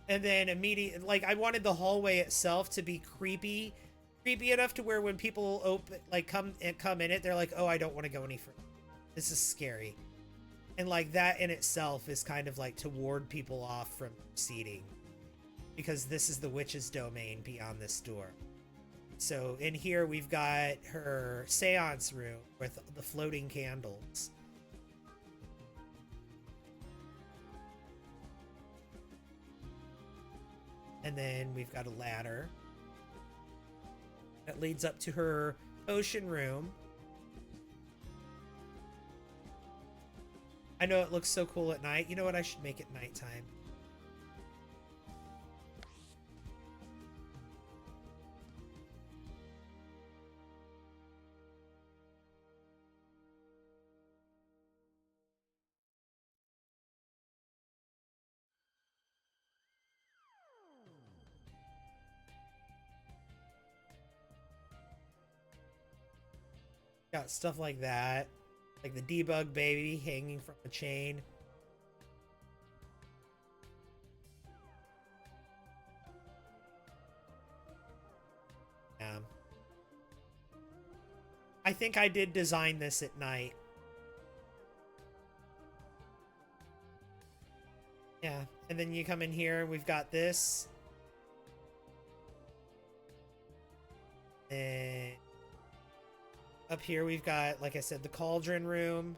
And then immediately, like, I wanted the hallway itself to be creepy enough to where when people come in it, they're like, oh, I don't want to go any further. This is scary. And like that in itself is kind of like to ward people off from proceeding, because this is the witch's domain beyond this door. So in here we've got her seance room with the floating candles. And then we've got a ladder that leads up to her potion room. I know it looks so cool at night. You know what? I should make it nighttime. Got stuff like that. Like the debug baby hanging from a chain. Yeah. I think I did design this at night. Yeah, and then you come in here, we've got this. And up here we've got, like I said, the cauldron room.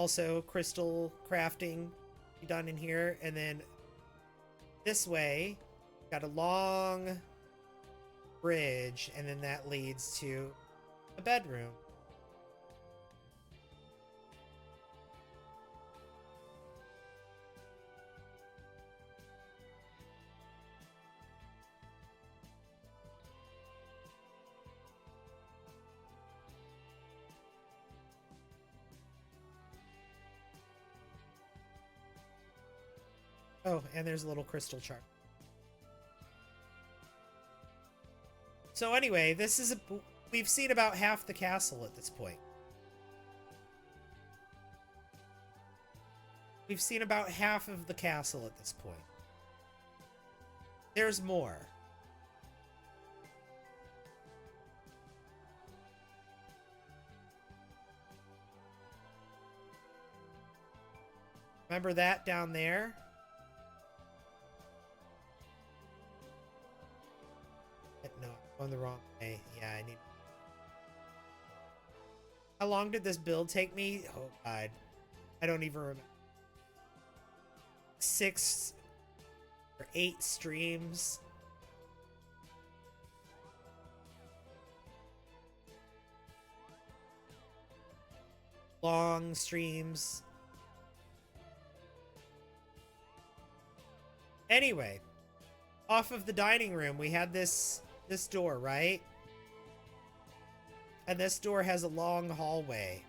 Also, crystal crafting be done in here. And then this way, got a long bridge, and then that leads to a bedroom. Oh, and there's a little crystal chart. So anyway, we've seen about half the castle at this point. We've seen about half of the castle at this point. There's more. Remember that down there? No, going the wrong way. Yeah, I need... How long did this build take me? Oh, God. I don't even remember. 6 or 8 streams. Long streams. Anyway, off of the dining room, we had this door, right? And this door has a long hallway.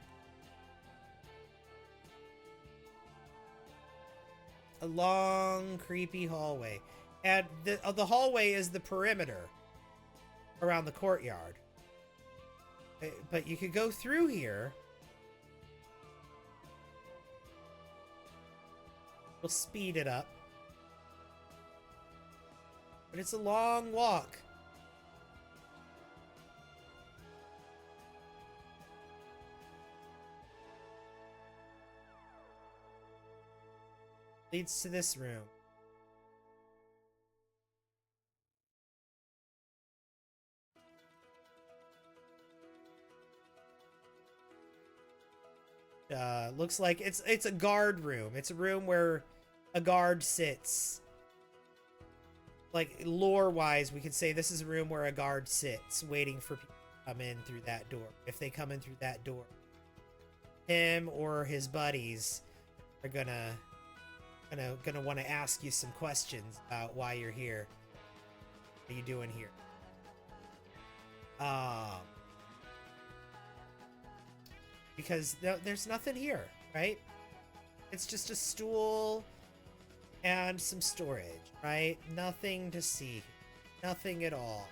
A long, creepy hallway. And the hallway is the perimeter around the courtyard. But you could go through here. We'll speed it up. But it's a long walk. Leads to this room. Looks like it's a guard room. It's a room where a guard sits. Like, lore-wise, we could say this is a room where a guard sits, waiting for people to come in through that door. If they come in through that door, him or his buddies are gonna want to ask you some questions about why you're here. What are you doing here? Because there's nothing here, right? It's just a stool and some storage, right? Nothing to see. Nothing at all.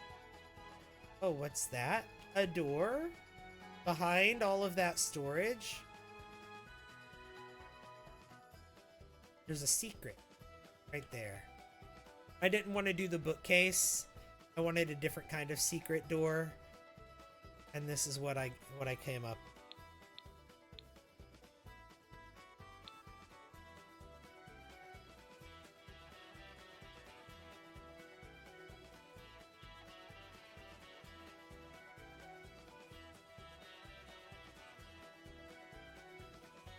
Oh, what's that? A door? Behind all of that storage? There's a secret right there. I didn't want to do the bookcase. I wanted a different kind of secret door. And this is what I came up.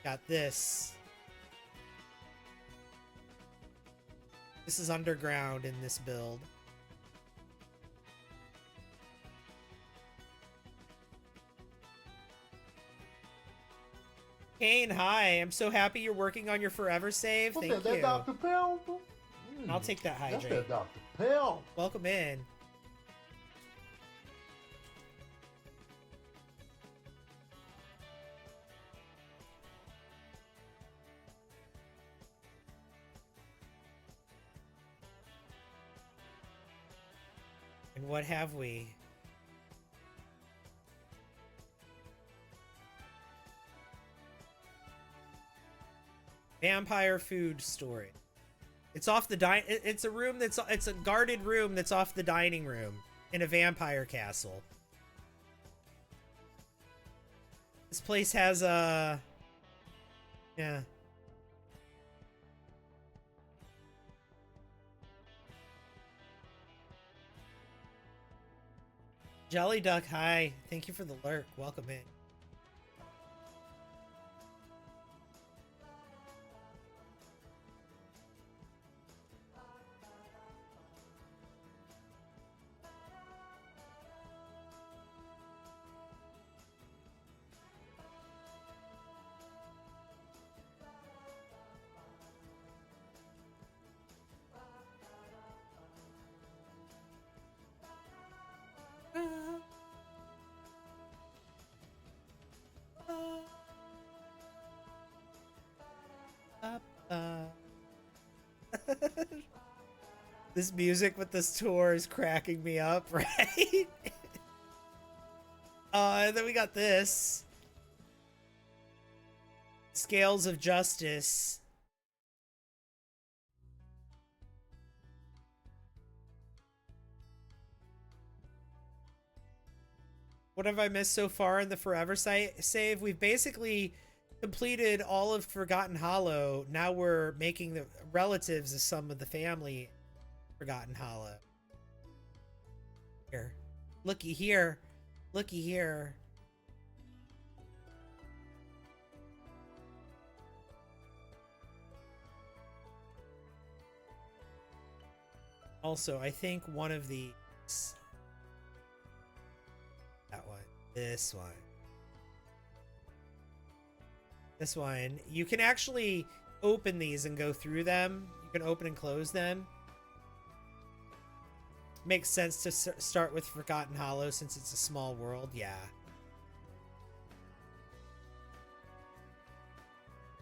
Got this. This is underground in this build. Kane, hi. I'm so happy you're working on your forever save. What's Thank that? you. That Dr. Pell? I'll take that hydrate. That's that Dr. Pell. Welcome in. And what have we? Vampire food storage. It's off the it's a room it's a guarded room that's off the dining room in a vampire castle. This place has a yeah. Jelly Duck, hi. Thank you for the lurk. Welcome in. This music with this tour is cracking me up, right? And then we got this. Scales of Justice. What have I missed so far in the Forever save? We've basically completed all of Forgotten Hollow. Now we're making the relatives of some of the family Forgotten Hollow. Here. Looky here. Looky here. Also, I think one of these... That one. This one. This one. You can actually open these and go through them. You can open and close them. Makes sense to start with Forgotten Hollow since it's a small world. Yeah.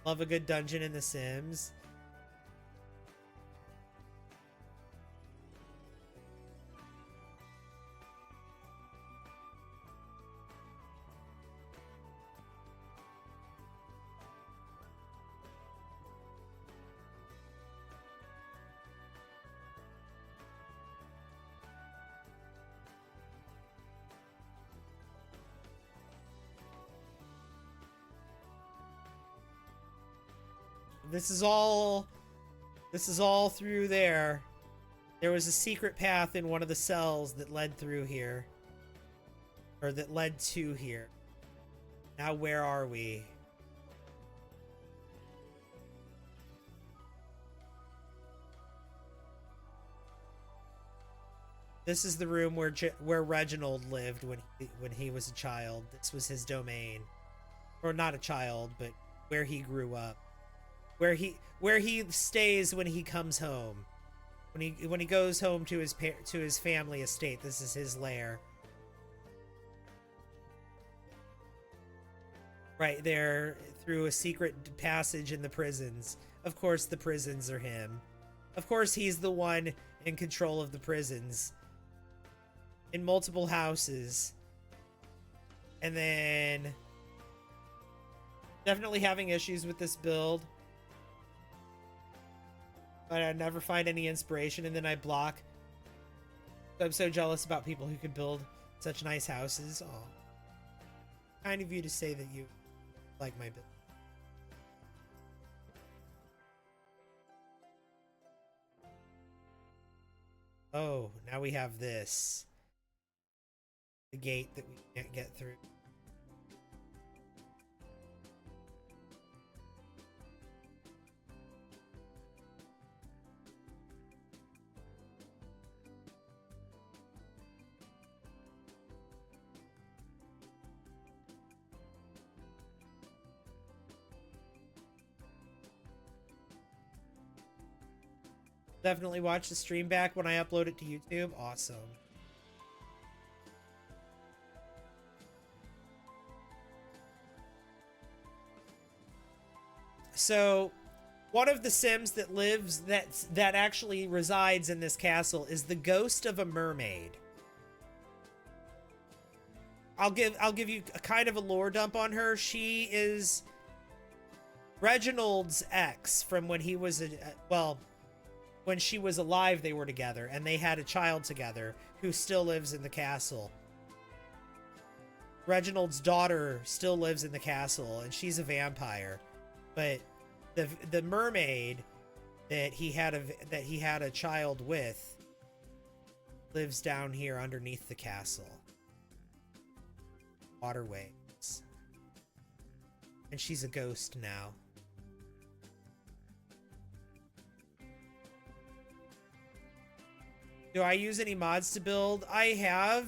Love a good dungeon in The Sims. This is all through there. There was a secret path in one of the cells that led through here. Or that led to here. Now where are we? This is the room where Reginald lived when he was a child. This was his domain. Or not a child, but where he grew up. Where he stays when he comes home, when he goes home to his family estate. This is his lair. Right there, through a secret passage in the prisons. Of course, the prisons are him. Of course, he's the one in control of the prisons. In multiple houses. And then definitely having issues with this build. But I never find any inspiration, and then I block. I'm so jealous about people who could build such nice houses. Oh, kind of you to say that you like my build. Oh, now we have this. The gate that we can't get through. Definitely watch the stream back when I upload it to YouTube. Awesome. So, one of the Sims that lives, that actually resides in this castle is the ghost of a mermaid. I'll give you a kind of a lore dump on her. She is Reginald's ex from when he was when she was alive. They were together and they had a child together who still lives in the castle. Reginald's daughter still lives in the castle and she's a vampire, but the mermaid that he had a child with lives down here underneath the castle. Waterways. And she's a ghost now. Do I use any mods to build? I have,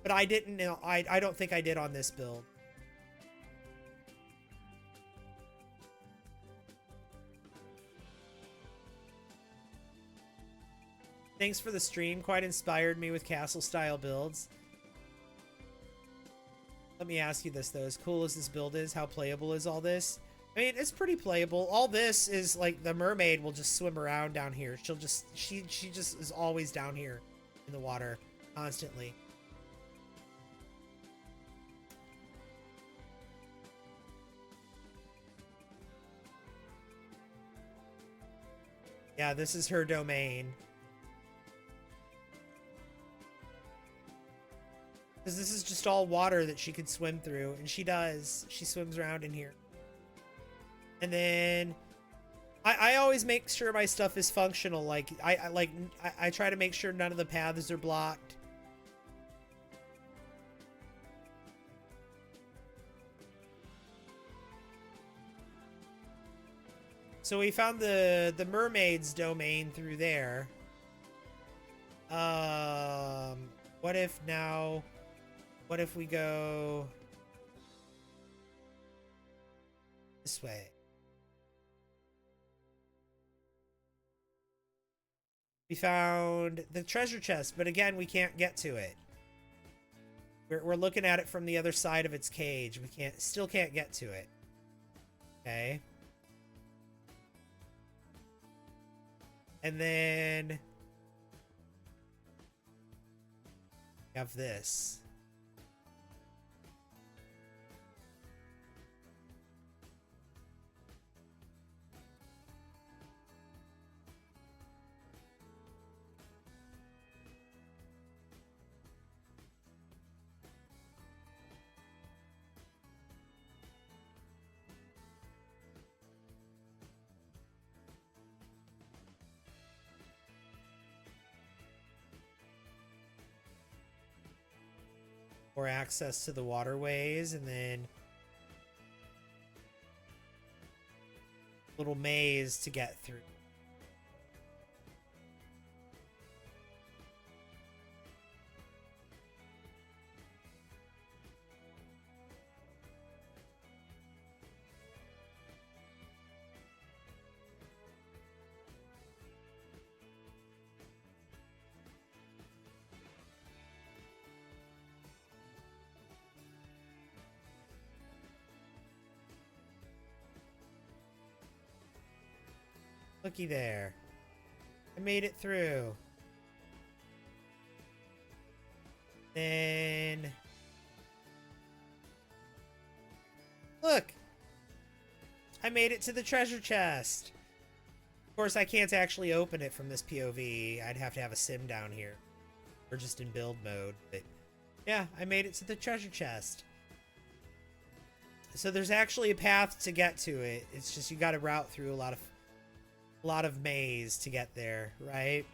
but I didn't know. I don't think I did on this build. Thanks for the stream. Quite inspired me with castle style builds. Let me ask you this though. As cool as this build is, how playable is all this? I mean, it's pretty playable. All this is like the mermaid will just swim around down here. She'll just she just is always down here in the water constantly. Yeah, this is her domain. Because this is just all water that she could swim through, and she does. She swims around in here. And then I always make sure my stuff is functional. Like I try to make sure none of the paths are blocked. So we found the mermaid's domain through there. What if we go this way? We found the treasure chest, but again, we can't get to it. We're looking at it from the other side of its cage. We still can't get to it. Okay. And then we have this. Or access to the waterways, and then little maze to get through. Looky there. I made it through. Then... Look! I made it to the treasure chest! Of course, I can't actually open it from this POV. I'd have to have a sim down here. Or just in build mode. But yeah, I made it to the treasure chest. So there's actually a path to get to it. It's just you gotta route through a lot of maze to get there, right?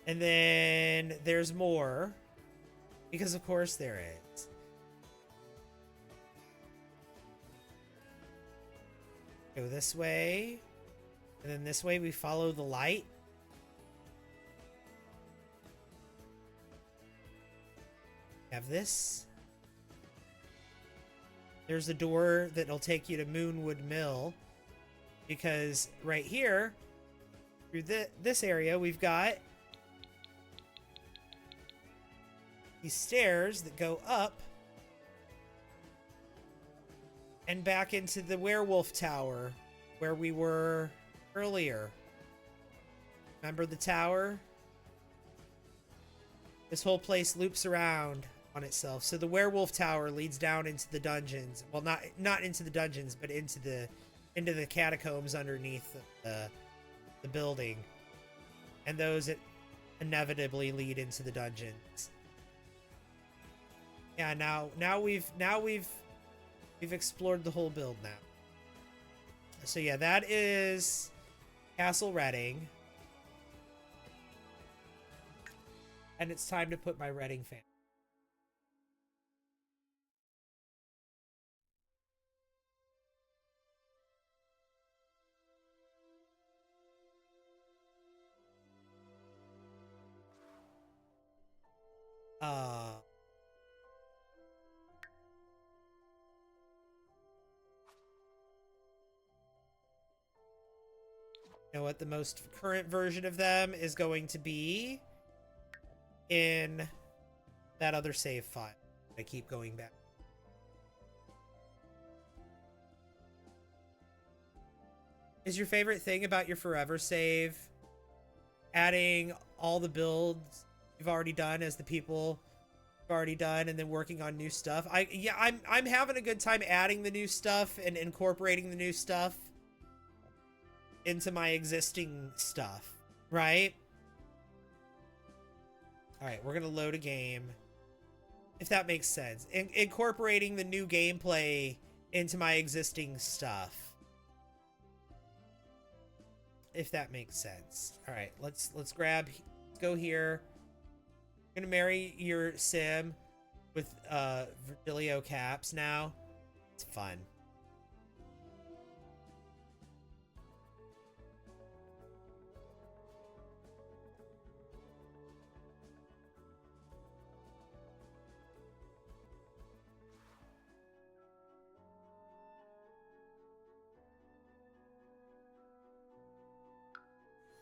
And then there's more, because of course there is. Go this way, and then this way we follow the light. Have this. There's a door that'll take you to Moonwood Mill, because right here, through this area, we've got these stairs that go up and back into the werewolf tower where we were earlier. Remember the tower? This whole place loops around on itself. So the werewolf tower leads down into the dungeons. Well, not into the dungeons, but into the catacombs underneath the building. And those that inevitably lead into the dungeons. Yeah, now we've explored the whole build now. So yeah, that is Castle Redding. And it's time to put my Redding fan. You know what? The most current version of them is going to be in that other save file. I keep going back. Is your favorite thing about your forever save adding all the builds you've already done as the people you've already done, and then working on new stuff? I'm having a good time adding the new stuff and incorporating the new stuff into my existing stuff, right? All right, we're gonna load a game, if that makes sense. Incorporating the new gameplay into my existing stuff, if that makes sense. All right, let's go here. I'm gonna marry your sim with Virgilio Caps now. It's fun.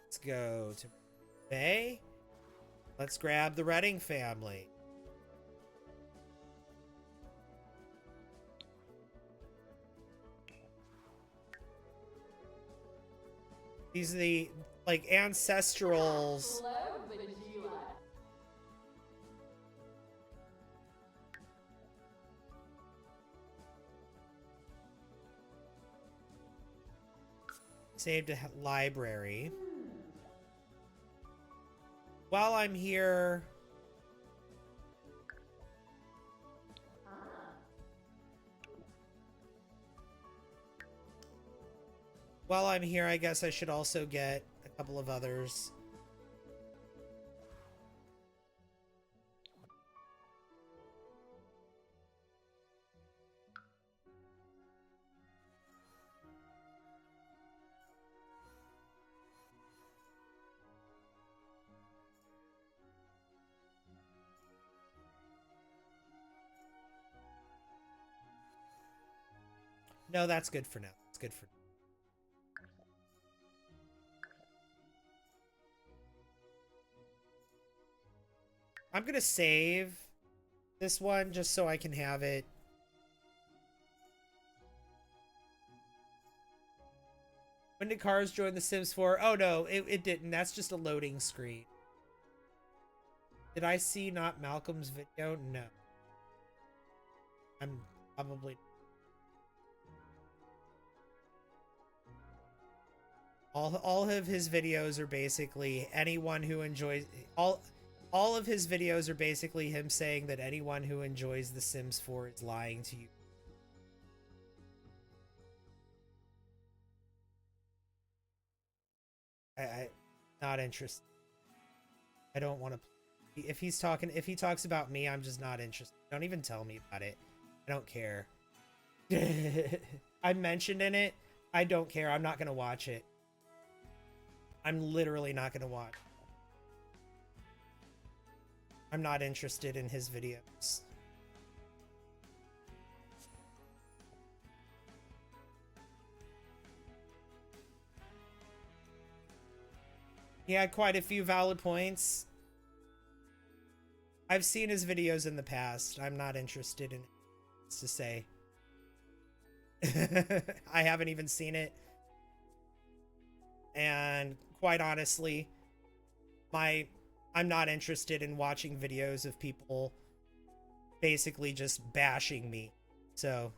Let's go to Bay. Let's grab the Redding family. These are the, like, ancestrals. Saved a library. While I'm here, I guess I should also get a couple of others. No, that's good for now. It's good for now. I'm gonna save this one just so I can have it. When did Cars join The Sims 4? Oh no, it didn't. That's just a loading screen. Did I see not Malcolm's video? No. I'm probably... All of his videos are basically anyone who enjoys... All of his videos are basically him saying that anyone who enjoys The Sims 4 is lying to you. I not interested. I don't want to... If he talks about me, I'm just not interested. Don't even tell me about it. I don't care. I'm mentioned in it. I don't care. I'm not going to watch it. I'm literally not going to watch. I'm not interested in his videos. He had quite a few valid points. I've seen his videos in the past. I'm not interested in it, to say. I haven't even seen it. And quite honestly, I'm not interested in watching videos of people basically just bashing me. So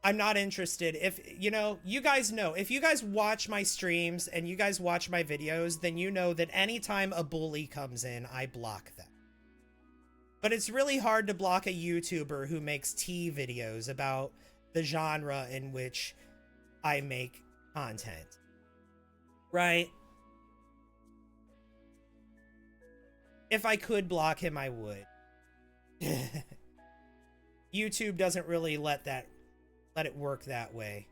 I'm not interested. If, you know, you guys know, if you guys watch my streams and you guys watch my videos, then you know that anytime a bully comes in, I block them. But it's really hard to block a YouTuber who makes tea videos about the genre in which I make content. Right? If I could block him, I would. YouTube doesn't really let it work that way.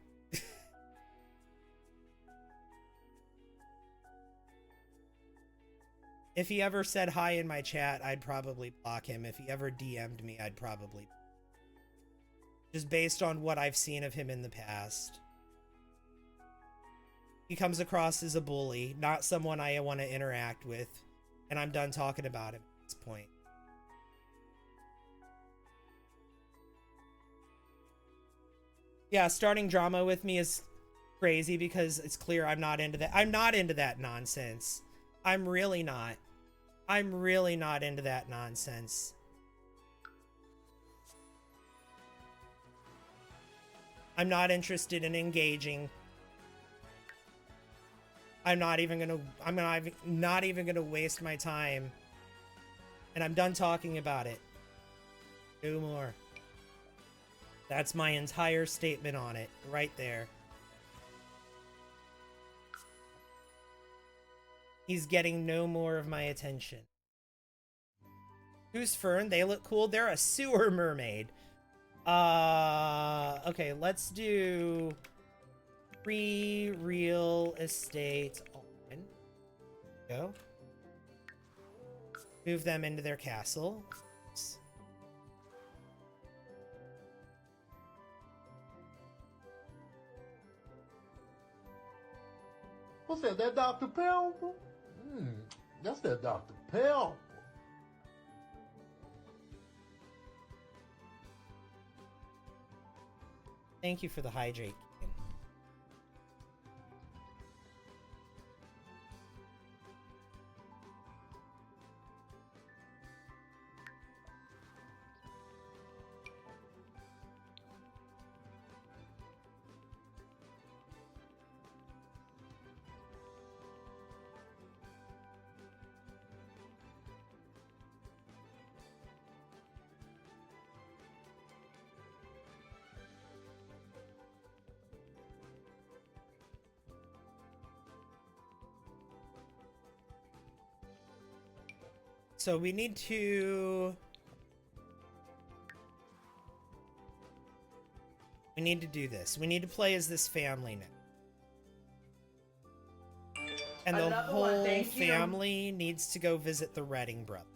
If he ever said hi in my chat, I'd probably block him. If he ever DM'd me, I'd probably... Just based on what I've seen of him in the past. He comes across as a bully, not someone I want to interact with. And I'm done talking about him at this point. Yeah, starting drama with me is crazy because it's clear I'm not into that. I'm not into that nonsense. I'm really not. I'm really not into that nonsense. I'm not interested in engaging. I'm not even gonna waste my time. And I'm done talking about it. No more. That's my entire statement on it, right there. He's getting no more of my attention. Who's Fern? They look cool. They're a sewer mermaid. Okay, let's do free real estate on. Go. Move them into their castle. What's that? That Dr. Pepper? That's that Dr. Pepper. Thank you for the hydrate. So we need to do this. We need to play as this family now. And the Another whole one, thank you. family needs to go visit the Redding brothers.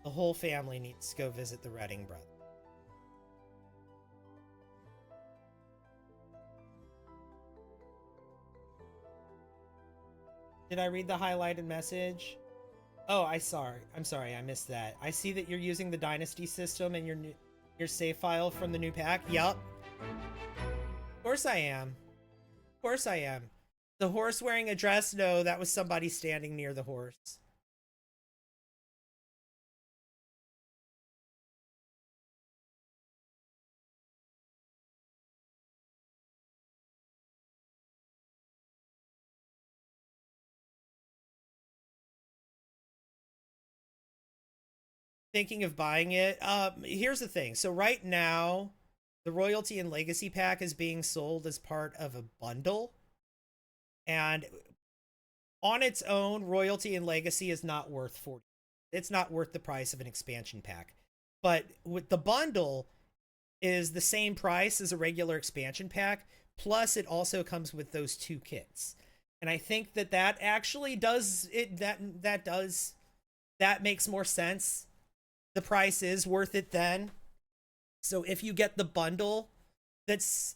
The whole family needs to go visit the Redding brothers. Did I read the highlighted message? Oh, I'm sorry, I missed that. I see that you're using the Dynasty system and your save file from the new pack. Yup. Of course I am. Of course I am. The horse wearing a dress? No, that was somebody standing near the horse. Thinking of buying it. Here's the thing. So right now, the Royalty and Legacy pack is being sold as part of a bundle. And on its own, Royalty and Legacy is not worth 40. It's not worth the price of an expansion pack. But with the bundle is the same price as a regular expansion pack, plus it also comes with those 2 kits. And I think that actually does it that makes more sense. The price is worth it then. So if you get the bundle, that's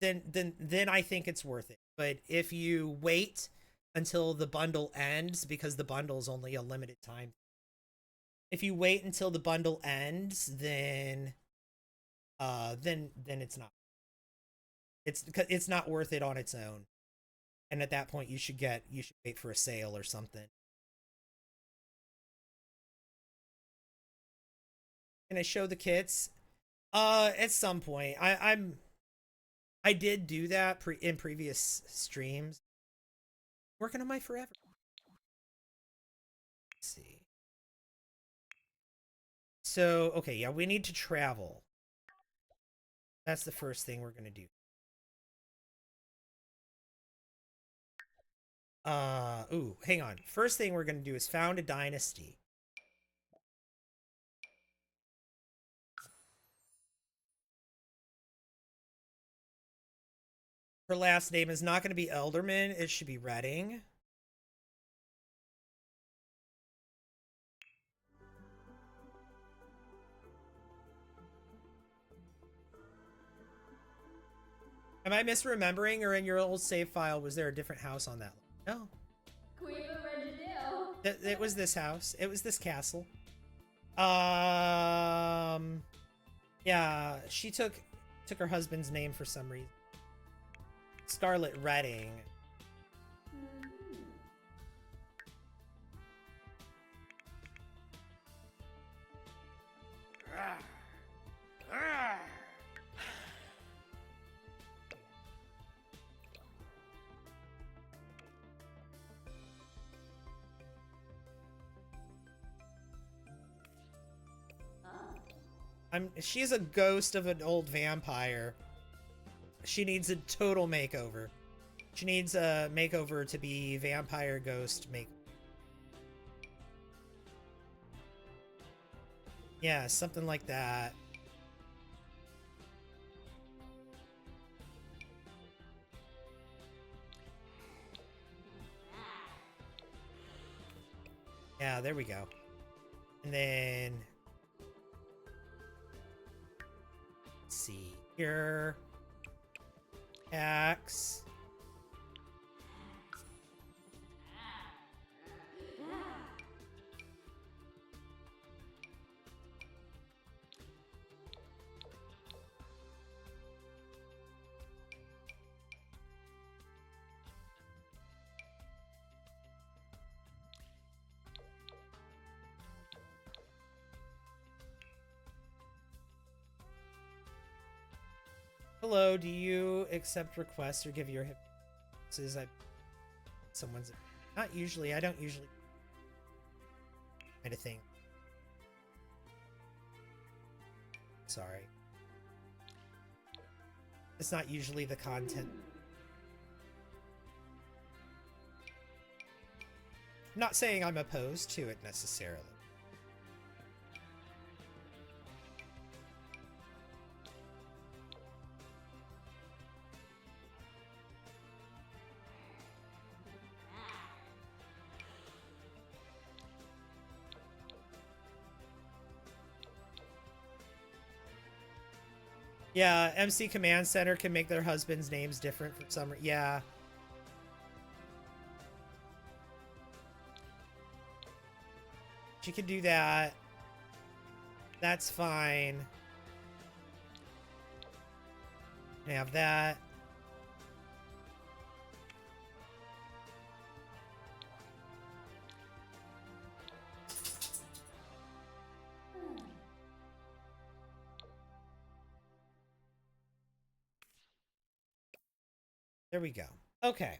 then I think it's worth it. But if you wait until the bundle ends, because the bundle is only a limited time, if you wait until the bundle ends, then it's not. It's not worth it on its own. And at that point, you should wait for a sale or something. Can I show the kits? At some point. I did do that in previous streams. Working on my forever. Let's see. So, okay, yeah, we need to travel. That's the first thing we're gonna do. Ooh, hang on. First thing we're gonna do is found a dynasty. Her last name is not going to be Elderman. It should be Redding. Am I misremembering, or in your old save file, was there a different house on that? No. It was this house. It was this castle. Yeah, she took her husband's name for some reason. Scarlet Redding. She's a ghost of an old vampire. She needs a total makeover. She needs a makeover to be vampire ghost make. Yeah, something like that. Yeah, there we go. And then let's see here. Axe. Hello, do you accept requests or give your hypnosis? Someone's not usually. I don't usually kind of thing. Sorry. It's not usually the content. I'm not saying I'm opposed to it necessarily. Yeah, MC Command Center can make their husbands' names different for some reason. Yeah. She can do that. That's fine. I have that. There we go. Okay.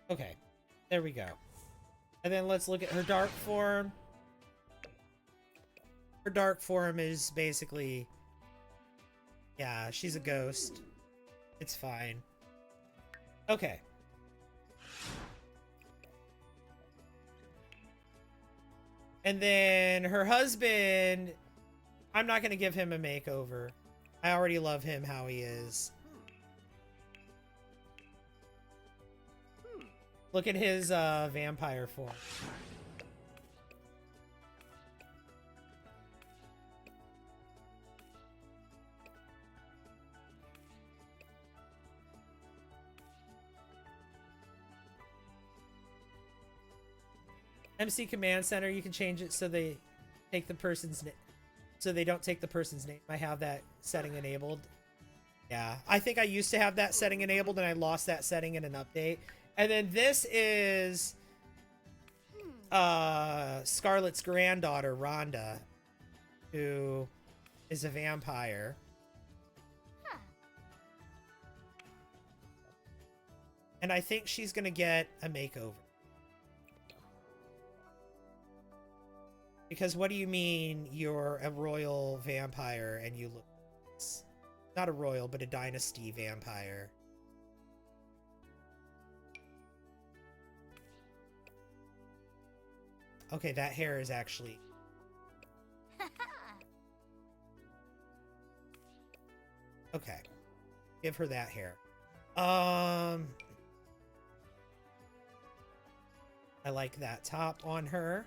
Okay. There we go. And then let's look at her dark form. Her dark form is basically... Yeah, she's a ghost. It's fine. Okay. And then her husband... I'm not going to give him a makeover. I already love him how he is. Look at his vampire form. MC Command Center, you can change it so they take the person's name. So they don't take the person's name. I have that setting enabled. Yeah, I think I used to have that setting enabled and I lost that setting in an update. And then this is Scarlett's granddaughter, Rhonda, who is a vampire. And I think she's gonna get a makeover. Because what do you mean you're a royal vampire and you look... Not a royal, but a dynasty vampire. Okay, that hair is actually... Okay. Give her that hair. I like that top on her.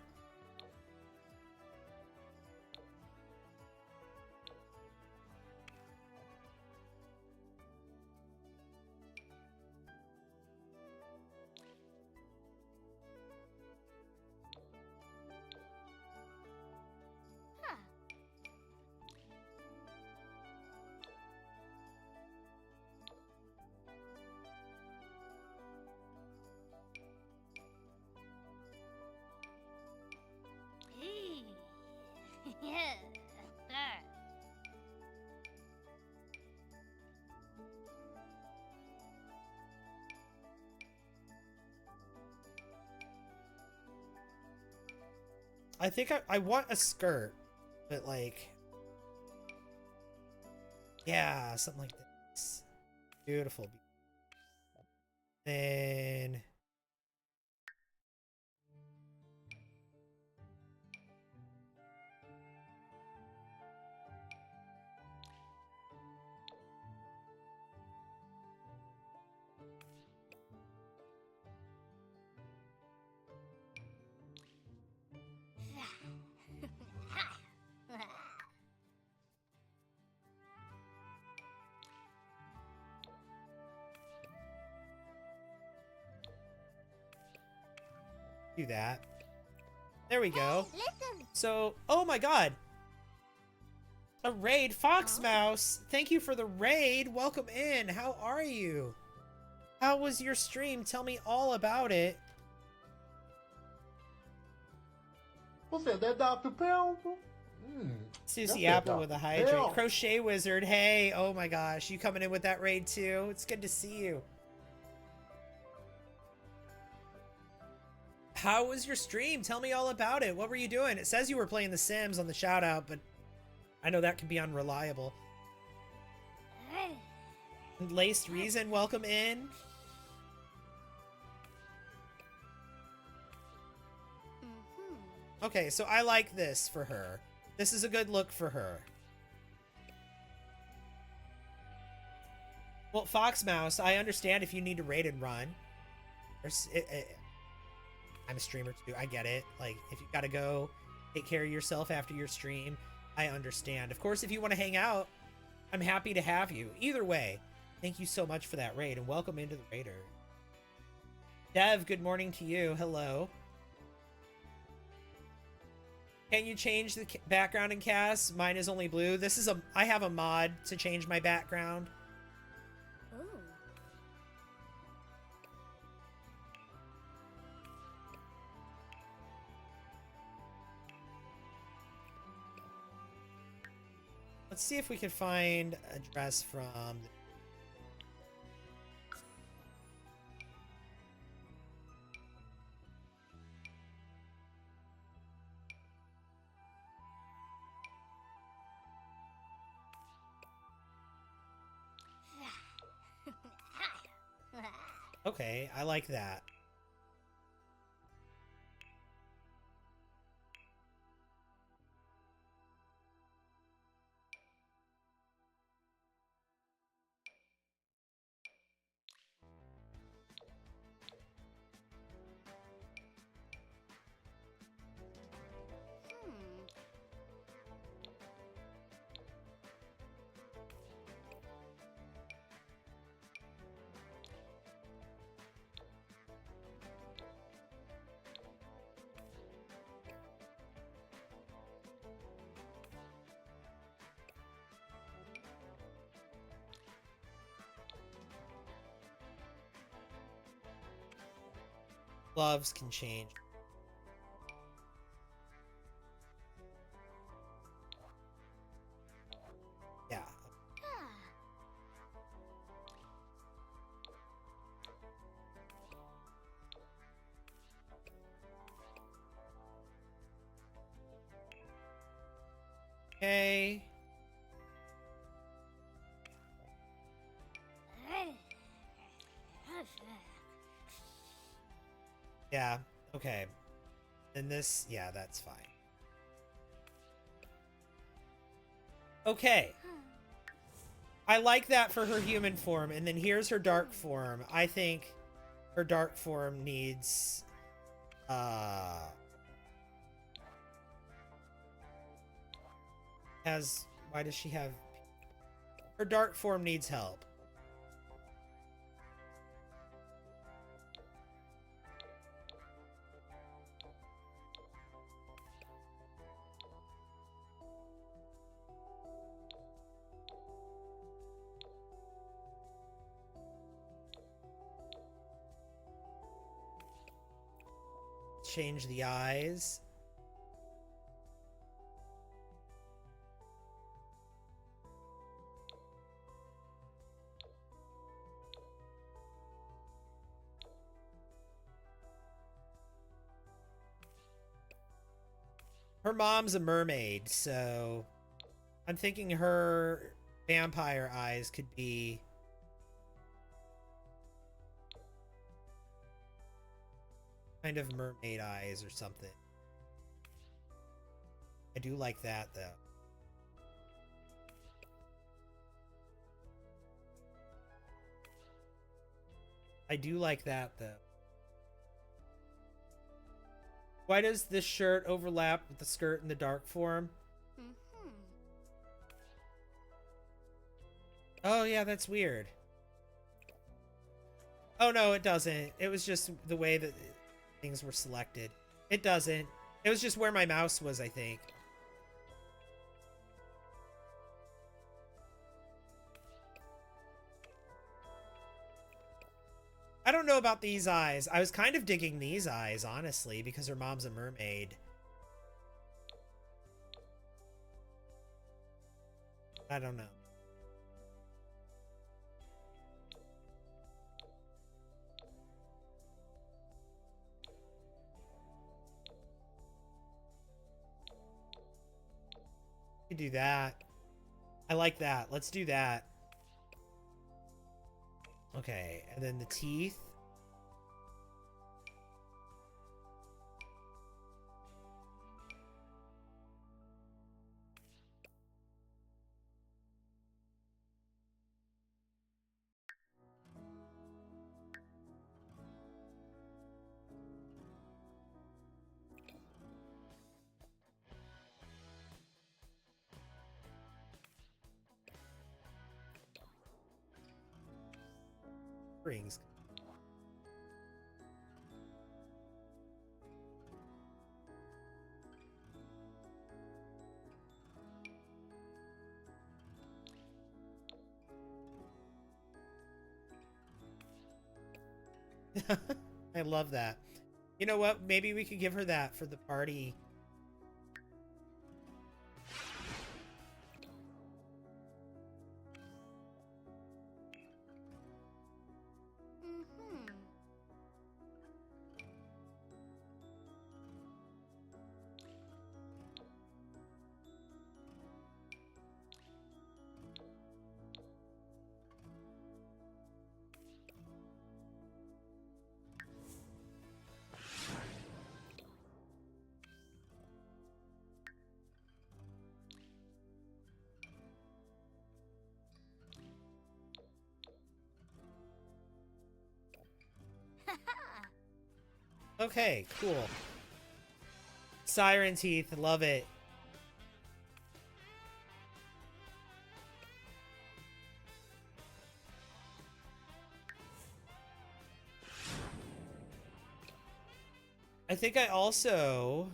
I think I want a skirt, but like, yeah, something like this. Beautiful. Then do that. There we go. Listen. So, oh my god. A raid. Foxmouse, thank you for the raid. Welcome in. How are you? How was your stream? Tell me all about it. What's that Dr. Pepper? Susie That's Apple that with a Dr. hydrate. Pepper. Crochet Wizard. Hey, oh my gosh. You coming in with that raid too? It's good to see you. How was your stream? Tell me all about it. What were you doing? It says you were playing The Sims on the shout out, but I know that can be unreliable. Laced Reason, welcome in. Okay, so I like this for her. This is a good look for her. Well, Foxmouse, I understand if you need to raid and run. I'm a streamer too. I get it. Like, if you gotta go take care of yourself after your stream, I understand. Of course, if you want to hang out, I'm happy to have you. Either way, thank you so much for that raid, and welcome into the raider. Dev, good morning to you. Hello. Can you change the background in CAS? Mine is only blue. This is I have a mod to change my background. Let's see if we can find a dress from... Okay, I like that. Gloves can change. Yeah. Yeah, okay. And this, yeah, that's fine. Okay. I like that for her human form, and then here's her dark form. I think her dark form needs, why does she have, her dark form needs help. Change the eyes. Her mom's a mermaid, so I'm thinking her vampire eyes could be kind of mermaid eyes or something. I do like that, though. I do like that, though. Why does this shirt overlap with the skirt in the dark form? Oh, yeah, that's weird. Oh, no, it doesn't. It was just the way that things were selected. It doesn't. It was just where my mouse was, I think. I don't know about these eyes. I was kind of digging these eyes, honestly, because her mom's a mermaid. I don't know. You can do that. I like that. Let's do that. Okay, and then the teeth. Rings. I love that. You know what? Maybe we could give her that for the party. Okay, cool. Siren teeth, love it. I think I also...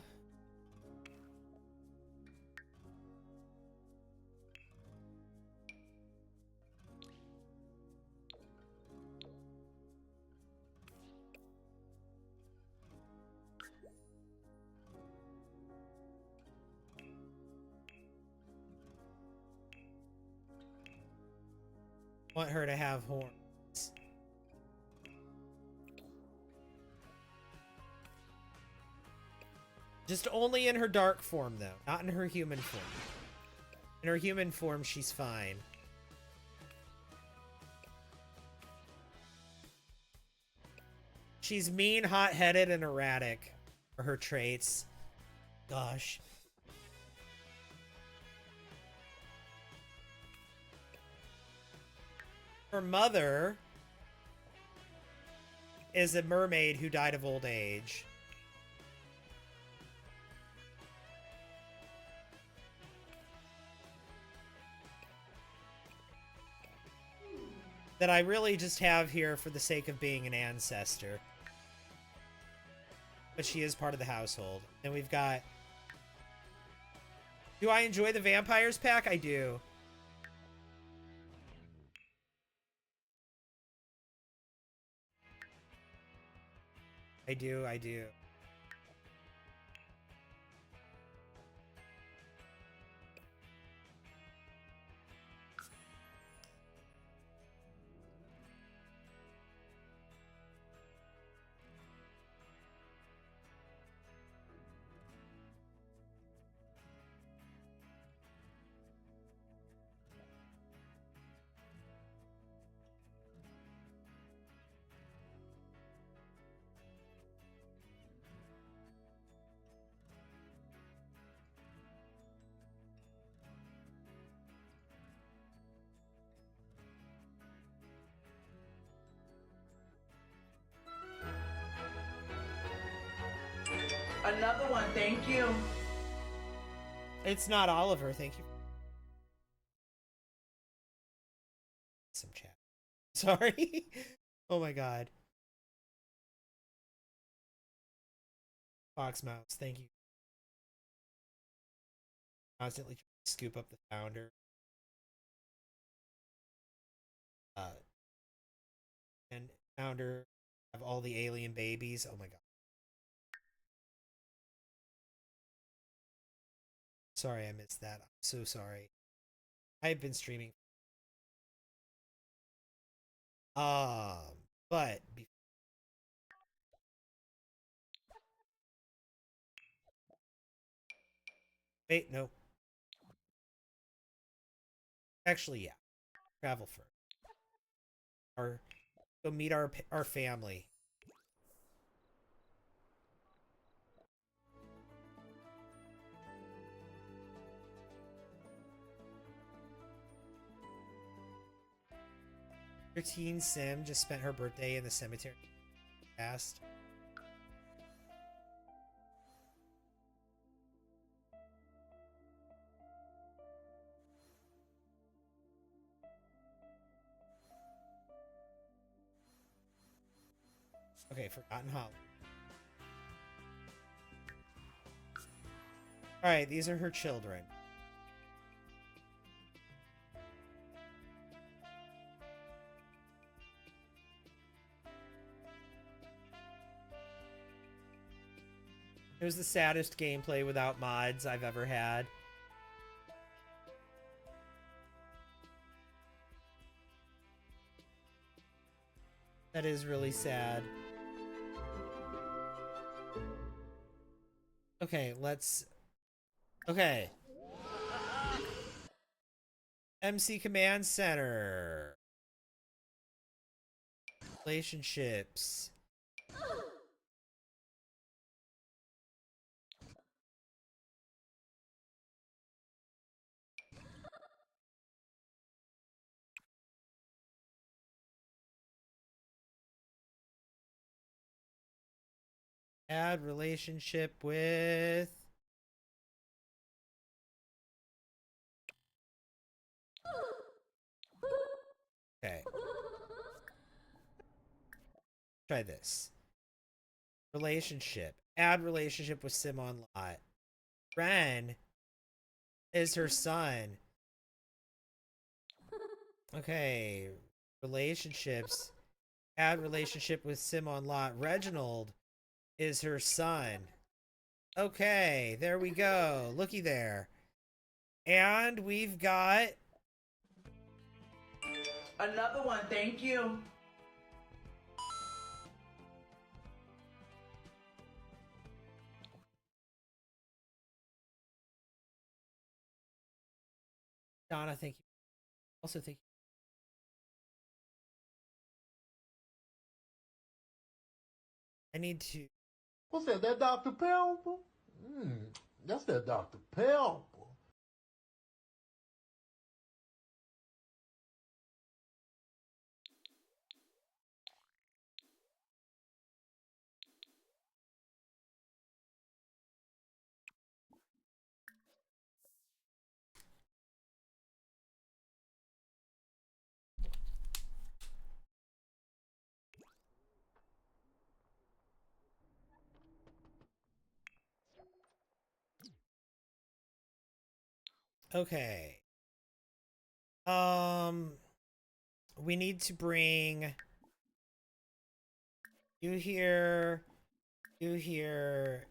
want her to have horns. Just only in her dark form, though. Not in her human form. In her human form, she's fine. She's mean, hot-headed, and erratic are her traits. Gosh. Her mother is a mermaid who died of old age. That I really just have here for the sake of being an ancestor. But she is part of the household. Then we've got... Do I enjoy the vampires pack? I do. I do. Another one, thank you. It's not Oliver, thank you. Some chat. Sorry. Oh my god. Fox Mouse, thank you. Constantly trying to scoop up the founder. And founder have all the alien babies. Oh my god. Sorry I missed that. I'm so sorry. I've been streaming. But wait, no. Actually, yeah. Travel first. Go meet our family. Your teen Sim just spent her birthday in the cemetery. Past. Okay, Forgotten Hollow. Alright, these are her children. It was the saddest gameplay without mods I've ever had. That is really sad. Okay, let's... Okay. MC Command Center. Relationships. Add relationship with... Okay. Try this. Relationship. Add relationship with Sim on Lot. Ren is her son. Okay. Relationships. Add relationship with Sim on Lot. Reginald is her son. Okay, there we go. Looky there. And we've got... Another one, thank you. Donna, thank you. Also, thank you. I need to... What's that? That Dr. Pepper? That's that Dr. Pepper. Okay. We need to bring you here, you here.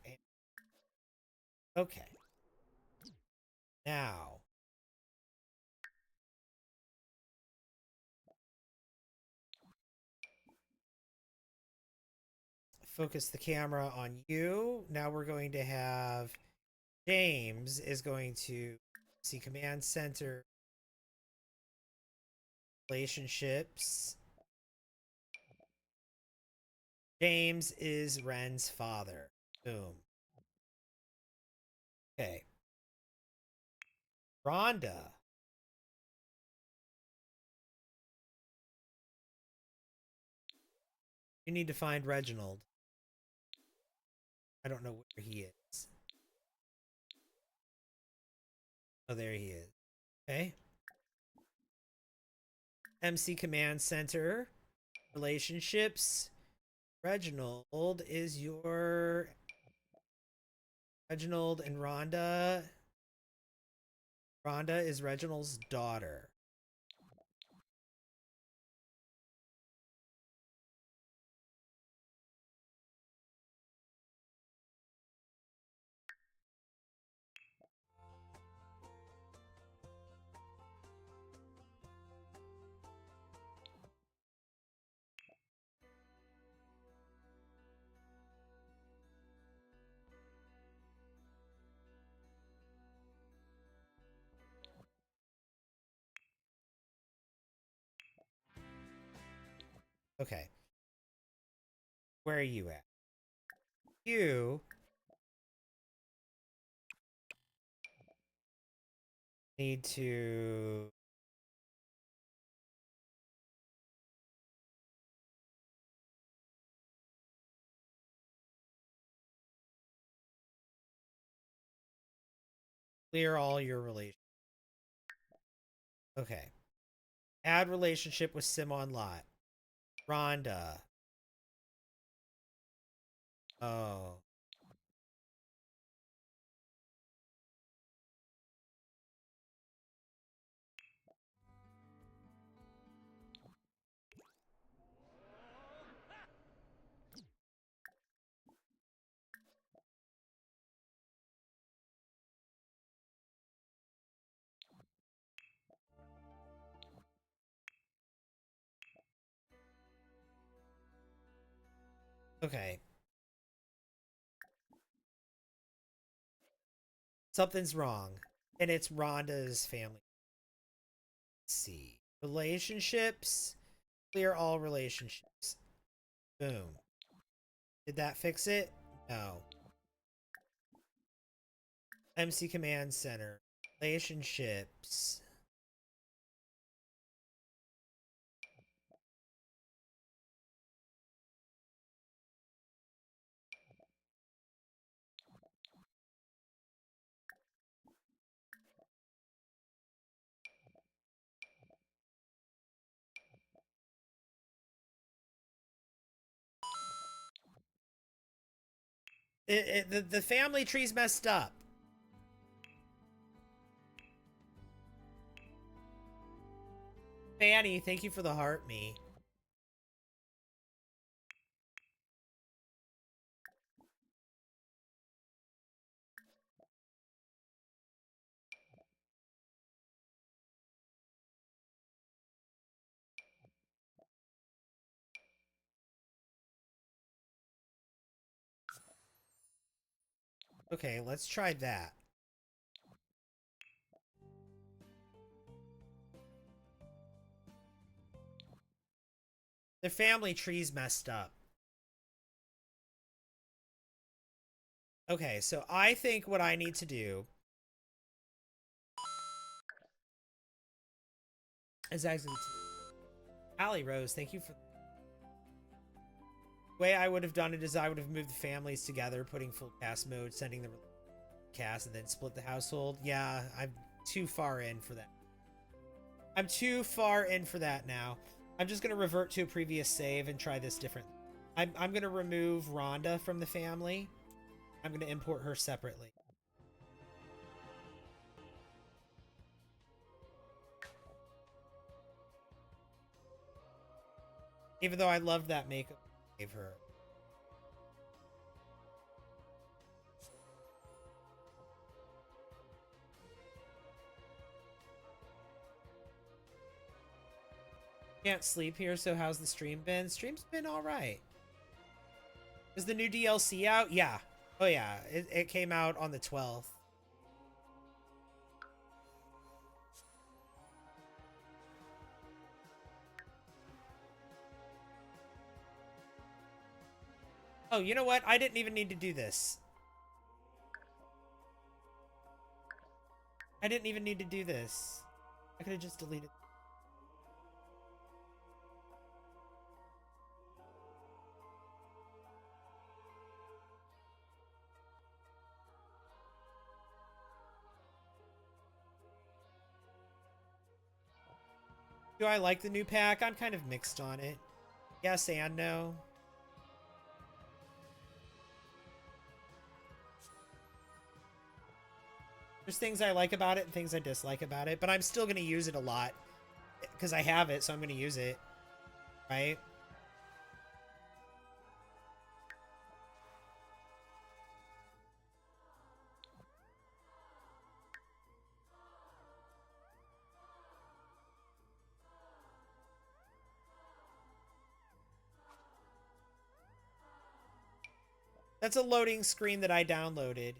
Okay. Now. Focus the camera on you. Now we're going to have James is going to see command center relationships. James is Ren's father. Boom. Okay. Rhonda. You need to find Reginald. I don't know where he is. Oh, there he is. Okay. MC Command Center. Relationships. Reginald is your... Reginald and Rhonda. Rhonda is Reginald's daughter. Okay. Where are you at? You need to... clear all your relations. Okay. Add relationship with Simon Lot. Rhonda. Oh. Okay. Something's wrong. And it's Rhonda's family. Let's see. Relationships. Clear all relationships. Boom. Did that fix it? No. MC Command Center. Relationships. The family tree's messed up. Fanny, thank you for the heart me. Okay, let's try that. The family tree's messed up. Okay, so I think what I need to do is actually... Allie Rose, thank you for... The way I would have done it is I would have moved the families together, putting full cast mode, sending the cast, and then split the household. Yeah, I'm too far in for that. I'm too far in for that now. I'm just going to revert to a previous save and try this different. I'm going to remove Rhonda from the family. I'm going to import her separately. Even though I loved that makeup I gave her. Can't sleep here, so how's the stream been? Stream's been alright. Is the new DLC out? Yeah. Oh yeah, it came out on the 12th. Oh, you know what? I didn't even need to do this. I didn't even need to do this. I could have just deleted. Do I like the new pack? I'm kind of mixed on it. Yes and no. There's things I like about it and things I dislike about it, but I'm still going to use it a lot because I have it, so I'm going to use it, right? That's a loading screen that I downloaded.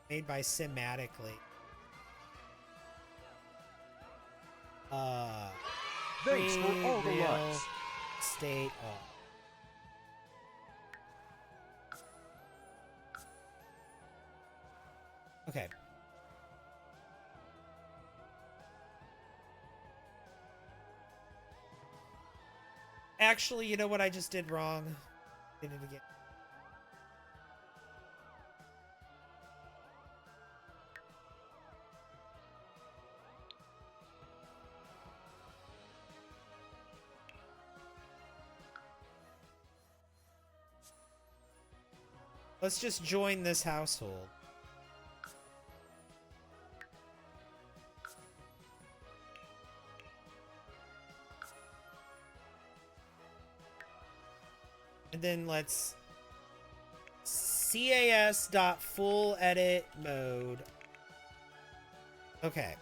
Made by Simatically. Thanks for all the real likes. State off. Okay. Actually, you know what I just did wrong? Did it again. Let's just join this household. And then let's cas.full edit mode. Okay.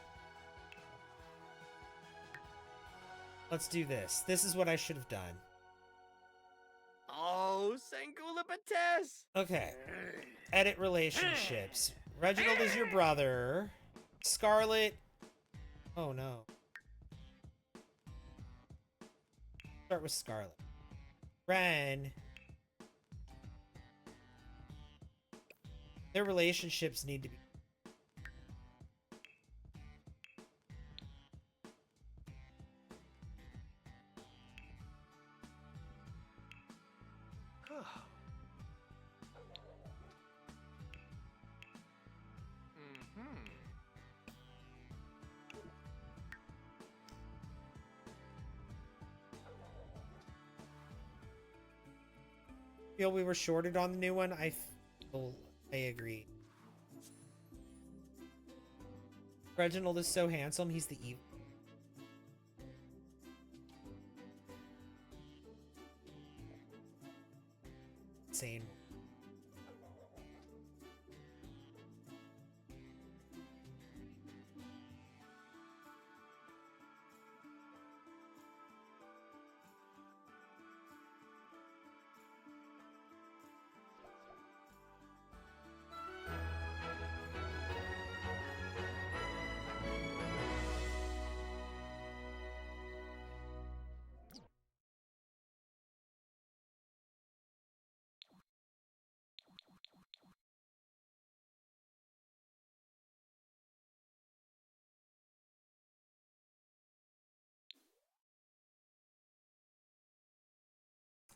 Let's do this. This is what I should have done. Oh, Sangula Bates! Okay. Edit relationships. Reginald is your brother. Scarlet. Oh no. Start with Scarlet. Ren. Their relationships need to be. Feel we were shorted on the new one. I agree. Reginald is so handsome. He's the evil. Insane.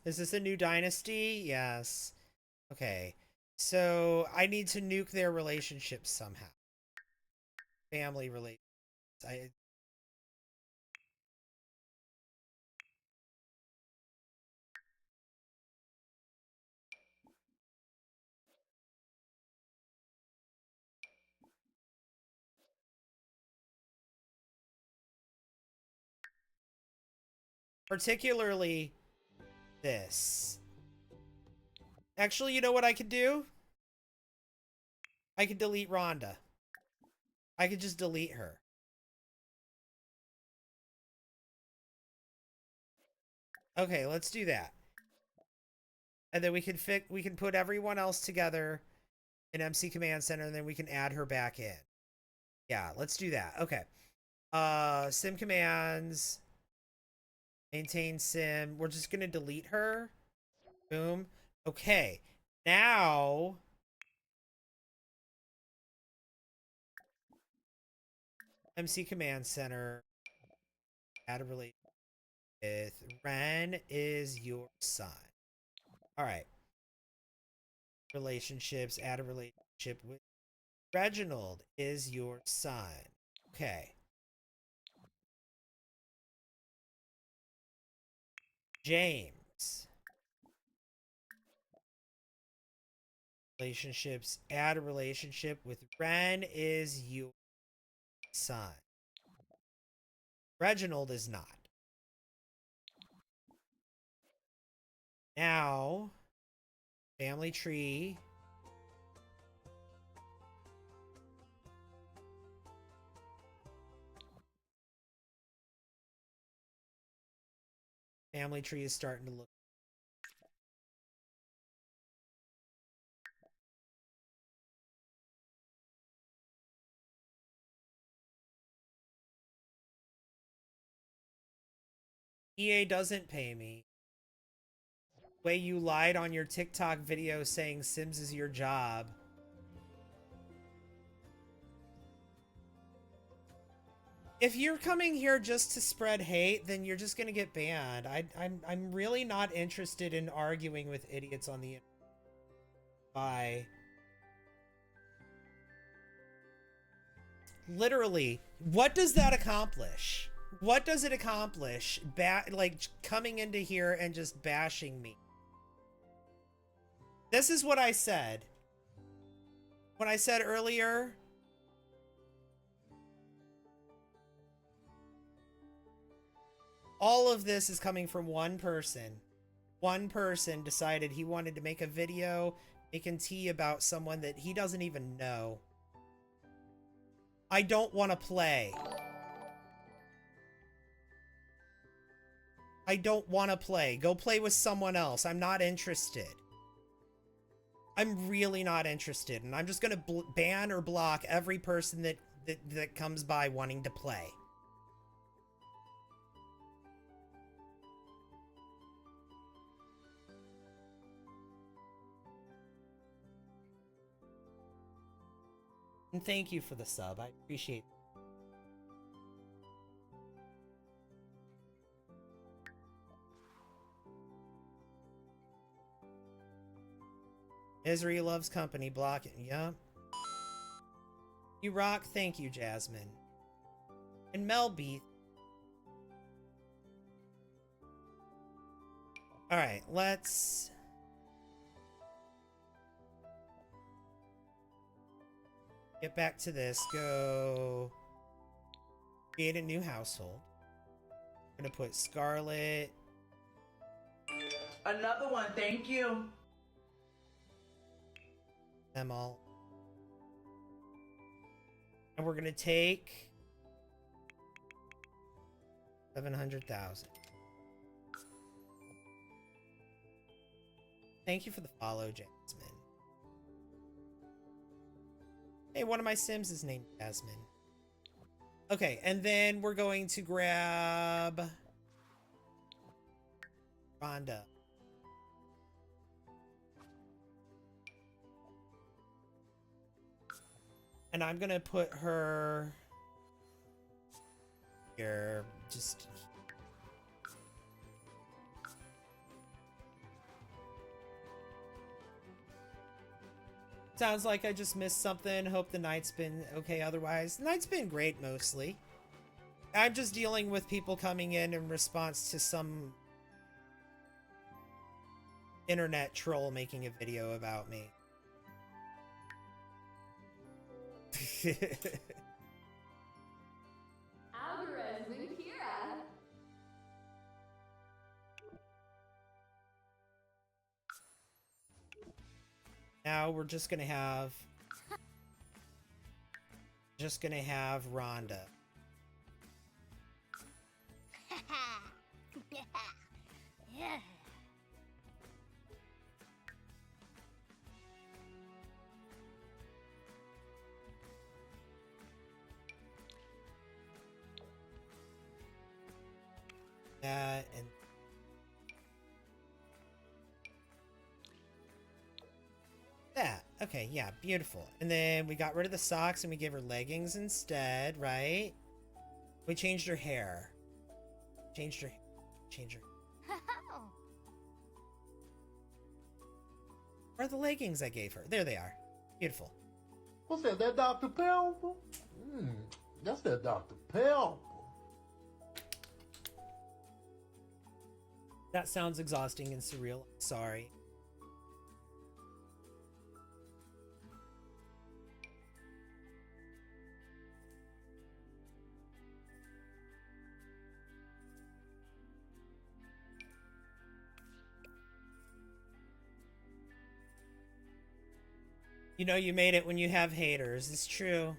Is this a new dynasty? Yes. Okay. So I need to nuke their relationships somehow. Family relations. I particularly this. Actually, you know what I could do? I could delete Rhonda. I could just delete her. Okay, let's do that. And then we can put everyone else together in MC Command Center, and then we can add her back in. Yeah, let's do that. Okay. Sim commands. Maintain sim. We're just gonna delete her. Boom. Okay. Now MC Command Center. Add a relation with Ren is your son. Alright. Relationships. Add a relationship with Reginald is your son. Okay. James. Relationships. Add a relationship with Ren is your son. Reginald is not. Now, family tree. Family tree is starting to look. EA doesn't pay me. The way you lied on your TikTok video saying Sims is your job. If you're coming here just to spread hate, then you're just gonna get banned. I'm really not interested in arguing with idiots on the internet. Bye. Literally, what does that accomplish? What does it accomplish? Like coming into here and just bashing me. This is what I said. When I said earlier, all of this is coming from one person. One person decided he wanted to make a video making tea about someone that he doesn't even know. I don't want to play. I don't want to play. Go play with someone else. I'm not interested. I'm really not interested. And I'm just going to ban or block every person that comes by wanting to play. And thank you for the sub. I appreciate it. Misery loves company. Block it. Yeah. You rock. Thank you, Jasmine. And Mel Beath. Alright, let's... get back to this. Go... create a new household. I'm gonna put Scarlet. Another one, thank you. Them all. And we're gonna take 700,000. Thank you for the follow, Jasmine. Hey, one of my Sims is named Jasmine. Okay, and then we're going to grab Rhonda. And I'm gonna put her here, just... Sounds like I just missed something. Hope the night's been okay otherwise. The night's been great mostly. I'm just dealing with people coming in response to some internet troll making a video about me. Alvarez and Kira. Now we're just gonna have Rhonda. Yeah. That and that. Okay, yeah, beautiful. And then we got rid of the socks and we gave her leggings instead, right? We changed her hair. Changed her. Where are the leggings I gave her? There they are. Beautiful. What's that? That Dr. Pepper? That's that Dr. Pepper. That sounds exhausting and surreal. Sorry. You know you made it when you have haters. It's true.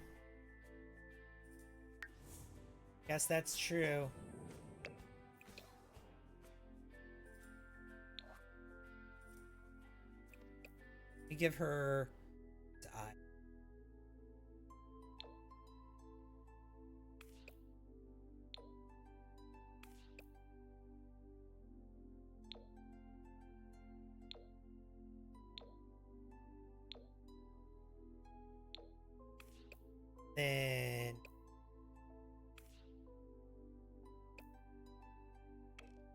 Yes, that's true. We give her eye. Then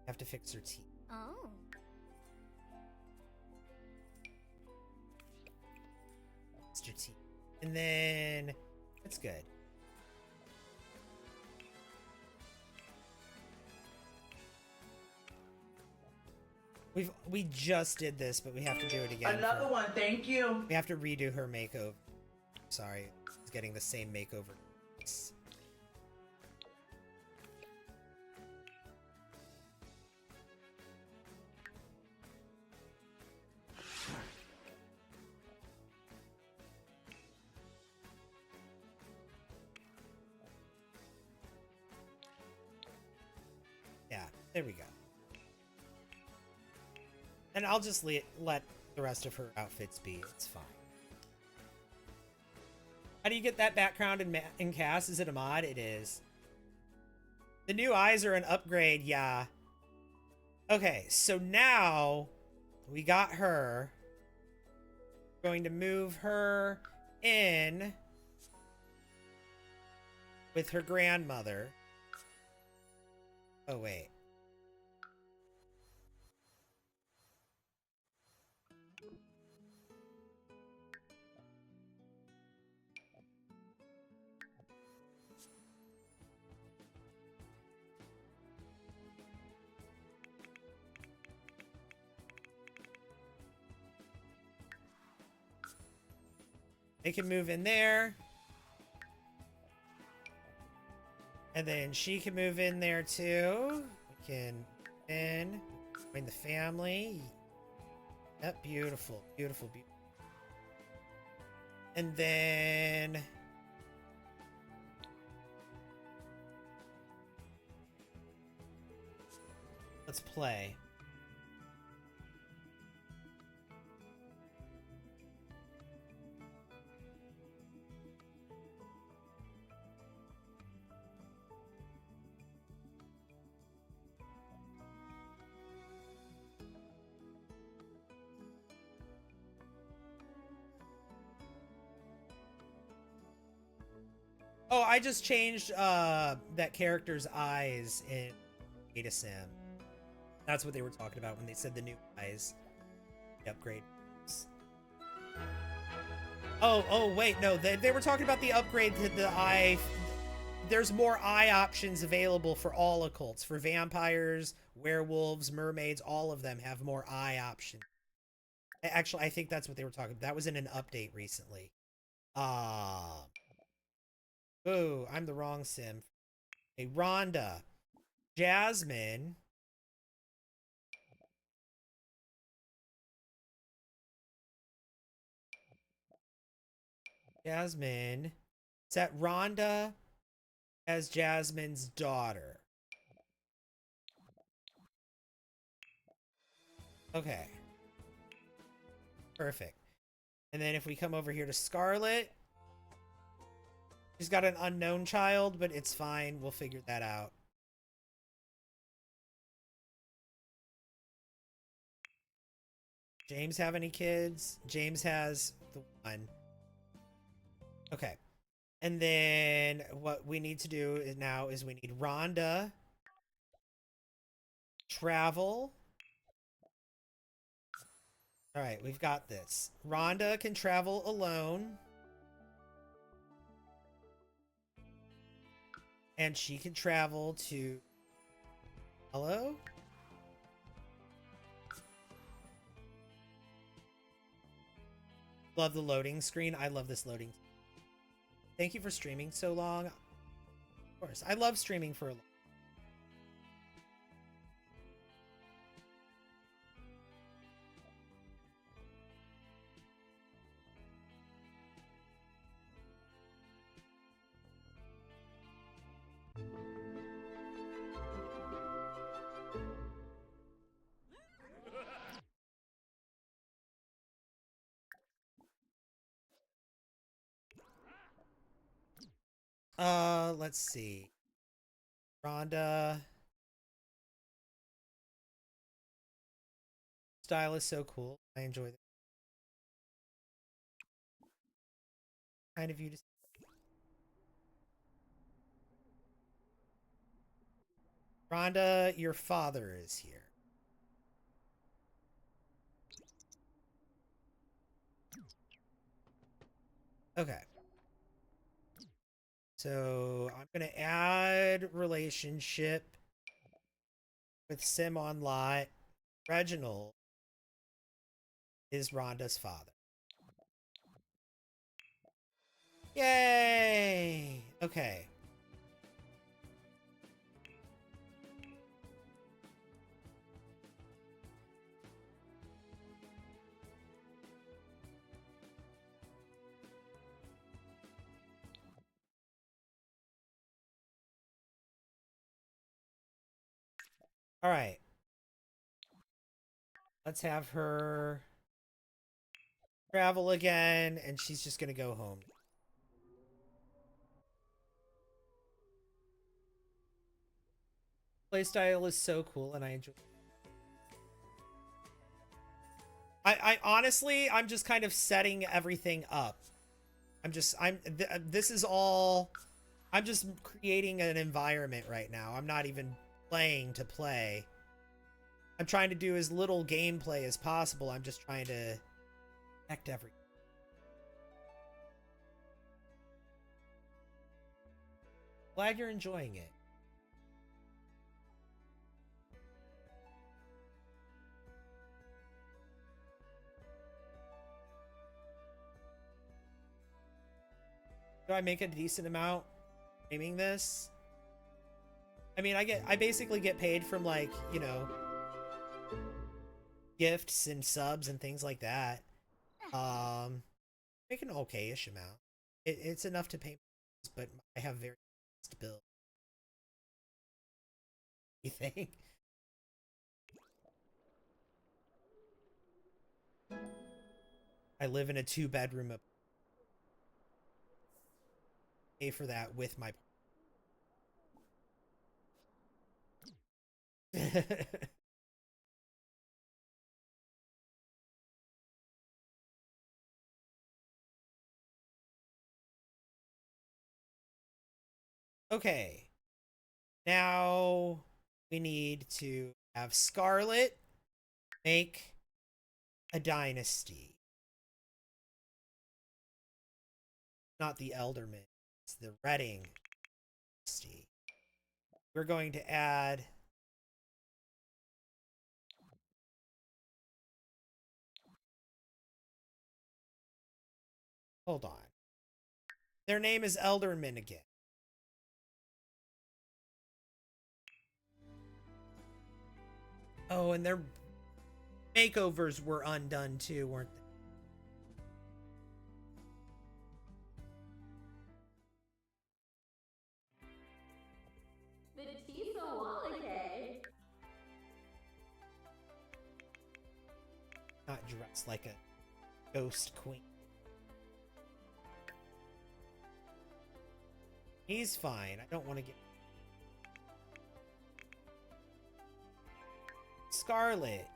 have to fix her teeth. Oh. Fix her teeth. And then that's good. We just did this, but we have to do it again. Another one, thank you. We have to redo her makeover. Sorry, it's getting the same makeover. Yeah, there we go. And I'll just let the rest of her outfits be. It's fine. How do you get that background in Cass? Is it a mod? It is. The new eyes are an upgrade, yeah. Okay, so now we got her. We're going to move her in with her grandmother. Oh, wait. They can move in there. And then she can move in there too. We can join the family. Yep, beautiful, beautiful, beautiful. And then let's play. Oh, I just changed that character's eyes in Beta Sim. That's what they were talking about when they said the new eyes. The upgrade. Oh, wait, no, they were talking about the upgrade to the eye. There's more eye options available for all occults. For vampires, werewolves, mermaids, all of them have more eye options. Actually, I think that's what they were talking about. That was in an update recently. Oh, I'm the wrong sim. Hey, Rhonda. Jasmine. Jasmine. Set Rhonda as Jasmine's daughter. Okay. Perfect. And then if we come over here to Scarlet, she's got an unknown child, but it's fine. We'll figure that out. James have any kids? James has the one. Okay. And then what we need to do now is we need Rhonda travel. All right, we've got this. Rhonda can travel alone. And she can travel to... Hello? Love the loading screen. I love this loading. Thank you for streaming so long. Of course, I love streaming for a long. Let's see. Rhonda. Style is so cool. I enjoy it. Kind of you to... Rhonda, your father is here. Okay. So I'm going to add relationship with Sim on lot. Reginald is Rhonda's father. Yay! Okay. All right. Let's have her travel again, and she's just going to go home. Playstyle is so cool, and I enjoy it. I honestly, I'm just kind of setting everything up. This is all, I'm just creating an environment right now. I'm not even playing to play. I'm trying to do as little gameplay as possible. I'm just trying to connect everything. Glad you're enjoying it. Do I make a decent amount streaming this? I mean, I basically get paid from, like, you know, gifts and subs and things like that. Make an okay-ish amount. It's enough to pay, but I have very fast bills. You think? I live in a 2-bedroom. Pay for that with my. Okay. Now we need to have Scarlet make a dynasty. not the Elderman. It's the Redding dynasty. We're going to add... Hold on. Their name is Elderman again. Oh, and their makeovers were undone too, weren't they? Batista Wallake. Not dressed like a ghost queen. He's fine. I don't want to get... Scarlet.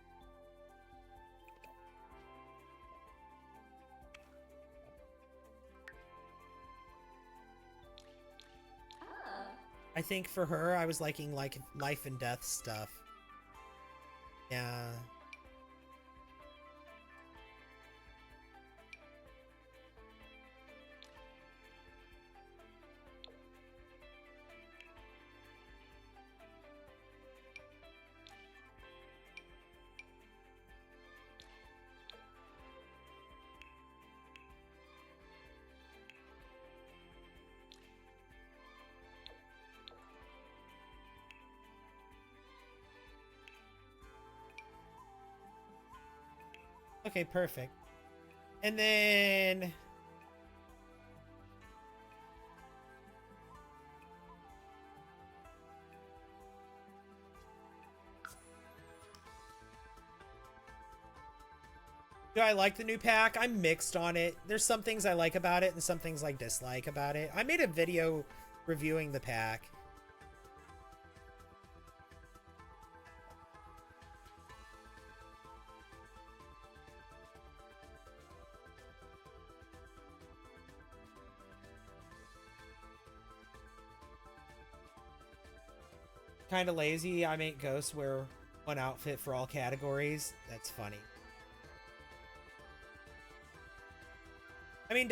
I think for her, I was liking like life and death stuff. Yeah. Okay, perfect. And then... Do I like the new pack? I'm mixed on it. There's some things I like about it and some things I dislike about it. I made a video reviewing the pack. Kind of lazy. I make ghosts wear one outfit for all categories. That's funny. I mean,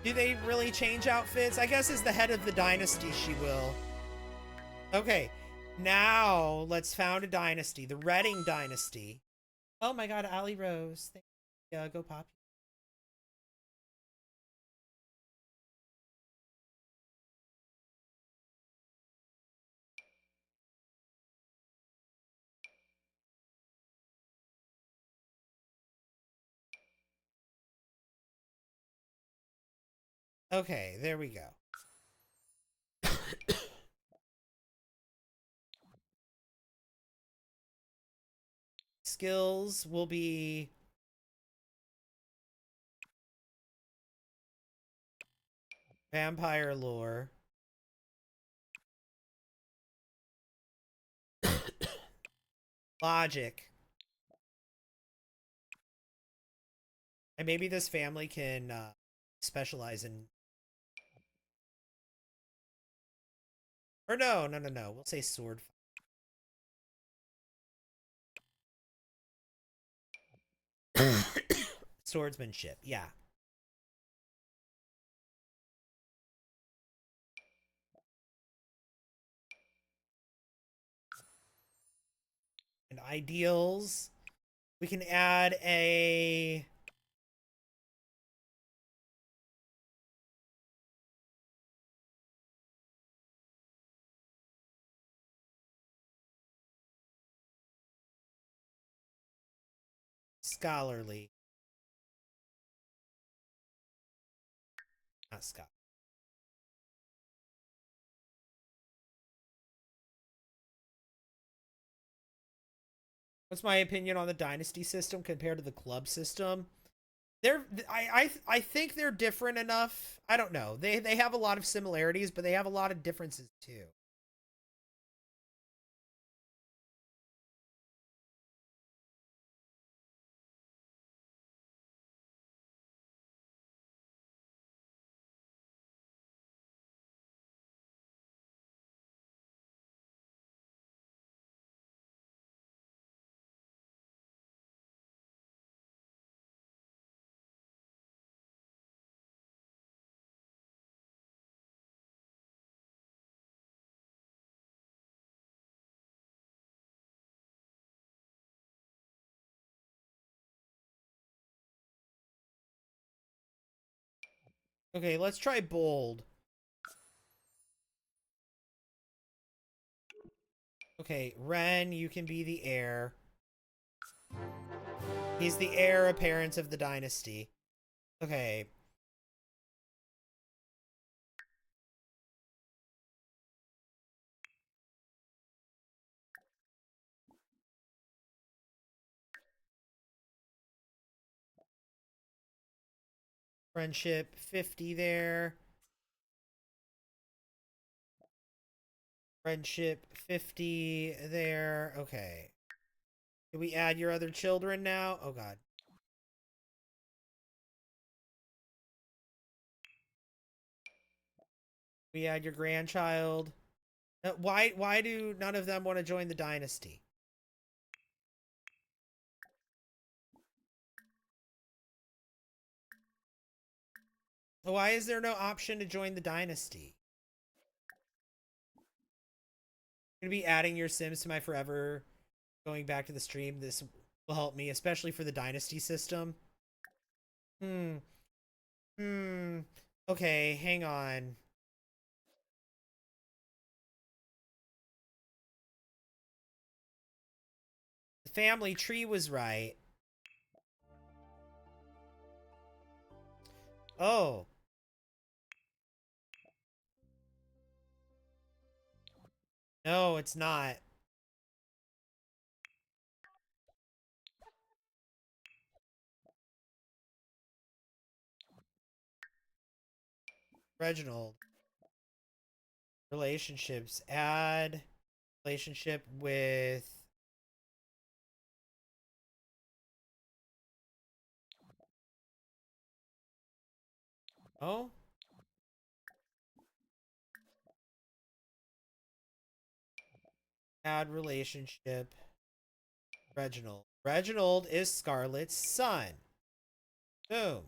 do they really change outfits? I guess as the head of the dynasty, she will. Okay, now let's found a dynasty. The Redding dynasty. Oh my god, Ali Rose. Go pop. Okay, there we go. Skills will be... Vampire lore. Logic. And maybe this family can specialize in... Or no. We'll say sword. Swordsmanship, yeah. And ideals. We can add a... Scholarly. Not scholar. What's my opinion on the dynasty system compared to the club system? I think they're different enough. I don't know. They have a lot of similarities, but they have a lot of differences too. Okay, let's try bold. Okay, Ren, you can be the heir. He's the heir apparent of the dynasty. Okay. Friendship 50 there. Friendship 50 there. Okay. Can we add your other children now? Oh god. We add your grandchild. Why do none of them want to join the dynasty? Why is there no option to join the dynasty? I'm gonna be adding your Sims to my forever going back to the stream. This will help me, especially for the dynasty system. Okay, hang on. The family tree was right. Oh. No, it's not. Reginald. Relationships. Add relationship with... Oh? Add relationship. Reginald. Reginald is Scarlett's son. Boom.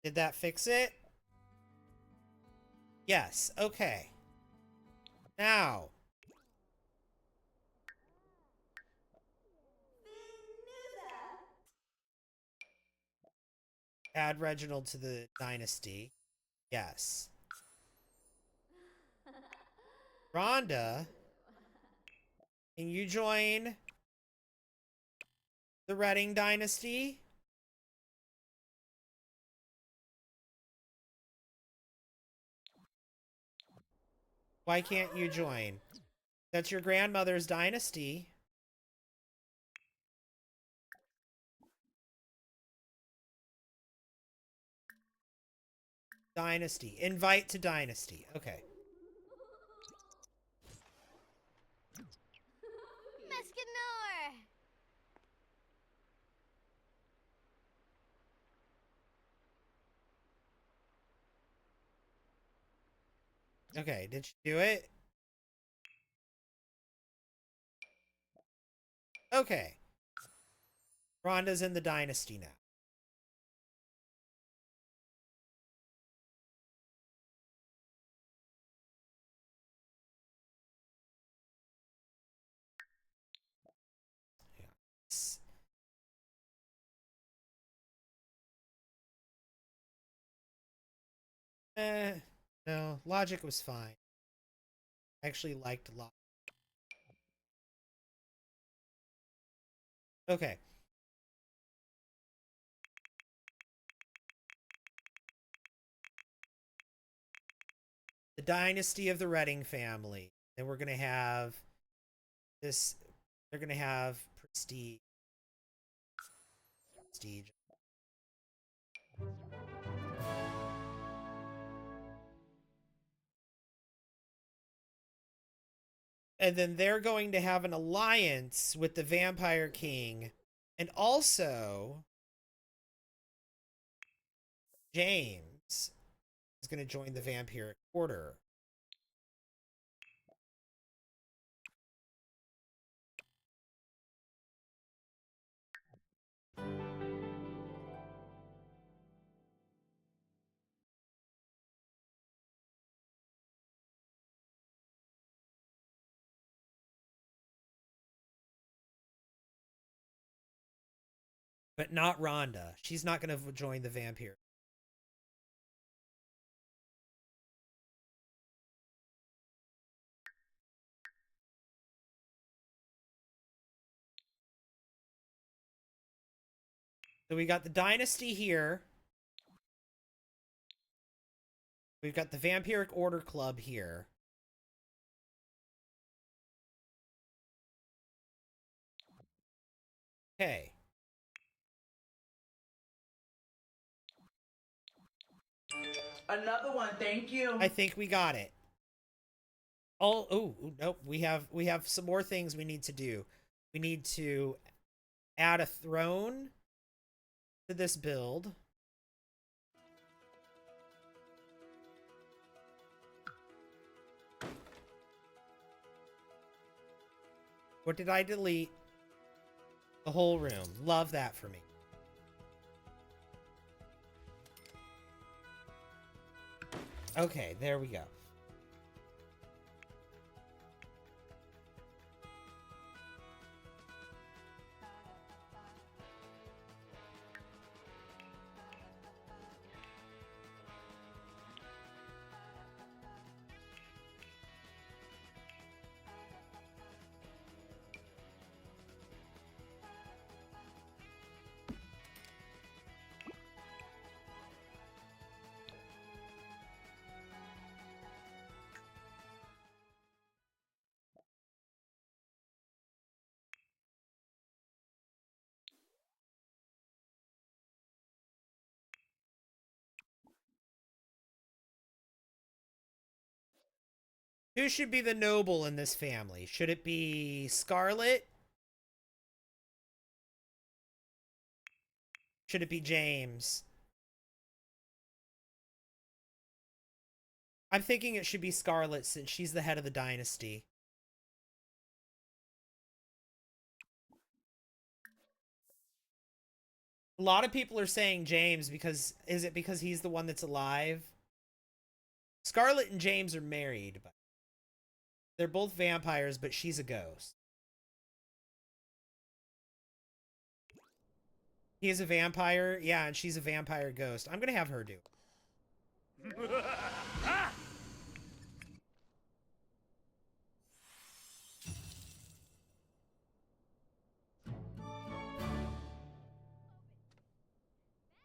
Did that fix it? Yes. Okay. Now. Add Reginald to the dynasty. Yes. Rhonda, can you join the Redding dynasty? Why can't you join? That's your grandmother's dynasty. Dynasty. Invite to dynasty. Okay. Mescanor! Okay, did she do it? Okay. Rhonda's in the dynasty now. Yes. No, logic was fine. I actually liked logic. Okay. The dynasty of the Redding family. Then we're gonna have this. They're gonna have prestige. Prestige. And then they're going to have an alliance with the Vampire King. And also, James is going to join the Vampiric Order. But not Rhonda. She's not going to join the vampire. So we got the dynasty here. We've got the Vampiric Order Club here. Okay. Another one, thank you. I think we got it. Oh, nope. We have some more things we need to do. We need to add a throne to this build. What did I delete? The whole room. Love that for me. Okay, there we go. Who should be the noble in this family? Should it be Scarlet? Should it be James? I'm thinking it should be Scarlet since she's the head of the dynasty. A lot of people are saying James because... Is it because he's the one that's alive? Scarlet and James are married, but they're both vampires, but she's a ghost. He is a vampire? Yeah, and she's a vampire ghost. I'm gonna have her do.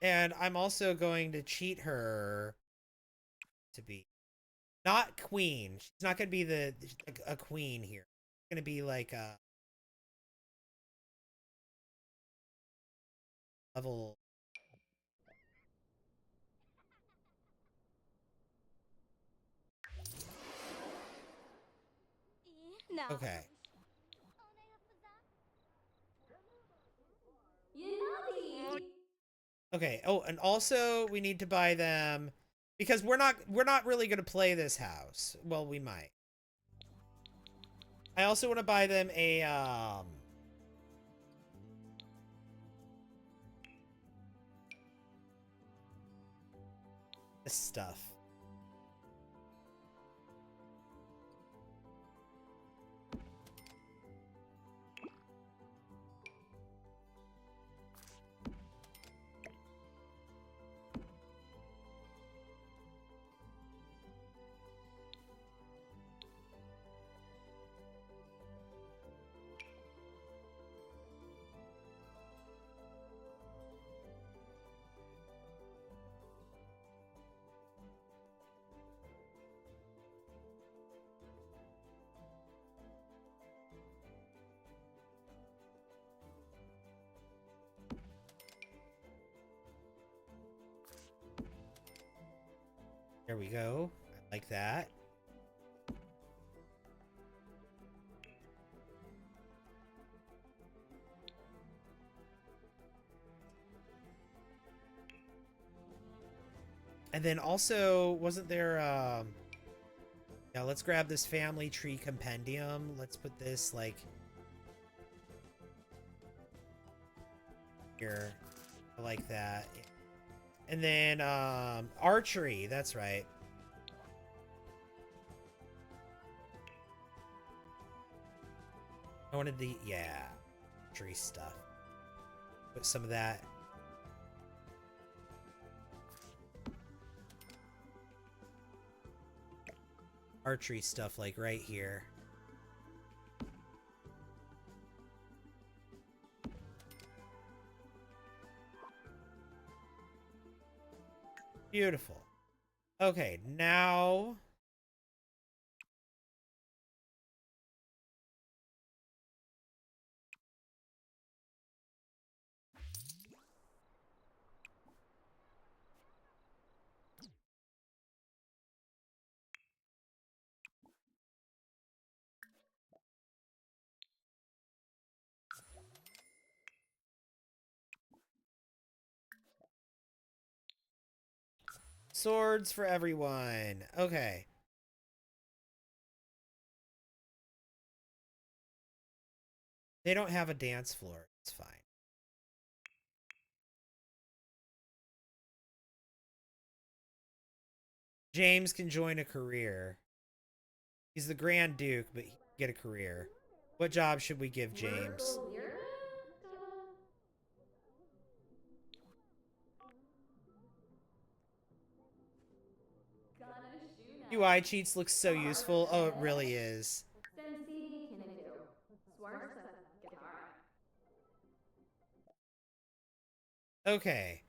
And I'm also going to cheat her to be not queen. She's not going to be a queen here. It's going to be like a level. Okay. Okay. Oh, and also we need to buy them because we're not really going to play this house. Well, we might. I also want to buy them a this stuff. There we go. I like that. And then also, wasn't there, yeah, let's grab this family tree compendium. Let's put this, like, here. I like that. And then, archery. That's right. I wanted the, yeah, archery stuff. Put some of that. Archery stuff like right here. Beautiful. Okay, now swords for everyone. Okay. They don't have a dance floor. It's fine. James can join a career. He's the Grand Duke, but he can get a career. What job should we give James? UI cheats looks so useful. Oh, it really is. Okay.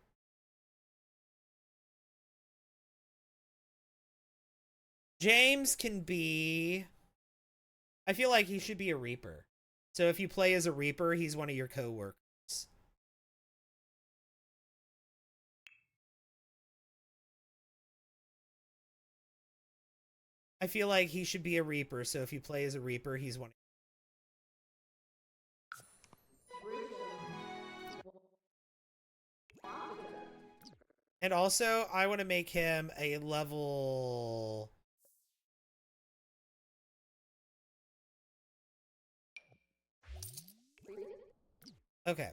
James can be... I feel like he should be a Reaper. So if you play as a Reaper, he's one of your co-workers. I feel like he should be a Reaper, so if you play as a Reaper, he's one. And also, I want to make him a level... Okay.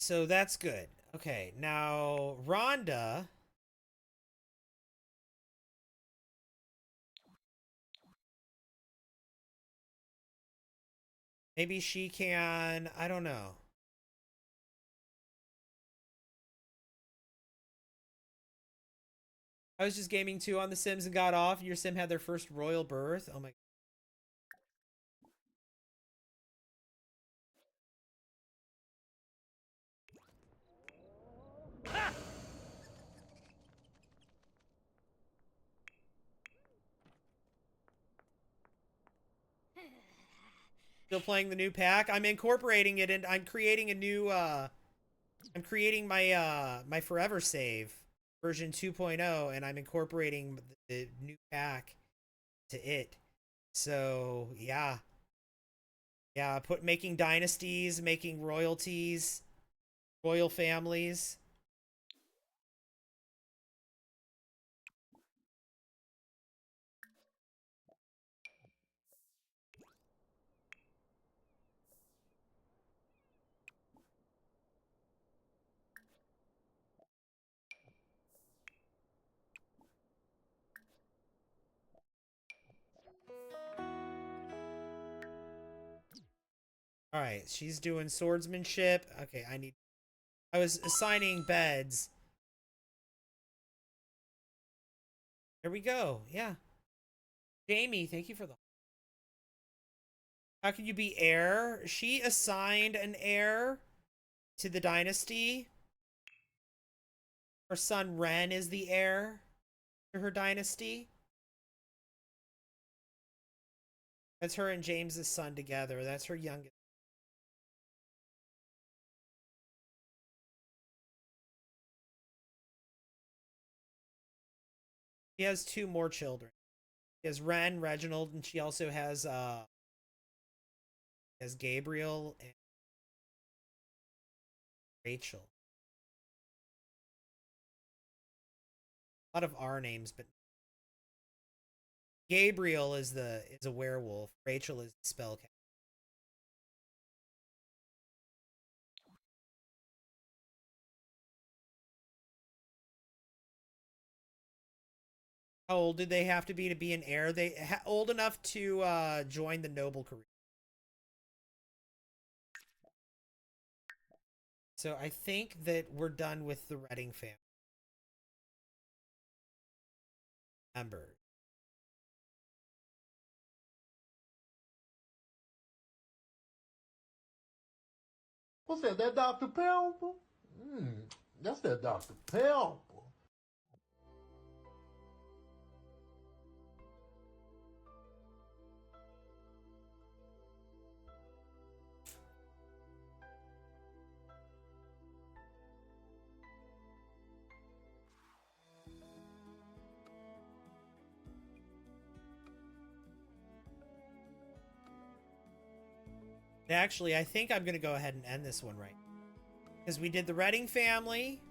So that's good. Okay, now Rhonda... Maybe she can... I don't know. I was just gaming 2 on The Sims and got off. Your sim had their first royal birth. Oh my... Still playing the new pack. I'm incorporating it and I'm creating a new I'm creating my my forever save version 2.0 and I'm incorporating the new pack to it. So, yeah. Yeah, making dynasties, making royalties, royal families. All right, she's doing swordsmanship. Okay, I was assigning beds. There we go. Yeah. Jamie, thank you for the... How can you be heir? She assigned an heir to the dynasty. Her son Ren is the heir to her dynasty. That's her and James's son together. That's her youngest. She has 2 more children. She has Ren, Reginald, and she also has Gabriel and Rachel. A lot of R names, but Gabriel is a werewolf. Rachel is the spellcaster. How old do they have to be an heir? They old enough to join the noble career. So I think that we're done with the Redding family members. What's that? That Dr. Pepper? That's that Dr. Pepper. Actually, I think I'm going to go ahead and end this one right. Because we did the Redding family.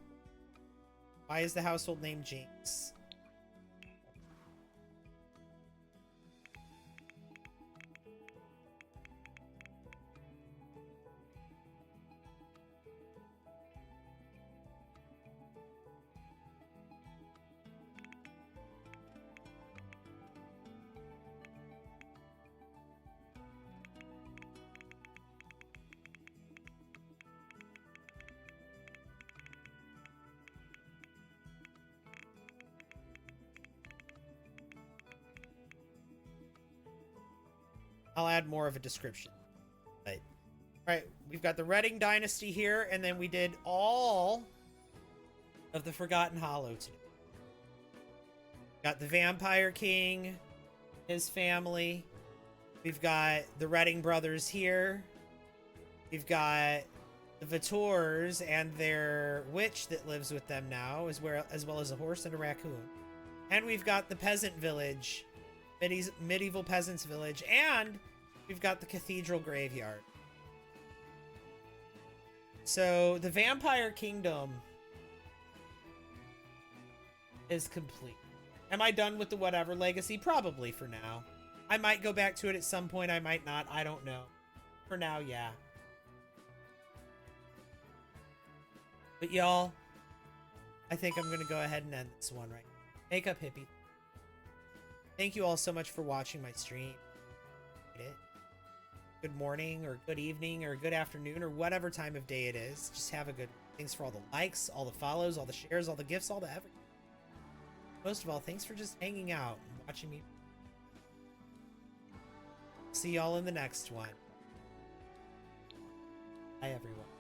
Why is the household name Jinx? I'll add more of a description. But, right, we've got the Redding dynasty here, and then we did all of the Forgotten Hollow today. Got the Vampire King, his family. We've got the Redding brothers here. We've got the Vitors and their witch that lives with them now, as well as a horse and a raccoon. And we've got the peasant village, medieval peasants village, and we've got the cathedral graveyard. So the Vampire Kingdom is complete. Am I done with the whatever legacy? Probably for now. I might go back to it at some point. I might not. I don't know. For now, yeah. But y'all, I think I'm going to go ahead and end this one right now. Makeup hippie. Thank you all so much for watching my stream. Good morning or good evening or good afternoon or whatever time of day it is. Just have a good... Thanks for all the likes, all the follows, all the shares, all the gifts, all the everything. Most of all, thanks for just hanging out and watching me. See y'all in the next one. Bye, everyone.